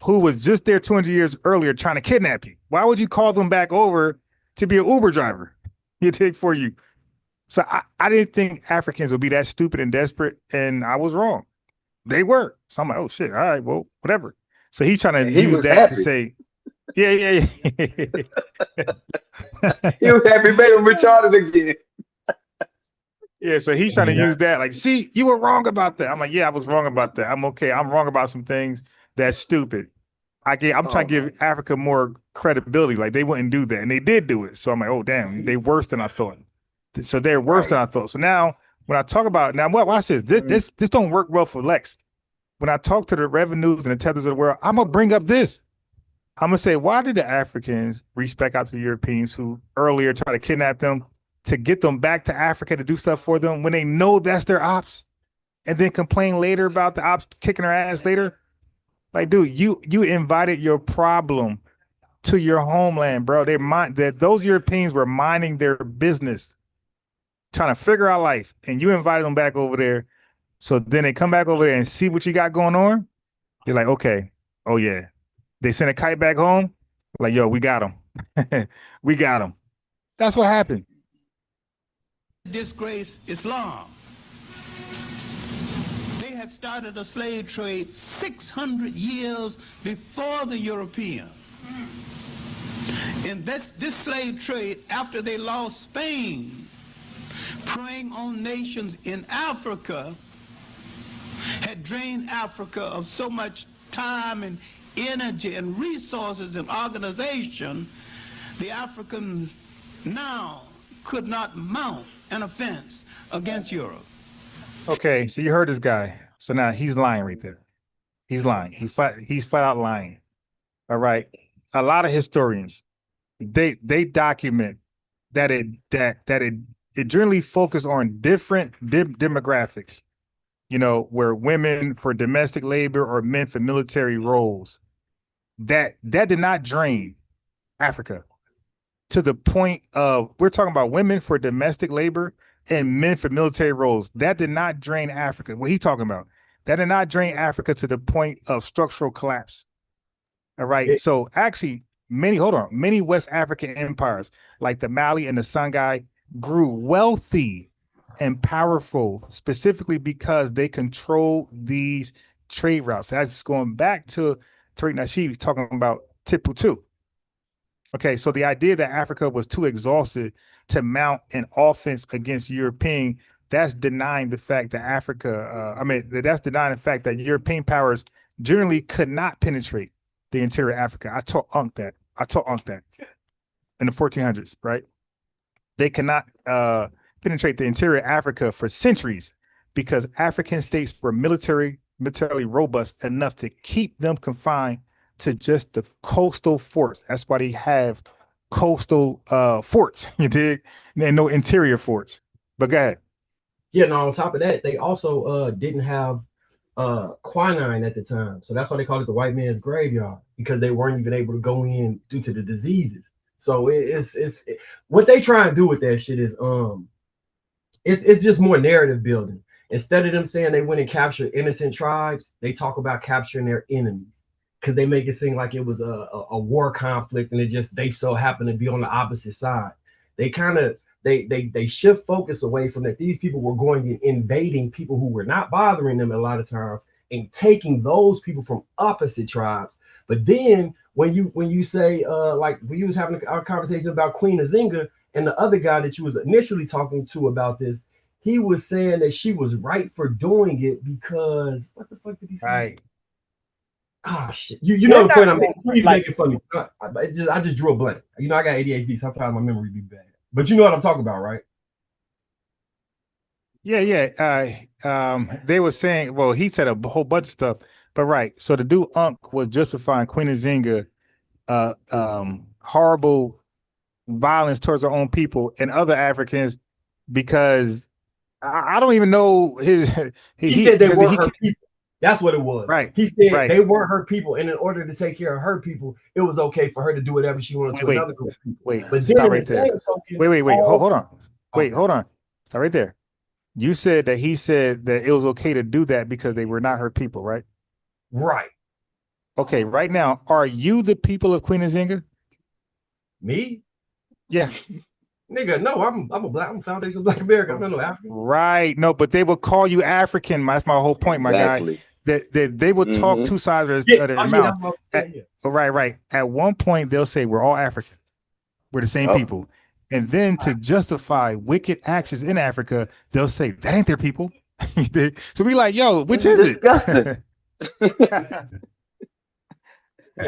who was just there 200 years earlier trying to kidnap you? Why would you call them back over to be an Uber driver? You take for you. So I didn't think Africans would be that stupid and desperate, and I was wrong. They were. So I'm like, oh shit, all right, well, whatever. So he's trying to use that to say, yeah. He was happy, made him retarded again. Yeah, so he's trying to use that, like, see, you were wrong about that. I'm like, yeah, I was wrong about that. I'm okay. I'm wrong about some things that's stupid. I'm trying to give Africa more credibility. Like, they wouldn't do that, and they did do it. So I'm like, oh damn, they worse than I thought. So they're worse than I thought. So now when I talk about watch this. This don't work well for Lex. When I talk to the revenues and the tethers of the world, I'm gonna bring up this. I'm gonna say, why did the Africans reach back out to the Europeans who earlier tried to kidnap them to get them back to Africa to do stuff for them when they know that's their ops, and then complain later about the ops kicking their ass later? Like, dude, you invited your problem to your homeland, bro. Those Europeans were minding their business, trying to figure out life, and you invited them back over there. So then they come back over there and see what you got going on. You're like, okay, oh yeah. They sent a kite back home. Like, yo, we got him. We got him. That's what happened. Disgrace Islam. They had started a slave trade 600 years before the European. And this slave trade, after they lost Spain, preying on nations in Africa, had drained Africa of so much time and energy and resources and organization, the Africans now could not mount an offense against Europe. Okay, so you heard this guy. So now he's lying right there. He's lying. He's flat out lying. All right. A lot of historians, they document that it generally focused on different demographics. You know, where women for domestic labor or men for military roles. That did not drain Africa to the point of, we're talking about women for domestic labor and men for military roles. That did not drain Africa. What he's talking about, that did not drain Africa to the point of structural collapse. All right. So actually, many West African empires like the Mali and the Songhai grew wealthy and powerful specifically because they control these trade routes. That's going back to Tariq Nasheed talking about Tipu II. Okay, so the idea that Africa was too exhausted to mount an offense against European, that's denying the fact that that's denying the fact that European powers generally could not penetrate the interior Africa. I taught Unc that in the 1400s, right? They cannot penetrate the interior Africa for centuries because African states were militarily robust enough to keep them confined to just the coastal forts. That's why they have coastal forts, you dig? And no interior forts. But go ahead. Yeah, no, on top of that, they also didn't have quinine at the time. So that's why they call it the white man's graveyard, because they weren't even able to go in due to the diseases. So it's what they try and do with that shit is it's just more narrative building. Instead of them saying they went and captured innocent tribes, they talk about capturing their enemies, because they make it seem like it was a war conflict and they so happen to be on the opposite side. They kind of they shift focus away from that. These people were going and invading people who were not bothering them a lot of times and taking those people from opposite tribes. But then when you say like when you was having our conversation about Queen Azinga and the other guy that you was initially talking to about this, he was saying that she was right for doing it because what the fuck did he say? Right. Ah, shit. You know the point I'm making. Please make it funny. I just drew a blank. You know, I got ADHD. Sometimes my memory be bad. But you know what I'm talking about, right? Yeah. They were saying, well, he said a whole bunch of stuff, but right. So the dude Unc was justifying Queen Azinga horrible violence towards her own people and other Africans because I don't even know his. He said they weren't her people. That's what it was. Right. He said they weren't her people, and in order to take care of her people, it was okay for her to do whatever she wanted to another group of people. Wait, but stop then right there. Hold on. Wait, hold on. Stop right there. You said that he said that it was okay to do that because they were not her people, right? Right. Okay, right now, are you the people of Queen Azinga? Me? Yeah. Nigga, no, I'm Foundation of Black America. I'm not no African. Right. No, but they will call you African. That's my whole point, my guy. That they would talk two sides of their mouth. Right. At one point, they'll say we're all African. We're the same people. And then to justify wicked actions in Africa, they'll say that ain't their people. So we like, yo, which is it? Hey,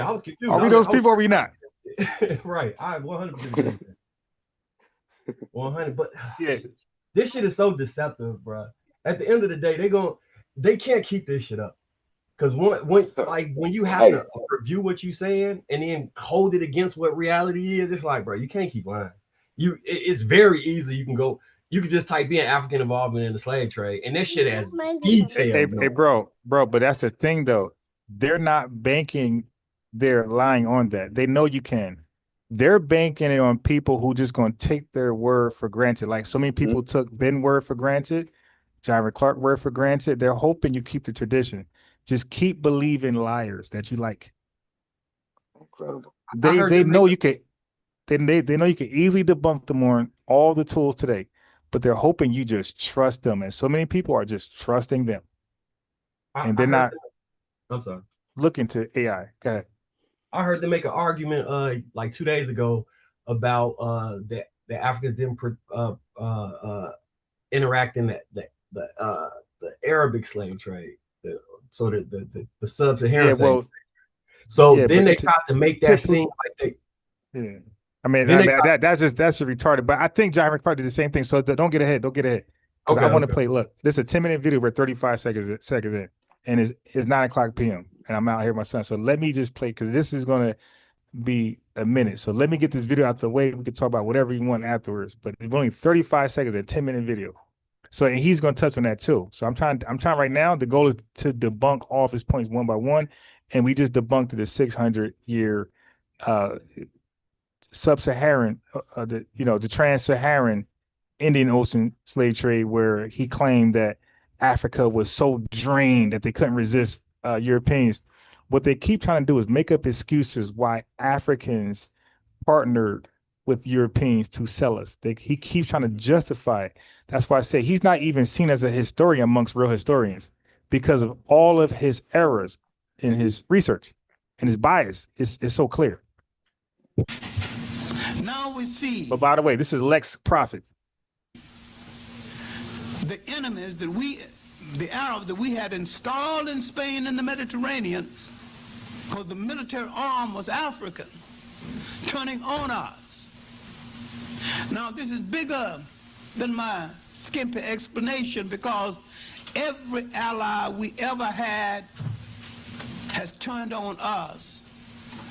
I was confused. Are we those people or are we not? Right. I 100% agree with that. 100. But yeah, this shit is so deceptive, bro. At the end of the day, they can't keep this shit up. Because when you have to review what you're saying and then hold it against what reality is, it's like, bro, you can't keep lying. It's very easy. You can just type in African involvement in the slave trade, and that shit has detail. Hey, bro, but that's the thing though. They're not banking their lying on that. They know you can. They're banking it on people who just gonna take their word for granted. Like so many people took Ben's word for granted, Henrik Clarke word for granted. They're hoping you keep the tradition. Just keep believing liars that you like. Incredible. They know you can. They know you can easily debunk them on all the tools today, but they're hoping you just trust them. And so many people are just trusting them, and they're not. I'm sorry. Looking to AI. Go ahead. I heard them make an argument like 2 days ago about that the Africans didn't interact in the Arabic slave trade, so the sub-Saharan slave trade. So then they tried to make that seem like they. Yeah. I mean, that's just retarded. But I think Henrik Clarke did the same thing. So don't get ahead. Okay. I want to play. Look, this is a 10-minute video. We're 35 seconds in, and it's 9 o'clock p.m. and I'm out here with my son. So let me just play because this is gonna be a minute. So let me get this video out the way. We can talk about whatever you want afterwards. But it's only 35 seconds, a 10-minute video. So and he's gonna touch on that too. So I'm trying right now. The goal is to debunk all of his points one by one, and we just debunked the 600-year. Sub-Saharan, the trans-Saharan Indian Ocean slave trade, where he claimed that Africa was so drained that they couldn't resist Europeans. What they keep trying to do is make up excuses why Africans partnered with Europeans to sell us. He keeps trying to justify it. That's why I say he's not even seen as a historian amongst real historians because of all of his errors in his research and his bias. It's so clear. Now we see. But by the way, this is Lex Prophet. The enemies the Arabs that we had installed in Spain and the Mediterranean, because the military arm was African, turning on us. Now this is bigger than my skimpy explanation because every ally we ever had has turned on us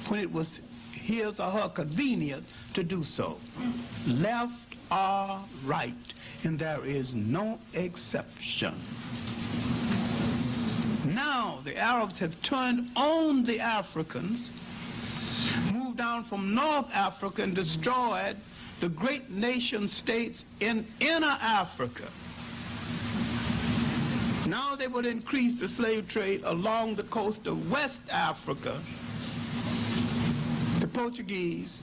when it was his or her convenient to do so, left or right, and there is no exception. Now the Arabs have turned on the Africans, moved down from North Africa and destroyed the great nation states in inner Africa. Now they would increase the slave trade along the coast of West Africa, the Portuguese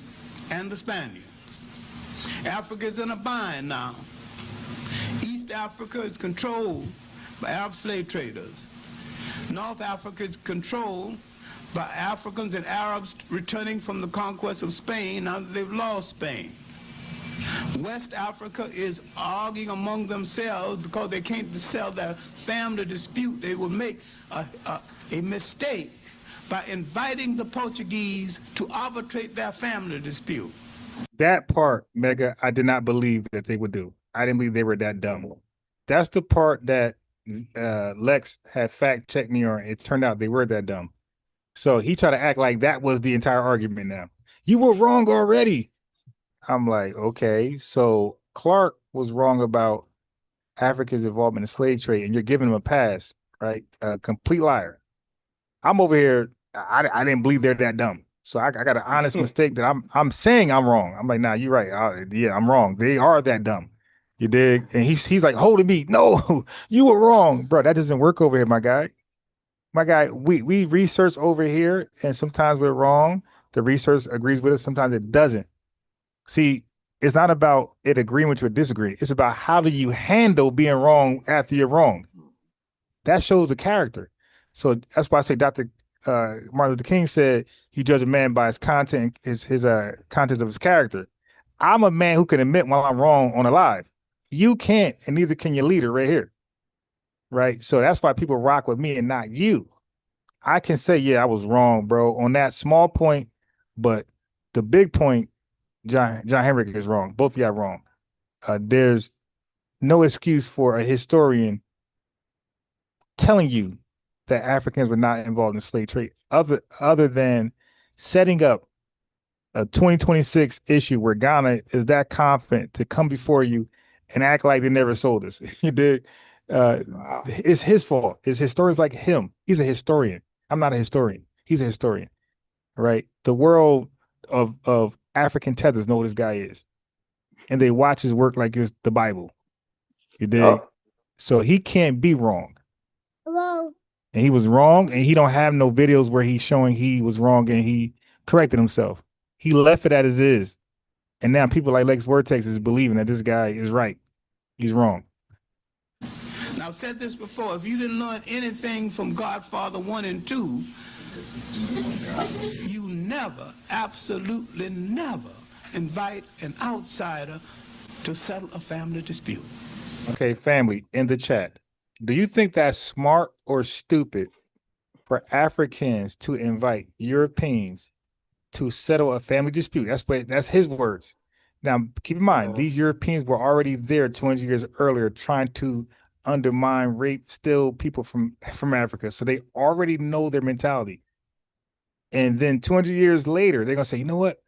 and the Spaniards. Africa is in a bind now. East Africa is controlled by Arab slave traders. North Africa is controlled by Africans and Arabs returning from the conquest of Spain now that they've lost Spain. West Africa is arguing among themselves because they can't settle their family dispute. They will make a mistake by inviting the Portuguese to arbitrate their family dispute. That part, Mega, I did not believe that they would do. I didn't believe they were that dumb. That's the part that Lex had fact checked me on. It turned out they were that dumb. So he tried to act like that was the entire argument now. You were wrong already. I'm like, okay, so Clarke was wrong about Africa's involvement in slave trade, and you're giving him a pass, right? A complete liar. I'm over here. I didn't believe they're that dumb. So I got an honest mistake that I'm saying I'm wrong. I'm like, nah, you're right. Yeah, I'm wrong. They are that dumb. You dig? And he's like holding me. No, you were wrong, bro. That doesn't work over here, my guy. My guy, we research over here, and sometimes we're wrong. The research agrees with us. Sometimes it doesn't. See, it's not about it agreeing with you or disagreeing. It's about how do you handle being wrong after you're wrong. That shows the character. So that's why I say Dr. Martin Luther King said, "You judge a man by his content, his contents of his character." I'm a man who can admit when I'm wrong on a live. You can't, and neither can your leader right here. Right? So that's why people rock with me and not you. I can say, yeah, I was wrong, bro, on that small point, but the big point, John Henrik is wrong. Both of y'all wrong. There's no excuse for a historian telling you that Africans were not involved in slave trade, other than setting up a 2026 issue where Ghana is that confident to come before you and act like they never sold us. You did. Wow. It's his fault. It's historians like him. He's a historian. I'm not a historian. He's a historian, right? The world of African tethers know what this guy is, and they watch his work like it's the Bible. You dig? Oh. So he can't be wrong. Hello. And he was wrong, and he don't have no videos where he's showing he was wrong and he corrected himself. He left it as is, and now people like Lex Vertex is believing that this guy is right. He's wrong. Now, I've said this before. If you didn't learn anything from Godfather 1 and 2, you never, absolutely never invite an outsider to settle a family dispute. Okay, family, in the chat, do you think that's smart or stupid for Africans to invite Europeans to settle a family dispute? That's his words. Now, keep in mind, these Europeans were already there 200 years earlier trying to undermine, rape, steal people from Africa. So they already know their mentality. And then 200 years later, they're going to say, you know what?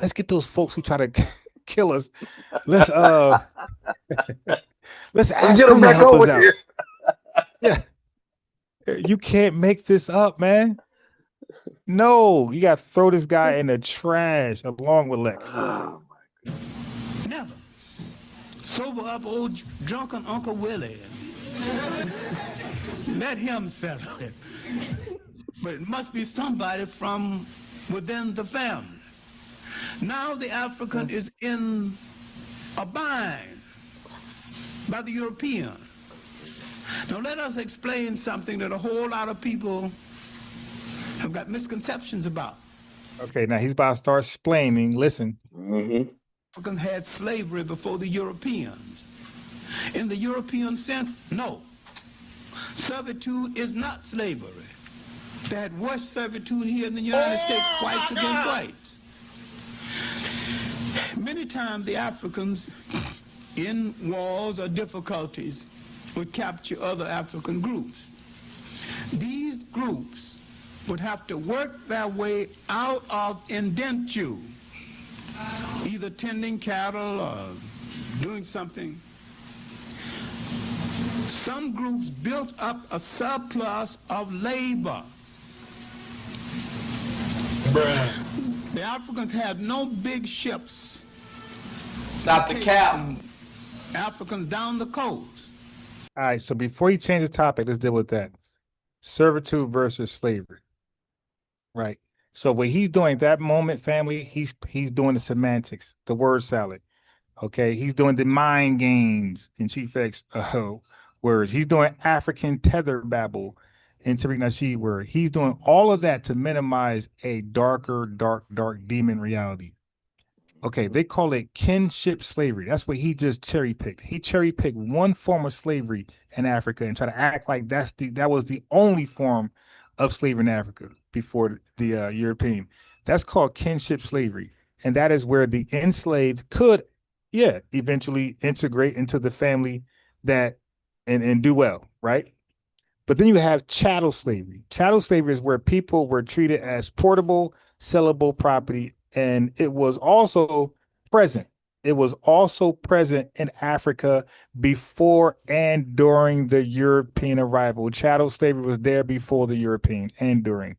Let's get those folks who try to kill us. Let's ask them to help us out. Yeah. You can't make this up, man. No, you got to throw this guy in the trash along with Lex. Never. Sober up old drunken Uncle Willie. Let him settle it. But it must be somebody from within the family. Now the African is in a bind by the European. Now let us explain something that a whole lot of people have got misconceptions about. Okay, now he's about to start explaining. Listen. Africans had slavery before the Europeans. In the European sense, no. Servitude is not slavery. They had worse servitude here in the United States, whites against whites. Many times the Africans in wars or difficulties would capture other African groups. These groups would have to work their way out of indenture, either tending cattle or doing something. Some groups built up a surplus of labor. The Africans had no big ships. Stop the cap. Africans down the coast. All right, so before you change the topic, let's deal with that. Servitude versus slavery. Right. So what he's doing at that moment, family, he's doing the semantics, the word salad. Okay, he's doing the mind games in Chief X words. He's doing African tether babble in Tariq Nasheed word. He's doing all of that to minimize a darker, dark demon reality. Okay, they call it kinship slavery. That's what he just cherry picked. He cherry picked one form of slavery in Africa and try to act like that was the only form of slavery in Africa before the European. That's called kinship slavery, and that is where the enslaved could, eventually integrate into the family that and do well, right? But then you have chattel slavery. Chattel slavery is where people were treated as portable, sellable property, and it was also present. It was also present in Africa before and during the European arrival. Chattel slavery was there before the European and during.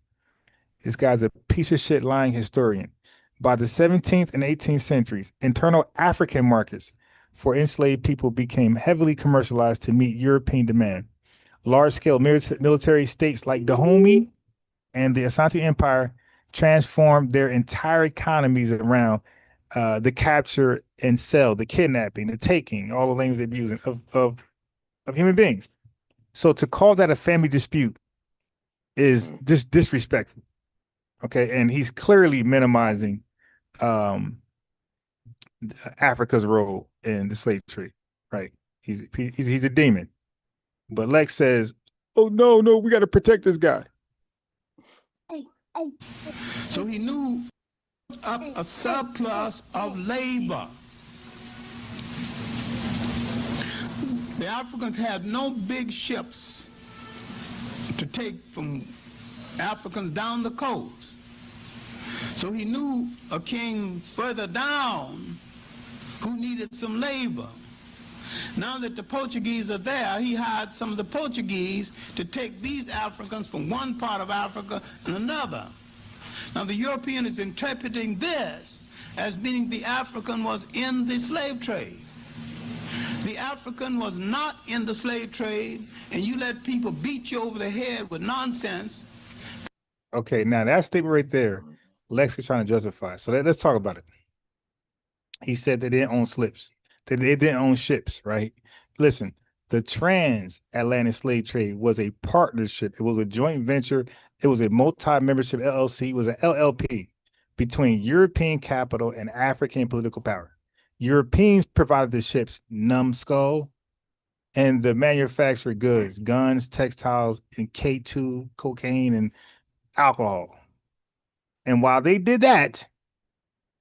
This guy's a piece of shit lying historian. By the 17th and 18th centuries, internal African markets for enslaved people became heavily commercialized to meet European demand. Large-scale military states like Dahomey and the Asante Empire transformed their entire economies around the capture and sell, the kidnapping, the taking, all the language they're using of human beings. So to call that a family dispute is just disrespectful. Okay, and he's clearly minimizing Africa's role in the slave trade. Right? He's a demon. But Lex says, "Oh no, we got to protect this guy." So he knew up a surplus of labor. The Africans had no big ships to take from Africans down the coast. So he knew a king further down who needed some labor. Now that the Portuguese are there, he hired some of the Portuguese to take these Africans from one part of Africa and another. Now the European is interpreting this as meaning the African was in the slave trade. The African was not in the slave trade, and you let people beat you over the head with nonsense. Okay, now that statement right there, Lex was trying to justify. So let's talk about it. He said they didn't own slips. They didn't own ships, right? Listen, the transatlantic slave trade was a partnership. It was a joint venture. It was a multi-membership LLC. It was an LLP between European capital and African political power. Europeans provided the ships, numbskull, and the manufactured goods, guns, textiles, and K2, cocaine, and alcohol. And while they did that,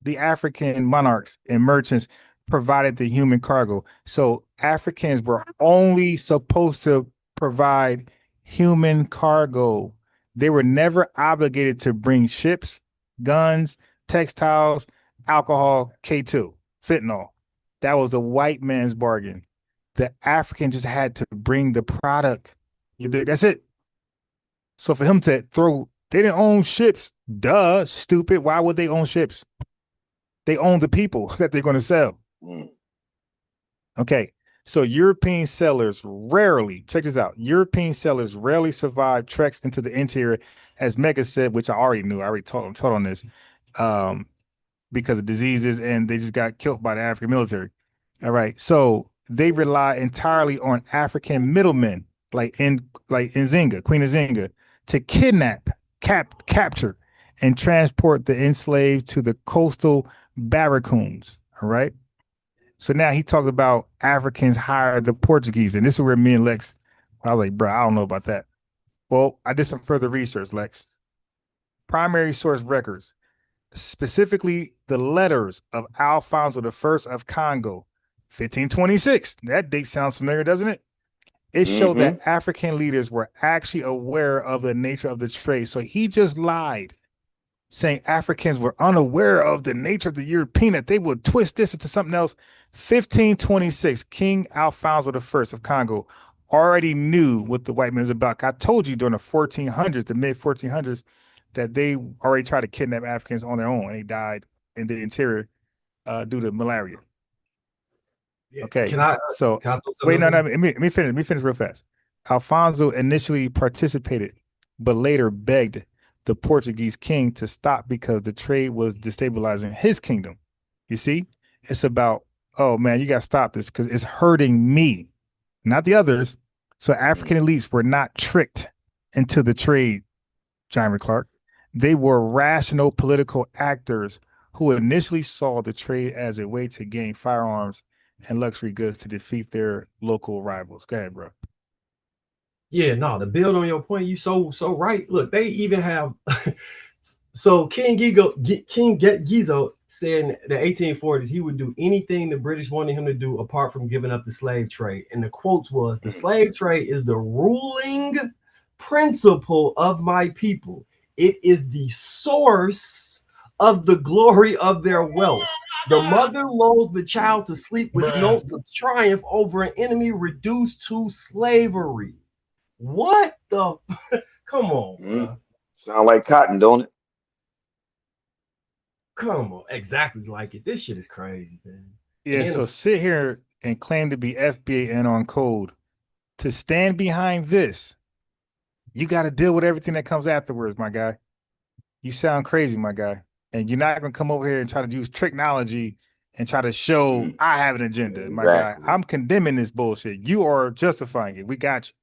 the African monarchs and merchants provided the human cargo. So Africans were only supposed to provide human cargo. They were never obligated to bring ships, guns, textiles, alcohol, K2, fentanyl. That was the white man's bargain. The African just had to bring the product. That's it. So for him to they didn't own ships. Duh, stupid. Why would they own ships? They own the people that they're going to sell. Okay, so European sellers rarely, check this out, European sellers rarely survive treks into the interior, as Mega said, which I already knew. I already taught on this, because of diseases, and they just got killed by the African military. All right, so they rely entirely on African middlemen, like in Nzinga, Queen of Nzinga, to kidnap, capture, and transport the enslaved to the coastal barracoons. All right. So now he talked about Africans hired the Portuguese, and this is where me and Lex, I was like, bro, I don't know about that. Well, I did some further research, Lex. Primary source records, specifically the letters of Alfonso I of Congo, 1526. That date sounds familiar, doesn't it? It showed that African leaders were actually aware of the nature of the trade. So he just lied, saying Africans were unaware of the nature of the European, that they would twist this into something else. 1526, King Alfonso I of Congo already knew what the white man was about. I told you during the 1400s, the mid 1400s, that they already tried to kidnap Africans on their own, and they died in the interior due to malaria. Okay, wait, no, let me finish real fast. Alfonso initially participated, but later begged the Portuguese king to stop because the trade was destabilizing his kingdom. You see, it's about oh man, you got to stop this because it's hurting me, not the others. So African elites were not tricked into the trade, Henrik Clarke. They were rational political actors who initially saw the trade as a way to gain firearms and luxury goods to defeat their local rivals. Go ahead, bro. Yeah, no, to build on your point, you so right. Look, they even have so King Gizo said in the 1840s he would do anything the British wanted him to do apart from giving up the slave trade. And the quotes was, the slave trade is the ruling principle of my people. It is the source of the glory of their wealth. The mother lulls the child to sleep with notes of triumph over an enemy reduced to slavery. What the? Come on, bro. Sound like cotton, don't it? Come on, exactly like it. This shit is crazy, man. Yeah, so sit here and claim to be FBA and on code. To stand behind this, you got to deal with everything that comes afterwards, my guy. You sound crazy, my guy. And you're not going to come over here and try to use technology and try to show I have an agenda, my guy. I'm condemning this bullshit. You are justifying it. We got you.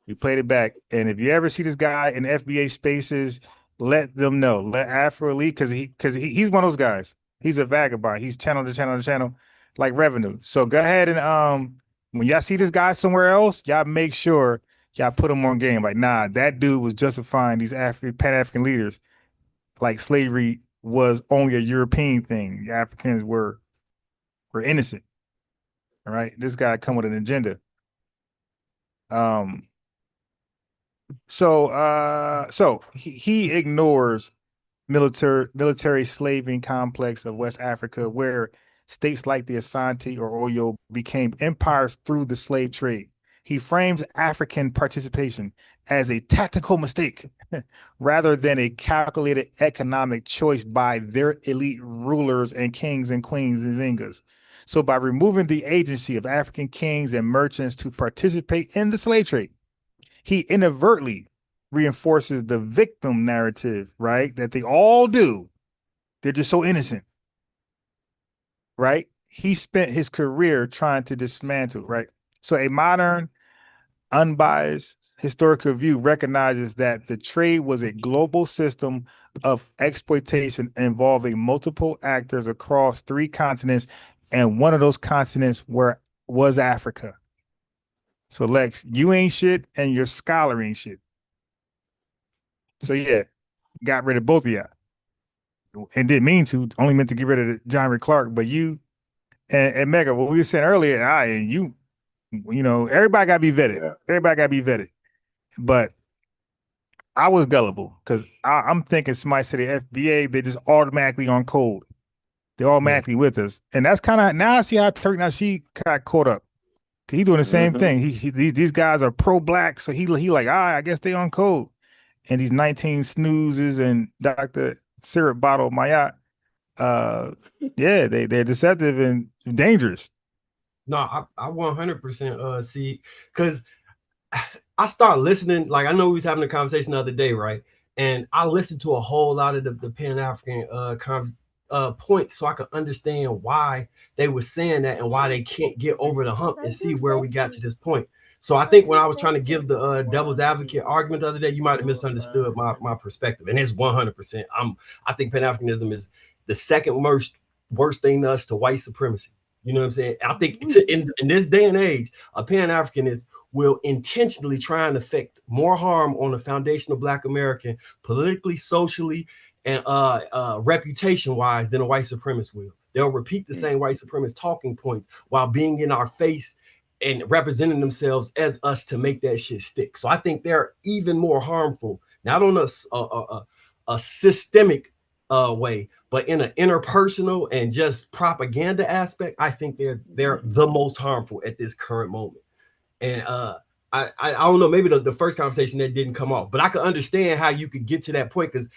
We played it back. And if you ever see this guy in FBA spaces, let them know. Let Afro Elite, because he's one of those guys. He's a vagabond. He's channel to channel, like revenue. So go ahead and when y'all see this guy somewhere else, y'all make sure y'all put him on game. Like, nah, that dude was justifying these Pan-African leaders like slavery was only a European thing. The Africans were innocent. All right. This guy come with an agenda. So he ignores military slaving complex of West Africa, where states like the Asante or Oyo became empires through the slave trade. He frames African participation as a tactical mistake rather than a calculated economic choice by their elite rulers and kings and queens and zingas. So by removing the agency of African kings and merchants to participate in the slave trade, he inadvertently reinforces the victim narrative, right? That they all do. They're just so innocent, right? He spent his career trying to dismantle, right? So a modern, unbiased historical view recognizes that the trade was a global system of exploitation involving multiple actors across 3 continents, and one of those continents was Africa. So Lex, you ain't shit and your scholar ain't shit. So yeah, got rid of both of y'all. And didn't mean to, only meant to get rid of Henrik Clarke. But you and Mega, what we were saying earlier, and you know, everybody gotta be vetted. Yeah. Everybody gotta be vetted. But I was gullible because I'm thinking somebody said the FBA, they just automatically on code. They're automatically with us. And that's kind of, now I see how Turk Nasheed got caught up. He doing the same thing. These guys are pro-black, so he like, I guess they on code. And these 19 snoozes and Dr. Syrup Bottle Mayat, yeah, they're deceptive and dangerous. No, I 100% see, because I start listening. Like, I know we was having a conversation the other day, right? And I listened to a whole lot of the Pan-African points so I could understand why they were saying that and why they can't get over the hump and see where we got to this point. So I think when I was trying to give the devil's advocate argument the other day, you might have misunderstood my perspective. And it's 100%. I think Pan-Africanism is the second worst thing to us to white supremacy. You know what I'm saying? I think in this day and age, a Pan-Africanist will intentionally try and affect more harm on the foundation of Black American politically, socially, and reputation-wise than a white supremacist will. They'll repeat the same white supremacist talking points while being in our face and representing themselves as us to make that shit stick. So I think they're even more harmful, not on a systemic way, but in an interpersonal and just propaganda aspect. I think they're the most harmful at this current moment. And I don't know, maybe the first conversation that didn't come off, but I could understand how you could get to that point, because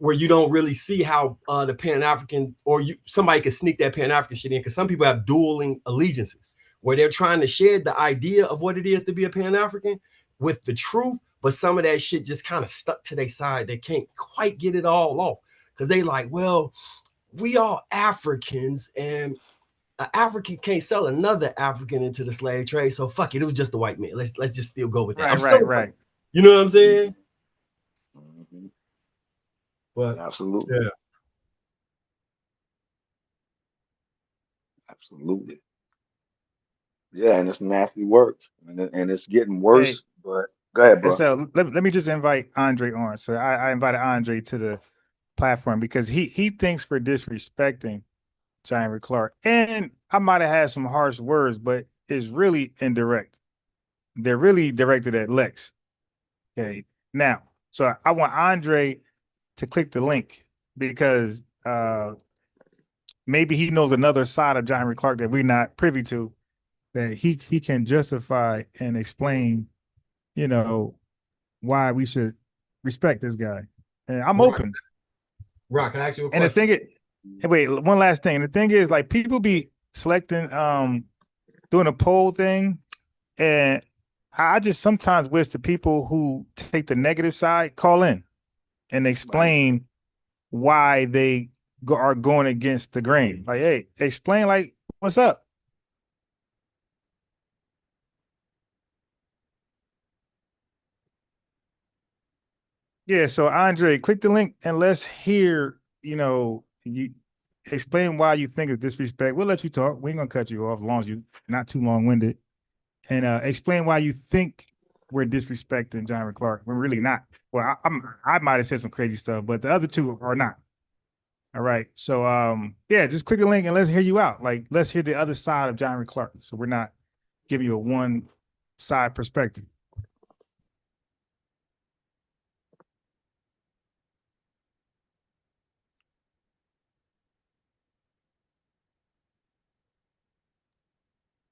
where you don't really see how the Pan-African, or somebody could sneak that Pan-African shit in, because some people have dueling allegiances where they're trying to share the idea of what it is to be a Pan-African with the truth, but some of that shit just kind of stuck to their side. They can't quite get it all off because they like, well, we all Africans, and an African can't sell another African into the slave trade. So fuck it. It was just the white man. Let's just still go with that. Right. You know what I'm saying? But absolutely. Yeah. Absolutely. Yeah, and it's nasty work, and it's getting worse. But go ahead, bro. So let me just invite Andre on. So I invited Andre to the platform because he thinks we're disrespecting John Henrik Clarke, and I might have had some harsh words, but it's really indirect. They're really directed at Lex. Okay, now, so I want Andre to click the link because maybe he knows another side of John Henrik Clarke that we're not privy to, that he can justify and explain, you know, why we should respect this guy. And I'm open. Rock, can I ask you a question? And the thing is, wait, one last thing. The thing is, like, people be selecting, doing a poll thing, and I just sometimes wish the people who take the negative side call in and explain why they are going against the grain. Like, hey, explain, like, what's up? Yeah, so Andre, click the link and let's hear, you explain why you think it's disrespect. We'll let you talk. We ain't gonna cut you off as long as you're not too long-winded. And explain why you think we're disrespecting John Henrik Clarke. We're really not. Well, I might have said some crazy stuff, but the other two are not. All right. So yeah, just click the link and let's hear you out. Like, let's hear the other side of John Henrik Clarke. So we're not giving you a one side perspective.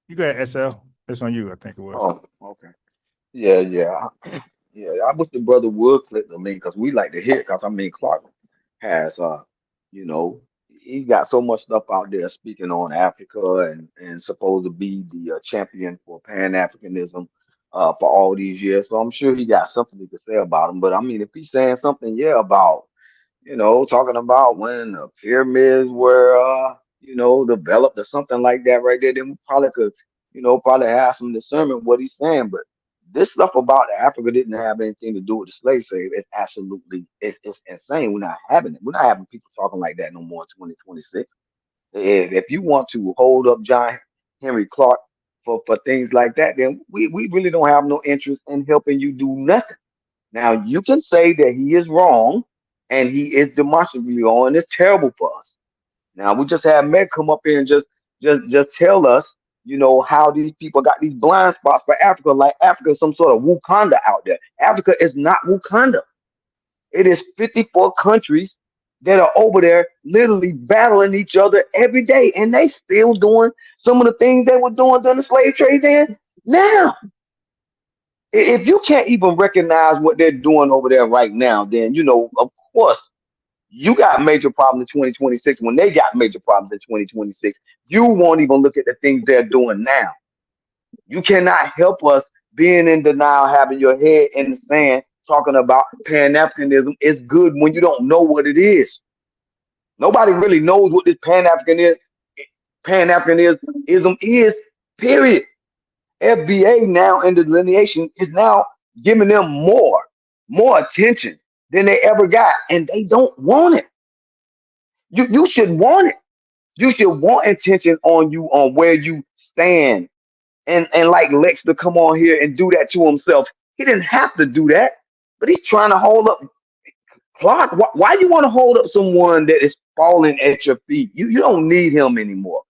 You got SL. It's on you, I think it was. Oh, okay. Yeah. I wish the brother would click the link because we like to hear it. Because I mean, Clarke has, he got so much stuff out there speaking on Africa and supposed to be the champion for Pan-Africanism for all these years. So I'm sure he got something to say about him. But I mean, if he's saying something, about talking about when the pyramids were, developed or something like that right there, then we probably could, probably have some discernment what he's saying. But this stuff about Africa didn't have anything to do with the slave trade. It's absolutely, it's insane. We're not having it. We're not having people talking like that no more in 2026. If you want to hold up John Henrik Clarke for things like that, then we really don't have no interest in helping you do nothing. Now, you can say that he is wrong and he is demonstrably wrong, and it's terrible for us. Now, we just had Meg come up here and just tell us, how these people got these blind spots for Africa, like Africa is some sort of Wakanda out there. Africa is not Wakanda. It is 54 countries that are over there literally battling each other every day, and they still doing some of the things they were doing during the slave trade then. Now, if you can't even recognize what they're doing over there right now, then, of course, you got major problems in 2026 when they got major problems in 2026. You won't even look at the things they're doing now. You cannot help us being in denial, having your head in the sand, talking about Pan-Africanism is good when you don't know what it is. Nobody really knows what this Pan-Africanism is, period. FBA now in the delineation is now giving them more attention than they ever got, and they don't want it. You should want it. You should want attention on you, on where you stand. And like Lex to come on here and do that to himself. He didn't have to do that, but he's trying to hold up Clarke. Why you want to hold up someone that is falling at your feet? You don't need him anymore.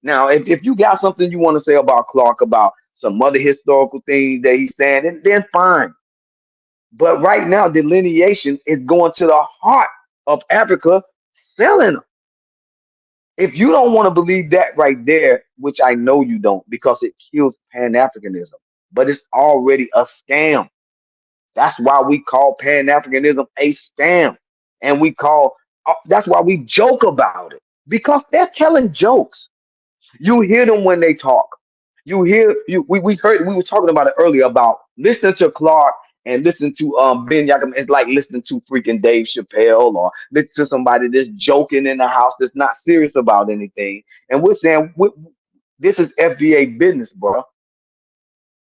Now, if you got something you want to say about Clarke, about some other historical things that he's saying, then fine. But right now, delineation is going to the heart of Africa, selling them. If you don't want to believe that right there, which I know you don't, because it kills Pan-Africanism, but it's already a scam. That's why we call Pan-Africanism a scam. And that's why we joke about it, because they're telling jokes. You hear them when they talk. We were talking about it earlier about listening to Clarke and listen to Ben Yakum. It's like listening to freaking Dave Chappelle or listen to somebody that's joking in the house that's not serious about anything. And we're saying this is FBA business, bro.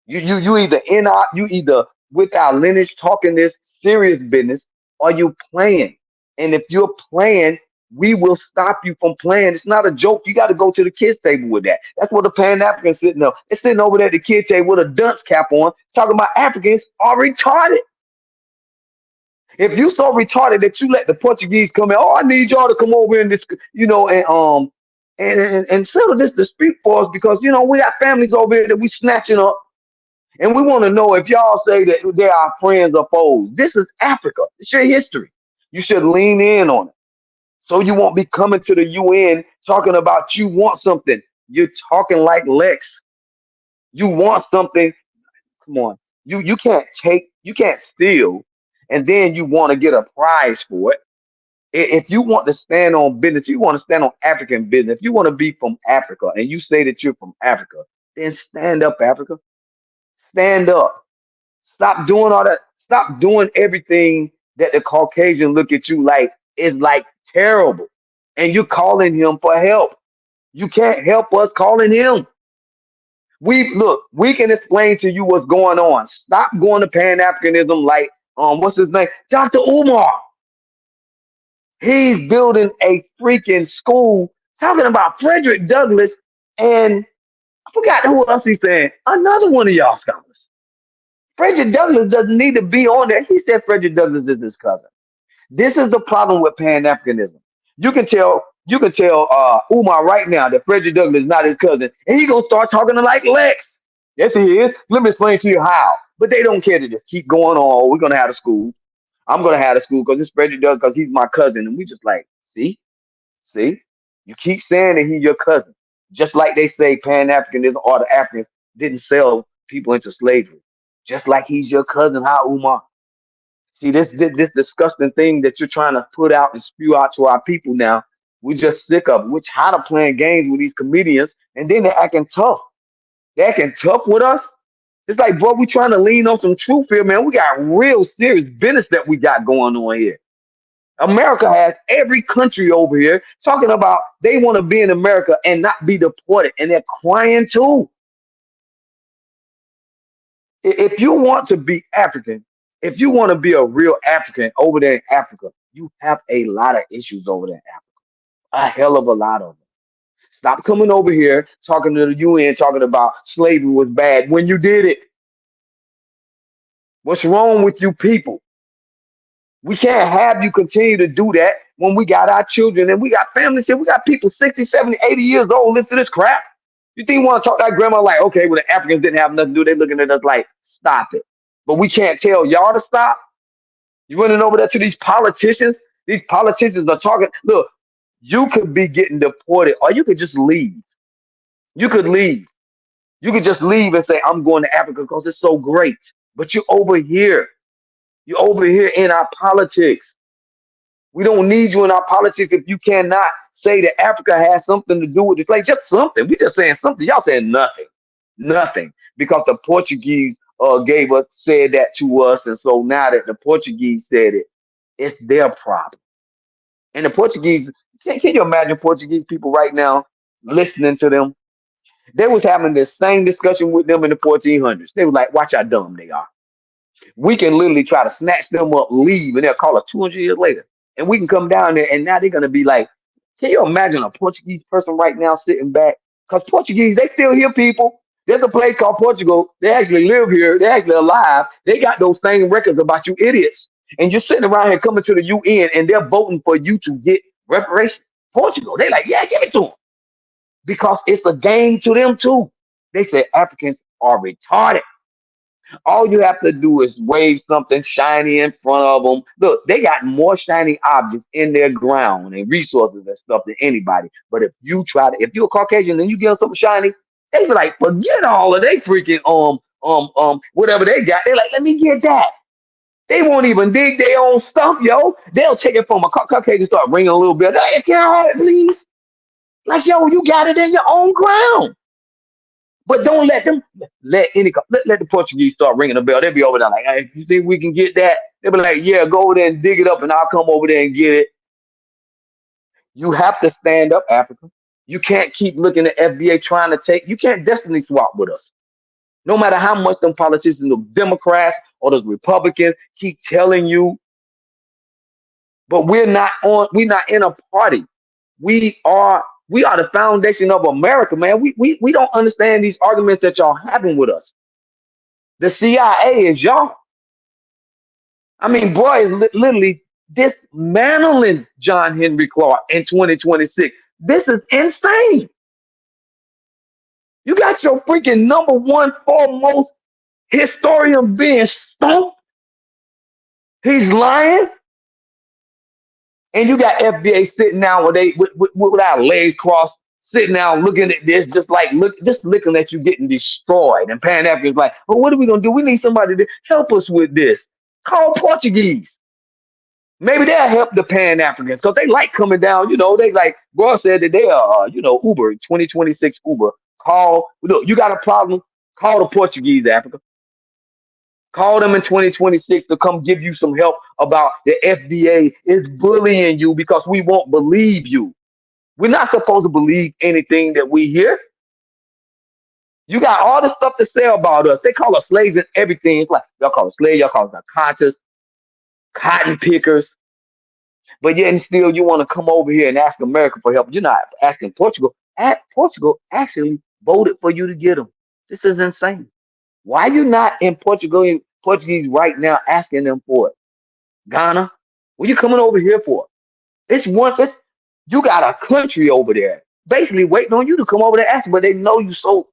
You either you either with our lineage talking this serious business, or you playing. And if you're playing, we will stop you from playing. It's not a joke. You got to go to the kids table with that. That's what the Pan-African sitting there. It's sitting over there at the kids table with a dunce cap on, talking about Africans are retarded. If you so retarded that you let the Portuguese come in, I need y'all to come over in this, and settle this dispute for us, because we got families over here that we snatching up. And we want to know if y'all say that they're our friends or foes. This is Africa. It's your history. You should lean in on it, so you won't be coming to the UN talking about you want something. You're talking like Lex. You want something. Come on. You can't steal, and then you want to get a prize for it. If you want to stand on business, you want to stand on African business. If you want to be from Africa and you say that you're from Africa, then stand up, Africa. Stand up. Stop doing all that. Stop doing everything that the Caucasian look at you like is like terrible. And you're calling him for help. You can't help us calling him. We can explain to you what's going on. Stop going to Pan-Africanism like what's his name? Dr. Umar. He's building a freaking school talking about Frederick Douglass, and I forgot who else he's saying. Another one of y'all scholars. Frederick Douglass doesn't need to be on there. He said Frederick Douglass is his cousin. This is the problem with Pan-Africanism. You can tell Umar right now that Frederick Douglass is not his cousin, and he's gonna start talking to like Lex. Yes, he is. Let me explain to you how. But they don't care to just keep going on. We're gonna have a school. I'm gonna have a school because it's Frederick Douglass because he's my cousin, and we just like, see, you keep saying that he's your cousin, just like they say Pan-Africanism or the Africans didn't sell people into slavery. Just like he's your cousin, how Umar. See, this disgusting thing that you're trying to put out and spew out to our people now, we just sick of it. We're tired of playing games with these comedians, and then they're acting tough. They're acting tough with us. It's like, bro, we trying to lean on some truth here, man. We got real serious business that we got going on here. America has every country over here talking about they want to be in America and not be deported, and they're crying too. If you want to be African, if you want to be a real African over there in Africa, you have a lot of issues over there in Africa. A hell of a lot of them. Stop coming over here talking to the UN, talking about slavery was bad when you did it. What's wrong with you people? We can't have you continue to do that when we got our children and we got families here. We got people 60, 70, 80 years old listen to this crap. You think you want to talk to that grandma like, okay, well, the Africans didn't have nothing to do. They're looking at us like, stop it. But we can't tell y'all to stop. You running over there to these politicians. These politicians are talking. Look, you could be getting deported, or you could just leave. You could leave. You could just leave and say, I'm going to Africa because it's so great. But you're over here. You're over here in our politics. We don't need you in our politics if you cannot say that Africa has something to do with it. Like just something. We just saying something. Y'all saying nothing. Nothing. Because the Portuguese said that to us. And so now that the Portuguese said it, it's their problem. And the Portuguese, can you imagine Portuguese people right now listening to them? They was having this same discussion with them in the 1400s. They were like, watch how dumb they are. We can literally try to snatch them up, leave, and they'll call us 200 years later. And we can come down there, and now they're going to be like, can you imagine a Portuguese person right now sitting back? Because Portuguese, they still here, people. There's a place called Portugal. They actually live here. They're actually alive. They got those same records about you idiots. And you're sitting around here coming to the UN, and they're voting for you to get reparations. Portugal, they're like, yeah, give it to them. Because it's a game to them, too. They said Africans are retarded. All you have to do is wave something shiny in front of them. Look, they got more shiny objects in their ground and resources and stuff than anybody. But if you're a Caucasian and you give them something shiny, they be like, forget all of they freaking whatever they got. They're like, let me get that. They won't even dig their own stuff, yo. They'll take it from a Caucasian, start ringing a little bit. Hey, can I have it, please? Like, yo, you got it in your own ground. But don't let them let the Portuguese start ringing the bell. They'll be over there like, hey, you think we can get that? They'll be like, yeah, go over there and dig it up, and I'll come over there and get it. You have to stand up, Africa. You can't keep looking at FBA trying to take. You can't destiny swap with us. No matter how much them politicians, the Democrats or those Republicans keep telling you. But we're not in a party. We are the foundation of America, man. We don't understand these arguments that y'all having with us. The CIA is y'all. I mean, boy, is literally dismantling John Henrik Clarke in 2026. This is insane. You got your freaking number one foremost historian being stumped. He's lying. And you got FBA sitting down with our legs crossed, sitting down looking at this, just looking at you getting destroyed. And Pan-African's like, well, what are we gonna do? We need somebody to help us with this. Call Portuguese. Maybe they'll help the Pan-Africans because they like coming down. You know, they like bro said that they are, Uber 2026 Uber. Look, you got a problem? Call the Portuguese, Africa. Call them in 2026 to come give you some help about the FBA is bullying you because we won't believe you. We're not supposed to believe anything that we hear. You got all the stuff to say about us. They call us slaves and everything. It's like, y'all call us slaves, y'all call us narcotics, cotton pickers. But yet and still you want to come over here and ask America for help. You're not asking Portugal. Portugal actually voted for you to get them. This is insane. Why are you not in Portuguese right now asking them for it? Ghana, what you coming over here for? You got a country over there basically waiting on you to come over there asking, but they know you're so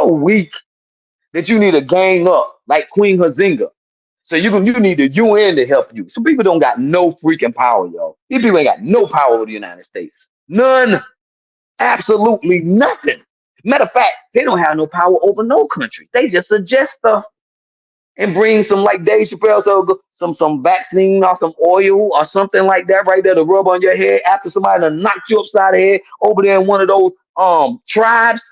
weak that you need to gang up like Queen Hazinga. So you need the UN to help you. Some people don't got no freaking power, yo. These people ain't got no power over the United States. None. Absolutely nothing. Matter of fact, they don't have no power over no country. They just suggest stuff and bring some, like Dave Chappelle, some vaccine or some oil or something like that right there to rub on your head after somebody done knocked you upside the head over there in one of those tribes.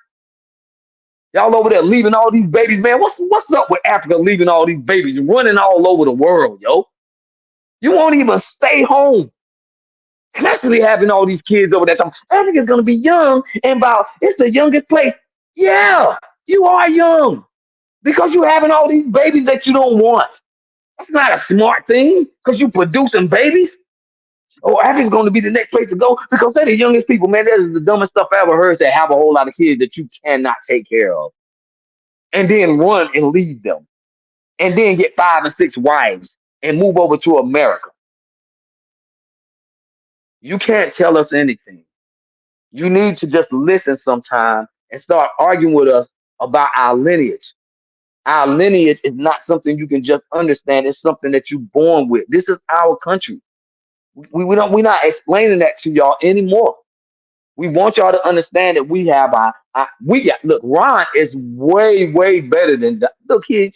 Y'all over there leaving all these babies, man. What's up with Africa leaving all these babies running all over the world, yo? You won't even stay home. Constantly having all these kids over there talking, Africa's gonna be young and it's the youngest place. Yeah, you are young because you having all these babies that you don't want. That's not a smart thing because you producing babies. Oh, Africa's gonna be the next place to go because they're the youngest people, man. That is the dumbest stuff I ever heard. That have a whole lot of kids that you cannot take care of, and then run and leave them, and then get 5 and 6 wives and move over to America. You can't tell us anything. You need to just listen sometime and start arguing with us about our lineage. Our lineage is not something you can just understand. It's something that you're born with. This is our country. We're not explaining that to y'all anymore. We want y'all to understand that we have look, Ron is way, way better than look here.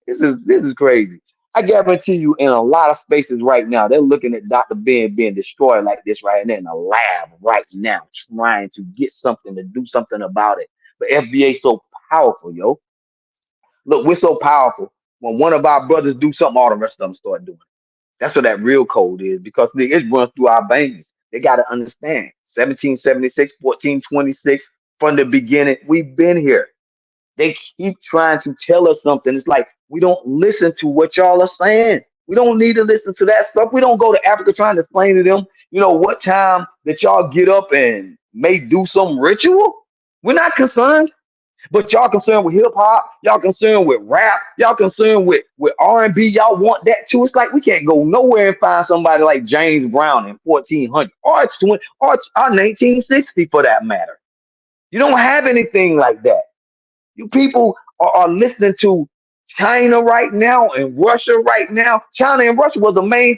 This is crazy. I guarantee you in a lot of spaces right now, they're looking at Dr. Ben being destroyed like this right now in a lab right now, trying to get something to do something about it. But FBA is so powerful, yo. Look, we're so powerful. When one of our brothers do something, all the rest of them start doing it. That's what that real code is because it runs through our veins. They got to understand 1776, 1426, from the beginning, we've been here. They keep trying to tell us something. It's like we don't listen to what y'all are saying. We don't need to listen to that stuff. We don't go to Africa trying to explain to them, what time that y'all get up and may do some ritual. We're not concerned. But y'all concerned with hip hop, y'all concerned with rap, y'all concerned with R&B, y'all want that too. It's like we can't go nowhere and find somebody like James Brown in 1400 or 1960 for that matter. You don't have anything like that. You people are listening to China right now and Russia right now. China and Russia was the main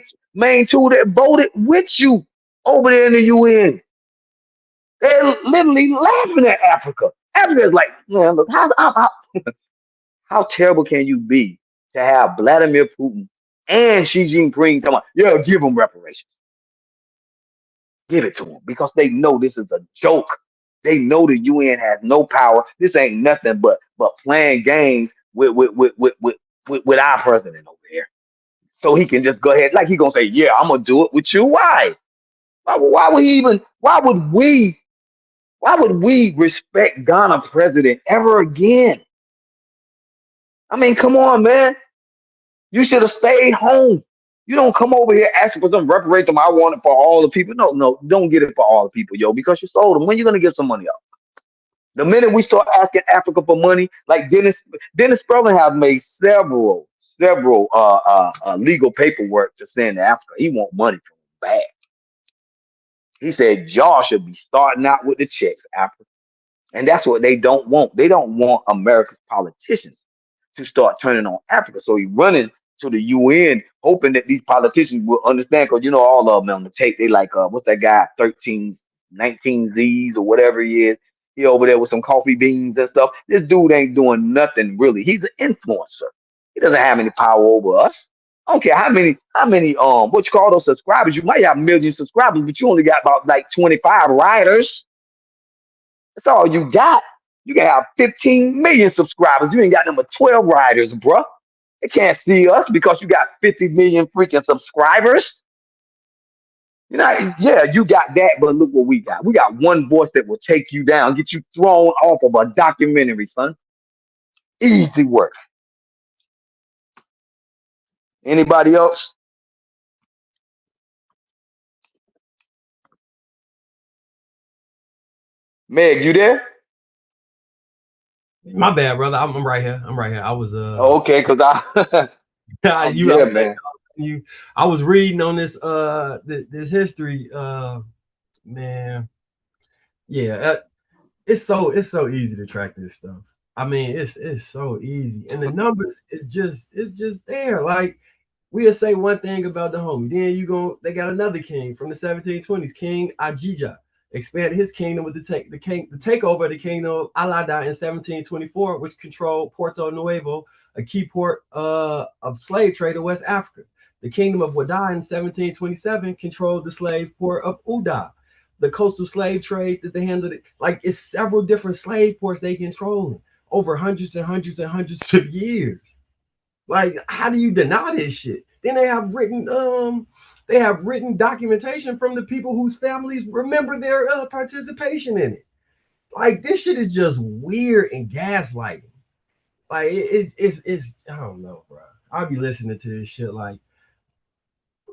two that voted with you over there in the UN. They're literally laughing at Africa. Africa is like, man, look, how terrible can you be to have Vladimir Putin and Xi Jinping come on, give them reparations. Give it to them because they know this is a joke. They know the UN has no power. This ain't nothing but playing games with our president over here. So he can just go ahead, like he gonna say, yeah, I'm gonna do it with you. Why? Why would we respect Ghana president ever again? I mean, come on, man. You should have stayed home. You don't come over here asking for some reparations. I want it for all the people. No, don't get it for all the people, yo, because you sold them. When you gonna get some money up? The minute we start asking Africa for money, like Dennis Sterling have made several legal paperwork to send to Africa. He want money from them bad. He said y'all should be starting out with the checks, Africa. And that's what they don't want. They don't want America's politicians to start turning on Africa. So he's running to the UN, hoping that these politicians will understand. Because you know, all of them on the tape, they like, what's that guy, 19 Z's or whatever he is. He over there with some coffee beans and stuff. This dude ain't doing nothing really. He's an influencer. He doesn't have any power over us. I don't care how many what you call those subscribers. You might have 1 million subscribers, but you only got about like 25 riders. That's all you got. You can have 15 million subscribers. You ain't got number 12 riders, bro. They can't see us because you got 50 million freaking subscribers. You know, yeah, you got that, but look what we got. We got one voice that will take you down, get you thrown off of a documentary, son. Easy work. Anybody else? Meg, you there? My bad, brother. I'm right here. I was okay, because man. I was reading on this this history, man. Yeah, it's so easy to track this stuff. I mean, it's so easy, and the numbers it's just there. Like we'll say one thing about the homie, then they got another king from the 1720s, King Ajija, expanded his kingdom with the takeover of the kingdom of Alada in 1724, which controlled Porto Nuevo, a key port of slave trade in West Africa. The kingdom of Wada in 1727 controlled the slave port of Uda, the coastal slave trade that they handled it. Like it's several different slave ports they control over hundreds and hundreds and hundreds of years. Like, how do you deny this shit? Then they have written documentation from the people whose families remember their participation in it. Like, this shit is just weird and gaslighting. Like, it's I don't know, bro. I'll be listening to this shit. Like,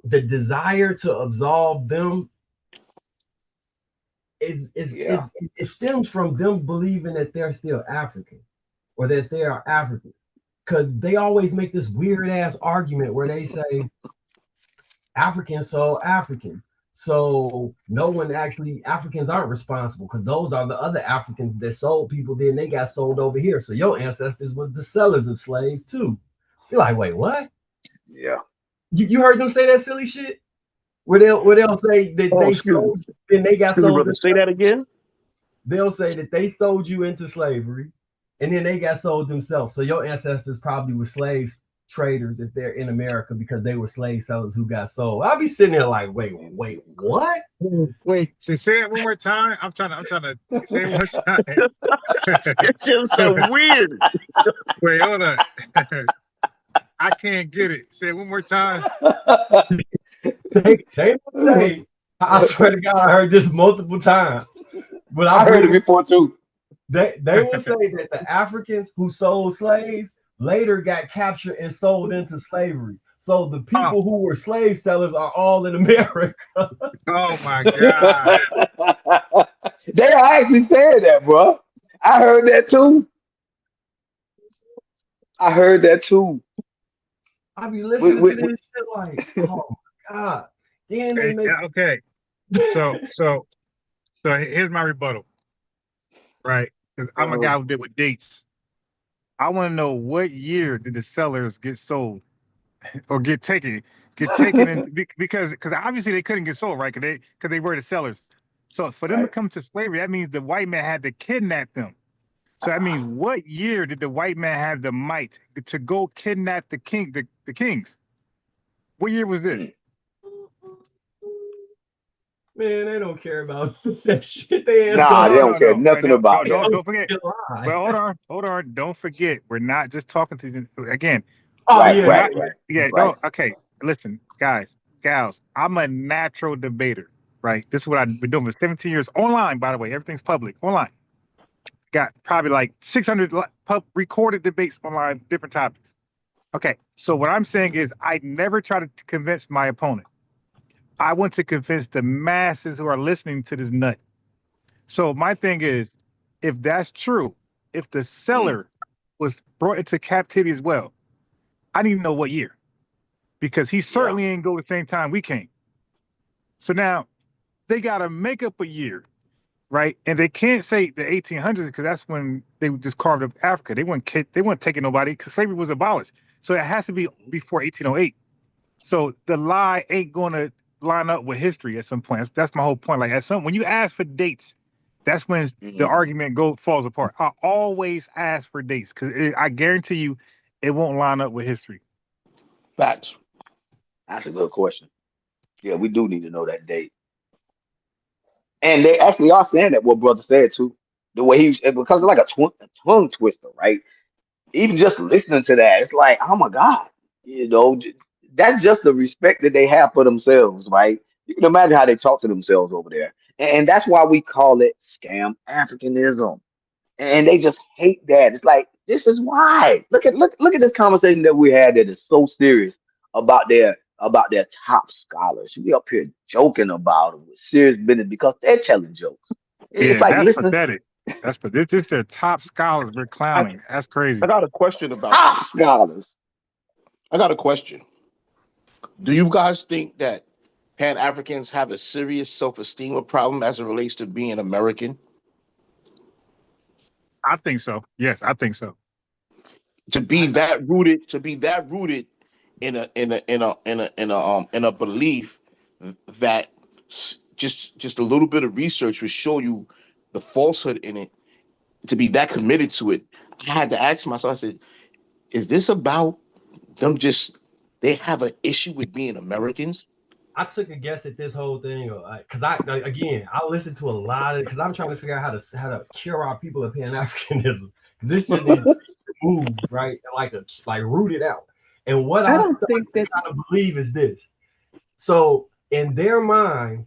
the desire to absolve them it stems from them believing that they're still African or that they are African. Because they always make this weird ass argument where they say Africans sold Africans. So no one Africans aren't responsible because those are the other Africans that sold people, then they got sold over here. So your ancestors was the sellers of slaves too. You're like, wait, what? Yeah. You heard them say that silly shit? Where they'll say that they sold you, then they got sold. Brother, say that again. They'll say that they sold you into slavery. And then they got sold themselves. So your ancestors probably were slave traders if they're in America because they were slave sellers who got sold. I'll be sitting there like, wait, what? Wait, say it one more time. I'm trying to say it one more time. It's just so weird. Wait, hold on. I can't get it. Say it one more time. They say, I swear to God, I heard this multiple times. But I heard it before too. They will say that the Africans who sold slaves later got captured and sold into slavery. So the people who were slave sellers are all in America. Oh my God. They actually said that, bro. I heard that too. I be listening to this shit like, oh my God. Then they make okay. So here's my rebuttal. Right. Because I'm a guy who did with dates. I want to know what year did the sellers get sold or get taken in, because obviously they couldn't get sold, right? Because they were the sellers. So for them to come to slavery, that means the white man had to kidnap them. So I mean, what year did the white man have the might to go kidnap the kings? What year was this? Man, they don't care about that shit. They ass Nah, gonna they don't care nothing about that. Don't forget. Well, hold on. Don't forget. We're not just talking to you again. Oh Right, yeah, right, right. Yeah, Right. don't. Okay, listen, guys, gals. I'm a natural debater. Right. This is what I've been doing for 17 years online. By the way, everything's public online. Got probably like 600 recorded debates online, different topics. Okay, so what I'm saying is I never try to convince my opponent. I want to convince the masses who are listening to this nut. So my thing is, if that's true, if the seller was brought into captivity as well, I didn't even know what year, because he certainly ain't go the same time we came. So now they got to make up a year, right? And they can't say the 1800s because that's when they just carved up Africa. They weren't taking nobody because slavery was abolished. So it has to be before 1808. So the lie ain't going to line up with history at some point. That's my whole point. Like when you ask for dates, that's when the argument falls apart. I always ask for dates because I guarantee you it won't line up with history. Facts. That's a good question. Yeah, we do need to know that date. And they actually are saying that what brother said too. The way because it's like a tongue twister, right? Even just listening to that, it's like, oh my God, that's just the respect that they have for themselves, right? You can imagine how they talk to themselves over there. And that's why we call it scam Africanism. And they just hate that. It's like, this is why. Look at this conversation that we had that is so serious about their top scholars. We up here joking about them with serious business because they're telling jokes. It's like, that's listen, pathetic. This is their top scholars we're clowning. That's crazy. I got a question about top scholars. I got a question. Do you guys think that Pan-Africans have a serious self-esteem problem as it relates to being American? I think so. Yes, I think so. To be that rooted in a belief that just a little bit of research will show you the falsehood in it. To be that committed to it, I had to ask myself. I said, "Is this about them? They have an issue with being Americans?" I took a guess at this whole thing because I listened to a lot of because I'm trying to figure out how to cure our people of Pan-Africanism. This shit needs to move right, like root it out. And what I don't start think to that kind of believe is this. So in their mind,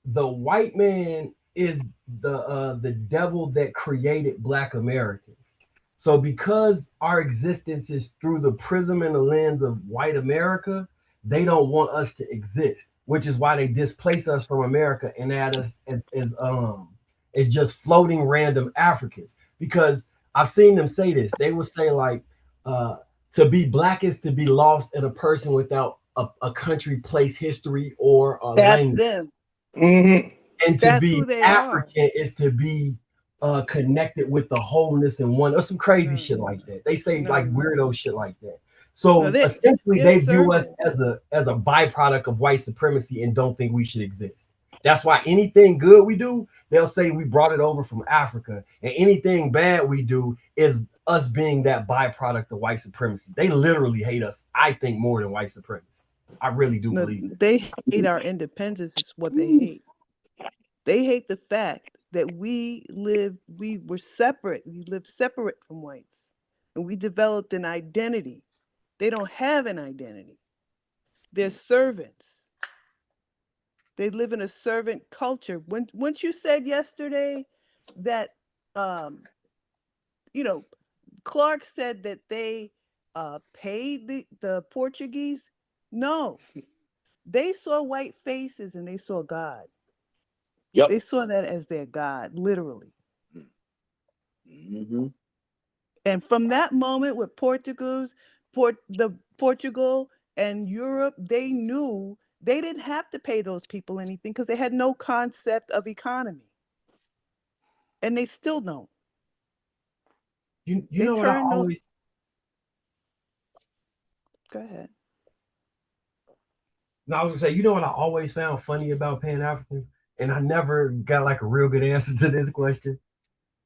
the white man is the devil that created Black Americans. So because our existence is through the prism and the lens of white America, they don't want us to exist, which is why they displace us from America and add us as just floating random Africans. Because I've seen them say this. They would say like, to be Black is to be lost in a person without a country, place, history, or a that's language. them. And to That's be who they African is to be connected with the wholeness and one or some crazy shit like that. They say like weirdo shit like that. So essentially they view us as a byproduct of white supremacy and don't think we should exist. That's why anything good we do, they'll say we brought it over from Africa, and anything bad we do is us being that byproduct of white supremacy. They literally hate us, I think, more than white supremacists. I really do believe it. They hate our independence is what they hate. They hate the fact that we were separate. We lived separate from whites, and we developed an identity. They don't have an identity. They're servants. They live in a servant culture. Once you said yesterday that, Clarke said that they paid the Portuguese. No, they saw white faces and they saw God. Yep. They saw that as their God, literally. Mm-hmm. And from that moment with Portugal and Europe, they knew they didn't have to pay those people anything because they had no concept of economy. And they still don't. You know what I always... Go ahead. No, I was gonna say, you know what I always found funny about Pan-African? And I never got like a real good answer to this question.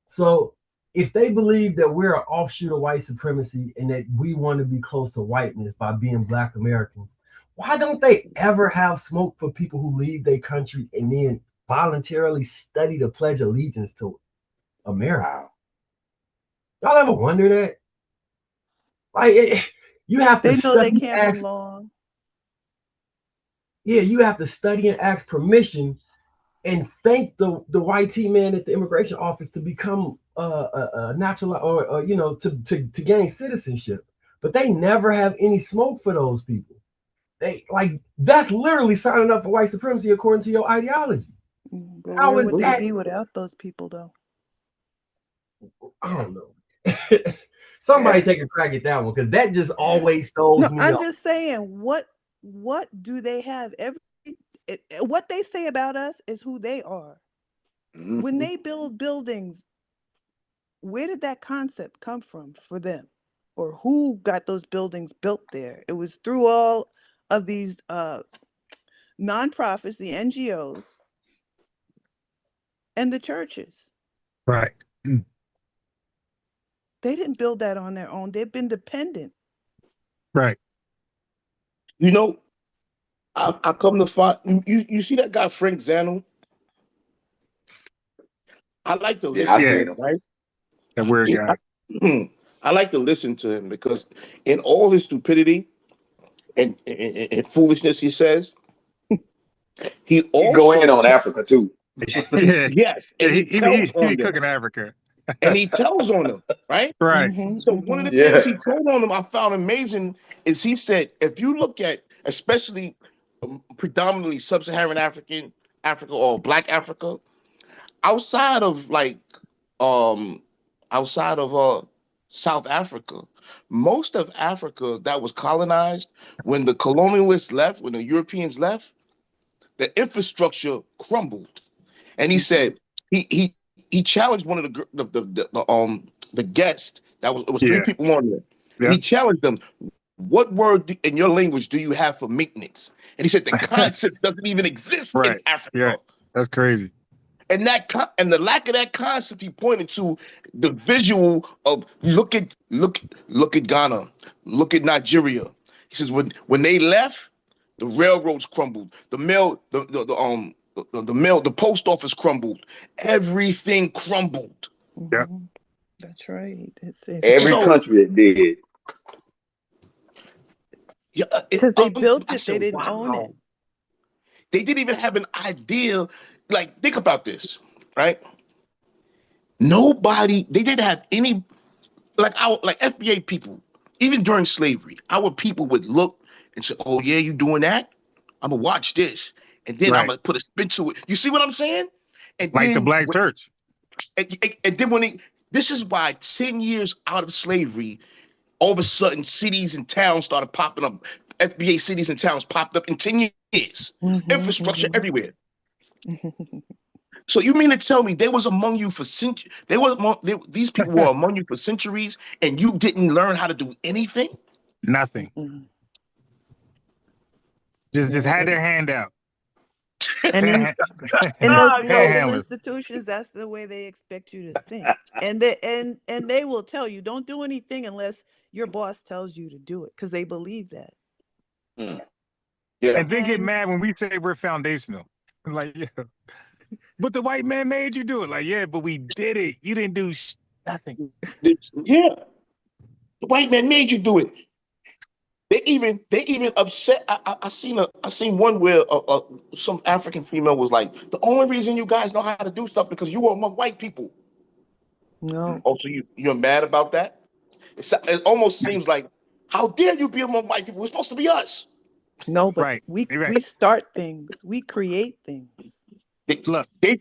So if they believe that we're an offshoot of white supremacy and that we want to be close to whiteness by being Black Americans, why don't they ever have smoke for people who leave their country and then voluntarily study the Pledge of Allegiance to America? Y'all ever wonder that? Like, you have to They know they study can't and ask. belong. Yeah, you have to study and ask permission and thank the white T man at the immigration office to become a natural or you know, to gain citizenship. But they never have any smoke for those people. They like that's literally signing up for white supremacy according to your ideology. But How where is would that? they be without those people, though? I don't know. Somebody take a crack at that one, because that just always throws me I'm off. just saying, what do they have? What they say about us is who they are. When they build buildings, where did that concept come from for them? Or who got those buildings built there? It was through all of these nonprofits, the NGOs, and the churches. Right. They didn't build that on their own. They've been dependent. Right. You know, I come to find you see that guy Frank Zano? I like to listen, right? That weird guy. I like to listen to him because in all his stupidity and foolishness he says, he also go in on Africa too. Yes, and he tells on he them. cooking Africa. And he tells on them, right? Right. So one of the things he told on them I found amazing is he said, if you look at especially predominantly sub-Saharan Africa or Black Africa, outside of South Africa, most of Africa that was colonized, when the colonialists left, when the Europeans left, the infrastructure crumbled. And he said he challenged one of the guests, it was three people on there, and he challenged them, what word in your language do you have for maintenance? And he said the concept doesn't even exist in Africa. Yeah, that's crazy. And the lack of that concept, he pointed to the visual of look at Ghana, look at Nigeria. He says when they left, the railroads crumbled, the post office crumbled, everything crumbled. Yeah, that's right. Every country it did. Yeah, because they built it, they didn't own it. They didn't even have an idea. Like, think about this, right? They didn't have any, like FBA people, even during slavery, our people would look and say, oh yeah, you doing that? I'm gonna watch this. And then I'm gonna put a spin to it. You see what I'm saying? And like then, the Black church. And then this is why 10 years out of slavery, all of a sudden cities and towns started popping up. FBA cities and towns popped up in 10 years. Infrastructure everywhere. So you mean to tell me they was among you for centuries? These people were among you for centuries, and you didn't learn how to do anything? Nothing. Just had their hand out. And in those global institutions, that's the way they expect you to think. And they will tell you, don't do anything unless your boss tells you to do it, because they believe that. Yeah. And then get mad when we say we're foundational. Like, yeah. But the white man made you do it. Like, yeah, but we did it. You didn't do nothing. Yeah. The white man made you do it. They even upset. I seen one where some African female was like, the only reason you guys know how to do stuff because you were among white people. No. Oh, so you're mad about that? It almost seems like, how dare you be among white people? We're supposed to be us. No, but we start things. We create things. They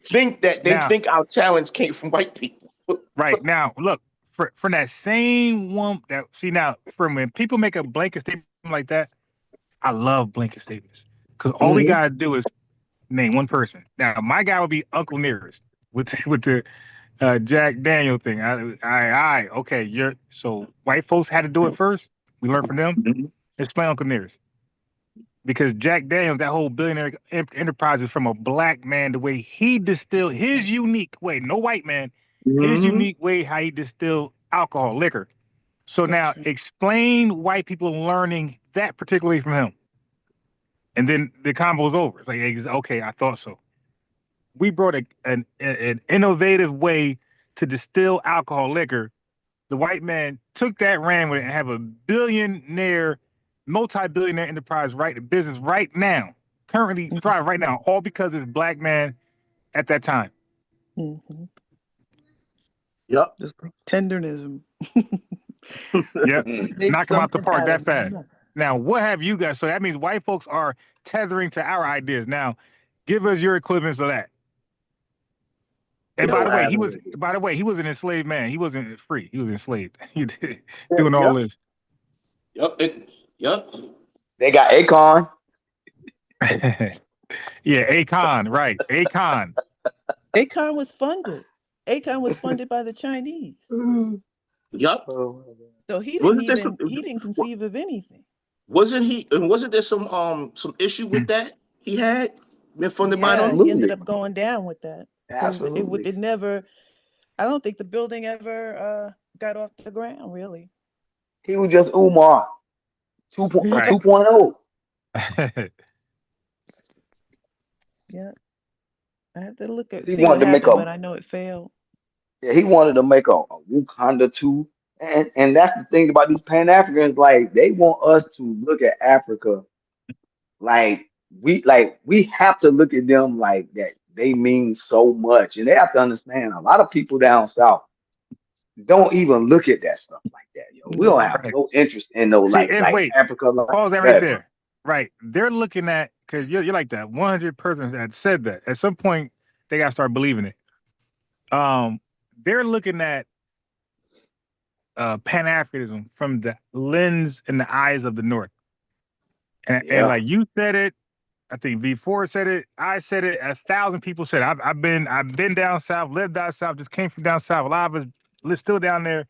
think our talents came from white people. Right now, look, from that same one from when people make a blanket statement like that, I love blanket statements because all we gotta do is name one person. Now, my guy would be Uncle Nearest with the Jack Daniel thing. Okay, so white folks had to do it first. We learned from them. Explain Uncle Nearest. Because Jack Daniels, that whole billionaire enterprise is from a black man, the way he distilled his unique way. No white man. his unique way how he distilled alcohol, liquor. So now explain white people learning that particularly from him. And then the combo's over. It's like, okay, I thought so. We brought an innovative way to distill alcohol, liquor. The white man took that, ran with it, and have a multi-billionaire enterprise business right now, currently thrive right now, all because of this black man at that time. Yep. Just like tenderism. Yep. Knock him out the park that fast. Now, what have you guys? So that means white folks are tethering to our ideas. Now, give us your equivalents of that. And by the way, he was an enslaved man. He wasn't free. He was enslaved. He did, doing all this. Yep. They got Akon. Yeah, Akon, right. Akon. Akon was funded. Akon was funded by the Chinese. Yep. So he didn't conceive of anything. Wasn't there some issue with that he had been funded by them? He ended up going down with that. Absolutely. It never, I don't think the building ever got off the ground, really. He was just Umar 2.0. Yeah. I have to look at He see what wanted to make happened, but I know it failed. Yeah, he wanted to make a Wakanda too. And that's the thing about these Pan-Africans, like they want us to look at Africa like we have to look at them like that they mean so much. And they have to understand a lot of people down south don't even look at that stuff like that, yo. We don't have no interest in no like Africa. Pause that right there. Right. They're looking at, because you're like that 100 person that said that. At some point, they gotta start believing it. They're looking at Pan-Africanism from the lens and the eyes of the North. And like you said it, I think V4 said it, I said it, 1,000 people said it. I've been down south, lived down south, just came from down south. A lot of us live still down there.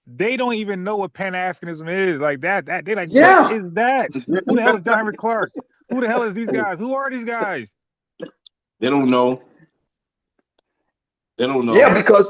They don't even know what Pan-Africanism is. Like that they're like, what is that? Who the hell is John Henrik Clarke? Who the hell is these guys? Who are these guys? They don't know. Yeah, because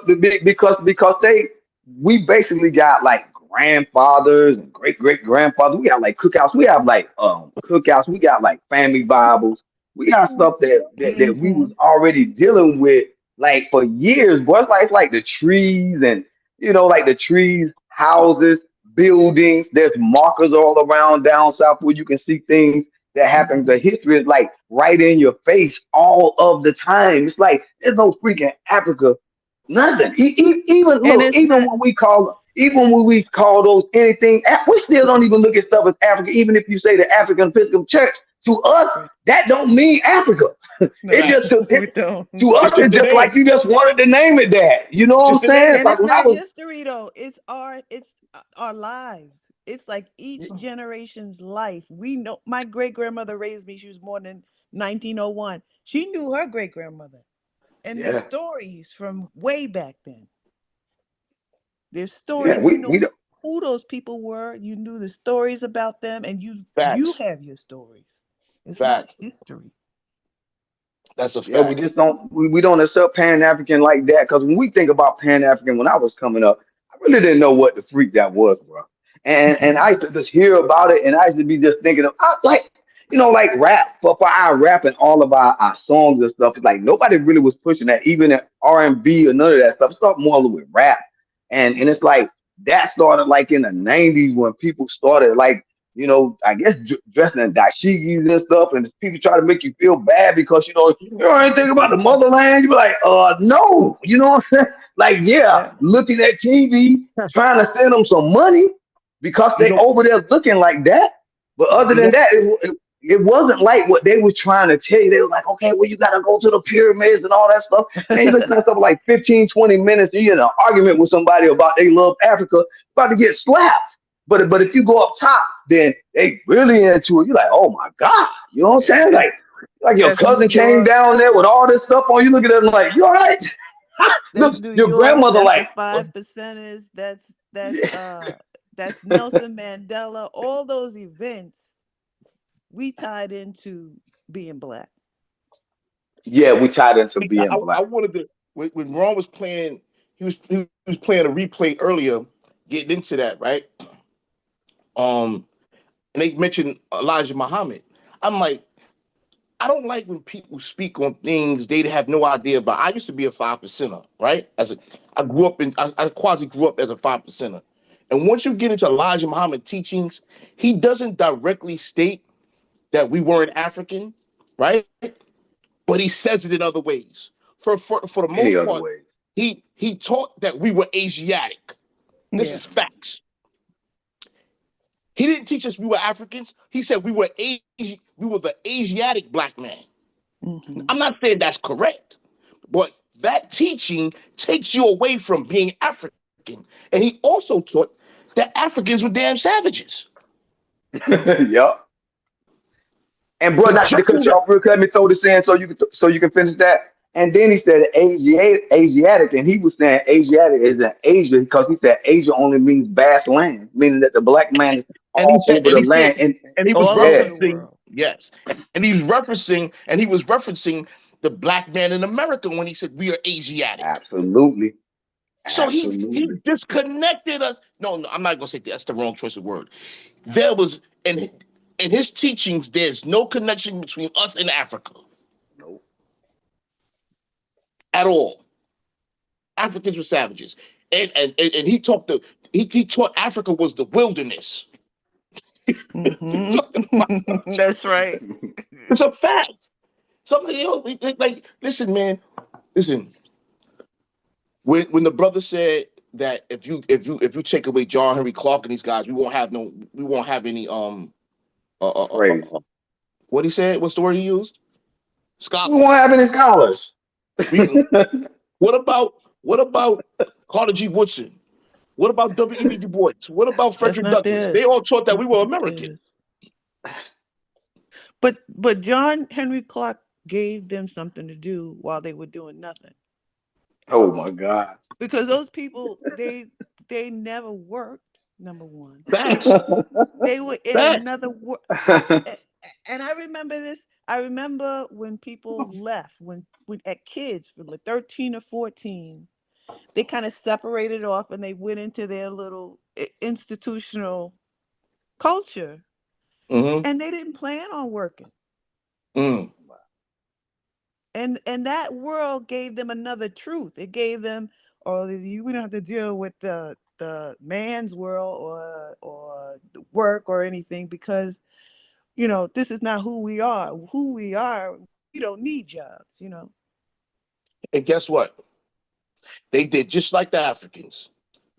we basically got like grandfathers and great grandfathers. We got like cookouts. We have like cookouts. We got like family Bibles. We got stuff that we was already dealing with like for years. But it's like the trees and like the trees, houses, buildings. There's markers all around down south where you can see things that happen. The history is like right in your face all of the time. It's like there's no freaking Africa. Nothing. Even when we call those anything, we still don't even look at stuff as Africa. Even if you say the African Episcopal Church, to us that don't mean Africa. It's just to us. It's just like you just wanted to name it that. You know what I'm saying? And it's not history though. It's our lives. It's like each generation's life. We know my great grandmother raised me. She was born in 1901. She knew her great grandmother. And there's stories from way back then. There's stories. You know who those people were. You knew the stories about them, and you have your stories. It's not history. That's a fact. Yeah, we just don't accept Pan-African like that. Because when we think about Pan-African, when I was coming up, I really didn't know what the freak that was, bro. And I used to just hear about it, and I used to be just thinking of like rap for our rap and all of our songs and stuff. Like nobody really was pushing that, even in R&B or none of that stuff. It started more with rap, and it's like that started like in the 90s when people started like I guess dressing in dashikis and stuff, and people try to make you feel bad because you don't ain't think about the motherland. You be like, no, you know what I'm saying? Like looking at TV, trying to send them some money because they over there looking like that. But other than that, it wasn't like what they were trying to tell you. They were like, okay, well, you got to go to the pyramids and all that stuff. And you listen to stuff like 15, 20 minutes, and you're in an argument with somebody about they love Africa, about to get slapped. But if you go up top, then they really into it. You're like, oh my God. You know what I'm saying? Like your cousin came down there with all this stuff on. You look at them like, you all right? Look, your grandmother like the 5%ers. That's Nelson Mandela. All those events we tied into being Black. Yeah, we tied into being Black. I wanted to when Ron was playing he was playing a replay earlier, getting into that, right? And they mentioned Elijah Muhammad. I'm like, I don't like when people speak on things they have no idea about. I used to be a 5%er, right? I quasi grew up as a 5%er. And once you get into Elijah Muhammad teachings, he doesn't directly state that we weren't African, right? But he says it in other ways. For the most part, he taught that we were Asiatic. This is facts. He didn't teach us we were Africans. He said we were the Asiatic black man. Mm-hmm. I'm not saying that's correct, but that teaching takes you away from being African. And he also taught that Africans were damn savages. Yup. And bro, not to cut you off real quick, let me throw this in so you can finish that. And then he said Asiatic, and he was saying Asiatic is an Asia because he said Asia only means vast land, meaning that the black man is all over the land. And he was referencing, yes, and he was referencing the black man in America when he said we are Asiatic. Absolutely. So he disconnected us. No, I'm not gonna say that. That's the wrong choice of word. There was in his teachings, there's no connection between us and Africa. Nope. At all. Africans were savages. And he taught Africa was the wilderness. Mm-hmm. That's right. It's a fact. Something else, like listen, man. Listen. When the brother said that if you take away John Henrik Clarke and these guys, we won't have any what he said? What's the word he used? Scholars. We won't have any scholars. What about Carter G. Woodson? What about W.E.B. Du Bois? What about Frederick Douglass? They all taught that we were American. But John Henry Clarke gave them something to do while they were doing nothing. Oh my God. Because those people, they never worked, number one. Facts. They were in another world. And I remember this. I remember when people left, when at kids from like 13 or 14, they kind of separated off and they went into their little institutional culture. Mm-hmm. And they didn't plan on working. Mm. And that world gave them another truth. It gave them, we don't have to deal with the man's world or the work or anything because, this is not who we are. Who we are, we don't need jobs, And guess what? They did just like the Africans.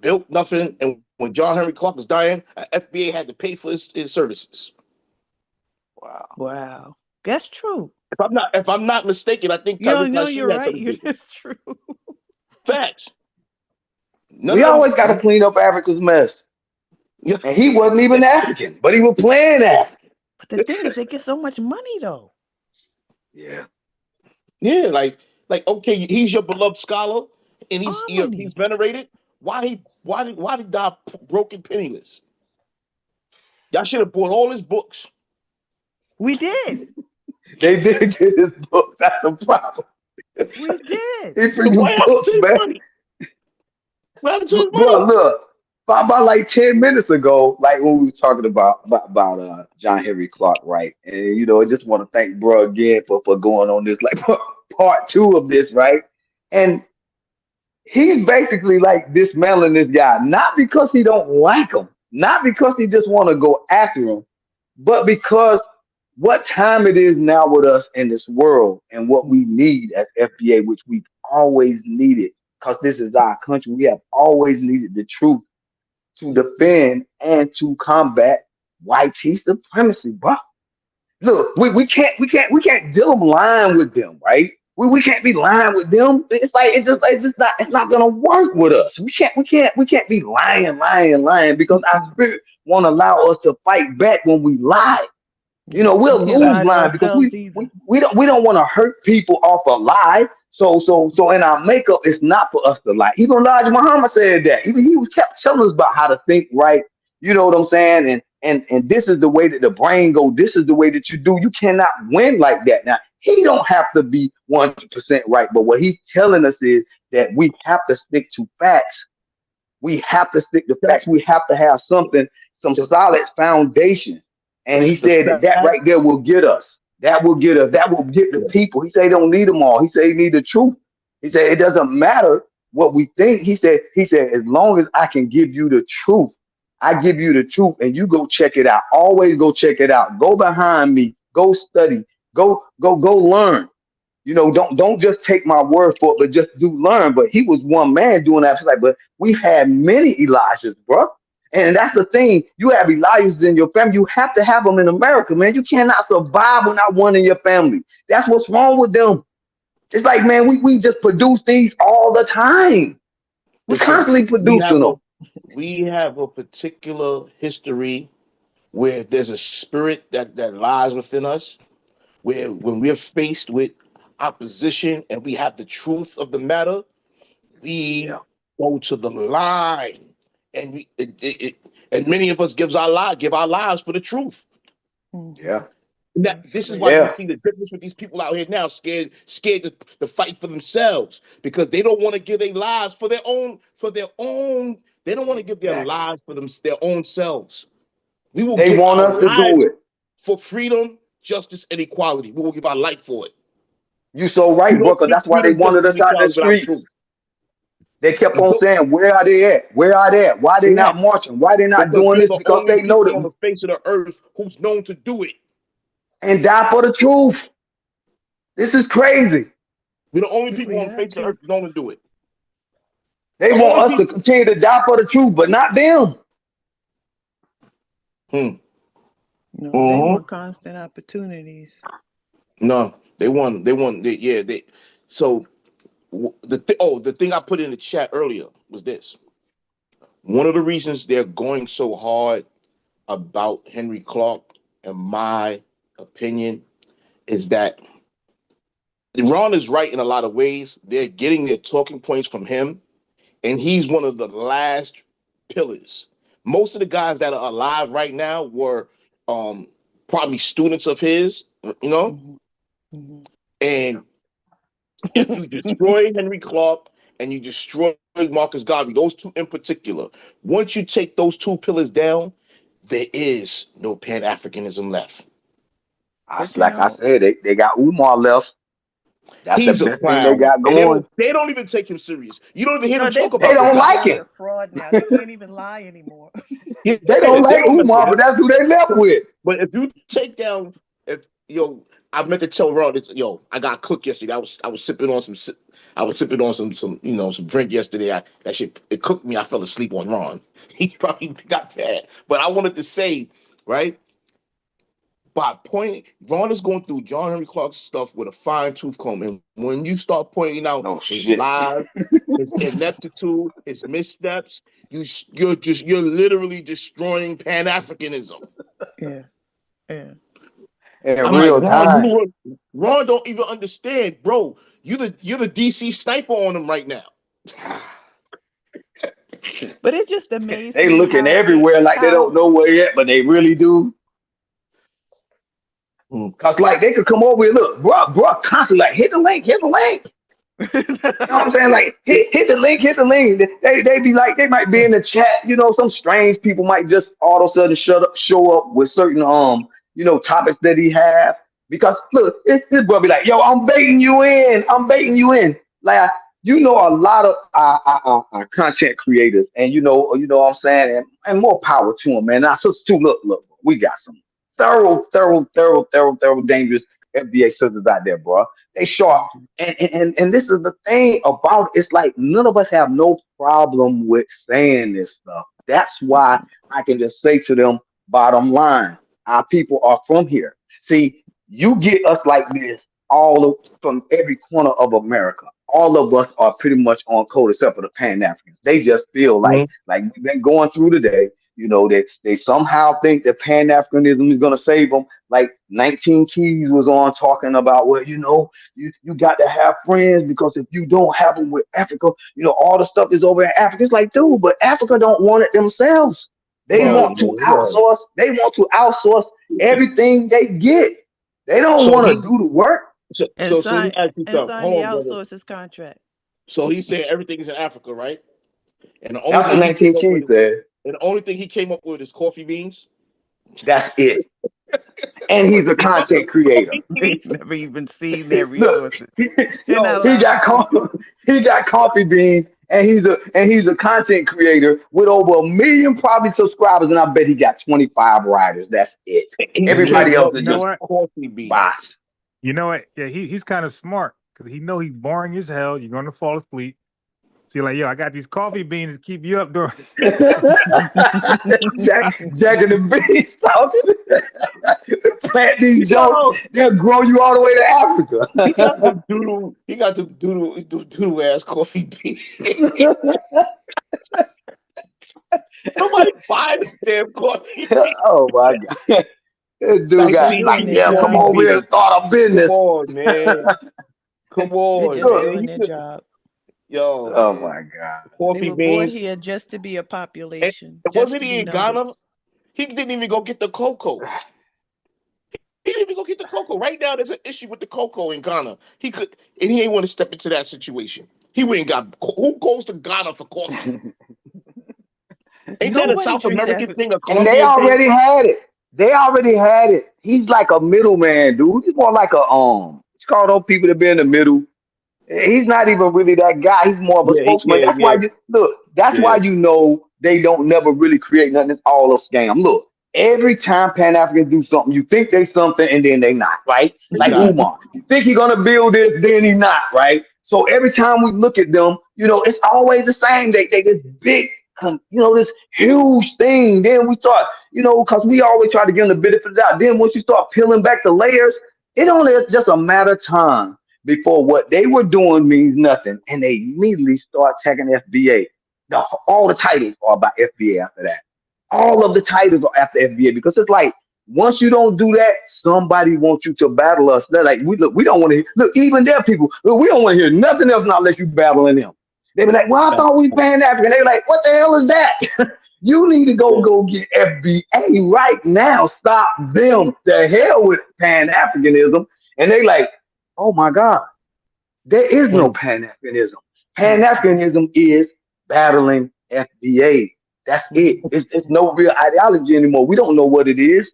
Built nothing, and when John Henry Clarke was dying, FBA had to pay for his services. Wow. That's true. If I'm not mistaken, I think you're right. That's true. Facts. We always got to clean up Africa's mess. And he wasn't even African, but he was playing African. But the thing is, they get so much money though. Yeah. Yeah, like okay, he's your beloved scholar, and he's venerated. Why did he die broken, penniless? Y'all should have bought all his books. We did. They did get his book. That's a problem. We did. He freaking books, man. Bro, look, about like 10 minutes ago, like when we were talking about John Henry Clarke, right? And I just want to thank bro again for going on this, like part 2 of this, right? And he's basically like dismantling this guy, not because he don't like him, not because he just want to go after him, but because what time it is now with us in this world and what we need as FBA, which we've always needed, because this is our country. We have always needed the truth to defend and to combat white supremacy, bro. Look, we can't deal them lying with them, right? We can't be lying with them. It's not gonna work with us. We can't be lying because our spirit won't allow us to fight back when we lie. We'll lose line because we don't want to hurt people off a lie. So in our makeup, it's not for us to lie. Even Elijah Muhammad said that. Even he kept telling us about how to think right. You know what I'm saying? And this is the way that the brain goes. This is the way that you do. You cannot win like that. Now, He don't have to be 100% right, but what he's telling us is that we have to stick to facts. We have to stick to facts. We have to have something, some solid foundation. And he said that right there will get us. That will get us. That will get the people. He said he don't need them all. He said he need the truth. He said it doesn't matter what we think. He said as long as I can give you the truth, I give you the truth, and you go check it out. Always go check it out. Go behind me. Go study. Go learn. You know, don't just take my word for it, but just do learn. But he was one man doing that. Like, but we had many Elijahs, bro. And that's the thing. You have Elijahs in your family. You have to have them in America, man. You cannot survive without one in your family. That's what's wrong with them. It's like, man, we just produce these all the time. We're constantly producing them. We have a particular history where there's a spirit that lies within us, where when we're faced with opposition and we have the truth of the matter, we go to the line, and and many of us give our lives for the truth. Yeah. This is why you see the difference with these people out here now, scared to fight for themselves, because they don't want to give their lives for their own. They don't want to give their lives for their own selves. We will give want our us to lives do it for freedom, justice, and equality. We will give our life for it. You so right, bro, because that's why they wanted us out the streets. They kept on saying, where are they at? Where are they at? Why they not marching? Why they not doing this? Because they know that on the face of the earth who's known to do it and die for the truth. This is crazy. We're the only people on the face of the earth known to do it. They want us to continue to die for the truth, but not them. No, they want constant opportunities. No, they want. So the thing I put in the chat earlier was this. One of the reasons they're going so hard about Henrik Clarke, in my opinion, is that Ron is right in a lot of ways. They're getting their talking points from him, and he's one of the last pillars. Most of the guys that are alive right now were probably students of his, you know? And if you destroy Henrik Clarke and you destroy Marcus Garvey, those two in particular, once you take those two pillars down, there is no Pan-Africanism left. Like I said, they got Umar left. That's He's the a best thing they clown. got going. They don't even take him serious. You don't even hear them talk about They don't like He's it. a fraud now. He can't even lie anymore. They don't like Umar, but that's who they left with. But if you take down, I meant to tell Ron, I got cooked yesterday. I was sipping on some drink yesterday. That shit, it cooked me. I fell asleep on Ron. He probably got bad. But I wanted to say, right? Ron is going through John Henrik Clarke's stuff with a fine-tooth comb, and when you start pointing out his lies, his ineptitude, his missteps, you're literally destroying Pan-Africanism. Yeah. In I'm real like, time. Ron don't even understand, bro. You're the DC sniper on him right now. But it just amazes They me looking how everywhere like they don't know where yet, but they really do. Cause like they could come over and look, bro, constantly like hit the link. You know what I'm saying? Like hit the link. They be like, they might be in the chat, some strange people might just all of a sudden show up with certain topics that he have. Because look, this bro be like, yo, I'm baiting you in. Like a lot of our content creators, and you know what I'm saying, and more power to them, man. Now, so too, look, we got some thorough, dangerous FBA sisters out there, bro. They sharp. And this is the thing about it's like none of us have no problem with saying this stuff. That's why I can just say to them, bottom line, our people are from here. See, you get us like this from every corner of America. All of us are pretty much on code except for the Pan-Africans. They just feel like we've been going through today. They somehow think that Pan-Africanism is going to save them. Like 19 Keys was on talking about, well, you got to have friends, because if you don't have them with Africa, all the stuff is over in Africa. It's like, dude, but Africa don't want it themselves. They want to outsource. They want to outsource everything they get. They don't want to do the work. So he asked you and something. sign the Hold on, brother. outsources contract. So he said everything is in Africa, right? And the only That's thing what he came 19 up Keys with, said. and the only thing he came up with is coffee beans. That's it. And he's a content creator. They've never even seen their Look, resources. he, They're not he allowed to got see. he got coffee beans, and he's a content creator with over 1 million probably subscribers, and I bet he got 25 writers. That's it. He Everybody came else up is You know with just what? coffee beans. bots. You know what? Yeah, he's kind of smart because he know he's boring as hell. You're gonna fall asleep. So you're like, yo, I got these coffee beans to keep you up during. Jack and the Beanstalk. Plant these jokes, Yo, they'll grow you all the way to Africa. he got the doodle. He got the doodle ass coffee beans. Somebody buy the damn coffee beans. Oh my God. This dude They're got Nineteen doing like, their Keys yeah, come coffee job. over here and beans. start a Come business. on, man. Come They're on, just man. doing He their could, job. yo, Oh my God. They coffee were brought beans. here just to be a And population, just wasn't to he be in Ghana? numbers. He didn't even go get the cocoa. He didn't even go get the cocoa. Right now, there's an issue with the cocoa in Ghana. He could, and he ain't want to step into that situation. He went and got. Who goes to Ghana for coffee? Ain't that a Nobody South drinks American African. thing, a And they Colombian thing? already had it. They already had it. He's like a middleman, dude. He's more like a it's called those people that be in the middle. He's not even really that guy. He's more of a spokesman. That's why you look. That's why you know they don't never really create nothing. It's all a scam. Look, every time Pan Africans do something, you think they something and then they not, right? Like Umar, you think he gonna build this, then he not, right? So every time we look at them, it's always the same. They this big, this huge thing. Then we thought, because we always try to give them the benefit of the doubt. Then once you start peeling back the layers, it only is just a matter of time before what they were doing means nothing, and they immediately start tagging FBA. All the titles are about FBA after that. All of the titles are after FBA because it's like once you don't do that, somebody wants you to battle us. They're like, we don't want to look. Even their people, look, we don't want to hear nothing else not unless you battling them. They be like, well, I thought we Pan-African. They like, what the hell is that? You need to go get FBA right now. Stop them. The hell with Pan-Africanism. And they like, oh my God, there is no Pan-Africanism. Pan-Africanism is battling FBA. That's it. It's no real ideology anymore. We don't know what it is.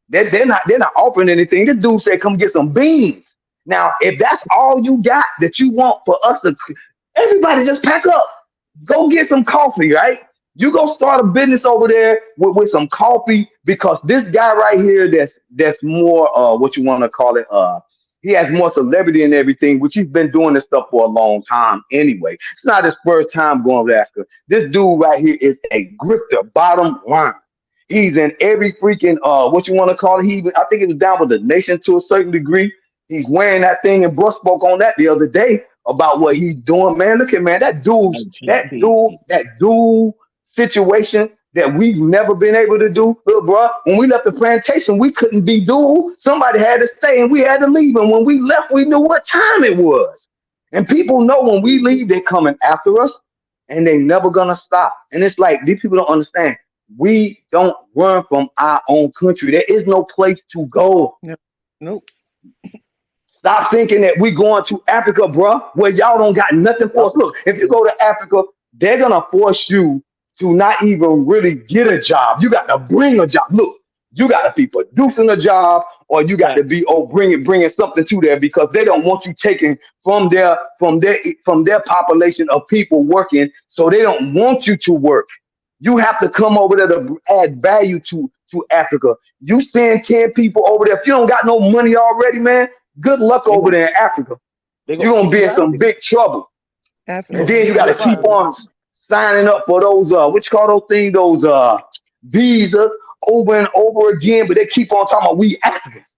They're not offering anything. This dude said, come get some beans. Now, if that's all you got that you want for us to, everybody just pack up. Go get some coffee, right? You go start a business over there with some coffee because this guy right here that's more what you want to call it he has more celebrity and everything, which he's been doing this stuff for a long time anyway. It's not his first time going to Africa. This dude right here is a grifter, bottom line. He's in every freaking what you want to call it. I think he was down with the nation to a certain degree. He's wearing that thing, and Bruce spoke on that the other day about what he's doing. Man, look at that dude situation that we've never been able to do. Look, bro, when we left the plantation, we couldn't be dual. Somebody had to stay and we had to leave. And when we left, we knew what time it was. And people know when we leave, they're coming after us and they never gonna stop. And it's like these people don't understand. We don't run from our own country. There is no place to go. Nope. Stop thinking that we're going to Africa, bro, where y'all don't got nothing for us. Look, if you go to Africa, they're gonna force you to not even really get a job. You got to bring a job. Look, you got to be producing a job, or you got to be bringing something to there because they don't want you taking from their population of people working. So they don't want you to work. You have to come over there to add value to Africa. You send 10 people over there. If you don't got no money already, man, good luck over there in Africa. You're going to be in some big trouble. And then you got to keep on signing up for those, what you call those things, those visas over and over again. But they keep on talking about we Africans.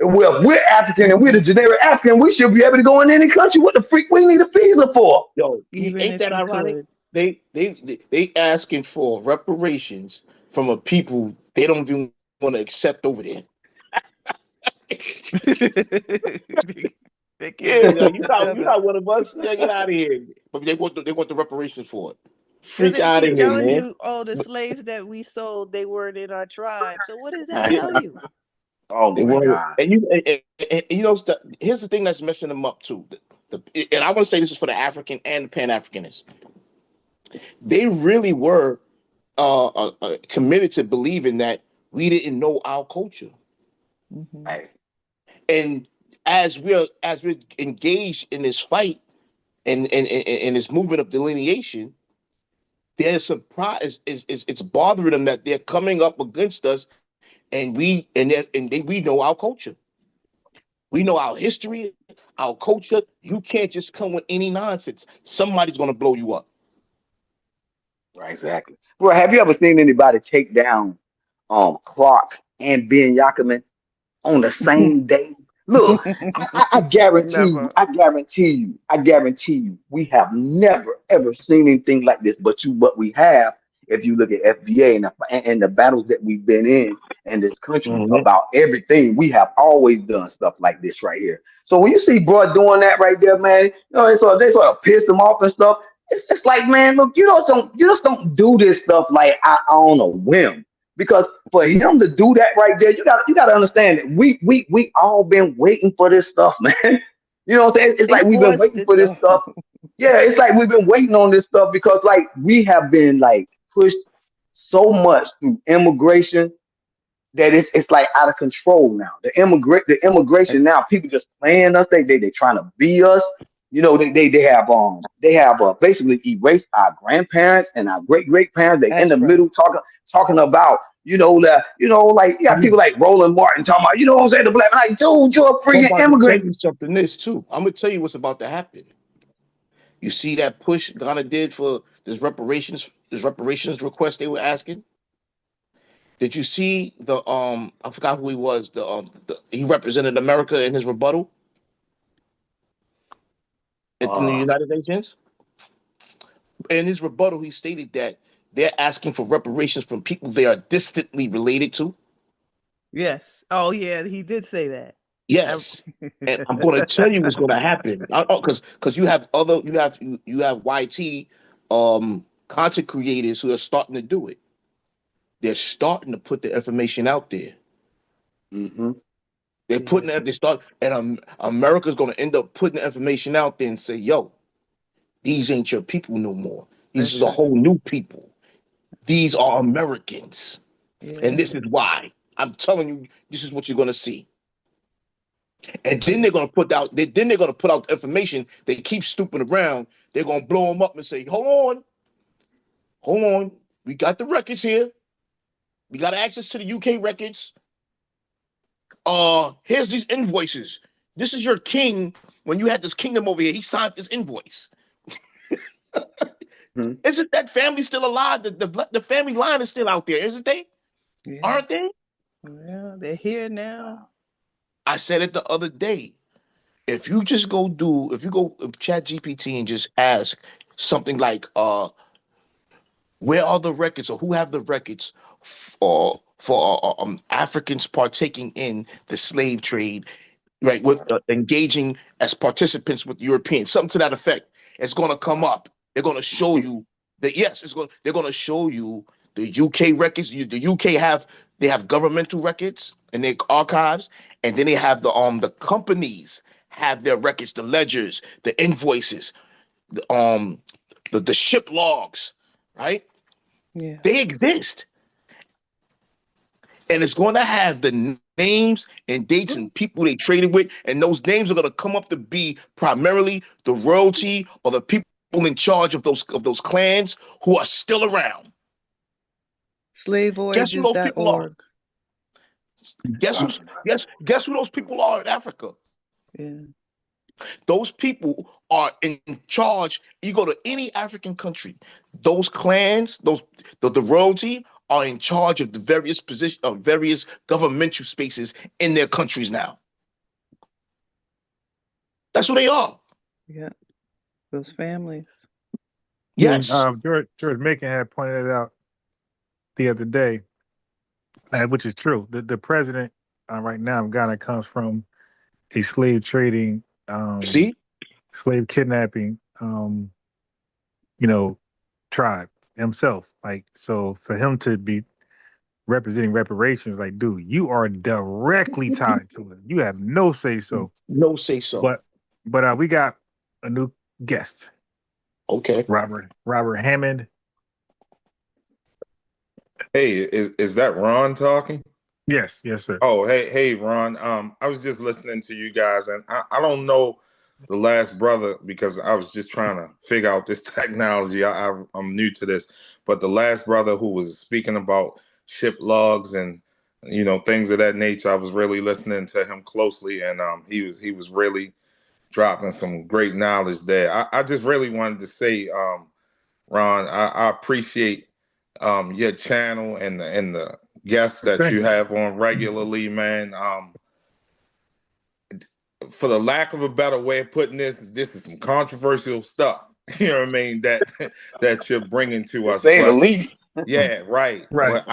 Well, we're African and we're the generic African. We should be able to go in any country. What the freak we need a visa for? Yo, Even ain't if that we ironic? could. They asking for reparations from a people they don't even want to accept over there. Yeah, you're not one of us. Yeah, get out of here. But they want the reparations for it. Because Freak they out keep of here, telling man. you, oh, the slaves that we sold, they weren't in our tribe. So what does that tell you? Oh They my want, God. and you know, here's the thing that's messing them up too. And I want to say this is for the African and the Pan-Africanists. They really were committed to believing that we didn't know our culture. Right. And as we're engaged in this fight and this movement of delineation, there's surprise it's bothering them that they're coming up against us, and we know our culture. We know our history, our culture. You can't just come with any nonsense. Somebody's gonna blow you up. Right, exactly. Bro, have you ever seen anybody take down Clark and Ben Yakiman on the same day? Look, I Never. guarantee you, we have never ever seen anything like this. But we have, if you look at FBA and the battles that we've been in this country Mhm. about everything, we have always done stuff like this right here. So when you see bro doing that right there, man, you know, they sort of piss them off and stuff. It's like, man, look, you just don't do this stuff like on a whim. Because for him to do that right there, you gotta understand that we all been waiting for this stuff, man. You know what I'm saying? It's They like we've been forced waiting it for this though. stuff. Yeah, it's like we've been waiting on this stuff because like we have been like pushed so much through immigration that it's like out of control now. The immigration now, people just playing us. They trying to be us. You know, they have basically erased our grandparents and our great parents. They in the That's right. middle talking about like you got people like Roland Martin talking about what I'm saying, the black man, like, dude, you're a I'm freaking about to tell immigrant. you something. This too. I'm gonna tell you what's about to happen. You see that push Ghana did for this reparations request they were asking. Did you see the I forgot who he was. He represented America in his rebuttal in the Uh, United Nations. In his rebuttal, he stated that they're asking for reparations from people they are distantly related to. Yes. Oh yeah, he did say that. I- Yes, and I'm going to tell you what's going to happen. Because you have YT content creators who are starting to do it. They're starting to put the information out there. mm-hmm. They're putting that. They start, and America's going to end up putting the information out there and say, "Yo, these ain't your people no more. These is That's a right. whole new people. These are Americans, and Yeah. this is why." I'm telling you, this is what you're going to see. And then they're gonna put out the information. They keep stooping around. They're gonna blow them up and say, hold on. We got the records here. We got access to the UK records. Here's these invoices. This is your king. When you had this kingdom over here, he signed this invoice. Mm-hmm. Isn't that family still alive? The family line is still out there, isn't they? Yeah. Aren't they? Well, they're here now. I said it the other day. If you go chat GPT and just ask something like where are the records or who have the records for Africans partaking in the slave trade, right? With engaging as participants with Europeans, something to that effect. It's going to come up. They're going to show you that yes, they're going to show you the UK records. The UK have governmental records in their archives, and then they have the companies have their records, the ledgers, the invoices, the ship logs, right? Yeah. They exist. And it's going to have the names and dates and people they traded with. And those names are going to come up to be primarily the royalty or the people in charge of those clans who are still around. Guess who those people are? Slavevoyages.org. Guess who those people are in Africa? Yeah. Those people are in charge. You go to any African country, those clans, the royalty are in charge of the various governmental spaces in their countries now. That's who they are. Yeah. Those families. Yes. George Macon had pointed it out the other day, which is true. The president right now in Ghana comes from a slave trading, See, slave kidnapping, tribe himself. Like, so for him to be representing reparations, like, dude, you are directly tied to it. You have no say so. No say so. But we got a new guest. Okay. Robert Hammond. Hey, is that Ron talking? Yes, sir. Oh, hey, Ron. I was just listening to you guys, and I don't know the last brother because I was just trying to figure out this technology. I'm new to this, but the last brother who was speaking about ship logs and things of that nature, I was really listening to him closely, and he was really dropping some great knowledge there. I just really wanted to say, Ron, I appreciate your channel and the guests that you have on regularly, man. For the lack of a better way of putting this is some controversial stuff. You know what I mean? That you're bringing to us. Say the But least. yeah, right. Right.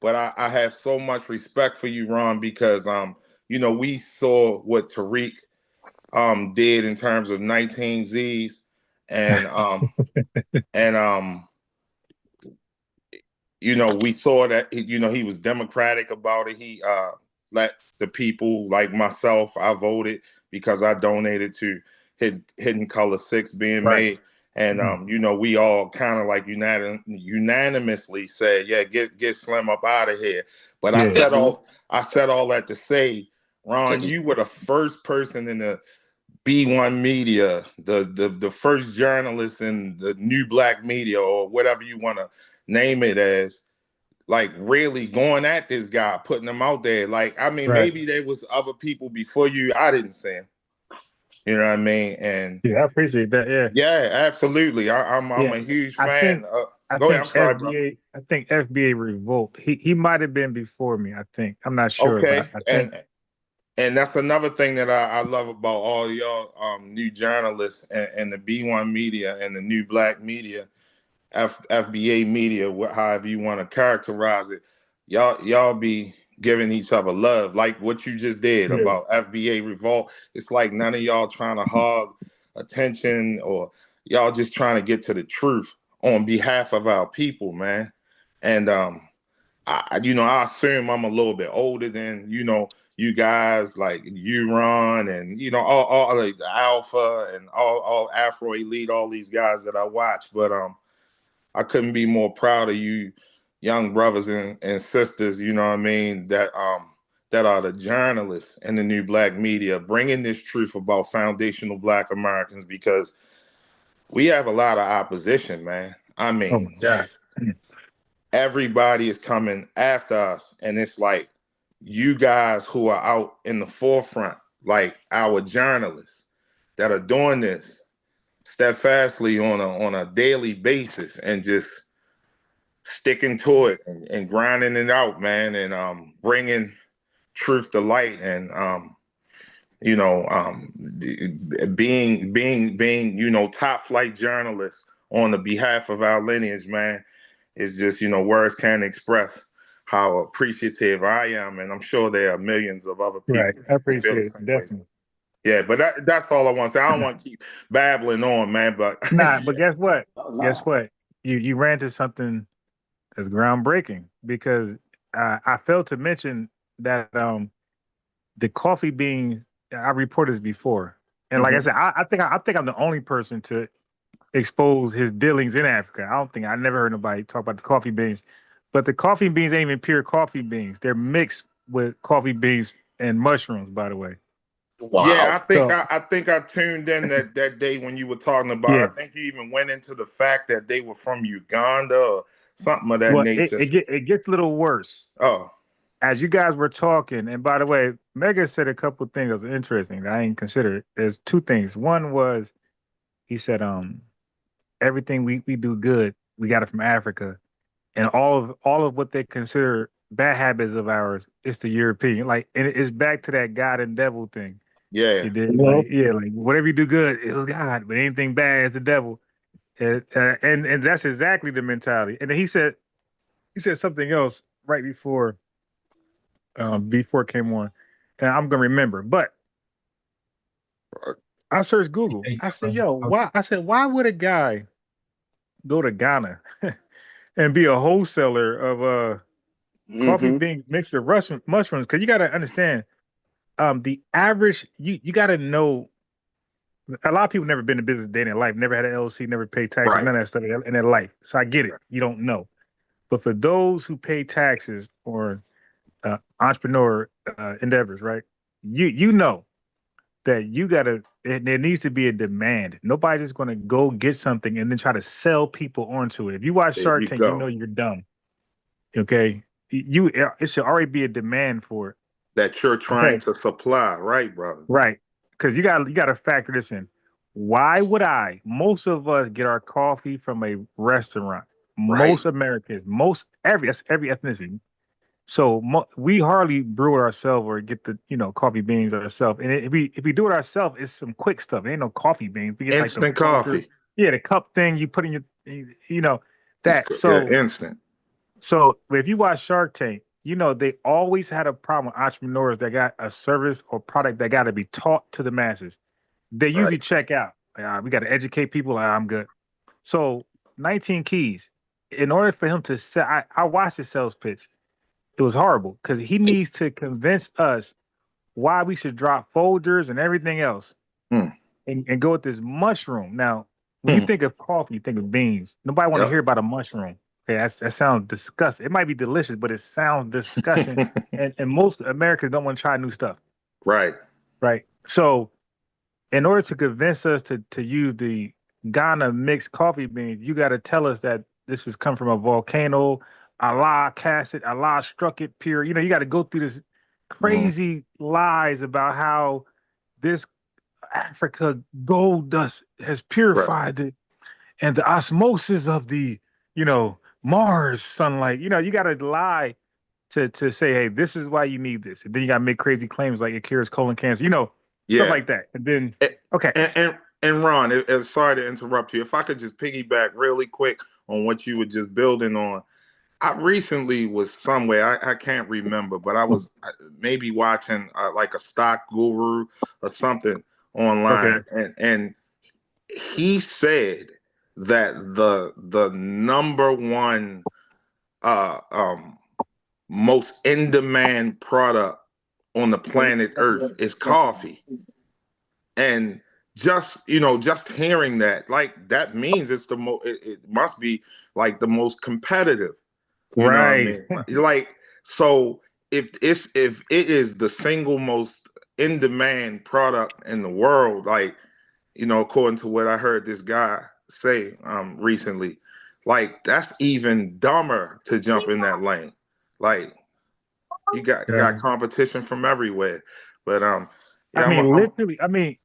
But I have so much respect for you, Ron, because we saw what Tariq did in terms of 19 Z's and we saw that he was democratic about it. He let the people like myself, I voted because I donated to Hidden Color 6 being made. And we all kind of like unanimously said, yeah, get Slim up out of here. But I said all that to say, Ron, you were the first person in the B1 media, the first journalist in the new black media, or whatever you want to name it as, like really going at this guy, putting him out there. Like, I mean, maybe there was other people before you. I didn't see him. You know what I mean? And yeah, I appreciate that. Yeah. Yeah, absolutely. I'm a huge fan. Go ahead. I'm sorry, bro. I think FBA Revolt. He might have been before me. I think I'm not sure, Okay, but I think. And that's another thing that I love about all y'all new journalists and the B1 media and the new black media, FBA media, however you want to characterize it. Y'all be giving each other love, like what you just did about FBA Revolt. It's like none of y'all trying to hog attention, or y'all just trying to get to the truth on behalf of our people, man. And I assume I'm a little bit older than you guys, like you, Ron, and all like the Alpha and all Afro Elite, all these guys that I watch. But I couldn't be more proud of you, young brothers and sisters. You know what I mean? That are the journalists in the new black media, bringing this truth about foundational Black Americans, because we have a lot of opposition, man. I mean, everybody is coming after us, and it's like you guys who are out in the forefront, like our journalists that are doing this steadfastly on a daily basis and just sticking to it and grinding it out, man, and bringing truth to light, and being top flight journalists on the behalf of our lineage, man. It's just, words can't express how appreciative I am, and I'm sure there are millions of other people I who feel appreciate the it, same way. definitely. Yeah, but that's all I want to say. I don't want to keep babbling on, man. But Nah, but guess what? Guess what? You ran to something that's groundbreaking, because I failed to mention that the coffee beans. I reported this before, and like I said, I think I'm the only person to expose his dealings in Africa. I never heard nobody talk about the coffee beans, but the coffee beans ain't even pure coffee beans. They're mixed with coffee beans and mushrooms, by the way. Wow. Yeah, I think I tuned in that day when you were talking about. I think you even went into the fact that they were from Uganda or something of that nature. It gets a little worse. Oh, as you guys were talking, and by the way, Mega said a couple of things that was interesting that I didn't consider. There's two things. One was he said, everything we do good, we got it from Africa, and all of what they consider bad habits of ours, it's the European. Like, and it's back to that God and devil thing. Yeah. You did, like whatever you do good, it was God, but anything bad is the devil. And that's exactly the mentality. And then he said something else right before it came on, and I'm gonna remember. But I searched Google. I said, "Yo, why?" I said, "Why would a guy go to Ghana and be a wholesaler of Coffee Mm-hmm. beans mixed with mushrooms, because you got to understand, the average, you got to know, a lot of people never been in business a day in their life, never had an LLC, never paid taxes, Right. none of that stuff in their life. So I get it. You don't know. But for those who pay taxes or entrepreneur endeavors, right? You know that you gotta. There needs to be a demand. Nobody's going to go get something and then try to sell people onto it. If you watch There Shark you Tank, you go. know you're dumb. Okay, it should already be a demand for it. That you're trying Okay, to supply, right, brother? right? Because you got to factor this in. Why would I? Most of us get our coffee from a restaurant. Right. Most Americans, that's every ethnicity. So we hardly brew it ourselves or get the coffee beans ourselves. And if we do it ourselves, it's some quick stuff. It ain't no coffee beans. We get like the Instant filter, coffee. yeah, the cup thing you put in your, It's that. yeah, So instant. if you watch Shark Tank, they always had a problem with entrepreneurs that got a service or product that got to be taught to the masses. They usually Right. check out. We got to educate people. I'm good. So 19 Keys, in order for him to sell, I watched his sales pitch. It was horrible because he needs to convince us why we should drop folders and everything else Mm. and go with this mushroom. Now, when you Mm. think of coffee, you think of beans. Nobody want to hear Yep. about a mushroom. Okay, that sounds disgusting. It might be delicious, but it sounds disgusting. and most Americans don't want to try new stuff. Right. Right. So in order to convince us to use the Ghana mixed coffee beans, you got to tell us that this has come from a volcano. Allah cast it, Allah struck it pure. You got to go through this crazy lies about how this Africa gold dust has Right. purified it and the osmosis of the, Mars sunlight. You got to lie to say, hey, this is why you need this. And then you got to make crazy claims like it cures colon cancer, stuff Yeah. like that. And then, okay. And Ron, sorry to interrupt you. If I could just piggyback really quick on what you were just building on. I recently was somewhere, I can't remember, but I was maybe watching like a stock guru or something Okay. online, and he said that the number one most in demand product on the planet Earth is coffee. And just just hearing that, like, that means it's the most, it must be like the most competitive. You know what I Right. mean? Like, so if it is the single most in demand product in the world, like, according to what I heard this guy say recently, like, that's even dumber to jump in that lane. Like, you got competition from everywhere. But yeah,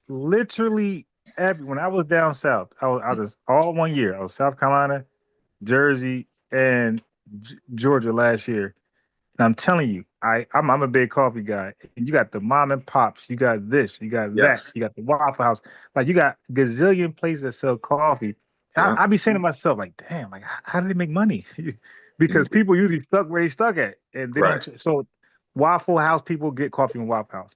literally when I was down south, I was all 1 year. I was South Carolina, Jersey, and Georgia last year. And I'm telling you, I'm a big coffee guy. And you got the mom and pops, you got this, you got that, yes, you got the Waffle House. Like, you got gazillion places that sell coffee. yeah, I be saying to myself, like, damn, like, how do they make money? Because people usually stuck where they stuck at, and they right. don't. So Waffle House people get coffee from Waffle House.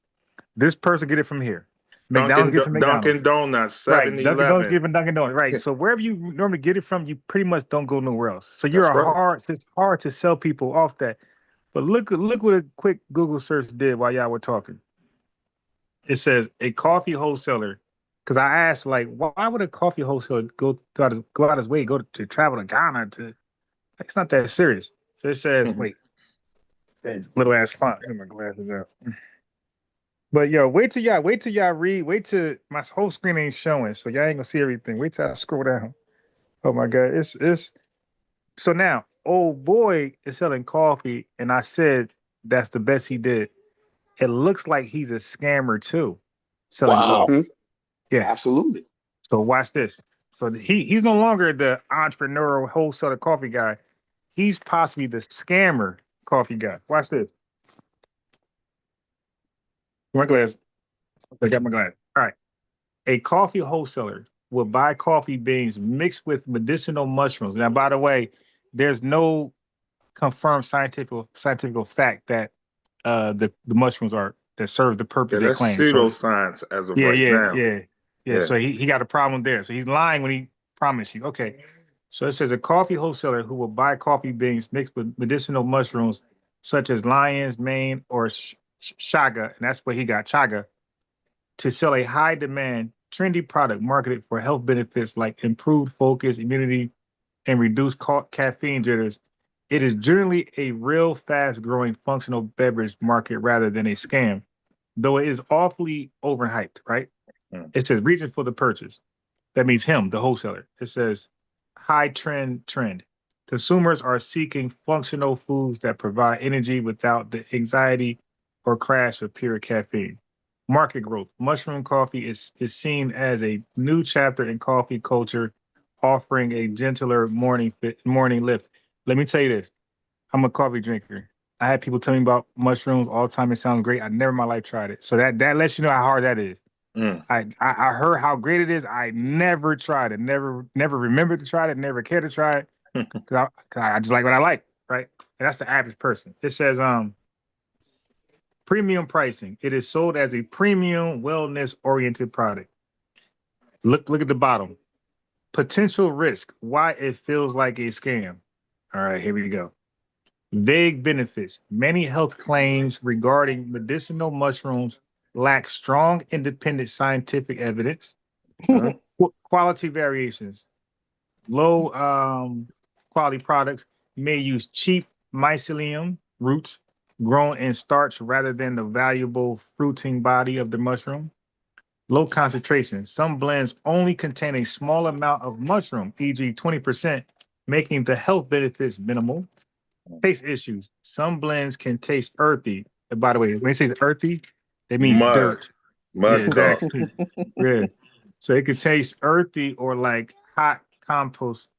This person get it from here. McDonald's Dunkin' get it from McDonald's. Dunkin' Donuts, Right. Dunkin' Donuts 7-Eleven. get it from Dunkin' Donuts. Right. So wherever you normally get it from, you pretty much don't go nowhere else. So That's right. it's hard to sell people off that. But look what a quick Google search did while y'all were talking. It says a coffee wholesaler. Because I asked, like, why would a coffee wholesaler go out his way, go to travel to Ghana to? Like, it's not that serious. So it says, wait, little ass font. Get my glasses out. But yo, wait till y'all read. Wait till my whole screen ain't showing, so y'all ain't gonna see everything. Wait till I scroll down. Oh my god, it's so now. Old boy is selling coffee, and I said that's the best he did. It looks like he's a scammer too, selling Wow. coffee. Yeah, Absolutely. so watch this. So he's no longer the entrepreneurial wholesaler coffee guy. He's possibly the scammer coffee guy. Watch this. My glass. I got my glass. All right. A coffee wholesaler will buy coffee beans mixed with medicinal mushrooms. Now, by the way, there's no confirmed scientific fact that the mushrooms are that serve the purpose Yeah, they that's claim. So pseudoscience as of yeah, right yeah, now. yeah, yeah. Yeah. So he got a problem there. So he's lying when he promised you. Okay. So it says a coffee wholesaler who will buy coffee beans mixed with medicinal mushrooms such as lion's mane or chaga, and that's where he got chaga, to sell a high demand, trendy product marketed for health benefits like improved focus, immunity, and reduced caffeine jitters. It is generally a real fast growing functional beverage market rather than a scam, though it is awfully overhyped, right? It says reason for the purchase. That means him, the wholesaler. It says high trend. Consumers are seeking functional foods that provide energy without the anxiety or crash of pure caffeine. Market growth. Mushroom coffee is seen as a new chapter in coffee culture, offering a gentler morning lift. Let me tell you this. I'm a coffee drinker. I had people tell me about mushrooms all the time. It sounds great. I never in my life tried it. So that lets you know how hard that is. I heard how great it is. I never tried it. Never remembered to try it. Never cared to try it. Cause I just like what I like, right? And that's the average person. It says premium pricing. It is sold as a premium wellness-oriented product. Look at the bottom. Potential risk. Why it feels like a scam. All right, here we go. Vague benefits. Many health claims regarding medicinal mushrooms lack strong independent scientific evidence. Quality variations. Low quality products may use cheap mycelium roots grown in starch rather than the valuable fruiting body of the mushroom. Low concentration. Some blends only contain a small amount of mushroom, e.g. 20%, making the health benefits minimal. Taste issues. Some blends can taste earthy. And by the way, when they say earthy, that means dirt. Mud Yeah, exactly. Yeah. So it could taste earthy or like hot compost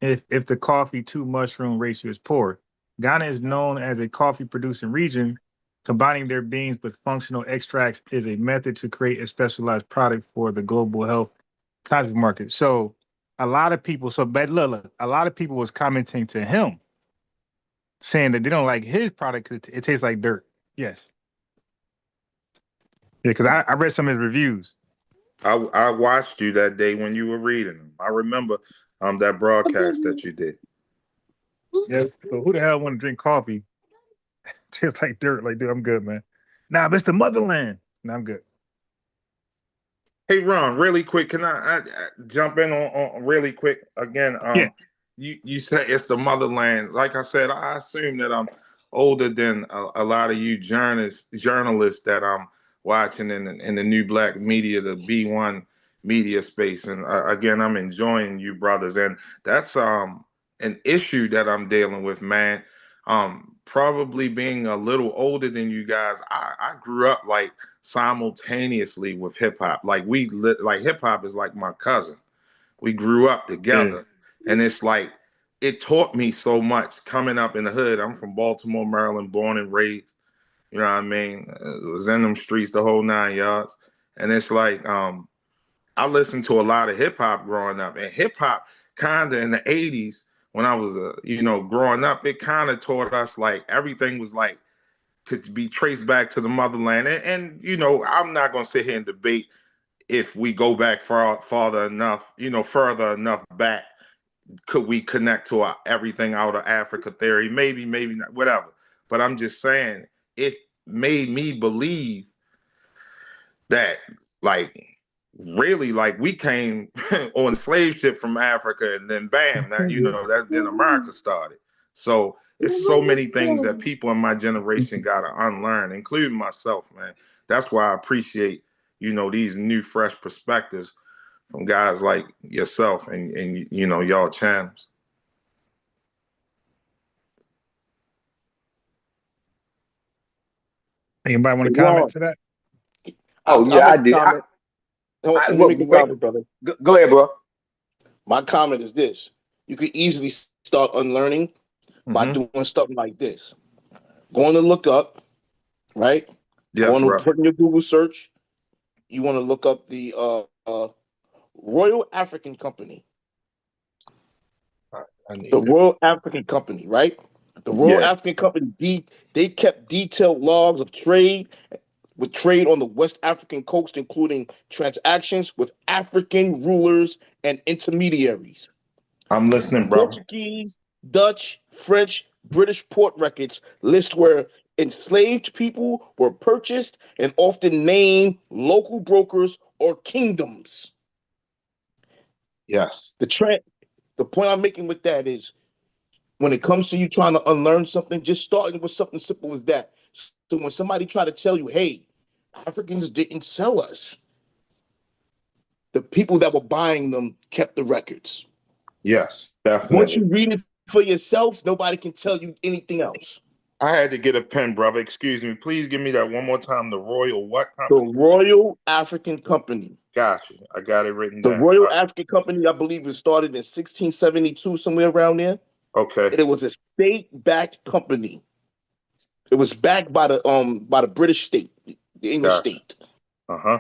if the coffee to mushroom ratio is poor. Ghana is known as a coffee producing region. Combining their beans with functional extracts is a method to create a specialized product for the global health coffee market. So a lot of people, look, a lot of people was commenting to him saying that they don't like his product because it tastes like dirt. Yes. Yeah, because I read some of his reviews. I watched you that day when you were reading them. I remember that broadcast that you did. Yeah. So who the hell want to drink coffee? Tastes like dirt. Like, dude, I'm good, man. Nah, but it's the motherland. Nah, I'm good. Hey, Ron, really quick, can I jump in on really quick again? Yeah. You said it's the motherland. Like I said, I assume that I'm older than a lot of you journalists that I'm watching in the new black media, the B1 media space. And again, I'm enjoying you brothers, and that's an issue that I'm dealing with, man. Probably being a little older than you guys, I grew up like simultaneously with hip hop. Like like hip hop is like my cousin. We grew up together, and it's like it taught me so much coming up in the hood. I'm from Baltimore, Maryland, born and raised. You know what I mean? Was in them streets the whole 9 yards, and it's like I listened to a lot of hip hop growing up, and hip hop kind of in the '80s when I was growing up, it kind of taught us like everything was like could be traced back to the motherland. And I'm not going to sit here and debate if we go back further enough back, could we connect to everything out of Africa theory? Maybe not, whatever. But I'm just saying it made me believe that like really like we came on slave ship from Africa, and then bam, then America started. So it's so many things that people in my generation got to unlearn, including myself, man. That's why I appreciate these new fresh perspectives from guys like yourself and y'all channels. Anybody want to comment to that? Oh yeah, I did. Let me make a comment, brother. Go ahead, bro. My comment is this: you could easily start unlearning by doing stuff like this. Going to look up, right? Yes, going to bro. put in your Google search. You want to look up the Royal African Company. The Royal African Company, right? The Royal African Company, they kept detailed logs of trade on the West African coast, including transactions with African rulers and intermediaries. I'm listening, bro. Portuguese, Dutch, French, British port records list where enslaved people were purchased and often name local brokers or kingdoms. Yes. The point I'm making with that is when it comes to you trying to unlearn something, just starting with something simple as that. So when somebody try to tell you, hey, Africans didn't sell us, the people that were buying them kept the records. Yes, definitely. Once you read it for yourself, nobody can tell you anything else. I had to get a pen, brother. Excuse me. Please give me that one more time. The Royal what company? The Royal African Company. Got you. I got it written The down. Royal African Company, I believe, was started in 1672, somewhere around there. Okay. And it was a state-backed company. It was backed by the British state, the English state. Uh-huh.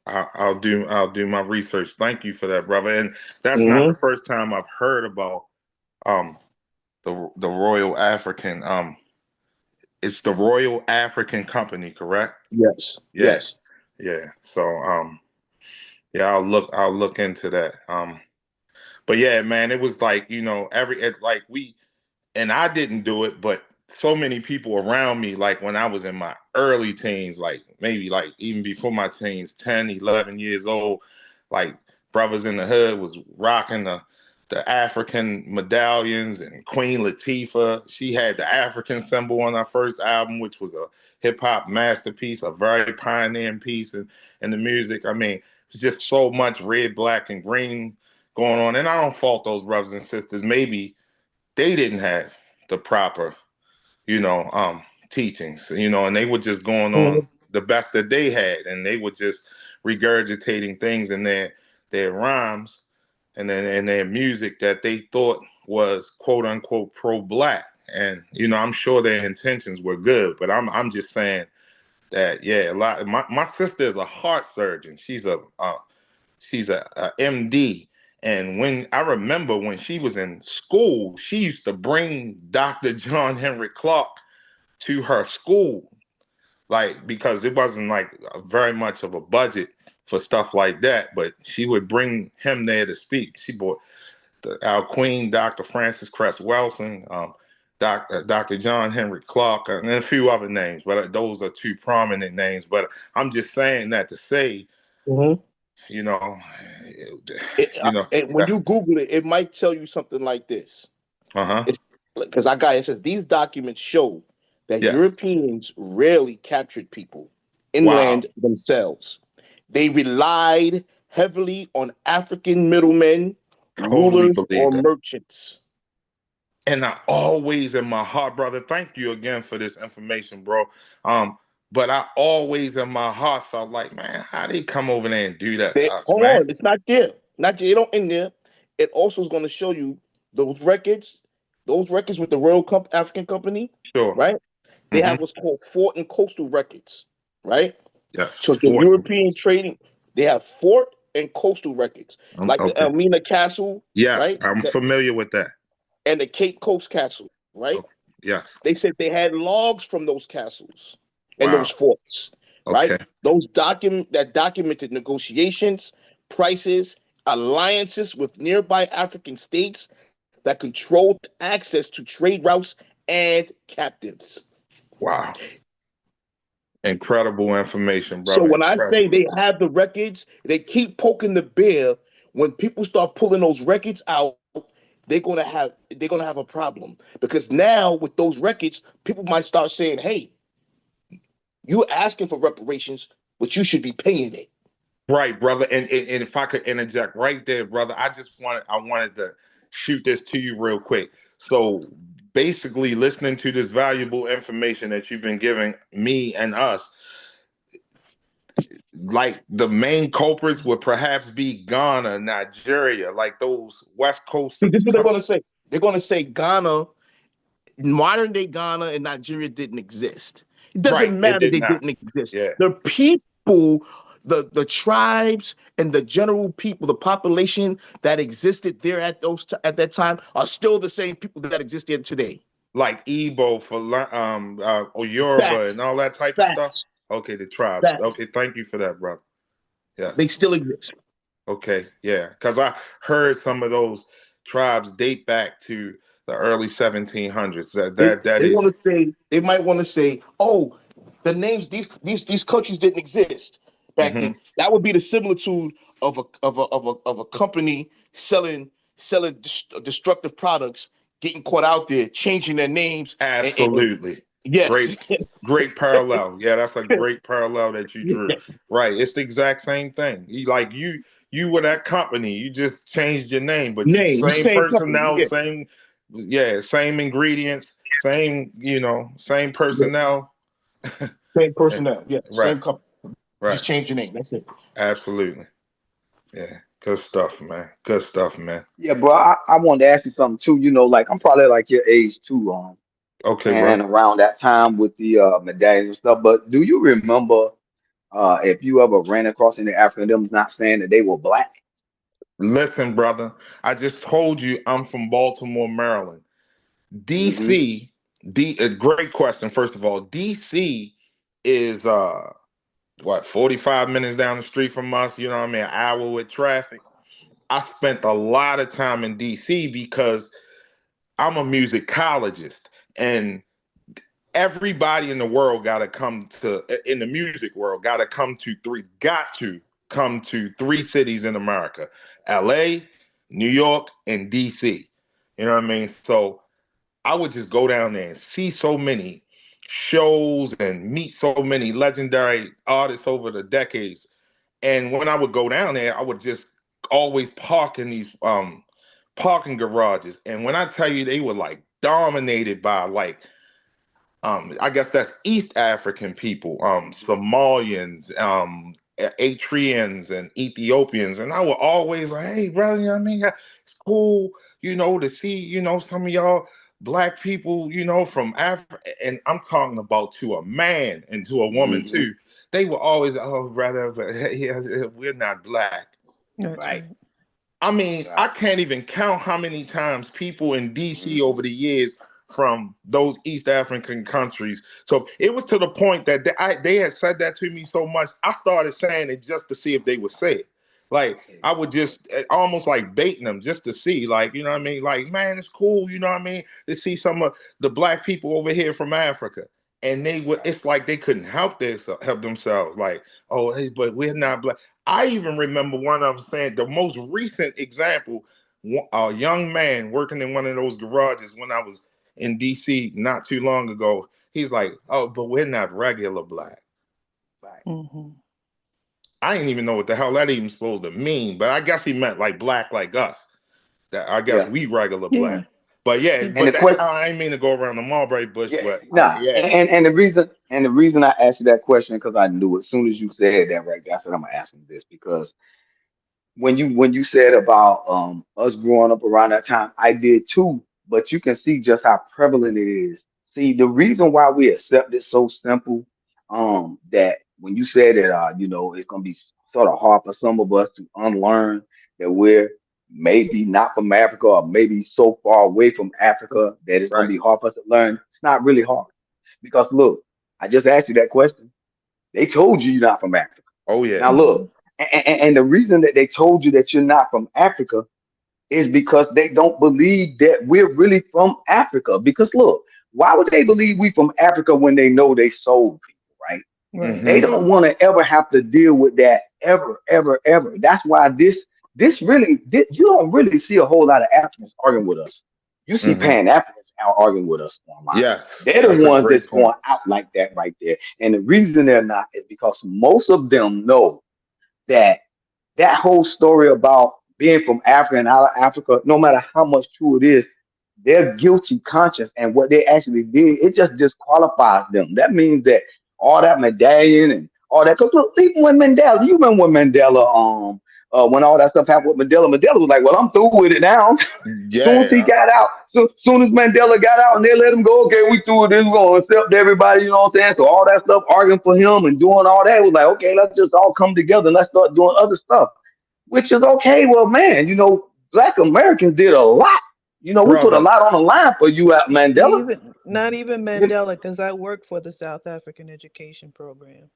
I'll do my research. Thank you for that, brother. And that's not the first time I've heard about the Royal African it's the Royal African Company, correct? Yes. Yeah. Yes. Yeah. So yeah, I'll look into that. But yeah, man, it was like, you know, and I didn't do it, but so many people around me, like when I was in my early teens, like maybe like even before my teens, 10, 11 years old, like brothers in the hood was rocking the African medallions, and Queen Latifah, she had the African symbol on her first album, which was a hip hop masterpiece, a very pioneering piece in the music. I mean, it's just so much red, black, and green going on. And I don't fault those brothers and sisters. Maybe they didn't have the proper, you know, teachings, you know, and they were just going on the best that they had, and they were just regurgitating things in their rhymes and then in their music that they thought was quote unquote pro-black. And you know, I'm sure their intentions were good, but I'm just saying that yeah, my sister is a heart surgeon. She's a MD. And when I remember when she was in school, she used to bring Dr. John Henrik Clarke to her school, like, because it wasn't like very much of a budget for stuff like that, but she would bring him there to speak. She brought our queen, Dr. Frances Cress Welsing, Dr. John Henrik Clarke, and a few other names, but those are two prominent names. But I'm just saying that to say, you know, when you Google it, it might tell you something like this. It's because it says these documents show that Europeans rarely captured people inland themselves. They relied heavily on African middlemen, rulers, or merchants. And I always in my heart, brother, thank you again for this information, bro. But I always in my heart felt like, man, how they come over there and do that to us, Hold man? on, it's not there. Not it don't in there. It also is going to show you those records with the Royal African Company, right? They have what's called fort and coastal records, right? Yes. So the European trading, they have fort and coastal records, like the Elmina Castle, right? I'm familiar with that. And the Cape Coast Castle, right? Yes. They said they had logs from those castles and those forts, right? That documented negotiations, prices, alliances with nearby African states that controlled access to trade routes and captives. Wow. Incredible information, brother. So when I say they have the records, they keep poking the bear. When people start pulling those records out, they're gonna have a problem, because now with those records, people might start saying, "Hey, you're asking for reparations, but you should be paying it." Right, brother. And if I could interject right there, brother, I wanted to shoot this to you real quick. So basically, listening to this valuable information that you've been giving me and us, like the main culprits would perhaps be Ghana, Nigeria, like those West Coast. This is what they're gonna say. They're gonna say Ghana, modern day Ghana and Nigeria didn't exist. It doesn't matter they didn't exist. The people, the tribes and the general people, the population that existed there at that time are still the same people that exist there today. Like Igbo or Yoruba and all that type of stuff. Okay, the tribes. Okay, thank you for that, brother. Yeah, they still exist. Okay, yeah, because I heard some of those tribes date back to the early 1700s. They That they want is to say, they might want to say, oh, the names, these countries didn't exist back then. That would be the similitude of a company selling destructive products, getting caught out there, changing their names. absolutely Yes. great parallel. Yeah, that's a great parallel that you drew. Yes. Right, it's the exact same thing. You were that company. You just changed your name, but you Name, same same company. personnel, Yeah. same ingredients, same Yeah. personnel. Same personnel. Yeah. Right, Same company. right. Just change your name. That's it. Absolutely. Yeah. Good stuff, man. Good stuff, man. Yeah, bro. I wanted to ask you something too. You know, like I'm probably like your age too, Okay, and brother. around that time with the medallions and stuff. But do you remember if you ever ran across any African them not saying that they were black? Listen, brother. I just told you I'm from Baltimore, Maryland. Mm-hmm. DC, great question. First of all, DC is what 45 minutes down the street from us. You know what I mean? An hour with traffic. I spent a lot of time in DC because I'm a musicologist, and everybody in the world got to come to in the music world got to come to three cities in America: LA, New York, and DC. You know what I mean? So I would just go down there and see so many shows and meet so many legendary artists over the decades. And when I would go down there, I would just always park in these parking garages. And when I tell you they were like dominated by like I guess that's East African people, Somalians, Eritreans and Ethiopians. And I would always like, hey, brother, you know what I mean? It's cool, to see, some of y'all black people, from Africa. And I'm talking about to a man and to a woman Mm-hmm. too. They were always, oh, brother, we're not black. Right. I mean, I Right. can't even count how many times people in DC over the years from those East African countries. So it was to the point that they had said that to me so much, I started saying it just to see if they would say it. Like I would just almost like baiting them just to see, like, you know what I mean? Like, man, it's cool, you know what I mean? To see some of the black people over here from Africa. And they would, it's like they couldn't help themselves. Like, oh, hey, but we're not black. I even remember one of them saying the most recent example, a young man working in one of those garages when I was in DC not too long ago. He's like, oh, but we're not regular black. Mm-hmm. I didn't even know what the hell that even supposed to mean, but I guess he meant like black like us. That I guess Yeah. we regular Yeah. black. But yeah, And the but that, question, I ain't mean to go around the mulberry bush, yeah, but nah, yeah. and the reason I asked you that question because I knew as soon as you said that right there, I said I'm gonna ask him this because when you said about us growing up around that time, I did too. But you can see just how prevalent it is. See, the reason why we accept it so simple, that when you said that it's gonna be sort of hard for some of us to unlearn that we're maybe not from Africa or maybe so far away from Africa that it's gonna Right. be hard for us to learn. It's not really hard. Because look, I just asked you that question. They told you you're not from Africa. Oh yeah. Now Mm-hmm. look, and the reason that they told you that you're not from Africa is because they don't believe that we're really from Africa. Because look, why would they believe we from Africa when they know they sold people, right? Right. They don't want to ever have to deal with that ever, ever, ever. That's why you don't really see a whole lot of Africans arguing with us. You see Hmm. Pan-Africans out arguing with us online. Yes, They're that's the a ones that's great going point. out like that right there. And the reason they're not is because most of them know that whole story about being from Africa and out of Africa, no matter how much true it is, their guilty conscience and what they actually did, it just disqualifies them. That means that all that medallion and all that. Because look, even when Mandela, you remember when Mandela, when all that stuff happened with Mandela was like, "Well, I'm through with it now." Soon as he Yeah. got out, soon as Mandela got out and they let him go, okay, we through with this, we're gonna accept everybody, you know what I'm saying? So all that stuff arguing for him and doing all that was like, okay, let's just all come together and let's start doing other stuff, which is okay. Well, man, Black Americans did a lot. We put a Brother. lot on the line for you at Mandela. Not even You- Mandela, because I worked for the South African education program,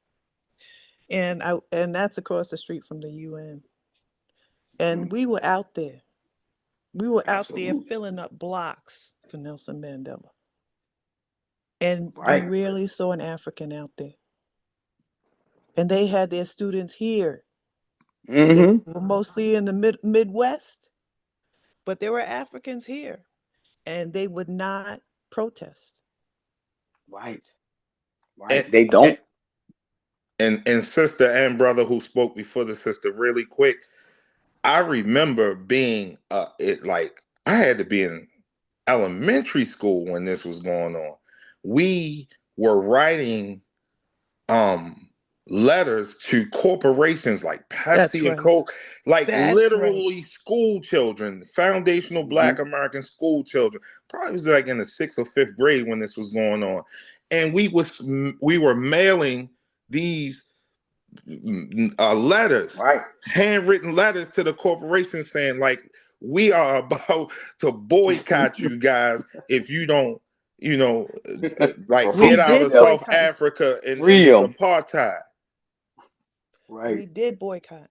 and that's across the street from the UN, and we were out there. We were out there Absolutely. filling up blocks for Nelson Mandela. And Right. you rarely saw an African out there. And they had their students here. They were mostly in the Midwest, but there were Africans here, and they would not protest. Right. And, They don't. and sister and brother who spoke before the sister, really quick, I remember being like I had to be in elementary school when this was going on. We were writing letters to corporations like Pepsi and Coke, like literally school children, foundational Black American school children. Probably was like in the 6th or 5th grade when this was going on, and we were mailing these letters, handwritten letters to the corporation saying like, we are about to boycott you guys if you don't, like get out of South Africa and this apartheid. Right. We did boycott.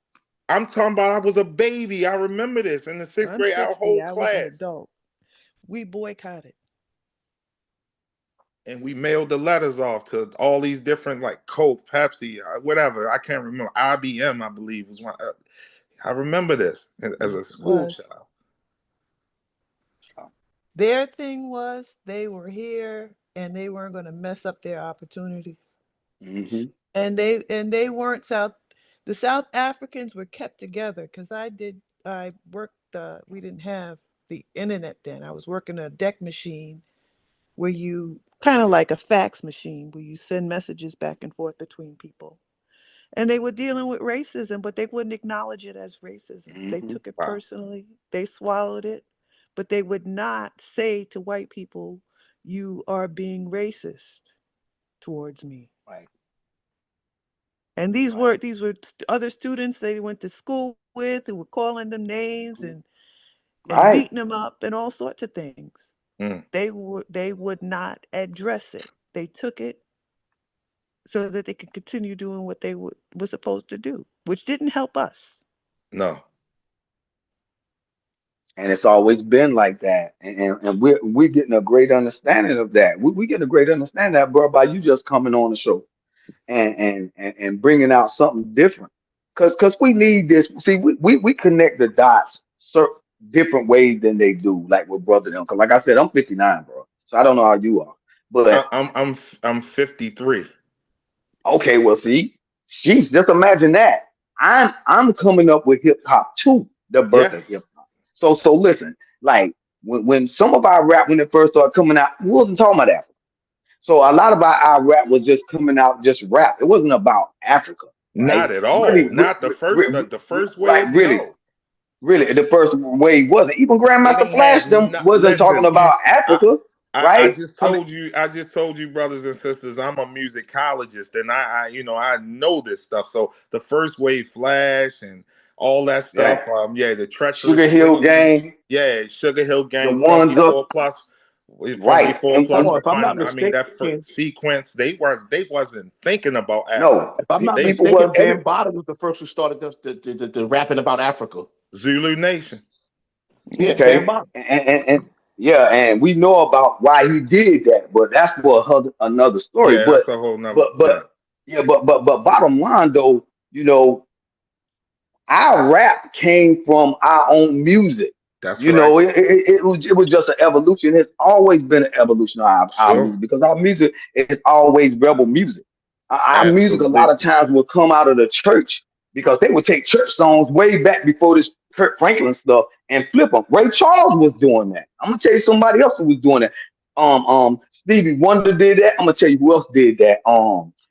I'm talking about I was a baby. I remember this in the 6th grade, our whole class. I was an adult. We boycotted. And we mailed the letters off to all these different like Coke, Pepsi, whatever. I can't remember. IBM, I believe, was one. I remember this as a school child. Their thing was they were here and they weren't going to mess up their opportunities. And they weren't the South Africans were kept together because I worked, we didn't have the internet then. I was working a deck machine where you, kind of like a fax machine, where you send messages back and forth between people. And they were dealing with racism, but they wouldn't acknowledge it as racism. They took it personally. They swallowed it, but they would not say to white people, you are being racist towards me. Right. And these were other students they went to school with who were calling them names and beating them up and all sorts of things. They would not address it. They took it so that they could continue doing what they were supposed to do, which didn't help us. No. And it's always been like that. And we're getting a great understanding of that. We get a great understanding of that, bro, by you just coming on the show and bringing out something different. Because we need this. See, we connect the dots certain different ways than they do, like with brother them. Because like I said, I'm 59, bro. So I don't know how you are. But I'm 53. Okay, well, see, she's just imagine that. I'm coming up with hip hop too, the birth of hip hop. So listen, like when some of our rap when it first started coming out, we wasn't talking about Africa. So a lot of our rap was just coming out just rap. It wasn't about Africa. Right? Not at all. Really, Not the first the first wave. Like really. No. Really, the first wave wasn't. Even Grandmaster Flash them wasn't talking about Africa. I just told you, brothers and sisters, I'm a musicologist and I know this stuff. So the first wave Flash and all that stuff, the treacherous Sugar Hill Gang. Yeah, Sugar Hill Gang, the ones 44 up, plus. Right. From If I'm one, not mistaken, that first sequence, they wasn't thinking about Africa. No, if I'm not mistaken, Bambaataa was the first who started the rapping about Africa. Zulu Nation. Yeah, okay. And we know about why he did that, but that's for another story. Yeah, but that's a whole nother. But bottom line though, our rap came from our own music. That's right. It was just an evolution. It's always been an evolution of our music because our music is always rebel music. Our music a lot of times will come out of the church because they would take church songs way back before this Kirk Franklin stuff and flip them. Ray Charles was doing that. I'm gonna tell you somebody else who was doing that. Stevie Wonder did that. I'm gonna tell you who else did that.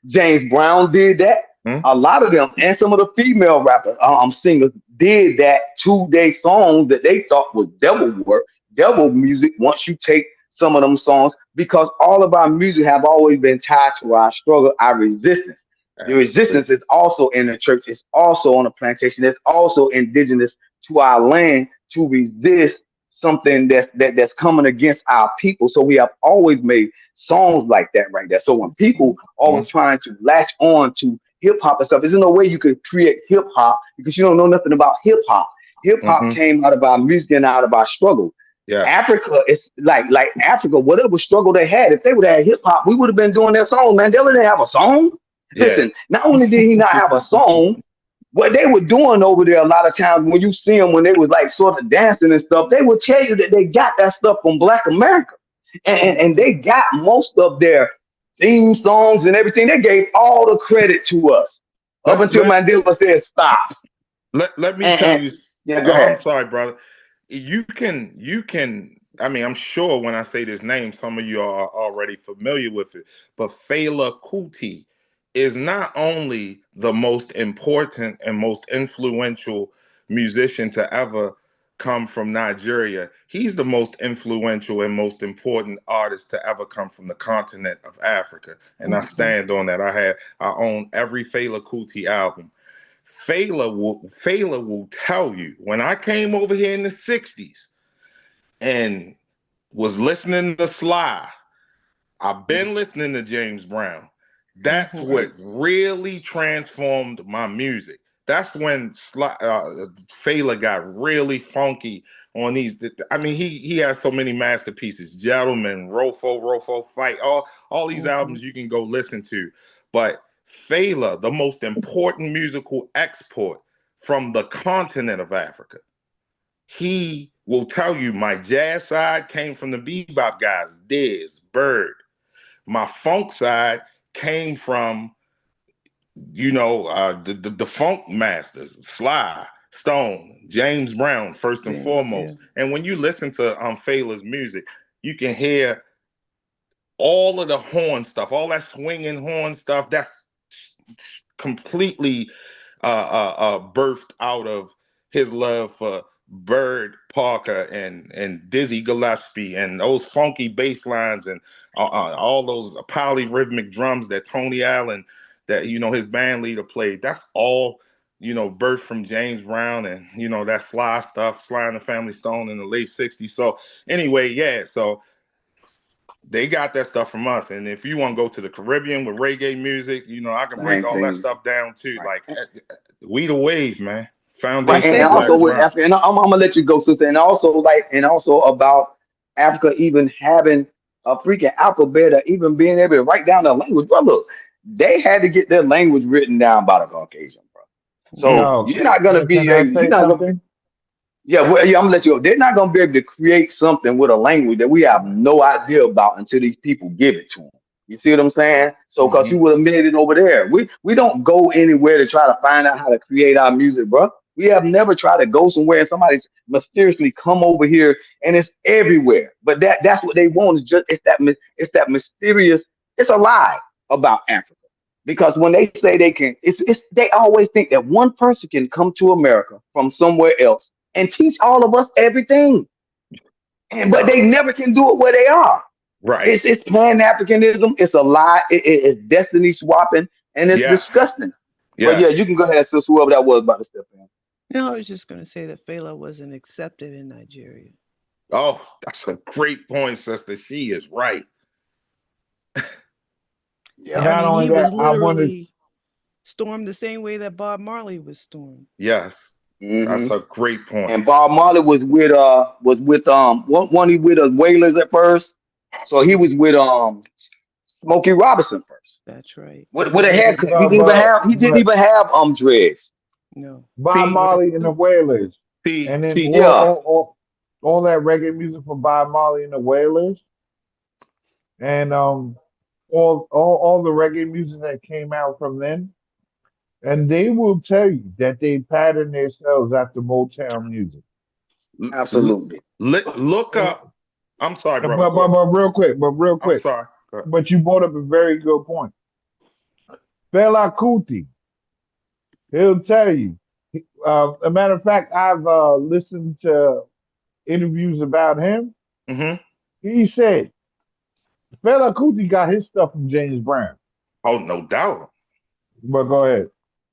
James Brown did that. A lot of them and some of the female rappers, singers did that to their songs that they thought was devil music. Once you take some of them songs, because all of our music have always been tied to our struggle, our resistance. The resistance is also in the church. It's also on the plantation. It's also indigenous to our land to resist something that's coming against our people. So we have always made songs like that right there. So when people are trying to latch on to hip hop and stuff, there's no way you could create hip hop because you don't know nothing about hip hop. Hip hop came out of our music and out of our struggle. Yes. Africa is like Africa, whatever struggle they had, if they would have had hip hop, we would have been doing their song. Mandela didn't have a song. Yeah. Listen, not only did he not have a song, what they were doing over there a lot of times when you see them when they was like sort of dancing and stuff, they would tell you that they got that stuff from Black America. And they got most of their theme songs and everything. They gave all the credit to us up Let until let Mandela said stop. let me tell And you. yeah, go I'm ahead. sorry, brother. You can. I mean, I'm sure when I say this name, some of you are already familiar with it. But Fela Kuti is not only the most important and most influential musician to ever come from Nigeria. He's the most influential and most important artist to ever come from the continent of Africa. And I stand on that. I own every Fela Kuti album. Fela will tell you when I came over here in the 60s and was listening to Sly. I've been listening to James Brown. That's what really transformed my music. That's when Fela got really funky on these. I mean, he has so many masterpieces. Gentlemen, Rofo Fight, all these albums you can go listen to. But Fela, the most important musical export from the continent of Africa, he will tell you my jazz side came from the bebop guys, Diz, Bird. My funk side came from, the funk masters, Sly, Stone, James Brown, first and foremost. And when you listen to Fela's music, you can hear all of the horn stuff, all that swinging horn stuff. That's completely birthed out of his love for Bird Parker and Dizzy Gillespie and those funky bass lines and all those polyrhythmic drums that Tony Allen, that his band leader played. That's all birthed from James Brown and that Sly stuff, Sly and the Family Stone in the late '60s. So anyway, yeah, so they got that stuff from us. And if you want to go to the Caribbean with reggae music, I can break Same all that thing. stuff down too. Right. Like we the wave, man. Right, Foundation and of Black also with Survivor. Africa, and I'm gonna let you go, sister. And also about Africa even having a freaking alphabet, or even being able to write down the language. Bro, look, they had to get their language written down by the Caucasian, bro. So Yo, you're not gonna can be I able, you're say not gonna be, something? yeah, well, yeah, I'm gonna let you go. They're not gonna be able to create something with a language that we have no idea about until these people give it to them. You see what I'm saying? So, cause you would have made it over there. We don't go anywhere to try to find out how to create our music, bro. We have never tried to go somewhere and somebody's mysteriously come over here and it's everywhere. But that's what they want. Is just it's that mysterious. It's a lie about Africa. Because when they say they can, it's they always think that one person can come to America from somewhere else and teach all of us everything. But they never can do it where they are. Right. It's Pan-Africanism. It's a lie. It's destiny swapping, and it's Yes. disgusting. But yeah, Yes. you can go ahead, sis, whoever that was about to step in. No, I was just going to say that Fela wasn't accepted in Nigeria. Oh, that's a great point, sister. She is right. Yeah. Not only he that, was I wanted. literally stormed the same way that Bob Marley was stormed. Yes. That's a great point. And Bob Marley was with one he with Wailers at first. So he was with Smokey Robinson first. That's right. With a haircut. He No, didn't even have dreads. No. Bob Marley and the Wailers, and then Yeah. all that reggae music from Bob Marley and the Wailers, and all the reggae music that came out from then, and they will tell you that they pattern themselves after Motown music. Absolutely. Look up. I'm sorry, brother. But real quick, I'm sorry. But you brought up a very good point. Fela Kuti, he'll tell you. A matter of fact, I've listened to interviews about him. He said Fela Kuti got his stuff from James Brown. Oh, no doubt. But go ahead.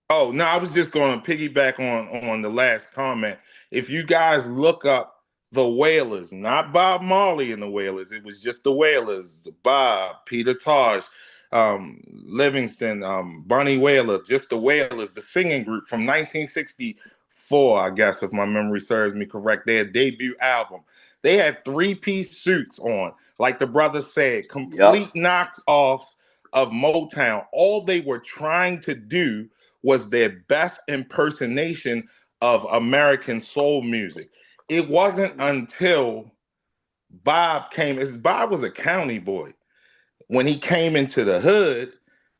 Oh, no, I was just going to piggyback on the last comment. If you guys look up the Wailers, not Bob Marley and the Wailers, it was just the Wailers, Bob, Peter Tosh, Livingston, Bunny Wailer, just the Wailers, the singing group from 1964, I guess, if my memory serves me correct, their debut album. They had three-piece suits on, like the brother said, Yep. complete knockoffs of Motown. All they were trying to do was their best impersonation of American soul music. It wasn't until Bob came, Bob was a county boy. When he came into the hood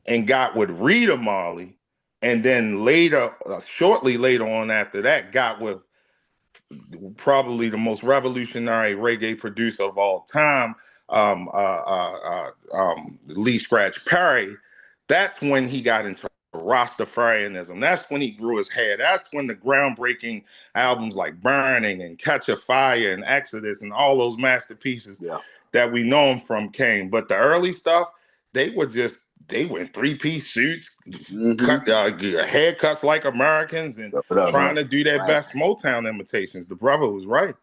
and got with Rita Marley, and then later, shortly later on after that, got with probably the most revolutionary reggae producer of all time, Lee Scratch Perry. That's when he got into Rastafarianism. That's when he grew his hair. That's when the groundbreaking albums like Burning and Catch a Fire and Exodus and all those masterpieces that we know him from came. But the early stuff, they were in three-piece suits, cut haircuts like Americans, and trying to do their best Motown imitations. The brother was right.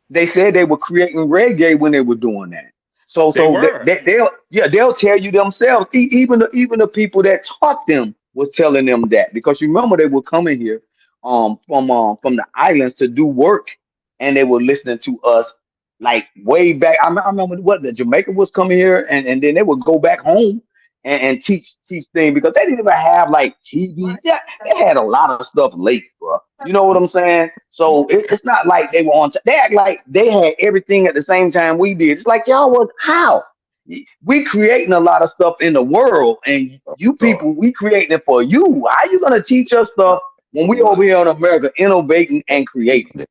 They said they were creating reggae when they were doing that. So they'll tell you themselves. Even the people that taught them were telling them that, because you remember they were coming here from the islands to do work, and they were listening to us like way back. I remember what the Jamaica was coming here, and then they would go back home and teach things, because they didn't even have like TV. Yeah, they had a lot of stuff late, bro. You know what I'm saying? So it's not like they were on. They act like they had everything at the same time we did. It's like y'all was how we creating a lot of stuff in the world, and you people, we creating it for you. How you gonna teach us stuff when we over here in America innovating and creating?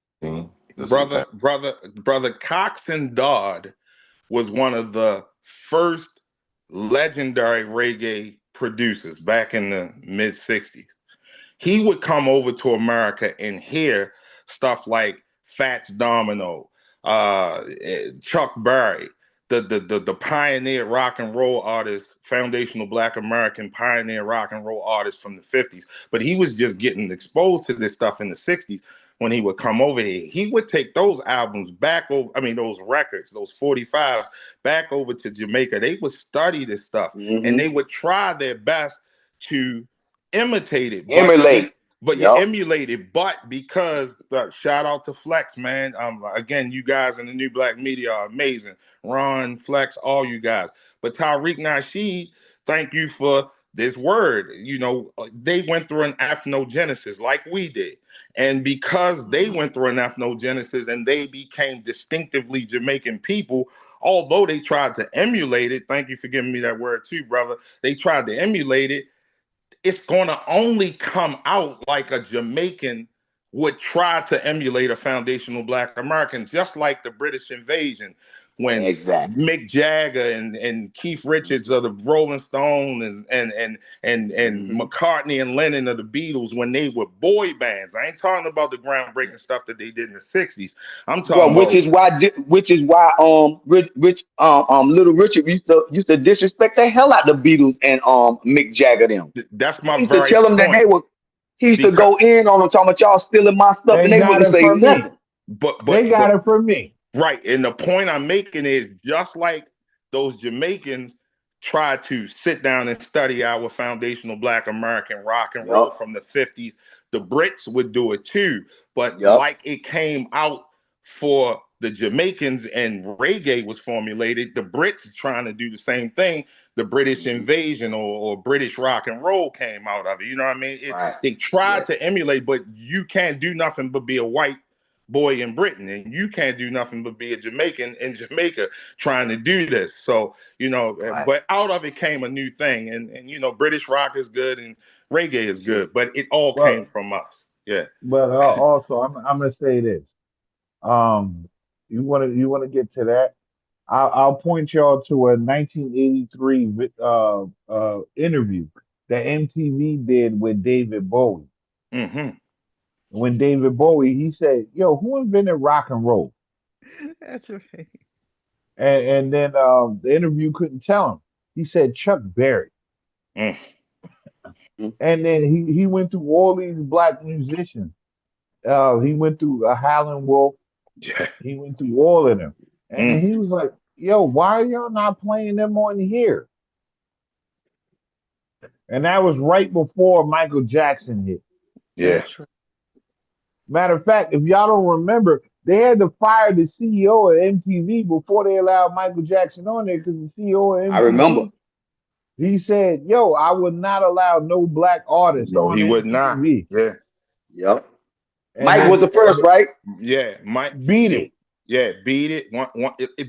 Brother Coxsone Dodd was one of the first legendary reggae producers back in the mid 60s. He would come over to America and hear stuff like Fats Domino, Chuck Berry, the pioneer rock and roll artist, foundational Black American pioneer rock and roll artist from the 50s. But he was just getting exposed to this stuff in the 60s. When he would come over here, he would take those albums back over, those records, those 45s back over to Jamaica. They would study this stuff and they would try their best to imitate it, but you emulate it. But because shout out to Flex, man. Again, you guys in the New Black Media are amazing. Ron, Flex, all you guys. But Tariq Nasheed, thank you for this word. You know, they went through an ethnogenesis like we did. And because they went through an ethnogenesis and they became distinctively Jamaican people, although they tried to emulate it, thank you for giving me that word too, brother. They tried to emulate it. It's going to only come out like a Jamaican would try to emulate a foundational Black American, just like the British invasion, when Mick Jagger and Keith Richards of the Rolling Stones and McCartney and Lennon of the Beatles, when they were boy bands. I ain't talking about the groundbreaking stuff that they did in the 60s. I'm talking which is why Little Richard used to disrespect the hell out the Beatles and Mick Jagger them. That's my he used to very tell them point. that he used to go in on them talking about y'all stealing my stuff, and they wouldn't say nothing. But they got it from me. Right. And the point I'm making is, just like those Jamaicans tried to sit down and study our foundational Black American rock and roll from the 50s, the Brits would do it too. But like it came out for the Jamaicans and reggae was formulated, the Brits are trying to do the same thing. The British invasion or British rock and roll came out of it. You know what I mean? They tried to emulate, but you can't do nothing but be a white boy in Britain, and you can't do nothing but be a Jamaican in Jamaica trying to do this. So, you know, but out of it came a new thing, and you know, British rock is good and reggae is good, but it all came from us. Yeah. But also, I'm gonna say this. You wanna get to that? I'll point y'all to a 1983 interview that MTV did with David Bowie. When David Bowie, he said, "Yo, who invented rock and roll?" That's right. And then the interview couldn't tell him. He said Chuck Berry. And then he went through all these black musicians. He went through a Howlin' Wolf. He went through all of them. And he was like, "Yo, why are y'all not playing them on here?" And that was right before Michael Jackson hit. Yeah. Matter of fact, if y'all don't remember, They had to fire the CEO of MTV before they allowed Michael Jackson on there because the CEO of I remember. MTV, he said, "Yo, I would not allow no black artists No, on he would not. MTV." Yeah. Yep. And Mike was the first, right? Yeah, Mike. Beat It. Yeah, Beat It.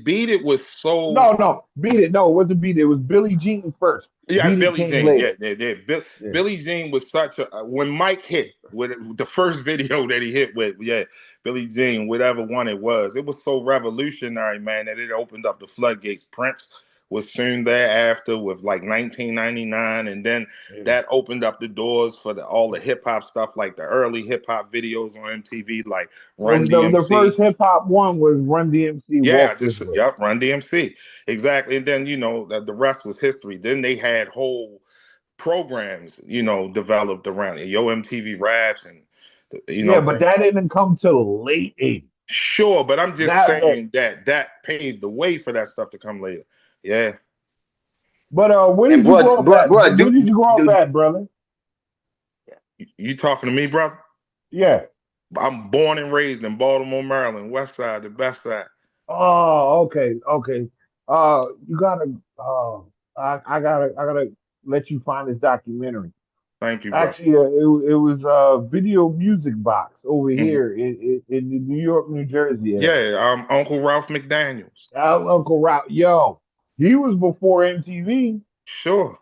Beat It was so. No, Beat It. No, it wasn't Beat It. It was Billie Jean first. Yeah, Beat It Billie came Jean. later. Yeah. Yeah. Billie Jean was such a when Mike hit with the first video that he hit with, Billie Jean, whatever one it was so revolutionary, man, that it opened up the floodgates. Prince was soon thereafter with like 1999, and then that opened up the doors for all the hip hop stuff, like the early hip hop videos on MTV, like Run The DMC. first hip hop one was Run DMC Yeah, Walk This Way. Run DMC. Exactly. And then, the rest was history. Then they had whole programs, developed around it. Yo MTV Raps and, Yeah, but things that like. didn't come till late 80s. Sure, but I'm just That saying that paved the way for that stuff to come later. Yeah. But where And did you grow up at? Where did you grow up at, brother? You talking to me, brother? Yeah. I'm born and raised in Baltimore, Maryland, West Side, the best side. Oh, okay. You gotta I gotta let you find this documentary. Thank you, brother. Actually, it was Video Music Box over here in the New York, New Jersey area. Yeah, Uncle Ralph McDaniels. Uncle Ralph, yo, he was before MTV. Sure.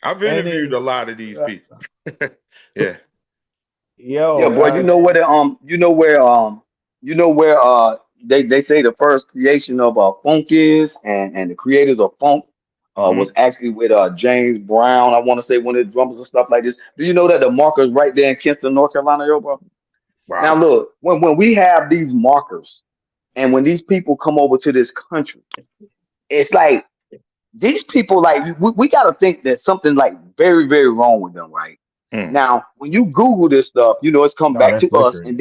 I've And interviewed a lot of these people. Yeah. Yeah, boy, Yo, you know where they say the first creation of funk is, and the creators of funk was actually with James Brown. I want to say one of the drummers and stuff like this. Do you know that the markers right there in Kinston, North Carolina, yo, bro? Wow. Now look, when we have these markers, and when these people come over to this country, it's like these people, like we got to think there's something like very, very wrong with them, right? Now, when you Google this stuff, it's come back that's to us, liquor. and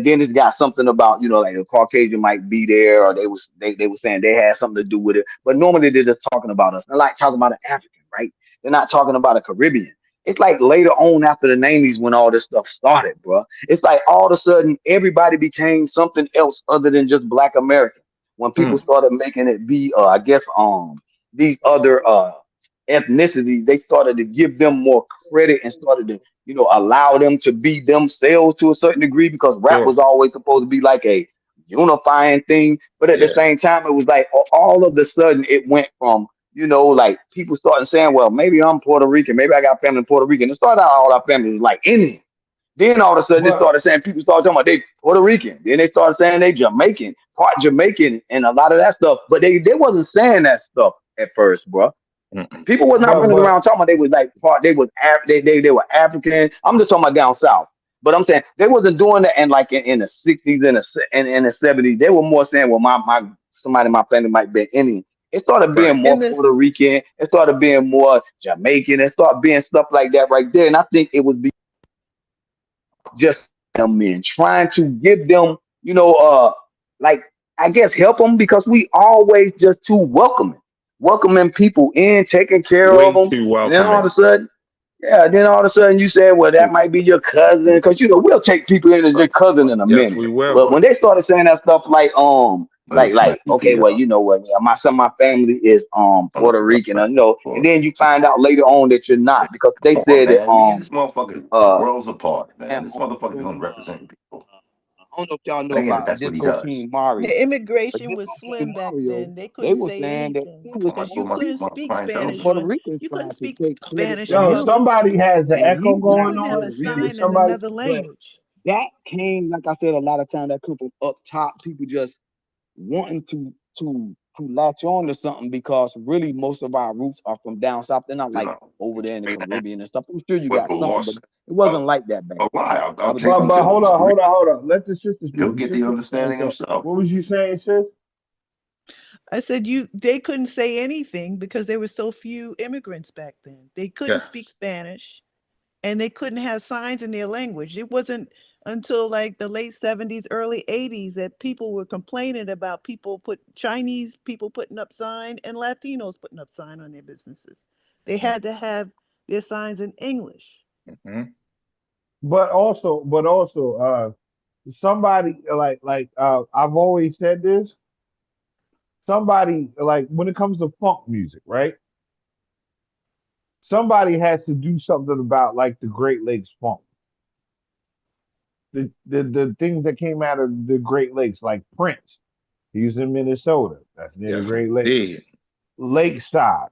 then it's got something about, like a Caucasian might be there, or they were saying they had something to do with it. But normally they're just talking about us. They're like talking about an African, right? They're not talking about a Caribbean. It's like later on after the 90s when all this stuff started, bro. It's like all of a sudden everybody became something else other than just Black American. When people started making it be, I guess, these other ethnicity, they started to give them more credit and started to, allow them to be themselves to a certain degree, because rap was always supposed to be like a unifying thing. But at the same time, it was like all of a sudden it went from, like people started saying, well, maybe I'm Puerto Rican, maybe I got family in Puerto Rican. It started out all our family was like Indian. Then all of a sudden they started saying, people started talking about they Puerto Rican. Then they started saying they Jamaican, part Jamaican, and a lot of that stuff. But they wasn't saying that stuff at first, bro. People was not running around talking about they was like part. They were African. I'm just talking about down south. But I'm saying they wasn't doing that in in the 60s and in the 70s. They were more saying, well, my somebody in my family might be Indian. It started being more Puerto Rican. It started being more Jamaican. It started being stuff like that right there. And I think it would be just them men trying to give them, like, I guess help them, because we always just too welcoming people in, taking care of Way them. too And then all of welcoming. a sudden, you said, well, that might be your cousin, because we'll take people in as your cousin in a Yes, minute. we will. But when they started saying that stuff like okay, well, you know what, some of my family is Puerto Rican, and then you find out later on that you're not, because they said that This motherfucker worlds apart, man. This motherfucker's gonna represent people. I don't know if y'all know Again, about that's what he Disco does. King Mario. The But immigration was Disco King slim back Mario, then. They they couldn't were say saying that anything he was because you supposed to couldn't be speak the Spanish Puerto on. Rican You couldn't side to speak take credit Spanish for in yo, music. public. somebody has the And echo he You not going couldn't have on. a Puerto Rican. sign in Somebody. another But language. that came, like I said, a lot of time that come from up top. People just wanting to latch on to something, because really most of our roots are from down south. They're not like over there in the Caribbean and stuff. I'm sure you got The something, but loss it wasn't like that back a then. lie. I I'll was take just him But to hold the on. Let the sister speak. He'll The get the sister understanding himself. what was you saying, sis? I said they couldn't say anything because there were so few immigrants back then. They couldn't speak Yes. Spanish, and they couldn't have signs in their language. It wasn't until like the late 70s, early 80s that people were complaining about Chinese people putting up sign and Latinos putting up sign on their businesses. They had to have their signs in English. But also, somebody I've always said this. Somebody like when it comes to funk music, right? Somebody has to do something about like the Great Lakes funk. The things that came out of the Great Lakes, like Prince. He's in Minnesota. That's near the Yes, Great Lakes. indeed. Lakeside.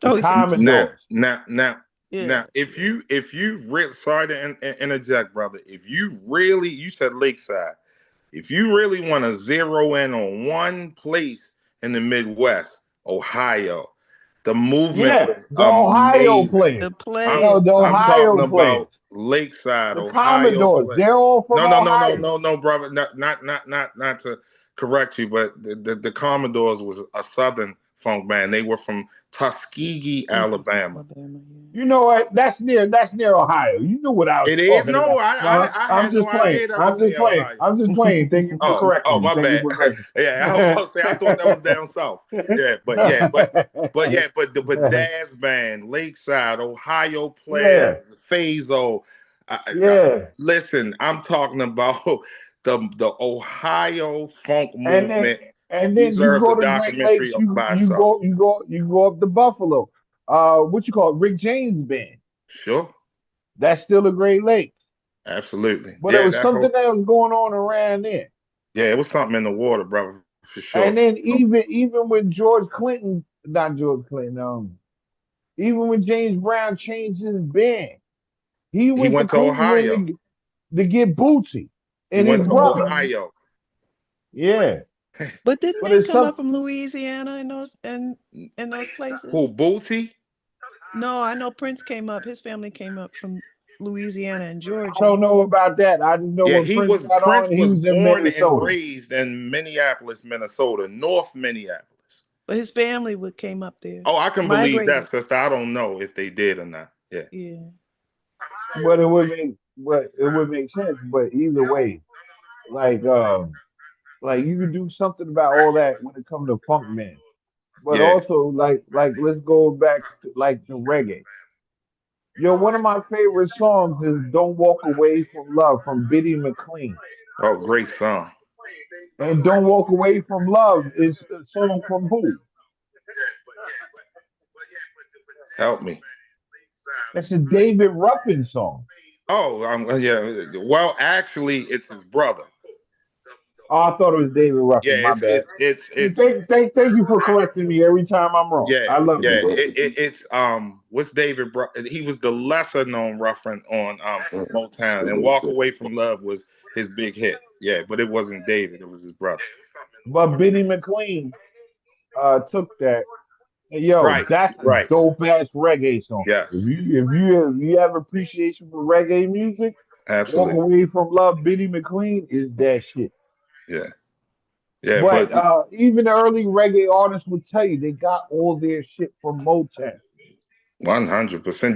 The Oh, yeah. Commodores. Now, Yeah. if you really, sorry to interject, brother. If you really, you said Lakeside. If you really want to zero in on one place in the Midwest, Ohio, the movement Yeah, was the Ohio amazing. players. The No, players. the I'm talking Ohio players. about Lakeside, The Ohio. Commodores. They're all from Ohio. No, brother. Not to correct you, but the Commodores was a Southern funk band. They were from Tuskegee, Alabama. Alabama, You know what? That's near Ohio. You knew what I was It is? talking No, about. No, I I'm had no just playing. idea that was I'm just near playing. Ohio. I'm just playing. Thank you for correcting Oh, me. my Thank you bad. for correcting Yeah, I was about to say I thought that was down south. But Daz Band, Lakeside, Ohio Yeah, Players, Phaso. yeah. Listen, I'm talking about the Ohio funk And then movement you deserves go a to Great documentary Lakes. You by you itself. go you go you go up to Buffalo. What you call it? Rick James Band. Sure, That's still a Great Lakes. absolutely. But there Yeah, was that something whole that was going on around there. it was something in the water, brother, for And sure. then even when George Clinton, not George Clinton, even when James Brown changed his band, he He went to went to Ohio. Cleveland to get Bootsy He and his went to brother. Ohio. Yeah, But didn't but they it's come up some. from Louisiana in those Who, places? Bootsy? No, I know Prince came up. His family came up from Louisiana and I Georgia. don't know about that. I just know Yeah, when Prince got Prince on, he was was in born and Minnesota. raised in Minneapolis, Minnesota, North Minneapolis. But his family came up there, Oh, I can believe that, migrated. sister. I don't know if they did or not. Yeah. Yeah. But it would make sense. But either way, like you can do something about all that when it comes to funk man. But Yeah. also let's go back to like the reggae. Yo, one of my favorite songs is "Don't Walk Away from Love" from Biddy McLean. Oh, great song. And "Don't Walk Away from Love" is a song from who? Help me. That's a David Ruffin song. Oh, yeah. Well, actually, it's his brother. Oh, I thought it was David Ruffin. Yeah, My bad. See, it's thank you for correcting me every time I'm wrong. yeah, I love you, yeah. bro. It's what's David he was the lesser known Ruffin on Motown, and Walk Away from Love was his big hit. Yeah, but it wasn't David, it was his brother. But Biddy McLean took that. And yo, Right, that's a right. dope ass reggae song. Yes, If you have appreciation for reggae music, "Walk absolutely. Away from Love," Biddy McLean is that shit. Yeah. Yeah, But but even the early reggae artists would tell you they got all their shit from Motown. 100%.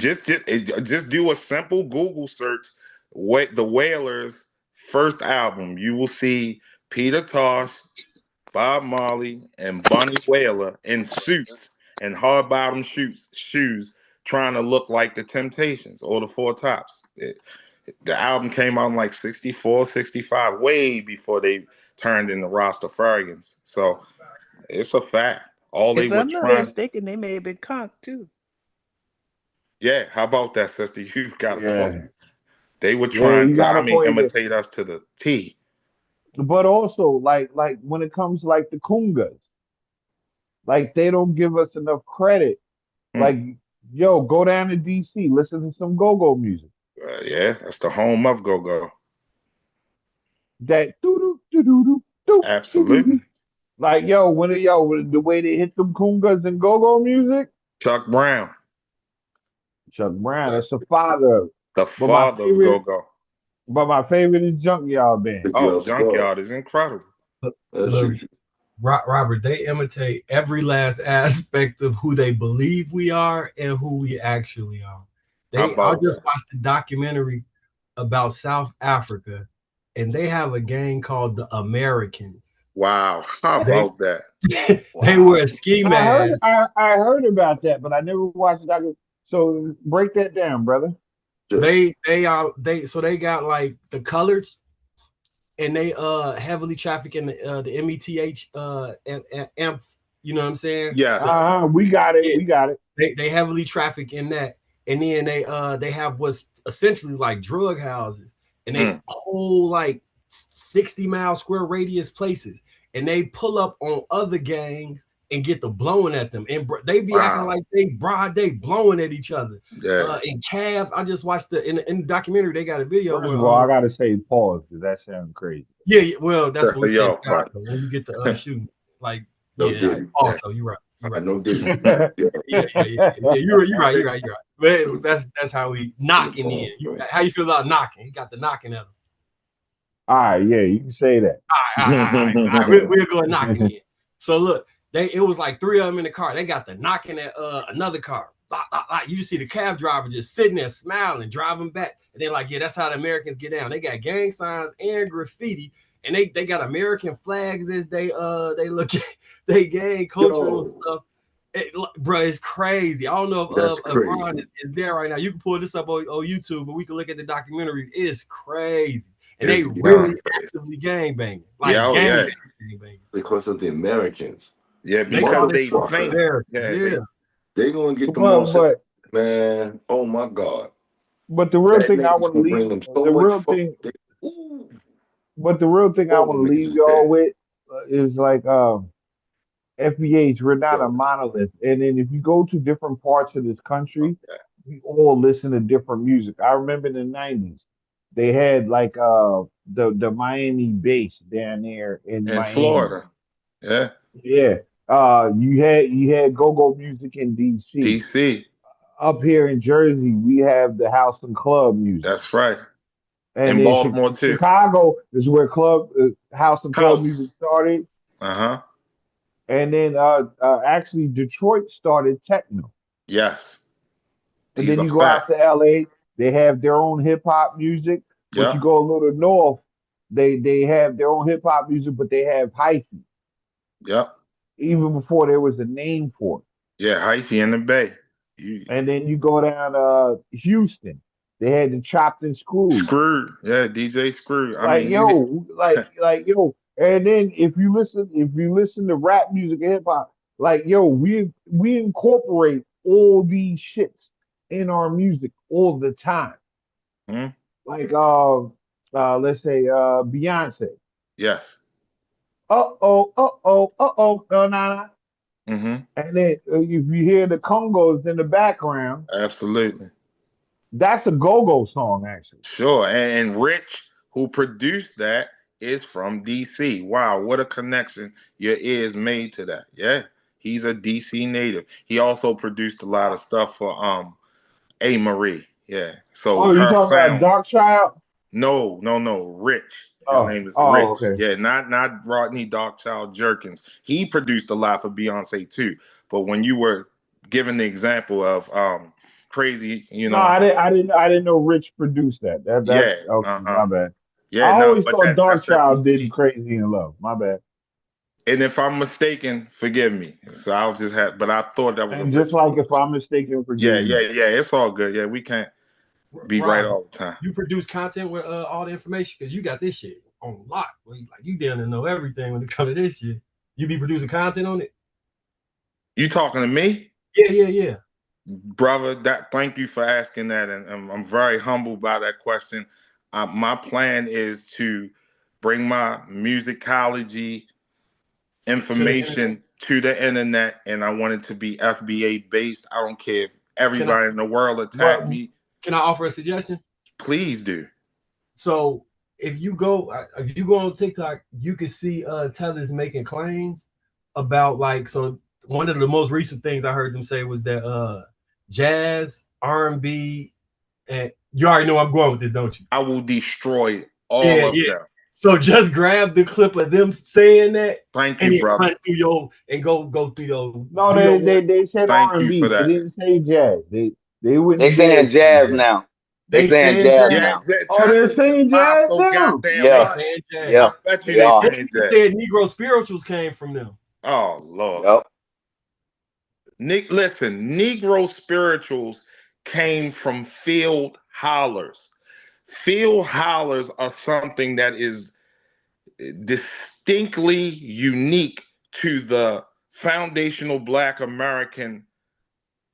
Just do a simple Google search. The Wailers' first album. You will see Peter Tosh, Bob Marley, and Bunny Wailer in suits and hard bottom shoes, trying to look like the Temptations or the Four Tops. The album came out in like 64, 65, way before they turned into Rastafarians. So it's a fact. All they If were I'm not trying. mistaken, they may have been conked too. Yeah, how about that, sister? You got a point. Yeah. They were Yeah, trying you to, gotta play this. imitate us to the T. But also like when it comes to like the Kungas, like they don't give us enough credit. Like, yo, go down to DC, listen to some go-go music. Yeah, that's the home of go-go. That doo doo doo doo doo doo doo. Absolutely. Like, when the way they hit them Kungas and go-go music. Chuck Brown. Chuck Brown, that's the father. The But my father of favorite, go-go. is Junkyard Band. Oh, Junkyard is incredible. Look, Robert, they imitate every last aspect of who they believe we are and who we actually are. How I about just that? watched a documentary about South Africa, and they have a gang called the Americans. Wow, how about that? They were a ski mask. I heard about that, but I never watched the documentary. So break that down, brother. They got like the coloreds. and they heavily traffic in the METH amp. You know what I'm saying? Yeah. We got it. Yeah. We got it. They heavily traffic in that, and then they have what's essentially like drug houses, and they whole like 60-mile square radius places, and they pull up on other gangs and get the blowing at them, and they be acting like they broad day blowing at each other. In cabs. I just watched in the documentary. They got a video. First of all, I gotta say pause because that sounds crazy. Yeah, well, that's what we said. Right. When you get the shooting, like No yeah, Diddy. pause though. You're right. You're right. No Diddy. Yeah. You're right. But that's how we knocking in. How you feel about knocking? He got the knocking at him. All right, yeah, you can say that. All right. We're going knocking in. So look, it was like 3 of them in the car. They got the knocking at another car. You just see the cab driver just sitting there smiling, driving back, and they're like, yeah, that's how the Americans get down. They got gang signs and graffiti, and they got American flags as they look at they gang cultural stuff. Bro, it's crazy. I don't know if Ron is there right now. You can pull this up on YouTube, but we can look at the documentary. It's crazy. And they really actively gang banging. Like gang banging. Because of the Americans. Yeah, because they think. They're gonna get the most, man. Oh my God. But the real thing I want to leave the real thing I want to leave y'all with is like FBAs, we're not a monolith. And then if you go to different parts of this country, we all listen to different music. I remember in the 90s, they had like the Miami bass down there in Miami. Florida. Yeah. Yeah. You had go-go music in DC. Up here in Jersey, we have the house and club music. That's right. And in Baltimore too. Chicago is where house and club music started. And then actually Detroit started techno. Yes. And then you go out to LA, they have their own hip hop music. But you go a little north, they have their own hip hop music, but they have hyphy. Yep. Even before there was a name for it. Yeah, hyphy in the Bay. And then you go down Houston. They had the Chopped and Screwed. Screwed, yeah, DJ Screwed. Yo. And then if you listen to rap music and hip hop, we incorporate all these shits in our music all the time. Like let's say Beyonce. Yes. Nah. And then if you hear the Congos in the background, absolutely, that's a go-go song, actually. Sure, and Rich, who produced that, is from DC. Wow, what a connection your ears made to that. Yeah, he's a DC native. He also produced a lot of stuff for A. Marie. Yeah, so you talking about Dark Child? No, Rich. His name is Rich. Okay. Yeah, not Rodney Darkchild Jerkins. He produced a lot for Beyonce too. But when you were giving the example of Crazy, you know. No, I didn't know Rich produced that. That's my bad. Yeah, I always thought Darkchild did Crazy in Love. My bad. And if I'm mistaken, forgive me. So I'll just have, but I thought that was just like if I'm mistaken, forgive me. Yeah. It's all good. Yeah, we can't be right all the time. You produce content with all the information because you got this shit on lock. You down to know everything when it comes to this shit. You be producing content on it. You talking to me? Yeah. Brother, thank you for asking that, and I'm very humbled by that question. My plan is to bring my musicology information to the internet, and I want it to be FBA based. I don't care if everybody in the world attack me. Can I offer a suggestion? Please do. So if you go on TikTok, you can see Tellers making claims about one of the most recent things I heard them say was that jazz, R&B, and you already know I'm going with this, don't you? I will destroy all of them. So just grab the clip of them saying that. Thank you, brother. Run through go through your. No, they said R&B. They didn't say jazz. They wouldn't. They saying jazz now. They saying jazz now. They're saying jazz now. Yeah. I bet you they said Negro spirituals came from them. Oh Lord. Yep. Listen, Negro spirituals came from field hollers. Field hollers are something that is distinctly unique to the foundational Black American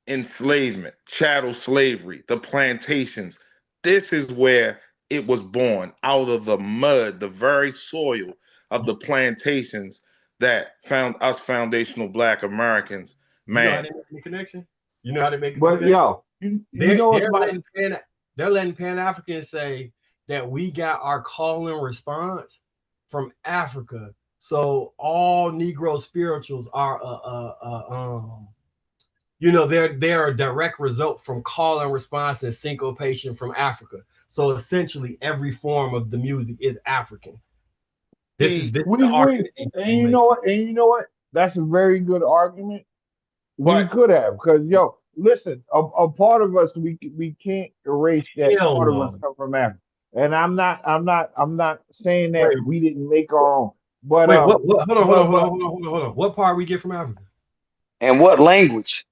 enslavement, chattel slavery, the plantations. This is where it was born, out of the mud, the very soil of the plantations that found us foundational Black Americans. You know how Man, they make the connection? You know how they make the But connection? yo, you know what's my They're letting Pan-Africans say that we got our call and response from Africa. So all Negro spirituals are they're a direct result from call and response and syncopation from Africa. So essentially every form of the music is African. This is the argument. and you know what? And you know what? That's a very good argument. We but could have, because yo, listen, a part of us we can't erase that hell part of us no. come from Africa. And I'm not saying that Wait, we didn't make our own. But wait, what hold on, hold on, but hold on. What part we get from Africa? And what language?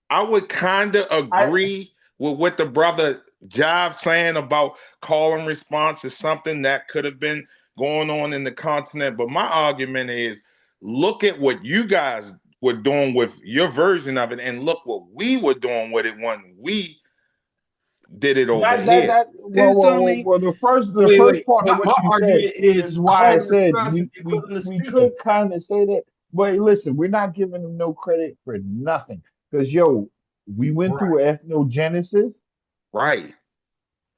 I would kind of agree with what the brother Jive saying about call and response is something that could have been going on in the continent. But my argument is, look at what you guys were doing with your version of it, and look what we were doing with it when we did it over here. the first part of what My you said argument is is why call I and said response is the equivalent of we speaking. could kind of say that. But listen, we're not giving them no credit for nothing. Because yo, we went through ethnogenesis, Right.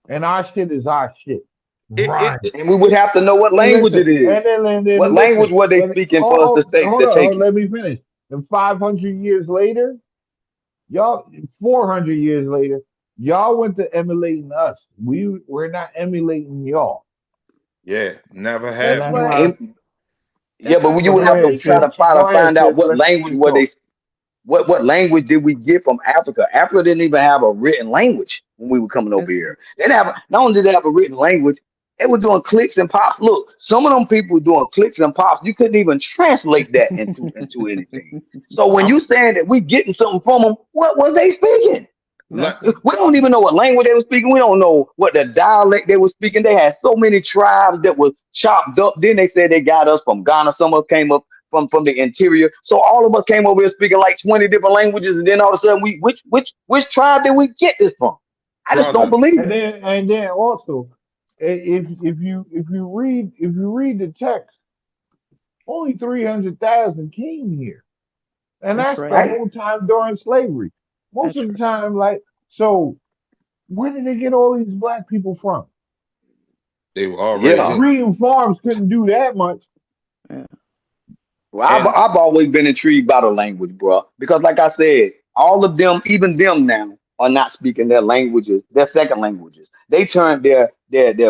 and our shit is our shit. And we would have to know what And language listen, it is. and then What language listen, were they and speaking for us to take hold to take on, it? let me finish. And 500 years later, y'all, 400 years later, y'all went to emulating us. We're not emulating y'all. Yeah, never And That's have that's we. why. why. Yeah, That's why but you But would go have whenever to they ahead, try sis. to mention, Go ahead, find out sis. what Let language sis were they talk. what language did we get from Africa? Africa didn't even have a written language when we were coming over that's here. They didn't have not only did they have a written language, they were doing clicks and pops. Look, some of them people were doing clicks and pops. You couldn't even translate that into anything. So when I'm you saying that we getting something from them, what was they speaking? let, nothing. We don't even know what language they were speaking. We don't know what the dialect they were speaking. They had so many tribes that were chopped up. Then they said they got us from Ghana. Some of us came up from the interior. So all of us came over here speaking like 20 different languages, and then all of a sudden which tribe did we get this from? I just don't brother. believe it. And then also, if you read the text, only 300,000 came here, and That's that's the right. Right? whole time during slavery. Most That's of the right. time, like so, where did they get all these black people from? They were already Yeah. here. Breeding farms couldn't do that much. Yeah. Well, And I've always been intrigued by the language, bro. Because, like I said, all of them, even them now, are not speaking their languages, their second languages. They turned their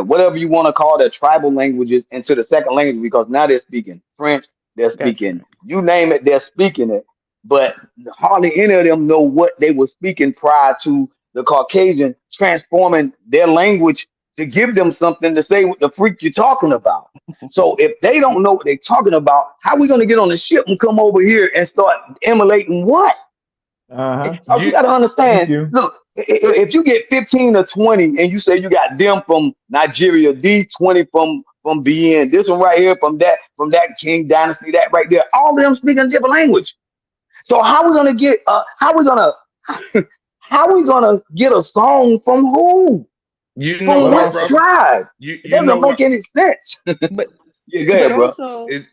whatever you want to call their tribal languages into the second language because now they're speaking French, they're That's speaking, right. you name it, they're speaking it. But hardly any of them know what they were speaking prior to the Caucasian transforming their language to give them something to say what the freak you're talking about. So if they don't know what they're talking about, how are we going to get on the ship and come over here and start emulating what? Uh-huh. Because you you got to Thank understand, you. look, if you get 15 or 20 and you say you got them from Nigeria, these 20 from BN, this one right here from that King dynasty, that right there, all of them speaking a different language. So how we gonna get how we gonna get a song from who? you know From But what, what also, brother? tribe? It You know doesn't make what? any sense. But Yeah, go but ahead, bro. also It,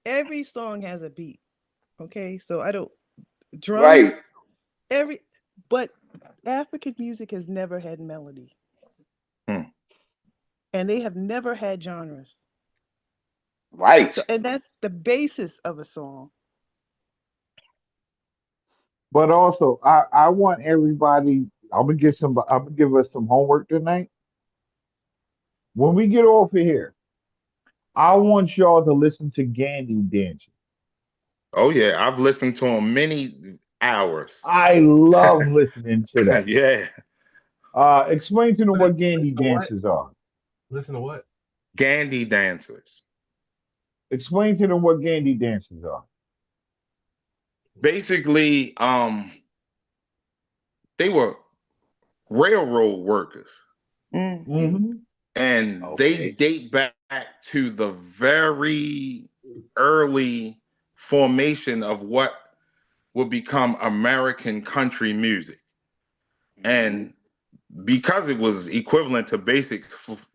every song has a beat. Okay, so I don't Right, drums every but African music has never had melody, hmm. and they have never had genres. So right. and that's the basis of a song. but also, I want everybody. I'm gonna give us some homework tonight. When we get off of here, I want y'all to listen to Gandhi dancing. Oh yeah, I've listened to him many hours. I love listening to that. Yeah, Explain to them Listen, what Gandhi listen to what? dances are. Listen to what? Gandhi dancers. Explain to them what Gandhi dances are. Basically, they were railroad workers, Mm. Mm-hmm. and they date back to the very early formation of what would become American country music. And because it was equivalent to basic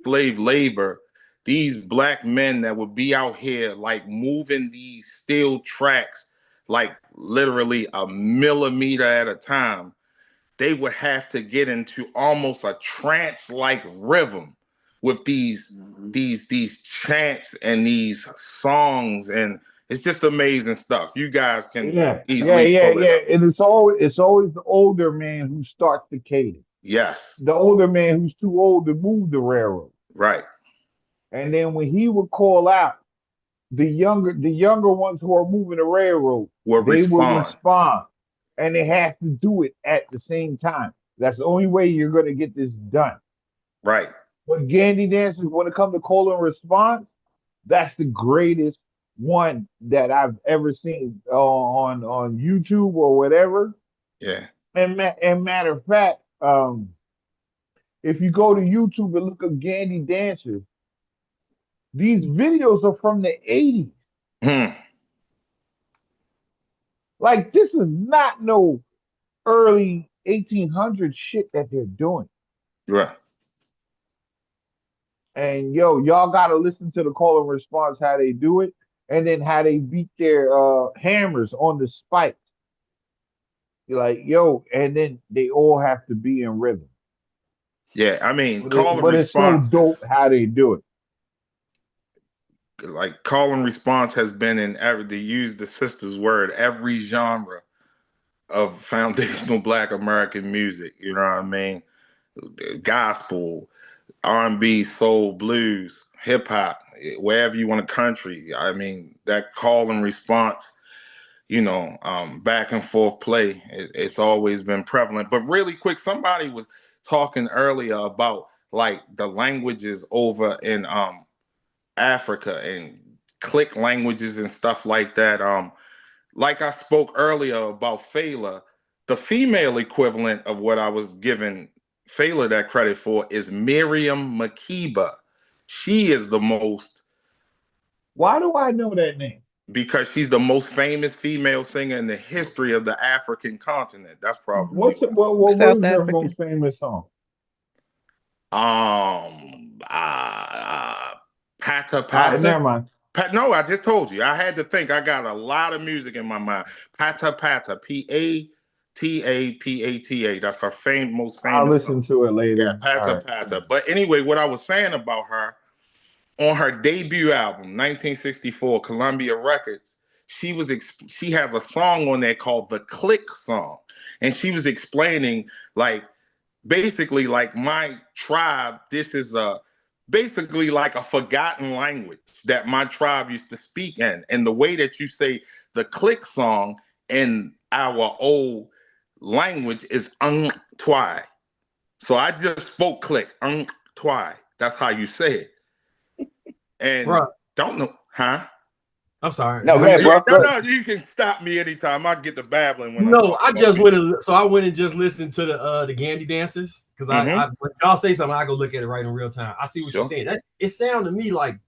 slave labor, these black men that would be out here like moving these steel tracks like literally a millimeter at a time, they would have to get into almost a trance-like rhythm with these chants and these songs, and it's just amazing stuff. You guys can easily pull it up. And it's always the older man who starts the cadence. Yes. The older man who's too old to move the railroad. Right. And then when he would call out, the younger ones who are moving the railroad, will respond. And they have to do it at the same time. That's the only way you're going to get this done. Right. But Gandhi dancers, when it comes to call and response, that's the greatest one that I've ever seen on YouTube or whatever. Yeah. And matter of fact, if you go to YouTube and look at Gandhi dancers, these videos are from the 80s. Like, this is not no early 1800 shit that they're doing. Right. And y'all gotta listen to the call and response, how they do it, and then how they beat their hammers on the spikes. You're like, and then they all have to be in rhythm. Yeah, I mean, but it's so dope how they do it. Like call and response has been in to use the sister's word, every genre of foundational Black American music. You know what I mean? Gospel, R&B, soul, blues, hip hop, wherever you want to country. I mean, that call and response, back and forth play, it's always been prevalent. But really quick, somebody was talking earlier about like the languages over in Africa and click languages and stuff like that. Like I spoke earlier about Fela, the female equivalent of what I was giving Fela that credit for is Miriam Makeba. She is the most. Why do I know that name? Because she's the most famous female singer in the history of the African continent. That's probably what is her most famous song? Pata Pata. Never mind. No, I just told you. I had to think. I got a lot of music in my mind. Pata Pata, P-A-T-A-P-A-T-A. That's her most famous I'll listen to it later. Yeah, Pata Pata. But anyway, what I was saying about her, on her debut album, 1964, Columbia Records, she has a song on there called The Click Song. And she was explaining, like, basically, like, my tribe, this is basically like a forgotten language that my tribe used to speak in. And the way that you say the click song in our old language is twi. So I just spoke click, twi. That's how you say it. And don't know, huh? I'm sorry. No, go ahead, bro. No, you can stop me anytime. I get the babbling when I just went and just listened to the Gandhi dancers because I when y'all say something, I go look at it right in real time. I see what you're saying. It sounded to me like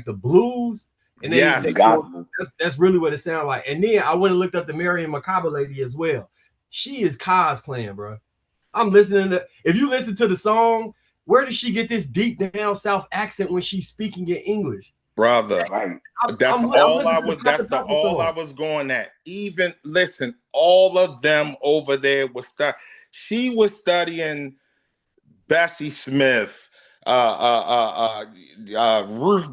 the blues, and that's really what it sounded like. And then I went and looked up the Miriam Makeba lady as well. She is cosplaying, bro. I'm listening to. If you listen to the song, where does she get this deep down South accent when she's speaking in English? Brother, that's all I was going at. Even listen, all of them over there was she was studying Bessie Smith, Ruth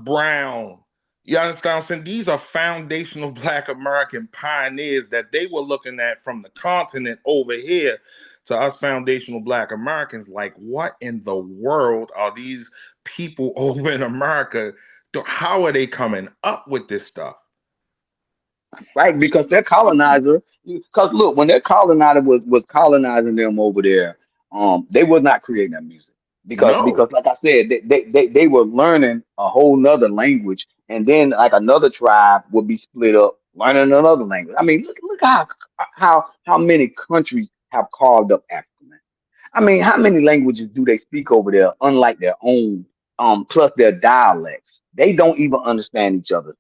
Brown. You understand what I'm saying? These are foundational Black American pioneers that they were looking at from the continent over here to us foundational Black Americans. Like, what in the world are these people over in America? How are they coming up with this stuff? Right, because their colonizer. Because look, when their colonizer was colonizing them over there, they was not creating that music because like I said, they were learning a whole nother language, and then like another tribe would be split up learning another language. I mean, look how many countries have carved up Africa, man. I mean, how many languages do they speak over there, unlike their own plus their dialects. They don't even understand each other's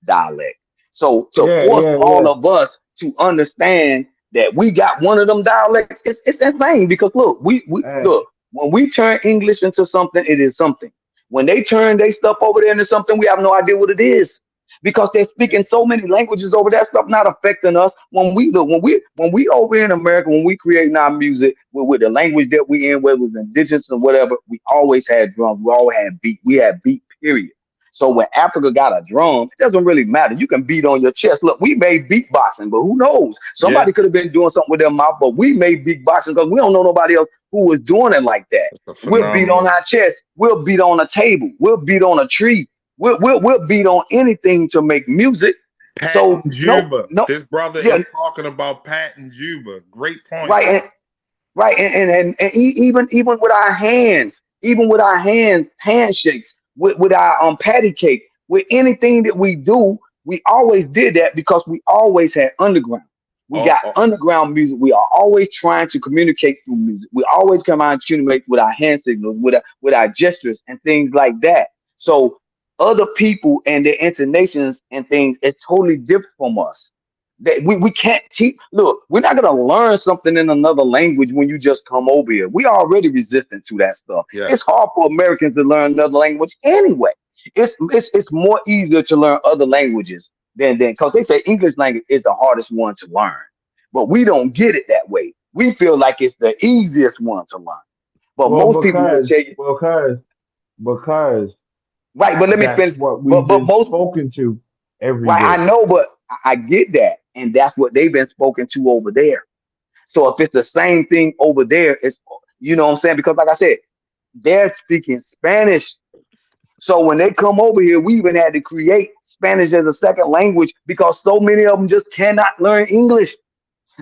dialect. So to Yeah, force yeah, all yeah. of us to understand that we got one of them dialects, it's insane. Because look, we look, when we turn English into something, it is something. When they turn their stuff over there into something, we have no idea what it is. Because they're speaking so many languages over that stuff not affecting us. When we look, when we over in America, when we creating our music with the language that we in, whether it's indigenous or whatever, we always had drums, we always had beat, we had beat, period. So when Africa got a drum, it doesn't really matter. You can beat on your chest. Look, we made beatboxing, but who knows? Yeah, Somebody could have been doing something with their mouth, but we made beatboxing because we don't know nobody else who was doing it like that. it's a We'll beat on phenomenal. our chest. We'll beat on a table. We'll beat on a tree. We'll beat on anything to make music. Pat So and no, Juba. no, This brother yeah, is talking about Pat and Juba. Great point. right. Right, even with our hands, even with our handshakes, with our patty cake, with anything that we do, we always did that because we always had underground. We Oh, got oh, underground music. We are always trying to communicate through music. We always come out and communicate with our hand signals, with our gestures and things like that. So other people and their intonations and things is totally different from us. That we can't teach. Look, we're not gonna learn something in another language when you just come over here. We already resistant to that stuff. yes. It's hard for Americans to learn another language anyway. It's more easier to learn other languages than because they say English language is the hardest one to learn, but we don't get it that way. We feel like it's the easiest one to learn, but Well, most people will tell you because right. But let me that's finish. what we've But been most spoken to every right, day. I know, but I get that, and that's what they've been spoken to over there. So if it's the same thing over there, it's you know what I'm saying? Because like I said, they're speaking Spanish. So when they come over here, we even had to create Spanish as a second language because so many of them just cannot learn English.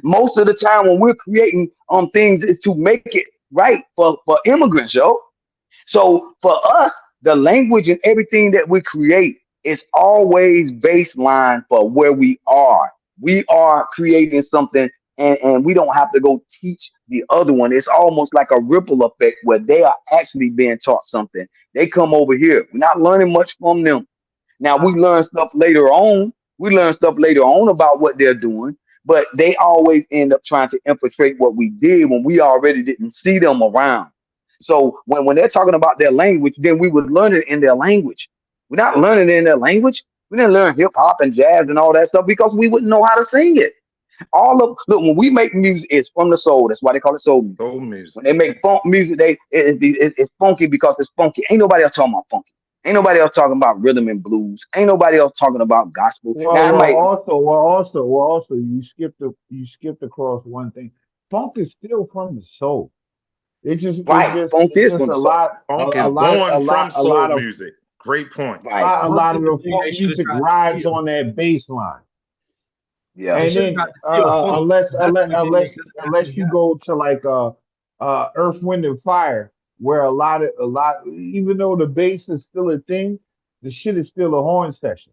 Most of the time when we're creating things is to make it right for immigrants, yo. So for us, the language and everything that we create is always baseline for where we are. We are creating something and we don't have to go teach the other one. It's almost like a ripple effect where they are actually being taught something. They come over here. We're not learning much from them. Now we learn stuff later on. We learn stuff later on about what they're doing, but they always end up trying to infiltrate what we did when we already didn't see them around. So when they're talking about their language, then we would learn it in their language. We're not learning it in their language. We didn't learn hip hop and jazz and all that stuff because we wouldn't know how to sing it. All of look when we make music, it's from the soul. That's why they call it soul music. Soul music. When they make funk music, it's funky because it's funky. Ain't nobody else talking about funky. Ain't nobody else talking about rhythm and blues. Ain't nobody else talking about gospel. Well, Now it well, might also, well, also, well, also, you skipped across one thing. Funk is still from the soul. right. Funk It's is just from the soul. Funk is born from a soul lot of music. Great point. Right. a Funk lot is of the the thing funk they should have music tried to rides steal. on that bass line. Yeah. They And should have then tried to steal funk. That's what then they could have unless actually you got. go to like Earth, Wind and Fire, where a lot even though the bass is still a thing, the shit is still a horn section.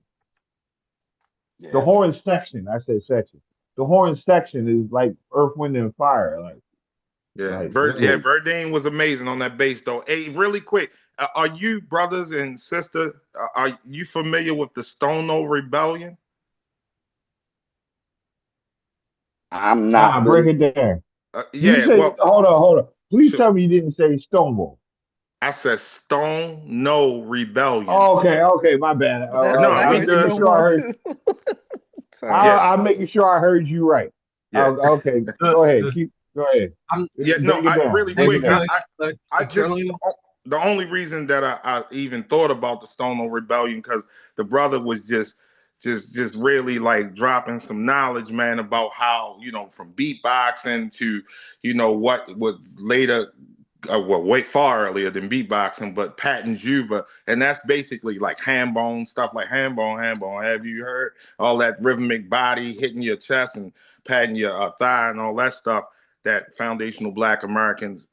The Yeah. horn section, I said section. The horn section is like Earth, Wind and Fire, Yeah, Yeah. literally. Verdine was amazing on that bass though. Hey, really quick, are you brothers and sister? Are you familiar with the Stono Rebellion? I'm not Nah, break really. it down. You Yeah, say well, hold on. Please sure. tell me you didn't say Stonewall. I said Stone No Rebellion. Oh, okay, my bad. That's what No, I we heard. Making good. sure I Stonewall heard. too. Sorry. Yeah, I'm making sure I heard you right. yeah. Okay, go ahead. Go ahead. Yeah, no, Break it down. really Break it quick. down. I just the only reason that I even thought about the Stono Rebellion because the brother was just really like dropping some knowledge, man, about how from beatboxing to what later. Well, way far earlier than beatboxing, but Pat and Juba, and that's basically like hand bone stuff, like hand bone. Have you heard all that rhythmic body hitting your chest and patting your thigh and all that stuff? That foundational Black Americans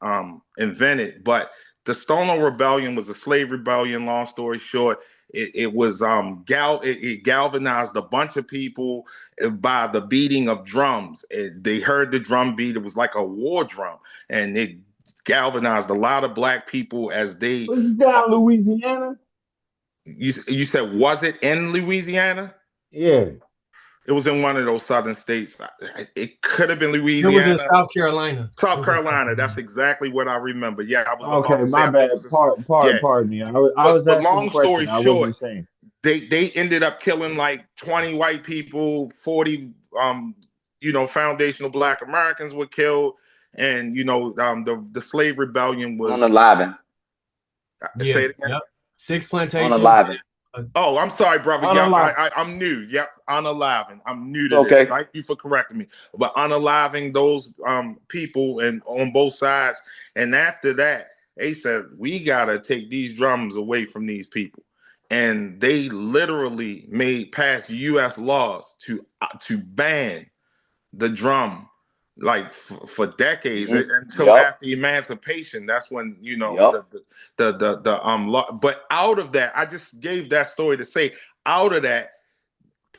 invented. But the Stono Rebellion was a slave rebellion. Long story short, it was it galvanized a bunch of people by the beating of drums. They heard the drum beat. It was like a war drum, and it galvanized a lot of black people as they. Was it down Louisiana? You said, was it in Louisiana? Yeah. It was in one of those southern states. It could have been It Louisiana. was in South Carolina. South Carolina. That's exactly what I remember. Yeah, I was about Okay, to say. my I think it bad. was. Yeah. Pardon me. I was But asking a long story question. I short, wasn't saying. they ended up killing like 20 white people, 40 foundational black Americans were killed, and the slave rebellion was Unaliving. say it again. Yep. 6 plantations. Unaliving. Oh, I'm sorry, brother. Yep, Unalive. I'm new. Yep, unaliving. I'm new to It's this. okay. Thank you for correcting me. But unaliving those people and on both sides, and after that, they said we gotta take these drums away from these people, and they literally passed U.S. laws to ban the drum like for decades until Yep. after emancipation. That's when Yep. the law. But out of that, I just gave that story to say, out of that,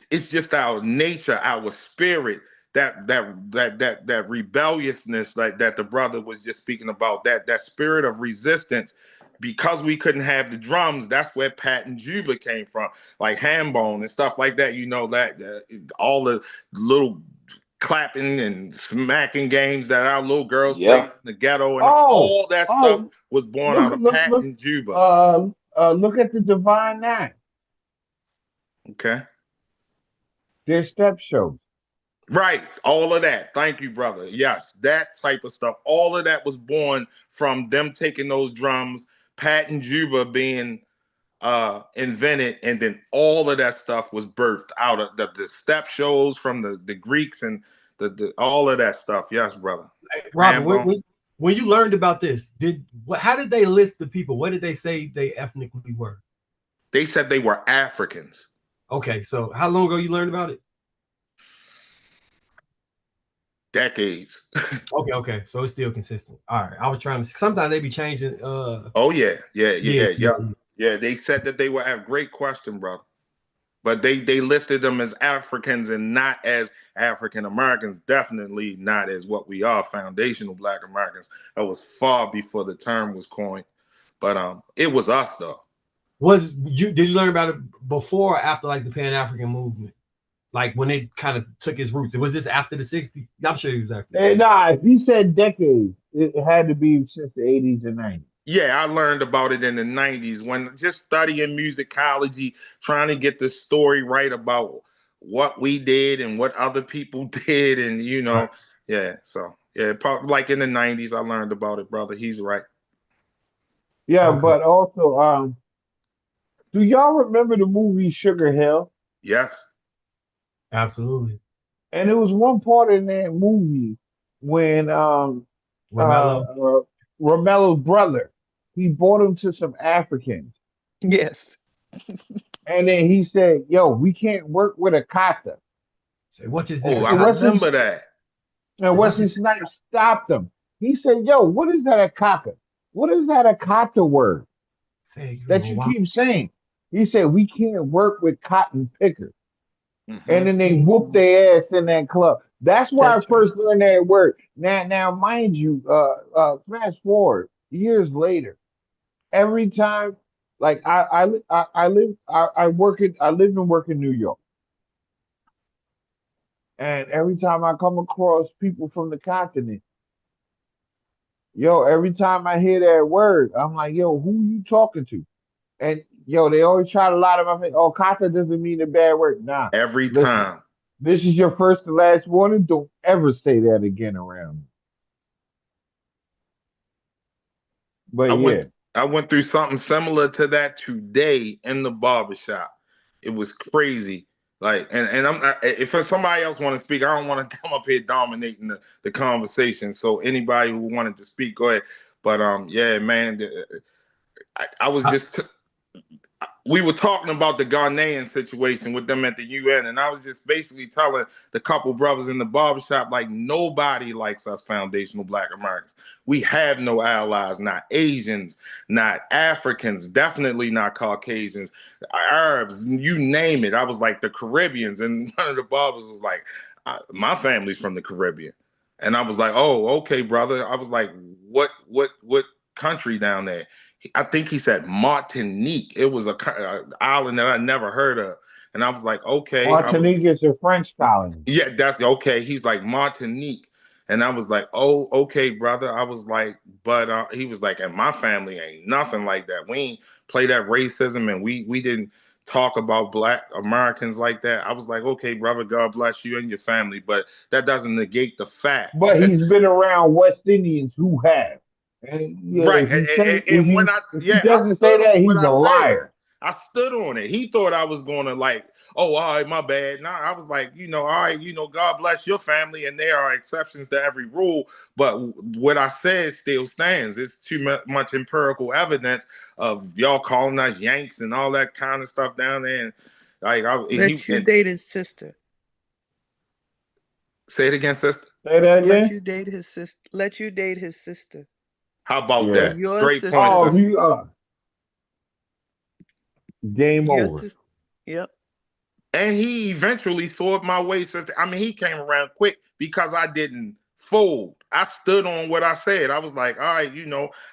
it's just our nature, our spirit, that rebelliousness, like that the brother was just speaking about, that spirit of resistance. Because we couldn't have the drums, that's where Pat and Juba came from, like Hambone and stuff like that. All the little clapping and smacking games that our little girls played in the ghetto, and all that stuff was born out of Pat and Juba. Look at the Divine Nine. Okay. Their step shows. Right. All of that. Thank you, brother. Yes, that type of stuff. All of that was born from them taking those drums, Pat and Juba being invented, and then all of that stuff was birthed out of the step shows from the Greeks and the all of that stuff. Yes, brother. Robert, when you learned about this, how did they list the people? What did they say they ethnically were? They said they were Africans. Okay, so how long ago you learned about it? Decades. Okay. So it's still consistent. All right. I was trying to. Sometimes they be changing. Oh yeah. They said that they were a great question, brother. But they listed them as Africans and not as African Americans. Definitely not as what we are, foundational Black Americans. That was far before the term was coined. But it was us though. Did you learn about it before or after like the Pan-African movement? Like when it kind of took its roots? Was this after the 60s? I'm sure it was after. Nah, if he said decades, it had to be since the 80s and 90s. Yeah, I learned about it in the 90s when just studying musicology, trying to get the story right about what we did and what other people did. And, like in the 90s, I learned about it, brother. He's right. Yeah, but also, do y'all remember the movie Sugar Hill? Yes. Absolutely. And there was one part in that movie when Romelo's brother, he brought him to some Africans. Yes. And then he said, yo, we can't work with a kata. Say, what is this? Oh, I remember that. And Wesley Snipes stopped him. He said, yo, what is that a kata? What is that a kata word that you keep saying? He said, we can't work with cotton pickers. And then they whooped their ass in that club. That's why I first learned that word. Now, mind you, fast forward years later, every time, like I live and work in New York, and every time I come across people from the continent, every time I hear that word, I'm like, yo, who you talking to? And they always try to lie to my face. Oh, kata doesn't mean a bad word. Nah. Every time. This is your first and last warning. Don't ever say that again around me. But I went through something similar to that today in the barbershop. It was crazy. Like, and if somebody else want to speak, I don't want to come up here dominating the conversation. So anybody who wanted to speak, go ahead. But yeah, man, I was just. We were talking about the Ghanaian situation with them at the UN, and I was just basically telling the couple brothers in the barbershop, like, nobody likes us foundational Black Americans. We have no allies, not Asians, not Africans, definitely not Caucasians, Arabs, you name it. I was like, the Caribbeans, and one of the barbers was like, my family's from the Caribbean. And I was like, oh, okay, brother. I was like, what country down there? I think he said Martinique. It was a island that I never heard of. And I was like, okay. Martinique is a French colony. Yeah, that's okay. He's like Martinique. And I was like, oh, okay, brother. I was like, but he was like, and my family ain't nothing like that. We ain't play that racism, and we didn't talk about Black Americans like that. I was like, okay, brother, God bless you and your family, but that doesn't negate the fact. But he's been around West Indians who have. And yeah, Right. And when if he I doesn't say stood that, on what he's I a said. liar. I stood on it. He thought I was going to like, oh, all right, my bad. Nah, I was like, all right, God bless your family, and there are exceptions to every rule. But what I said still stands. It's too much empirical evidence of y'all calling us Yanks and all that kind of stuff down there. And like, Let you date his sister. Say it again, sister. Say that again. Let you date his sister. Let you date his sister. How about that? Your Great sister. point. Oh, sister. you are. Game Your over. sister. Yep. And he eventually saw it my way, sister. I mean, he came around quick because I didn't fold. I stood on what I said. I was like, all right,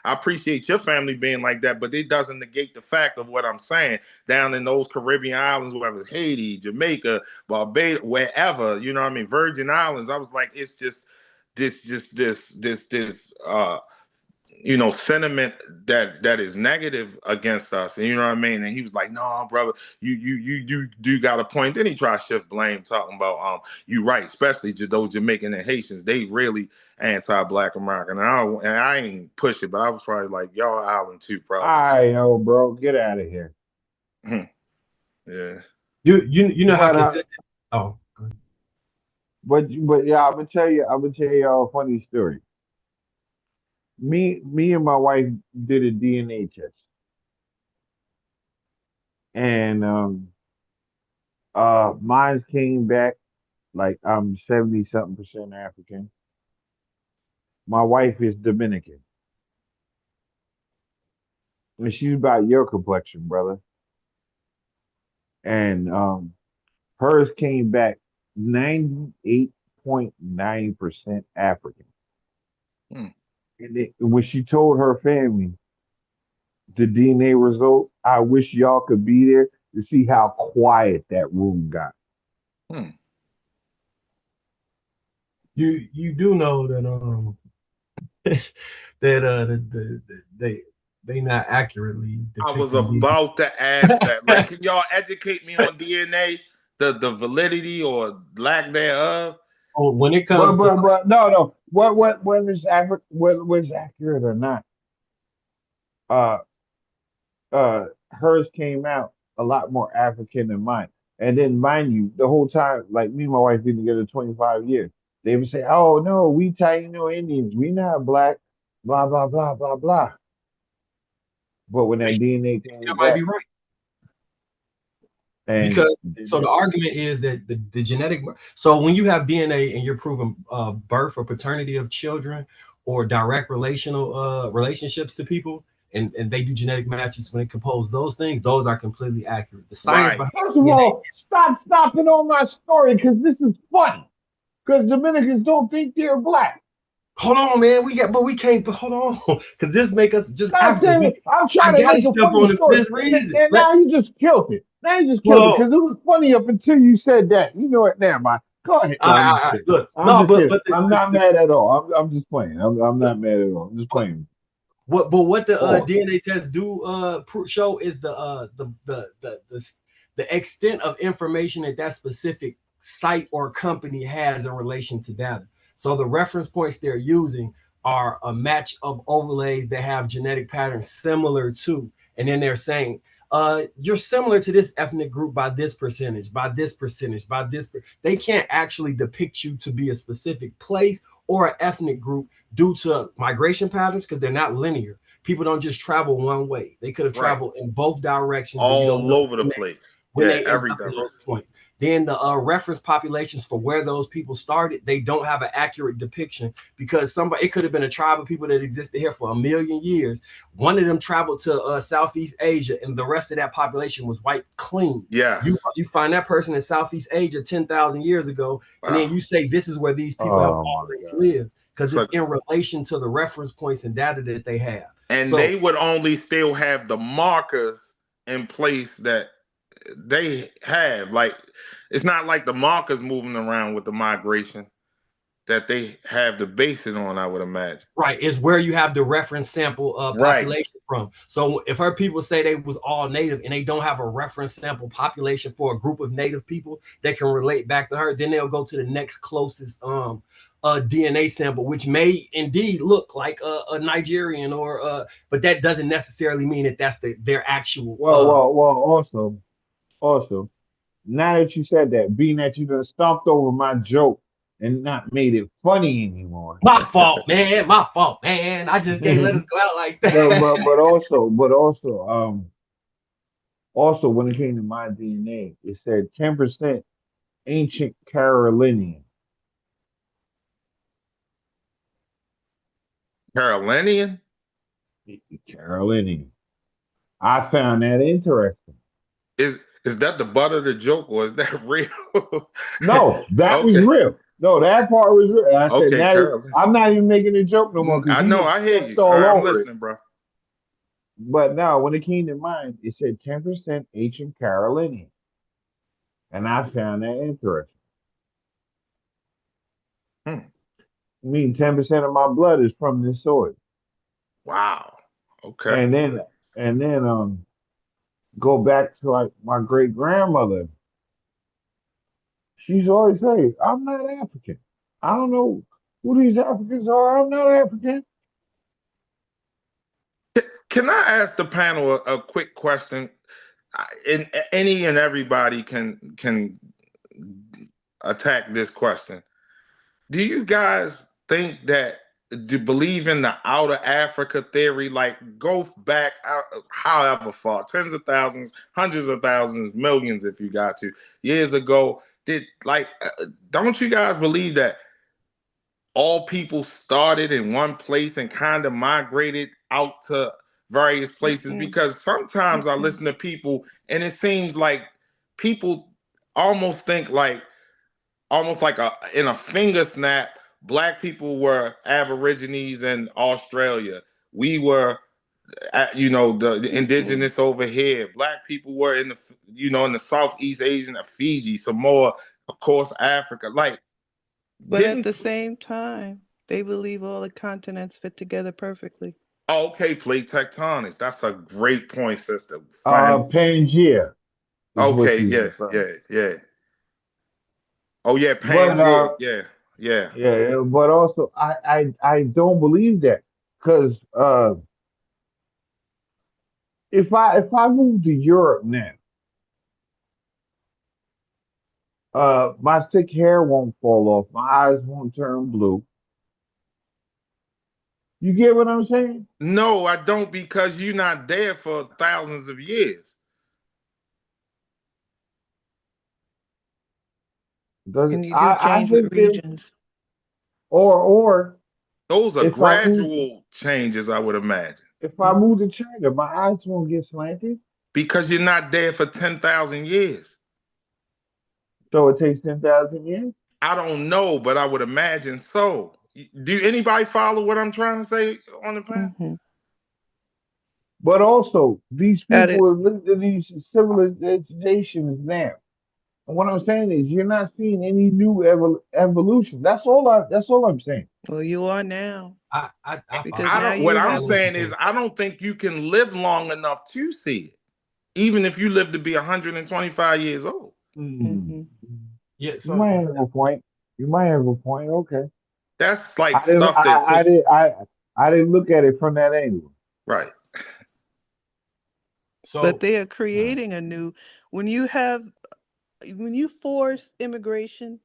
I appreciate your family being like that, but it doesn't negate the fact of what I'm saying. Down in those Caribbean islands, whether it's Haiti, Jamaica, Barbados, wherever, Virgin Islands. I was like, it's just this sentiment that is negative against us, and you know what I mean. And he was like, "No, brother, you do got a point." Then he tried to shift blame, talking about you right, especially those Jamaican and Haitians. They really anti-Black American, and I ain't push it, but I was probably like, y'all island too, probably. I know, bro. Get out of here. Yeah. You know how consistent. Oh. But yeah, I'm gonna tell you a funny story. Me and my wife did a DNA test, and mine came back like I'm 70-something% African. My wife is Dominican, and she's about your complexion, brother. And hers came back 98.9% African. And when she told her family the DNA result, I wish y'all could be there to see how quiet that room got. You do know that they not accurately I was depicting about to ask that. Like, can y'all educate me on DNA, the validity or lack thereof? Oh, when it comes but no, whether it's accurate or not, hers came out a lot more African than mine. And then, mind you, the whole time, like me and my wife been together 25 years, they would say, "Oh no, we Taino Indians, we not black, blah blah blah blah blah." But when that DNA came that back, might be right. and Because so the argument is that the genetic, so when you have DNA and you're proving birth or paternity of children or direct relationships to people, and they do genetic matches when it compose those things, those are completely accurate. The science behind first of all, stop stopping on my story because this is funny. Because Dominicans don't think they're black. Hold on, man. We can't. Hold on, because this make us just. God damn it! I'm trying to make a funny story, and now you just killed it. Now you just killed it because it was funny up until you said that. You know what? Never mind. Go ahead. Look, I'm not mad at all. I'm just playing. I'm not mad at all. I'm just playing. What the DNA tests do show is the extent of information that specific site or company has in relation to data. So the reference points they're using are a match of overlays that have genetic patterns similar to, and then they're saying, you're similar to this ethnic group by this percentage, by this percentage, by this. They can't actually depict you to be a specific place or an ethnic group due to migration patterns because they're not linear. People don't just travel one way. They could have traveled in both directions. All over the place. when Yeah, they end up in those points. Then the reference populations for where those people started, they don't have an accurate depiction because it could have been a tribe of people that existed here for 1,000,000 years. One of them traveled to Southeast Asia, and the rest of that population was wiped clean. Yes. You find that person in Southeast Asia 10,000 years ago, and then you say this is where these people have always lived because it's in relation to the reference points and data that they have. And So, they would only still have the markers in place that they have. Like, it's not like the markers moving around with the migration that they have the basis on, I would imagine. Right, is where you have the reference sample population from. So if her people say they was all native and they don't have a reference sample population for a group of native people that can relate back to her, then they'll go to the next closest DNA sample, which may indeed look like a Nigerian or but that doesn't necessarily mean that that's their actual. Also, now that you said that, being that you done stomped over my joke and not made it funny anymore. My fault, man. My fault, man. I just can't let us go out like that. Also, when it came to my DNA, it said 10% ancient Carolinian. Carolinian? Carolinian. I found that interesting. Is that the butt of the joke, or is that real? No, that was real. No, that part was real. I said, I'm not even making a joke no more. I know, I hear you. All I'm over listening, bro. But now, when it came to mine, it said 10% ancient Carolinian. And I found that interesting. I mean, 10% of my blood is from this soil. Wow. Okay. And then go back to like my great grandmother. She's always say, I'm not African. I don't know who these Africans are. I'm not African. Can I ask the panel a quick question? And any and everybody can attack this question. Do you guys think that believe in the outer Africa theory? Like, go back however far, tens of thousands, hundreds of thousands, millions, if you got to, years ago. Don't you guys believe that all people started in one place and kind of migrated out to various places? Because sometimes I listen to people and it seems like people almost think like in a finger snap, Black people were Aborigines in Australia. We were, the indigenous over here. Black people were in the Southeast Asian, Fiji, Samoa, of course, Africa. But at the same time, they believe all the continents fit together perfectly. Okay, plate tectonics. That's a great point, sister. Pangea. Okay, yeah. Oh yeah, Pangea. Yeah. But also, I don't believe that because if I move to Europe now, my thick hair won't fall off, my eyes won't turn blue. You get what I'm saying? No, I don't, because you're not there for thousands of years. And you do change with regions. Or those are gradual changes, I would imagine. If I move to China, my eyes won't get slanted. Because you're not there for 10,000 years. So it takes 10,000 years? I don't know, but I would imagine so. Do anybody follow what I'm trying to say on the panel? But also, these people have lived in these civilizations now. And what I'm saying is, you're not seeing any new evolution. That's all I'm saying. Well, you are now. What I'm saying is, I don't think you can live long enough to see it, even if you live to be 125 years old. Yeah, you might have a point. Okay. That's like stuff that I didn't look at it from that angle. Right. But they are creating a new. When you force immigration,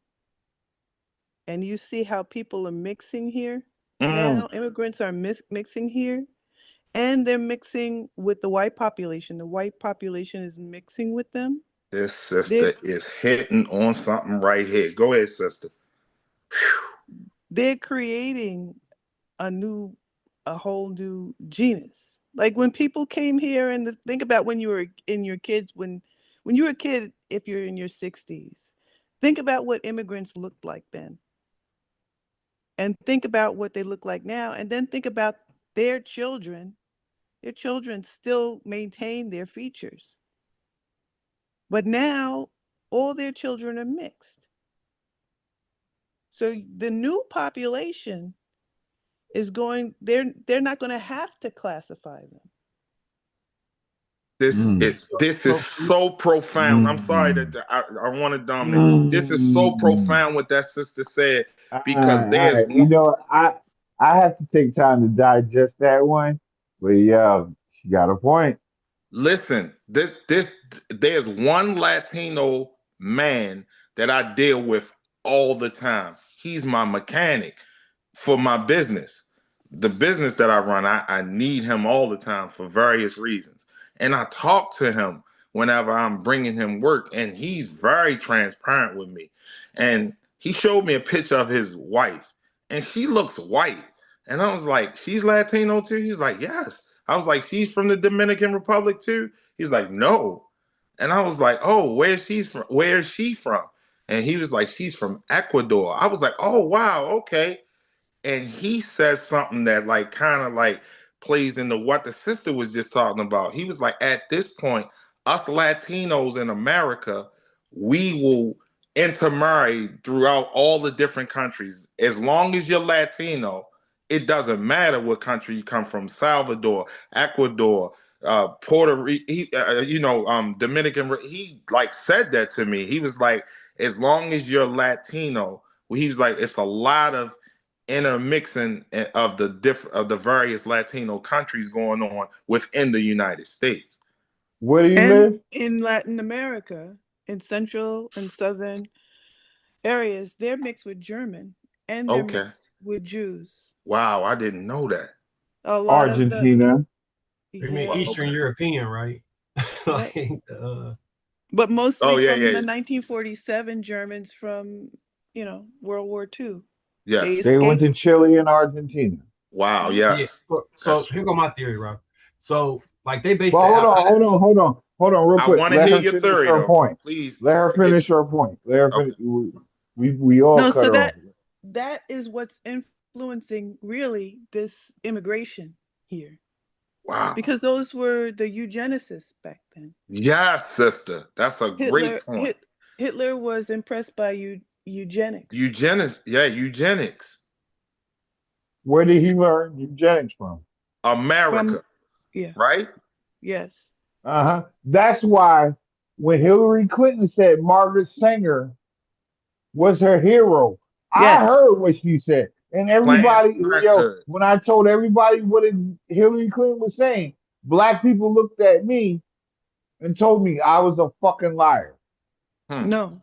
and you see how people are mixing here now, immigrants are mixing here, and they're mixing with the white population. The white population is mixing with them. This sister is hitting on something right here. Go ahead, sister. They're creating a whole new genus. Like when people came here, and think about when you were in your kids, when you were a kid, if you're in your 60s, think about what immigrants looked like then. And think about what they look like now. And then think about their children. Their children still maintain their features. But now all their children are mixed. So the new population is they're not going to have to classify them. This is so profound. I'm sorry that I wanted Dominic. This is so profound what that sister said, because there's You one. know, I have to take time to digest that one, but yeah, she got a point. Listen, there's one Latino man that I deal with all the time. He's my mechanic for my business. The business that I run, I need him all the time for various reasons. And I talk to him whenever I'm bringing him work, and he's very transparent with me. And he showed me a picture of his wife, and she looks white. And I was like, she's Latino too? He's like, yes. I was like, she's from the Dominican Republic too? He's like, no. And I was like, oh, where is she from? And he was like, she's from Ecuador. I was like, oh, wow, okay. And he said something that like kind of like plays into what the sister was just talking about. He was like, at this point, us Latinos in America, we will intermarry throughout all the different countries. As long as you're Latino, it doesn't matter what country you come from. Salvador, Ecuador, Puerto Rico, Dominican. He like said that to me. He was like, as long as you're Latino, he was like, it's a lot of intermixing of the various Latino countries going on within the United States. Where do you And live? in Latin America, in central and southern areas, they're mixed with German and they're Okay. mixed with Jews. Wow, I didn't know that. A lot Argentina. of the You mean Eastern European, right? But Oh mostly yeah, from yeah. the 1947 Germans from, World War II. Yes. They went to Chile and Argentina. Wow, Yeah. yes. So here go my theory, Rob. So like they based But hold on, real I quick. want to Let hear her your finish theory her though. point. Please. Let her finish her point. Let her finish. We all No, cut so her off. that is what's influencing really this immigration here. Wow. Because those were the eugenicists back then. Yes, sister. That's a great point. Hitler was impressed by eugenics. Eugenics. Where did he learn eugenics from? America. Yeah. Right? Yes. That's why when Hillary Clinton said Margaret Sanger was her hero, I heard what she said. And everybody, when I told everybody what Hillary Clinton was saying, black people looked at me and told me I was a fucking liar. No.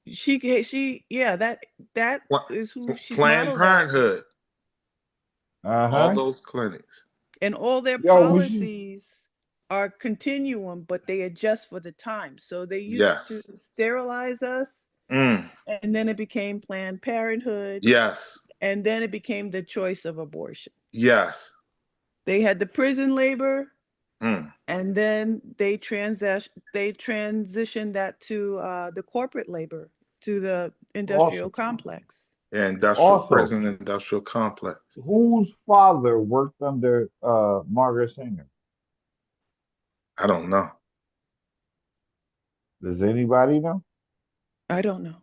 That is who she's Planned modeled Parenthood. All Right. those clinics. And all their policies are continuum, but they adjust for the time. So they used to sterilize us, and then it became Planned Parenthood. Yes. And then it became the choice of abortion. Yes. They had the prison labor, and then they transitioned that to the corporate labor, to the industrial complex. Yeah, prison industrial complex. Whose father worked under Margaret Sanger? I don't know. Does anybody know? I don't know.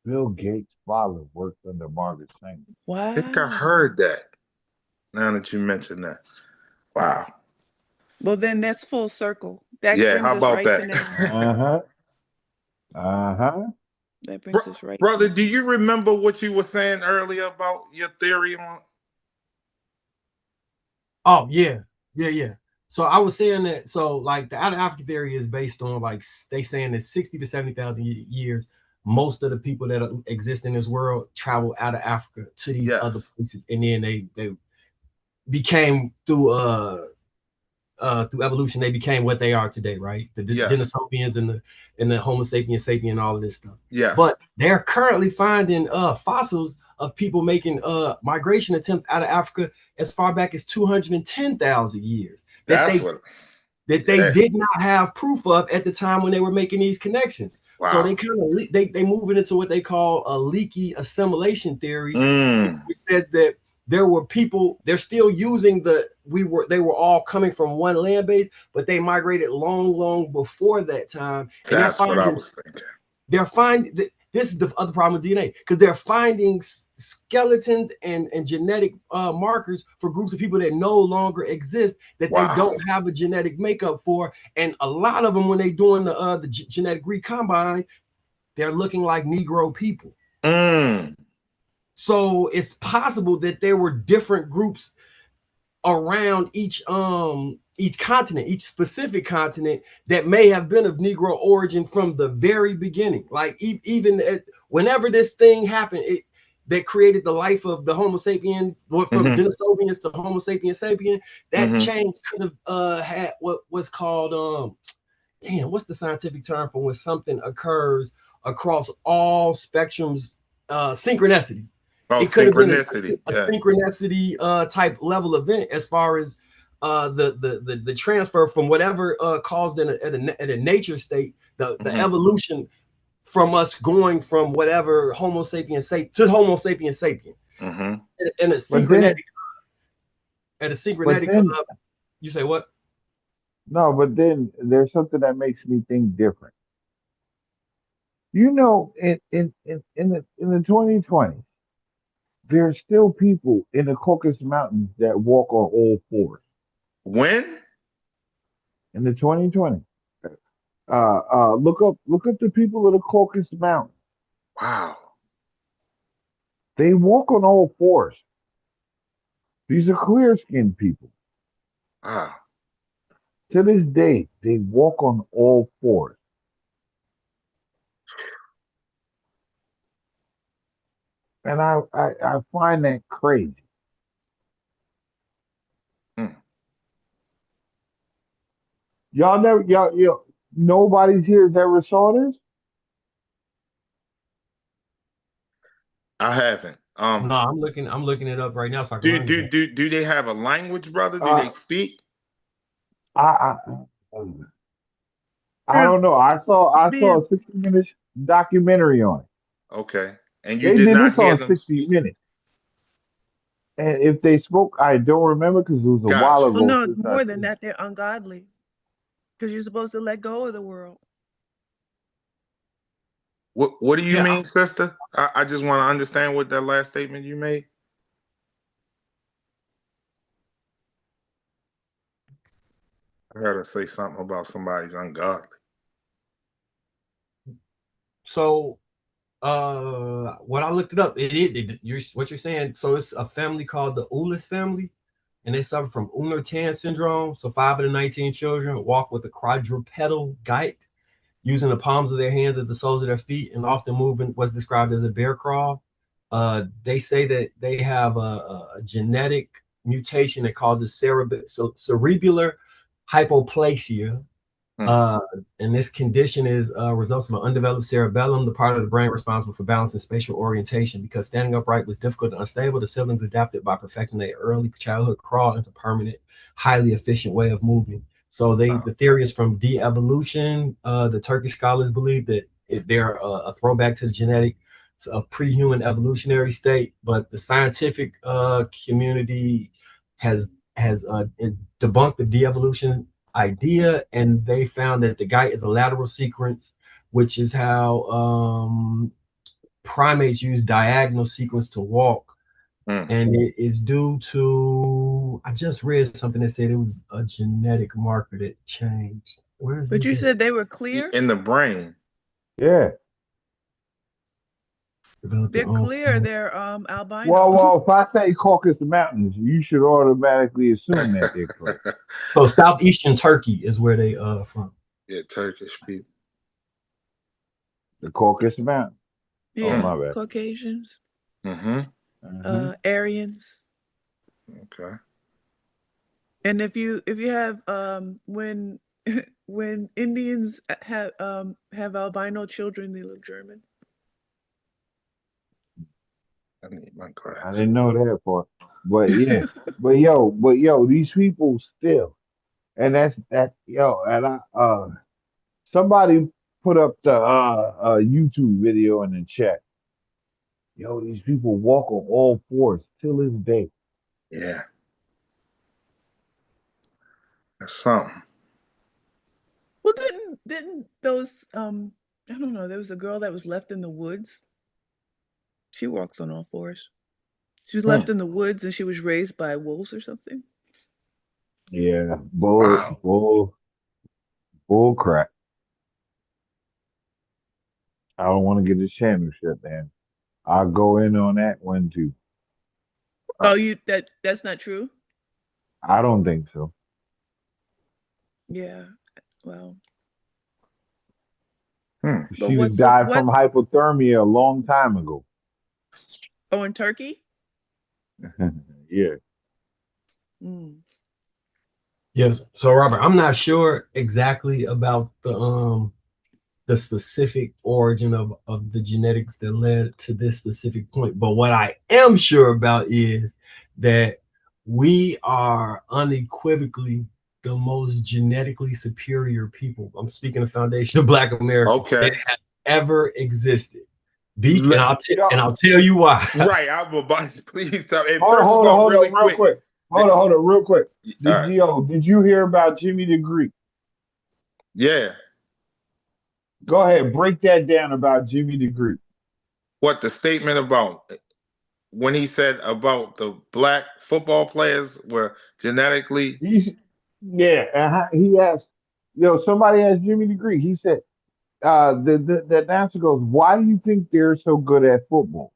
Bill Gates' father worked under Margaret Sanger. Wow. I think I heard that. Now that you mention that. Wow. Well, then that's full circle. That yeah, brings how us about right that? to now. That brings us right. Brother, do you remember what you were saying earlier about your theory on? Oh, yeah. So I was saying that, so like the out of Africa theory is based on like they saying that 60 to 70,000 years, most of the people that exist in this world travel out of Africa to these other places, and then they became through through evolution, they became what they are today, right? The Denisovians and the Homo sapiens sapien, all of this stuff. Yeah. But they're currently finding fossils of people making migration attempts out of Africa as far back as 210,000 years that they did not have proof of at the time when they were making these connections. Wow. So they kind of they move it into what they call a leaky assimilation theory, which says that there were people, they're still using they were all coming from one land base, but they migrated long before that time. And that's what I was thinking. They're finding this is the other problem with DNA, because they're finding skeletons and genetic markers for groups of people that no longer exist, that they don't have a genetic makeup for. And a lot of them, when they're doing the genetic recombines, they're looking like Negro people. So it's possible that there were different groups around each continent, each specific continent, that may have been of Negro origin from the very beginning. Like even whenever this thing happened, that created the life of the Homo sapien, from Denisovians to Homo sapiens sapien, that change could have had what was called what's the scientific term for when something occurs across all spectrums? Synchronicity. It could have been a synchronicity type level event, as far as the transfer from whatever caused at a nature state, the evolution from us going from whatever Homo sapiens to Homo sapiens sapien, and a synchronetic. You say what? No, but then there's something that makes me think different. You know, in the 2020s, there's still people in the Caucasus Mountains that walk on all fours. When? In the 2020s. Look up the people of the Caucasus Mountains. Wow. They walk on all fours. These are clear-skinned people. Wow. To this day, they walk on all fours. And I find that crazy. Y'all nobody's here that ever saw this? I haven't. No, I'm looking it up right now. So I can do they have a language, brother? Do they speak? I don't know. I saw a 60-minute documentary on it. Okay. And They did this on 60 Minutes. And if they spoke, I don't remember, because it was a while ago. Well, no, more than that, they're ungodly, because you're supposed to let go of the world. What do you mean, sister? I just want to understand what that last statement you made. I heard her say something about somebody's ungodly. So when I looked it up, what you're saying. So it's a family called the Ulis family, and they suffer from Unner-Tan syndrome. So 5 of the 19 children walk with a quadrupedal gait, using the palms of their hands as the soles of their feet, and often moving what's described as a bear crawl. They say that they have a genetic mutation that causes cerebellar hypoplasia. And this condition results from an undeveloped cerebellum, the part of the brain responsible for balance and spatial orientation. Because standing upright was difficult and unstable, the siblings adapted by perfecting their early childhood crawl into permanent, highly efficient way of moving. So the theory is from de-evolution. The Turkish scholars believe that they're a throwback to the genetic, a pre-human evolutionary state, but the scientific community has debunked the de-evolution idea, and they found that the gait is a lateral sequence, which is how primates use diagonal sequence to walk. And it is due to, I just read something that said it was a genetic marker that changed. Where is But you said they were clear? In the brain. Yeah. They're clear. They're albino. Well, if I say Caucasus Mountains, you should automatically assume that they're clear. So southeastern Turkey is where they from. Yeah, Turkish people. The Caucasus Mountains. Yeah, my bad. Caucasians. Mm-hmm. Aryans. Okay. And if you have when when Indians have albino children, they look German. I need my I glass. didn't know that part. But yeah, but yo, these people still, and and somebody put up the YouTube video in the chat. Yo, these people walk on all fours till this day. Yeah, that's something. Well, didn't those I don't know, there was a girl that was left in the woods. She walked on all fours. She was left in the woods and she was raised by wolves or something. Yeah, Wow. bull crap. I don't want to get the channel shut down. I'll go in on that one too. Oh, that's not true? I don't think so. Yeah. Well. But She died from hypothermia a long time ago. Oh, in Turkey? Yeah. Mm. Yes. So Robert, I'm not sure exactly about the specific origin of the genetics that led to this specific point. But what I am sure about is that we are unequivocally the most genetically superior people. I'm speaking of Foundation of Black Americans that have ever existed. And I'll tell you why. Right, I'm about to please tell. And Hold first of all, on, really real quick. Hold on, real quick. Did you hear about Jimmy the Greek? Yeah. Go ahead, break that down about Jimmy the Greek. What the statement about when he said about the black football players were genetically? He asked, somebody asked Jimmy the Greek. He said, the announcer goes, "Why do you think they're so good at football?"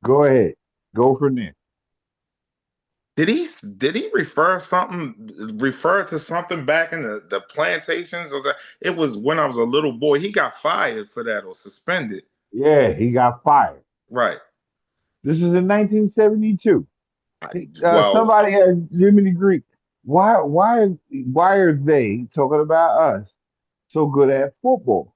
Go ahead, go from there. Did he refer to something back in the plantations? Or it was when I was a little boy. He got fired for that or suspended. Yeah, he got fired. Right. This is in 1972. Well, Somebody asked Jimmy the Greek, why are they talking about us so good at football?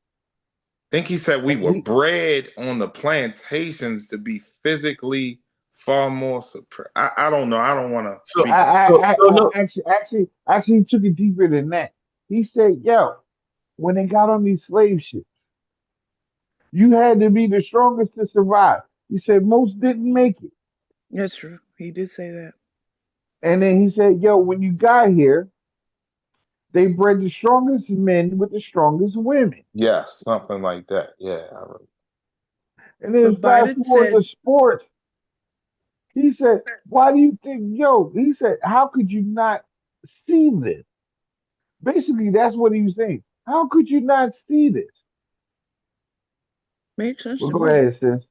I think he said we were bred on the plantations to be physically far more suppressed. I don't know. I don't want to speak. Actually, he took it deeper than that. He said, "Yo, when they got on these slave ships, you had to be the strongest to survive." He said most didn't make it. That's true. He did say that. And then he said, "Yo, when you got here, they bred the strongest men with the strongest women." Yes, something like that. Yeah. And then fast forward to sports. He said, "Why do you think, he said, how could you not see this?" Basically, that's what he was saying. How could you not see this? Made sense Well, to go me. ahead, sis.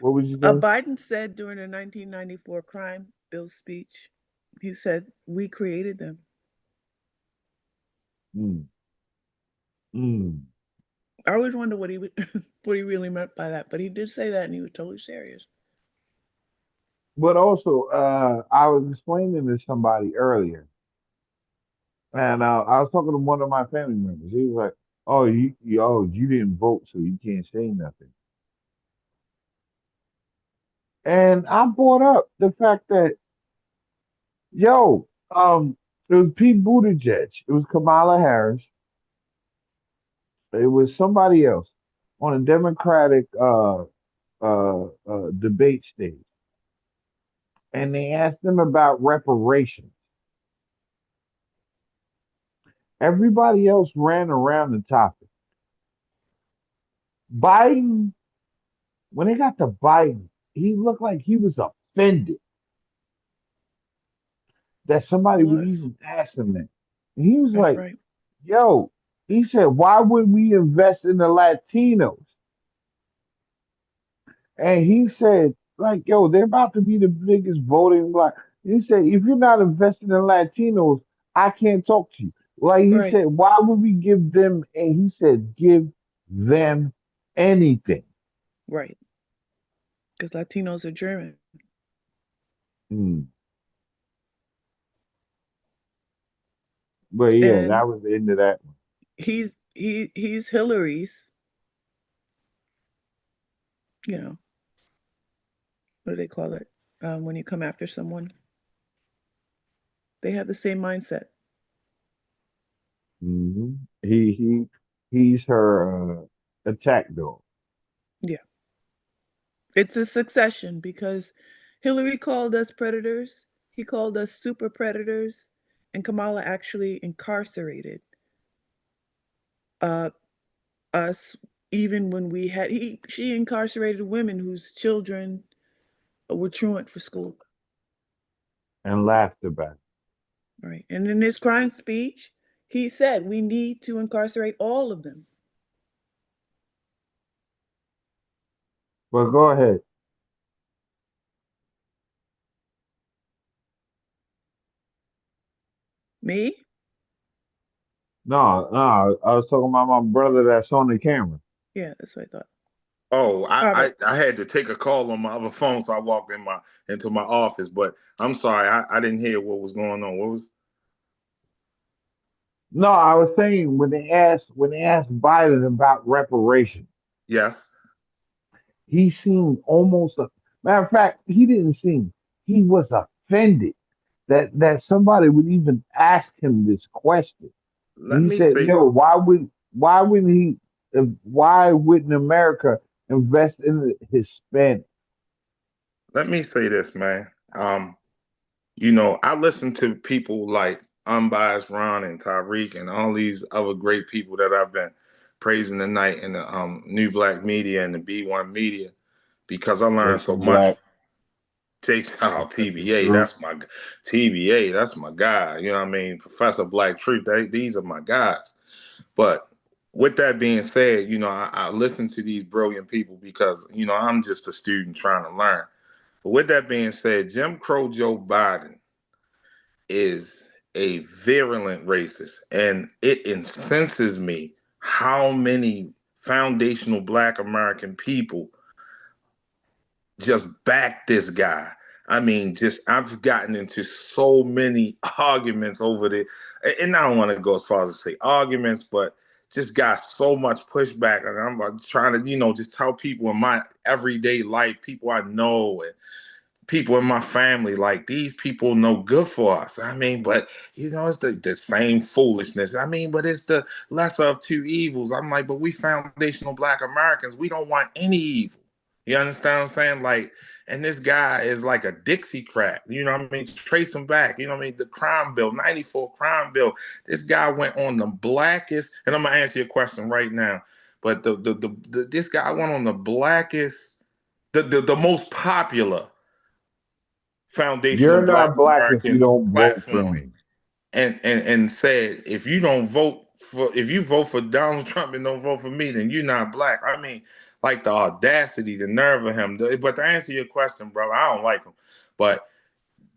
What was you saying? Biden said during the 1994 crime bill speech, he said, "We created them." I always wonder what he what he really meant by that, but he did say that, and he was totally serious. But also, I was explaining to somebody earlier, and I was talking to one of my family members. He was like, "Oh, you didn't vote, so you can't say nothing." And I brought up the fact that, it was Pete Buttigieg, it was Kamala Harris, it was somebody else on a Democratic debate stage, and they asked them about reparations. Everybody else ran around the topic. Biden, when they got to Biden, he looked like he was offended that somebody would even ask him that. And he was like, "Yo," he said, "why would we invest in the Latinos?" And he said, like, "Yo, they're about to be the biggest voting bloc." He said, "If you're not investing in Latinos, I can't talk to you." Like he said, "Why would we give them?" And he said, "Give them anything." Right. Because Latinos are German. But yeah, And that was the end of that one. he's Hillary's, you know, what do they call it? When you come after someone. They have the same mindset. Hmm. He's her attack dog. Yeah. It's a succession because Hillary called us predators, he called us super predators, and Kamala actually incarcerated uh, us even when we had she incarcerated women whose children were truant for school. And laughed about it. Right. And in his crime speech, he said we need to incarcerate all of them. But go ahead. Me? No, I was talking about my brother that's on the camera. Yeah, that's what I thought. Oh, Robert. I had to take a call on my other phone, so I walked into my office. But I'm sorry, I didn't hear what was going on. What was? No, I was saying when they asked Biden about reparations, Yes. he seemed matter of fact, he didn't seem he was offended that somebody would even ask him this question. And Let he me said, say. "Yo, why wouldn't America invest in the Hispanic?" Let me say this, man. I listen to people like Unbiased Ron and Tyreek and all these other great people that I've been praising tonight in the New Black Media and the B1 Media because I learned so Jason much. Black, Professor TBA, Drew. that's my guy. You know what I mean? Professor Black Truth, these are my guys. But with that being said, I listen to these brilliant people because, I'm just a student trying to learn. But with that being said, Jim Crow Joe Biden is a virulent racist, and it incenses me how many foundational Black American people just back this guy. I mean, I've gotten into so many arguments over the, and I don't want to go as far as to say arguments, but just got so much pushback. And I'm trying to, just tell people in my everyday life, people I know, and people in my family, like these people no good for us. I mean, but it's the same foolishness. I mean, but it's the lesser of two evils. I'm like, but we foundational Black Americans, we don't want any evil. You understand what I'm saying? Like, and this guy is like a Dixiecrat. You know what I mean? Trace him back. You know what I mean? The crime bill, 94 crime bill. This guy went on the blackest, and I'm gonna answer your question right now. But this guy went on the blackest, the most popular foundational You're Black not black if you American don't vote for platform me. and said, if you vote for Donald Trump and don't vote for me, then you're not Black. I mean, like the audacity, the nerve of him. But to answer your question, bro, I don't like him. But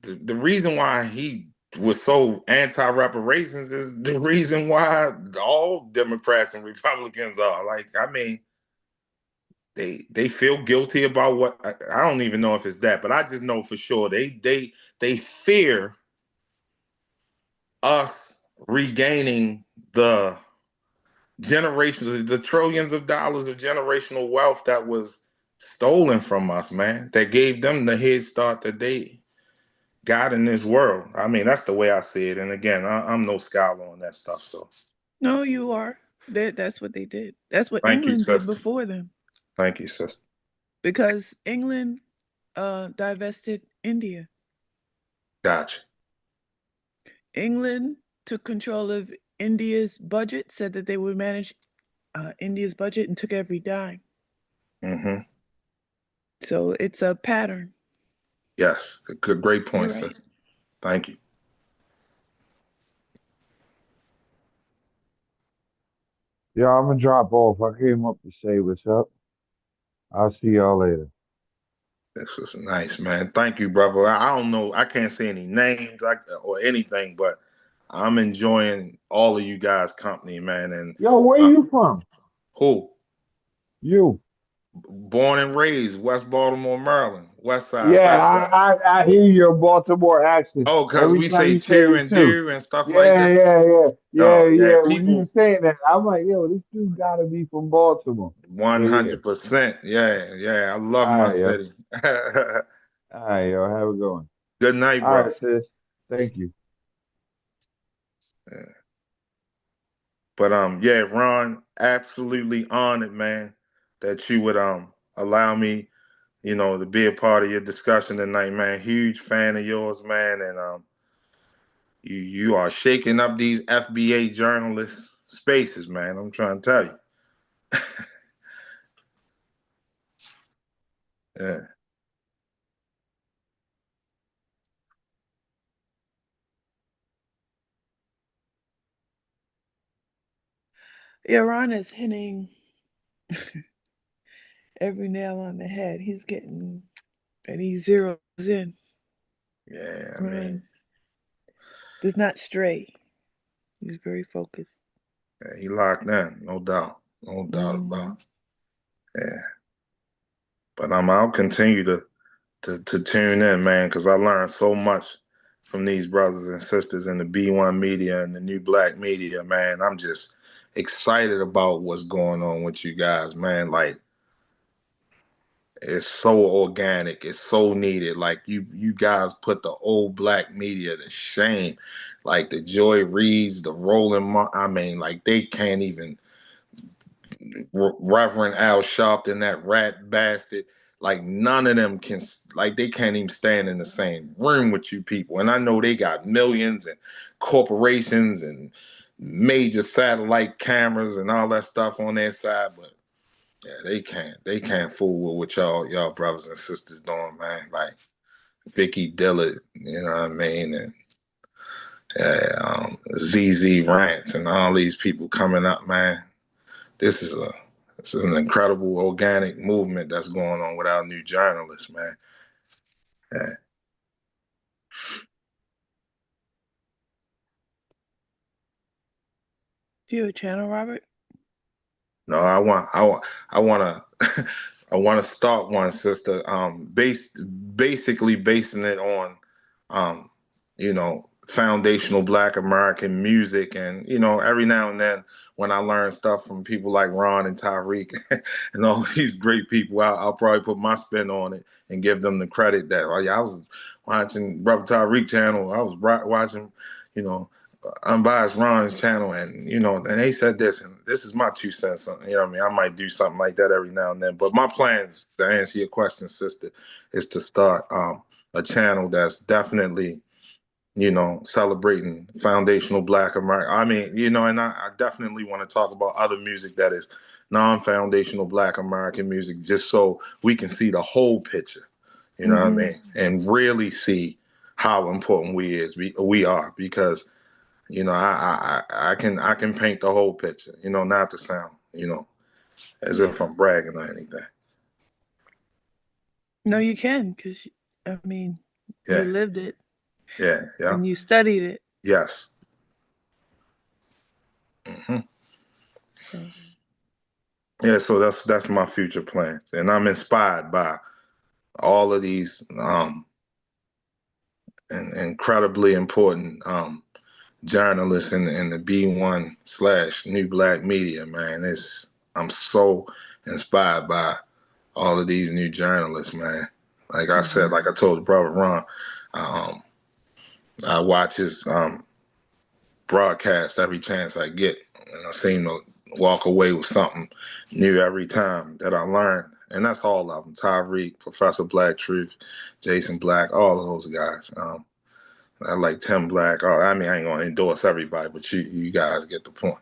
the reason why he was so anti-reparations is the reason why all Democrats and Republicans are. Like, I mean, they feel guilty about what I don't even know if it's that, but I just know for sure they fear us regaining the generations, the trillions of dollars of generational wealth that was stolen from us, man. That gave them the head start that they got in this world. I mean, that's the way I see it. And again, I'm no scholar on that stuff. So No, you are. That's what they did. That's what thank you, England did sister. before them. Thank you, sister. Because England divested India. Gotcha. England took control of India's budget, said that they would manage India's budget, and took every dime. Mm-hmm. So it's a pattern. Yes, great point, You're right. sister. Thank you. Yeah, I'm gonna drop off. I came up to say what's up. I'll see y'all later. This was nice, man. Thank you, brother. I don't know. I can't say any names or anything, but I'm enjoying all of you guys' company, man. And Yo, where you from? who? You. Born and raised West Baltimore, Maryland, West Side, Yeah, West Side. I hear your Baltimore accent Oh, because every we time say you say cheer it and too. do and stuff like Yeah, that. yeah, yeah, yeah, Oh, yeah, yeah. When you were people saying that, I'm like, yo, this dude gotta be from Baltimore. So yeah. 100%. Yeah, yeah. I love All my right, yo. city. All right, yo. Have a good one. Good night, All bro. right, sis. Thank you. Yeah. But yeah, Ron, absolutely honored, man, that you would allow me, to be a part of your discussion tonight, man. Huge fan of yours, man, and you are shaking up these FBA journalist spaces, man. I'm trying to tell you. Yeah. Iran is hitting every nail on the head. He's getting, and he zeroes in. Yeah, Ryan does not stray. He's very focused. Yeah, he locked in, no doubt. No doubt about it. Yeah. But I'll continue to tune in, man, because I learned so much from these brothers and sisters in the B1 media and the new black media, man. I'm just excited about what's going on with you guys, man. Like, it's so organic, it's so needed. Like, you guys put the old black media to shame. Like the Joy Reeds, the I mean, like they can't even Reverend Al Sharpton, that rat bastard. Like none of them can, like they can't even stand in the same room with you people. And I know they got millions and corporations and major satellite cameras and all that stuff on their side, but yeah, they can't fool with what y'all brothers and sisters doing, man. Like Vicky Dillard, you know what I mean, and ZZ Rants and all these people coming up, man. This is an incredible organic movement that's going on with our new journalists, man. Yeah. Do you have a channel, Robert? No, I want to I want to start one, sister. Basically basing it on, foundational Black American music, and every now and then when I learn stuff from people like Ron and Tyreek and all these great people, I'll probably put my spin on it and give them the credit that I was watching Brother Tyreek channel, I was watching, Unbiased Ron's channel, and and they said this, and this is my 2 cents. You know what I mean? I might do something like that every now and then. But my plans, to answer your question, sister, is to start a channel that's definitely, celebrating foundational Black America. I mean, and I definitely want to talk about other music that is non-foundational Black American music, just so we can see the whole picture. You know what I mean? And really see how important we are, because I can paint the whole picture, not to sound, as if I'm bragging or anything. No, you can, because I mean, you lived it. Yeah. And you studied it. Yes. Mm-hmm. So. Yeah, so that's my future plans, and I'm inspired by all of these and incredibly important journalists in the B1/New Black Media, man. I'm so inspired by all of these new journalists, man. Like I said, like I told the brother Ron, I watch his broadcast every chance I get, and I seem to walk away with something new every time that I learn. And that's all of them: Tyreek, Professor Black Truth, Jason Black, all of those guys. I like Tim Black. I mean, I ain't gonna endorse everybody, but you guys get the point.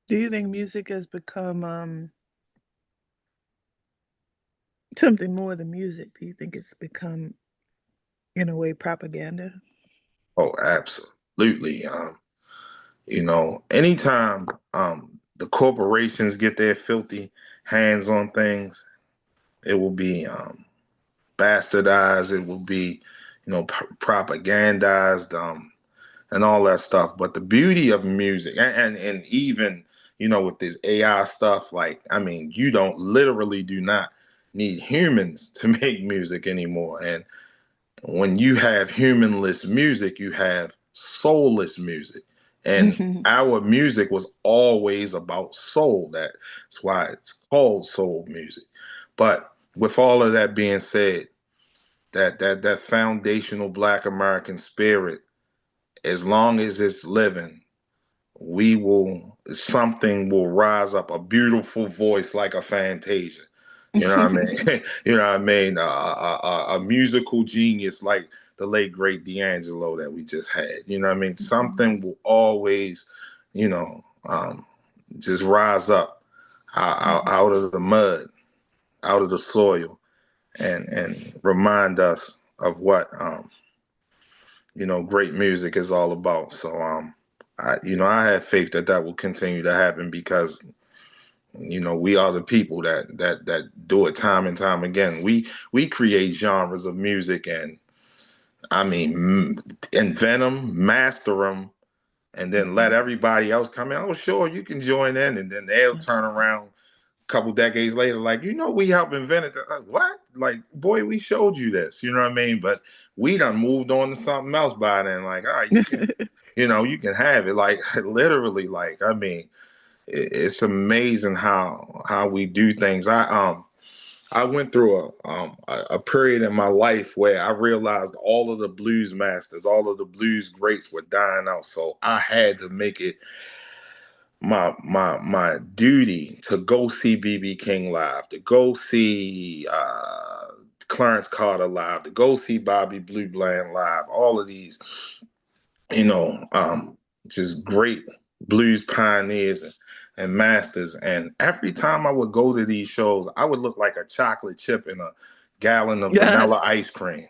Do you think music has become something more than music? Do you think it's become, in a way, propaganda? Oh, absolutely. Anytime the corporations get their filthy hands on things, it will be bastardized. It will be, propagandized, and all that stuff. But the beauty of music, and even with this AI stuff, like, I mean, you literally do not need humans to make music anymore. And when you have humanless music, you have soulless music. And our music was always about soul. That's why it's called soul music. But with all of that being said, that foundational Black American spirit, as long as it's living, something will rise up, a beautiful voice like a Fantasia. You know what I mean? You know what I mean? A musical genius like the late great D'Angelo that we just had. You know what I mean? Something will always, just rise up out of the mud, out of the soil, and remind us of what great music is all about. So I have faith that will continue to happen because we are the people that do it time and time again. We create genres of music, and I mean invent them, master them, and then let everybody else come in. Oh, sure, you can join in, and then they'll turn around a couple decades later, like, we helped invent it. Like, what? Like, boy, we showed you this. You know what I mean? But we done moved on to something else by then. Like, all right, you can, you can have it. Like, literally, like, I mean, it's amazing how we do things. I went through a period in my life where I realized all of the blues masters, all of the blues greats were dying out. So I had to make it my duty to go see B.B. King live, to go see Clarence Carter live, to go see Bobby Blue Bland live. All of these, just great blues pioneers and masters. And every time I would go to these shows, I would look like a chocolate chip in a gallon of vanilla ice cream.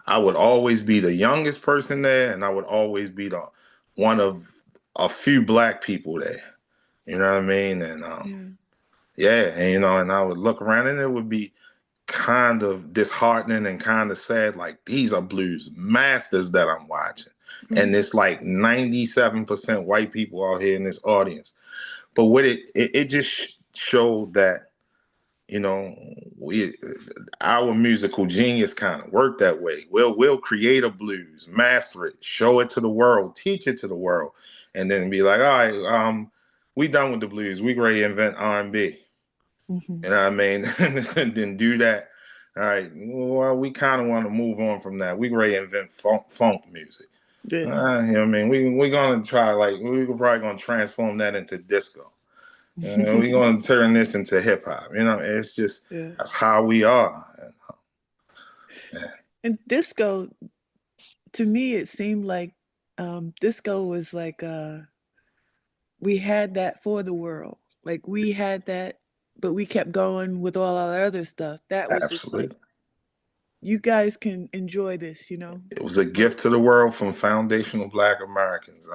I would always be the youngest person there, and I would always be the one of a few Black people there. You know what I mean? And and I would look around, and it would be kind of disheartening and kind of sad. Like, these are blues masters that I'm watching. And it's like 97% white people out here in this audience. But what it just showed that, our musical genius kind of worked that way. We'll create a blues, master it, show it to the world, teach it to the world, and then be like, all right, we done with the blues. We ready to invent R&B. You know what I mean? And then do that. All right, well, we kind of want to move on from that. We ready to invent funk music. You know what I mean? We're going to try, like, we're probably going to transform that into disco. We're going to turn this into hip hop. It's just, that's how we are. And disco, to me, it seemed like disco was like we had that for the world. Like, we had that, but we kept going with all our other stuff. That was just like, you guys can enjoy this, It was a gift to the world from foundational Black Americans.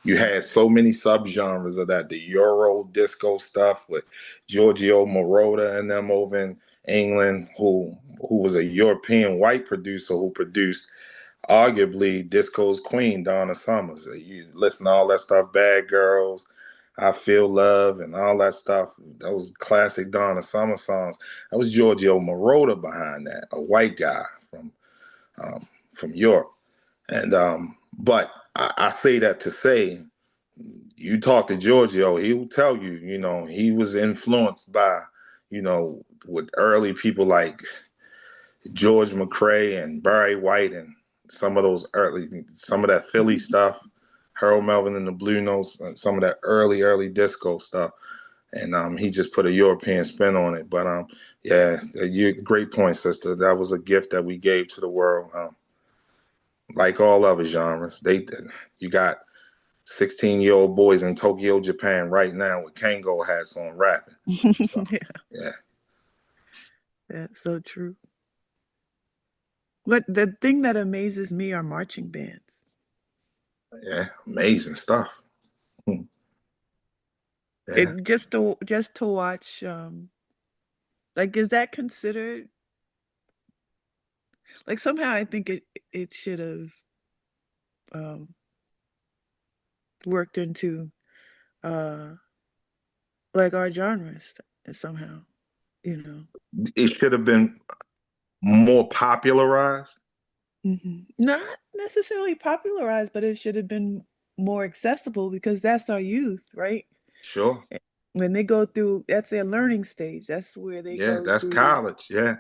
You had so many subgenres of that, the Euro disco stuff with Giorgio Moroder and them over in England, who was a European white producer who produced arguably disco's queen, Donna Summers. You listen to all that stuff, Bad Girls, I Feel Love, and all that stuff. Those classic Donna Summer songs. That was Giorgio Moroder behind that, a white guy from Europe. And but I say that to say, you talk to Giorgio, he'll tell you, he was influenced by, with early people like George McCrae and Barry White and some of that Philly stuff, Harold Melvin and the Blue Notes, and some of that early disco stuff. And he just put a European spin on it. But great point, sister. That was a gift that we gave to the world. Like all other genres, you got 16-year-old boys in Tokyo, Japan right now with Kango hats on rapping. So, yeah. That's so true. But the thing that amazes me are marching bands. Yeah, amazing stuff. It, just to watch, like, is that considered? Like, somehow I think it should have worked into uh like our genres somehow, you know. It should have been more popularized. Not necessarily popularized, but it should have been more accessible because that's our youth, right? Sure. When they go through, that's their learning stage. That's where they Yeah, go that's through. college. Yeah,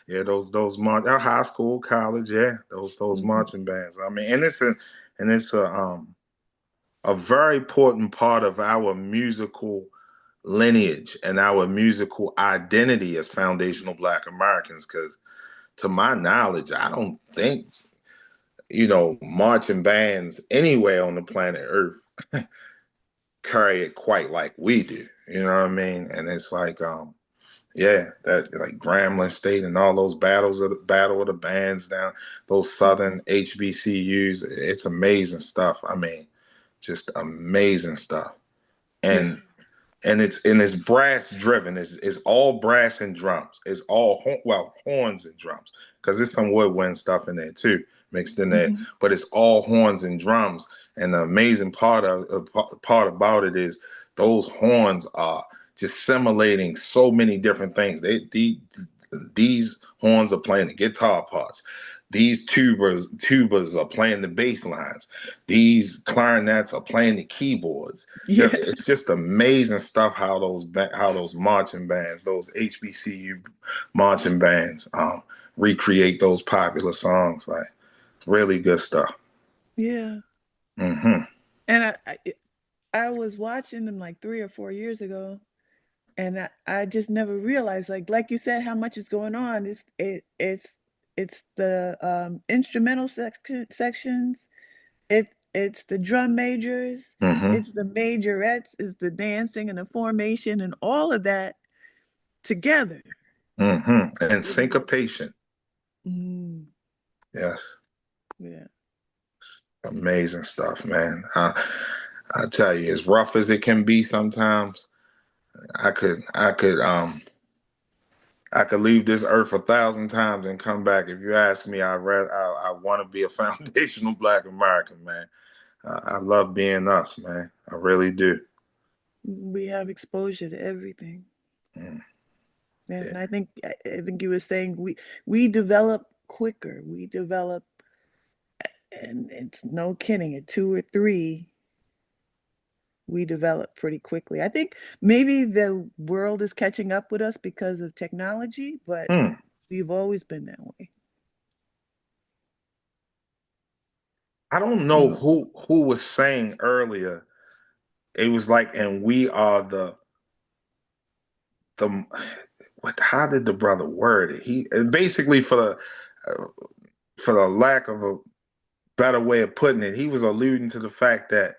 yeah. Those high school, college. Yeah, those marching bands. I mean, and it's a very important part of our musical lineage and our musical identity as foundational Black Americans. Because to my knowledge, I don't think marching bands anywhere on the planet Earth carry it quite like we do. You know what I mean? And it's like yeah, that like Grambling State and all those battle of the bands down, those southern HBCUs. It's amazing stuff. I mean, just amazing stuff. And it's brass driven. It's all brass and drums. It's all horns and drums because there's some woodwind stuff in there too mixed in there. But it's all horns and drums. And the amazing part about it is those horns are just simulating so many different things. These horns are playing the guitar parts. These tubas are playing the bass lines. These clarinets are playing the keyboards. Yeah. It's just amazing stuff how those marching bands, those HBCU marching bands, recreate those popular songs. Like really good stuff. Yeah. Mm-hmm. And I was watching them like 3 or 4 years ago, and I just never realized, like you said, how much is going on. It's the instrumental sections. It's the drum majors. It's the majorettes. It's the dancing and the formation and all of that together. And syncopation. Yes. Yeah. Amazing stuff, man. I tell you, as rough as it can be sometimes, I could leave this earth 1,000 times and come back. If you ask me, I want to be a foundational Black American, man. I love being us, man. I really do. We have exposure to everything. And I think you were saying we develop quicker. We develop, and it's no kidding, at 2 or 3, we develop pretty quickly. I think maybe the world is catching up with us because of technology, but we've always been that way. I don't know who was saying earlier. It was like, and we are the how did the brother word it? He basically, for the lack of a better way of putting it, he was alluding to the fact that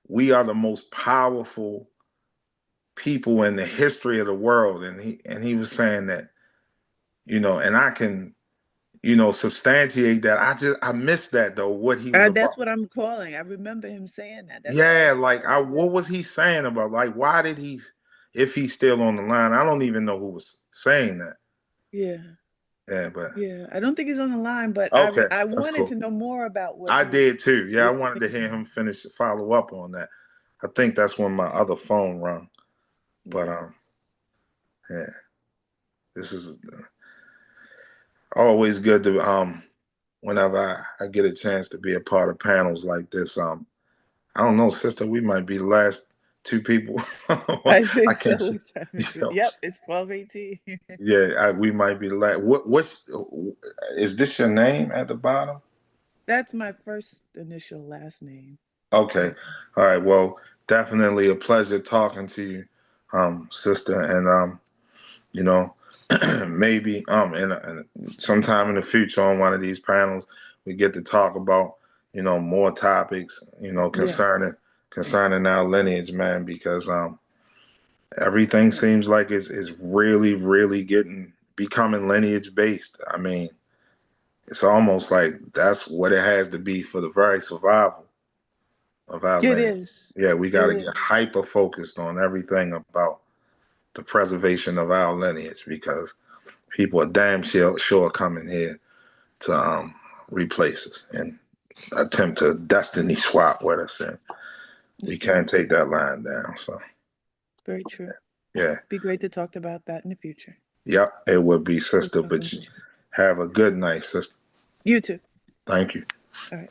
we are the most powerful people in the history of the world, and he was saying that, and I can, substantiate that. I missed that though. What he was about. That's what I'm calling. I remember him saying that. That's what was he saying about? Like, why did he? If he's still on the line, I don't even know who was saying that. Yeah. Yeah, but I don't think he's on the line, but okay, I wanted cool. to know more about what I did too. Yeah, I wanted to hear him follow up on that. I think that's when my other phone rung. But yeah, this is always good to whenever I get a chance to be a part of panels like this. I don't know, sister, we might be the last 2 people. I think can't so. see, Yep, it's 12:18. Yeah, we might be the last. What is this your name at the bottom? That's my first initial last name. Okay. All right. Well, definitely a pleasure talking to you, sister. And maybe in sometime in the future on one of these panels we get to talk about, more topics, concerning our lineage, man, because everything seems like it's really, really becoming lineage based. I mean, it's almost like that's what it has to be for the very survival of our lineage. Yeah, we got to get hyper focused on everything about the preservation of our lineage because people are damn sure coming here to replace us and attempt to destiny swap with us. And You can't take that line down. So Very true. yeah. Be great to talk about that in the future. Yep, it would be, sister. But have a good night, sister. You too. Thank you. All right.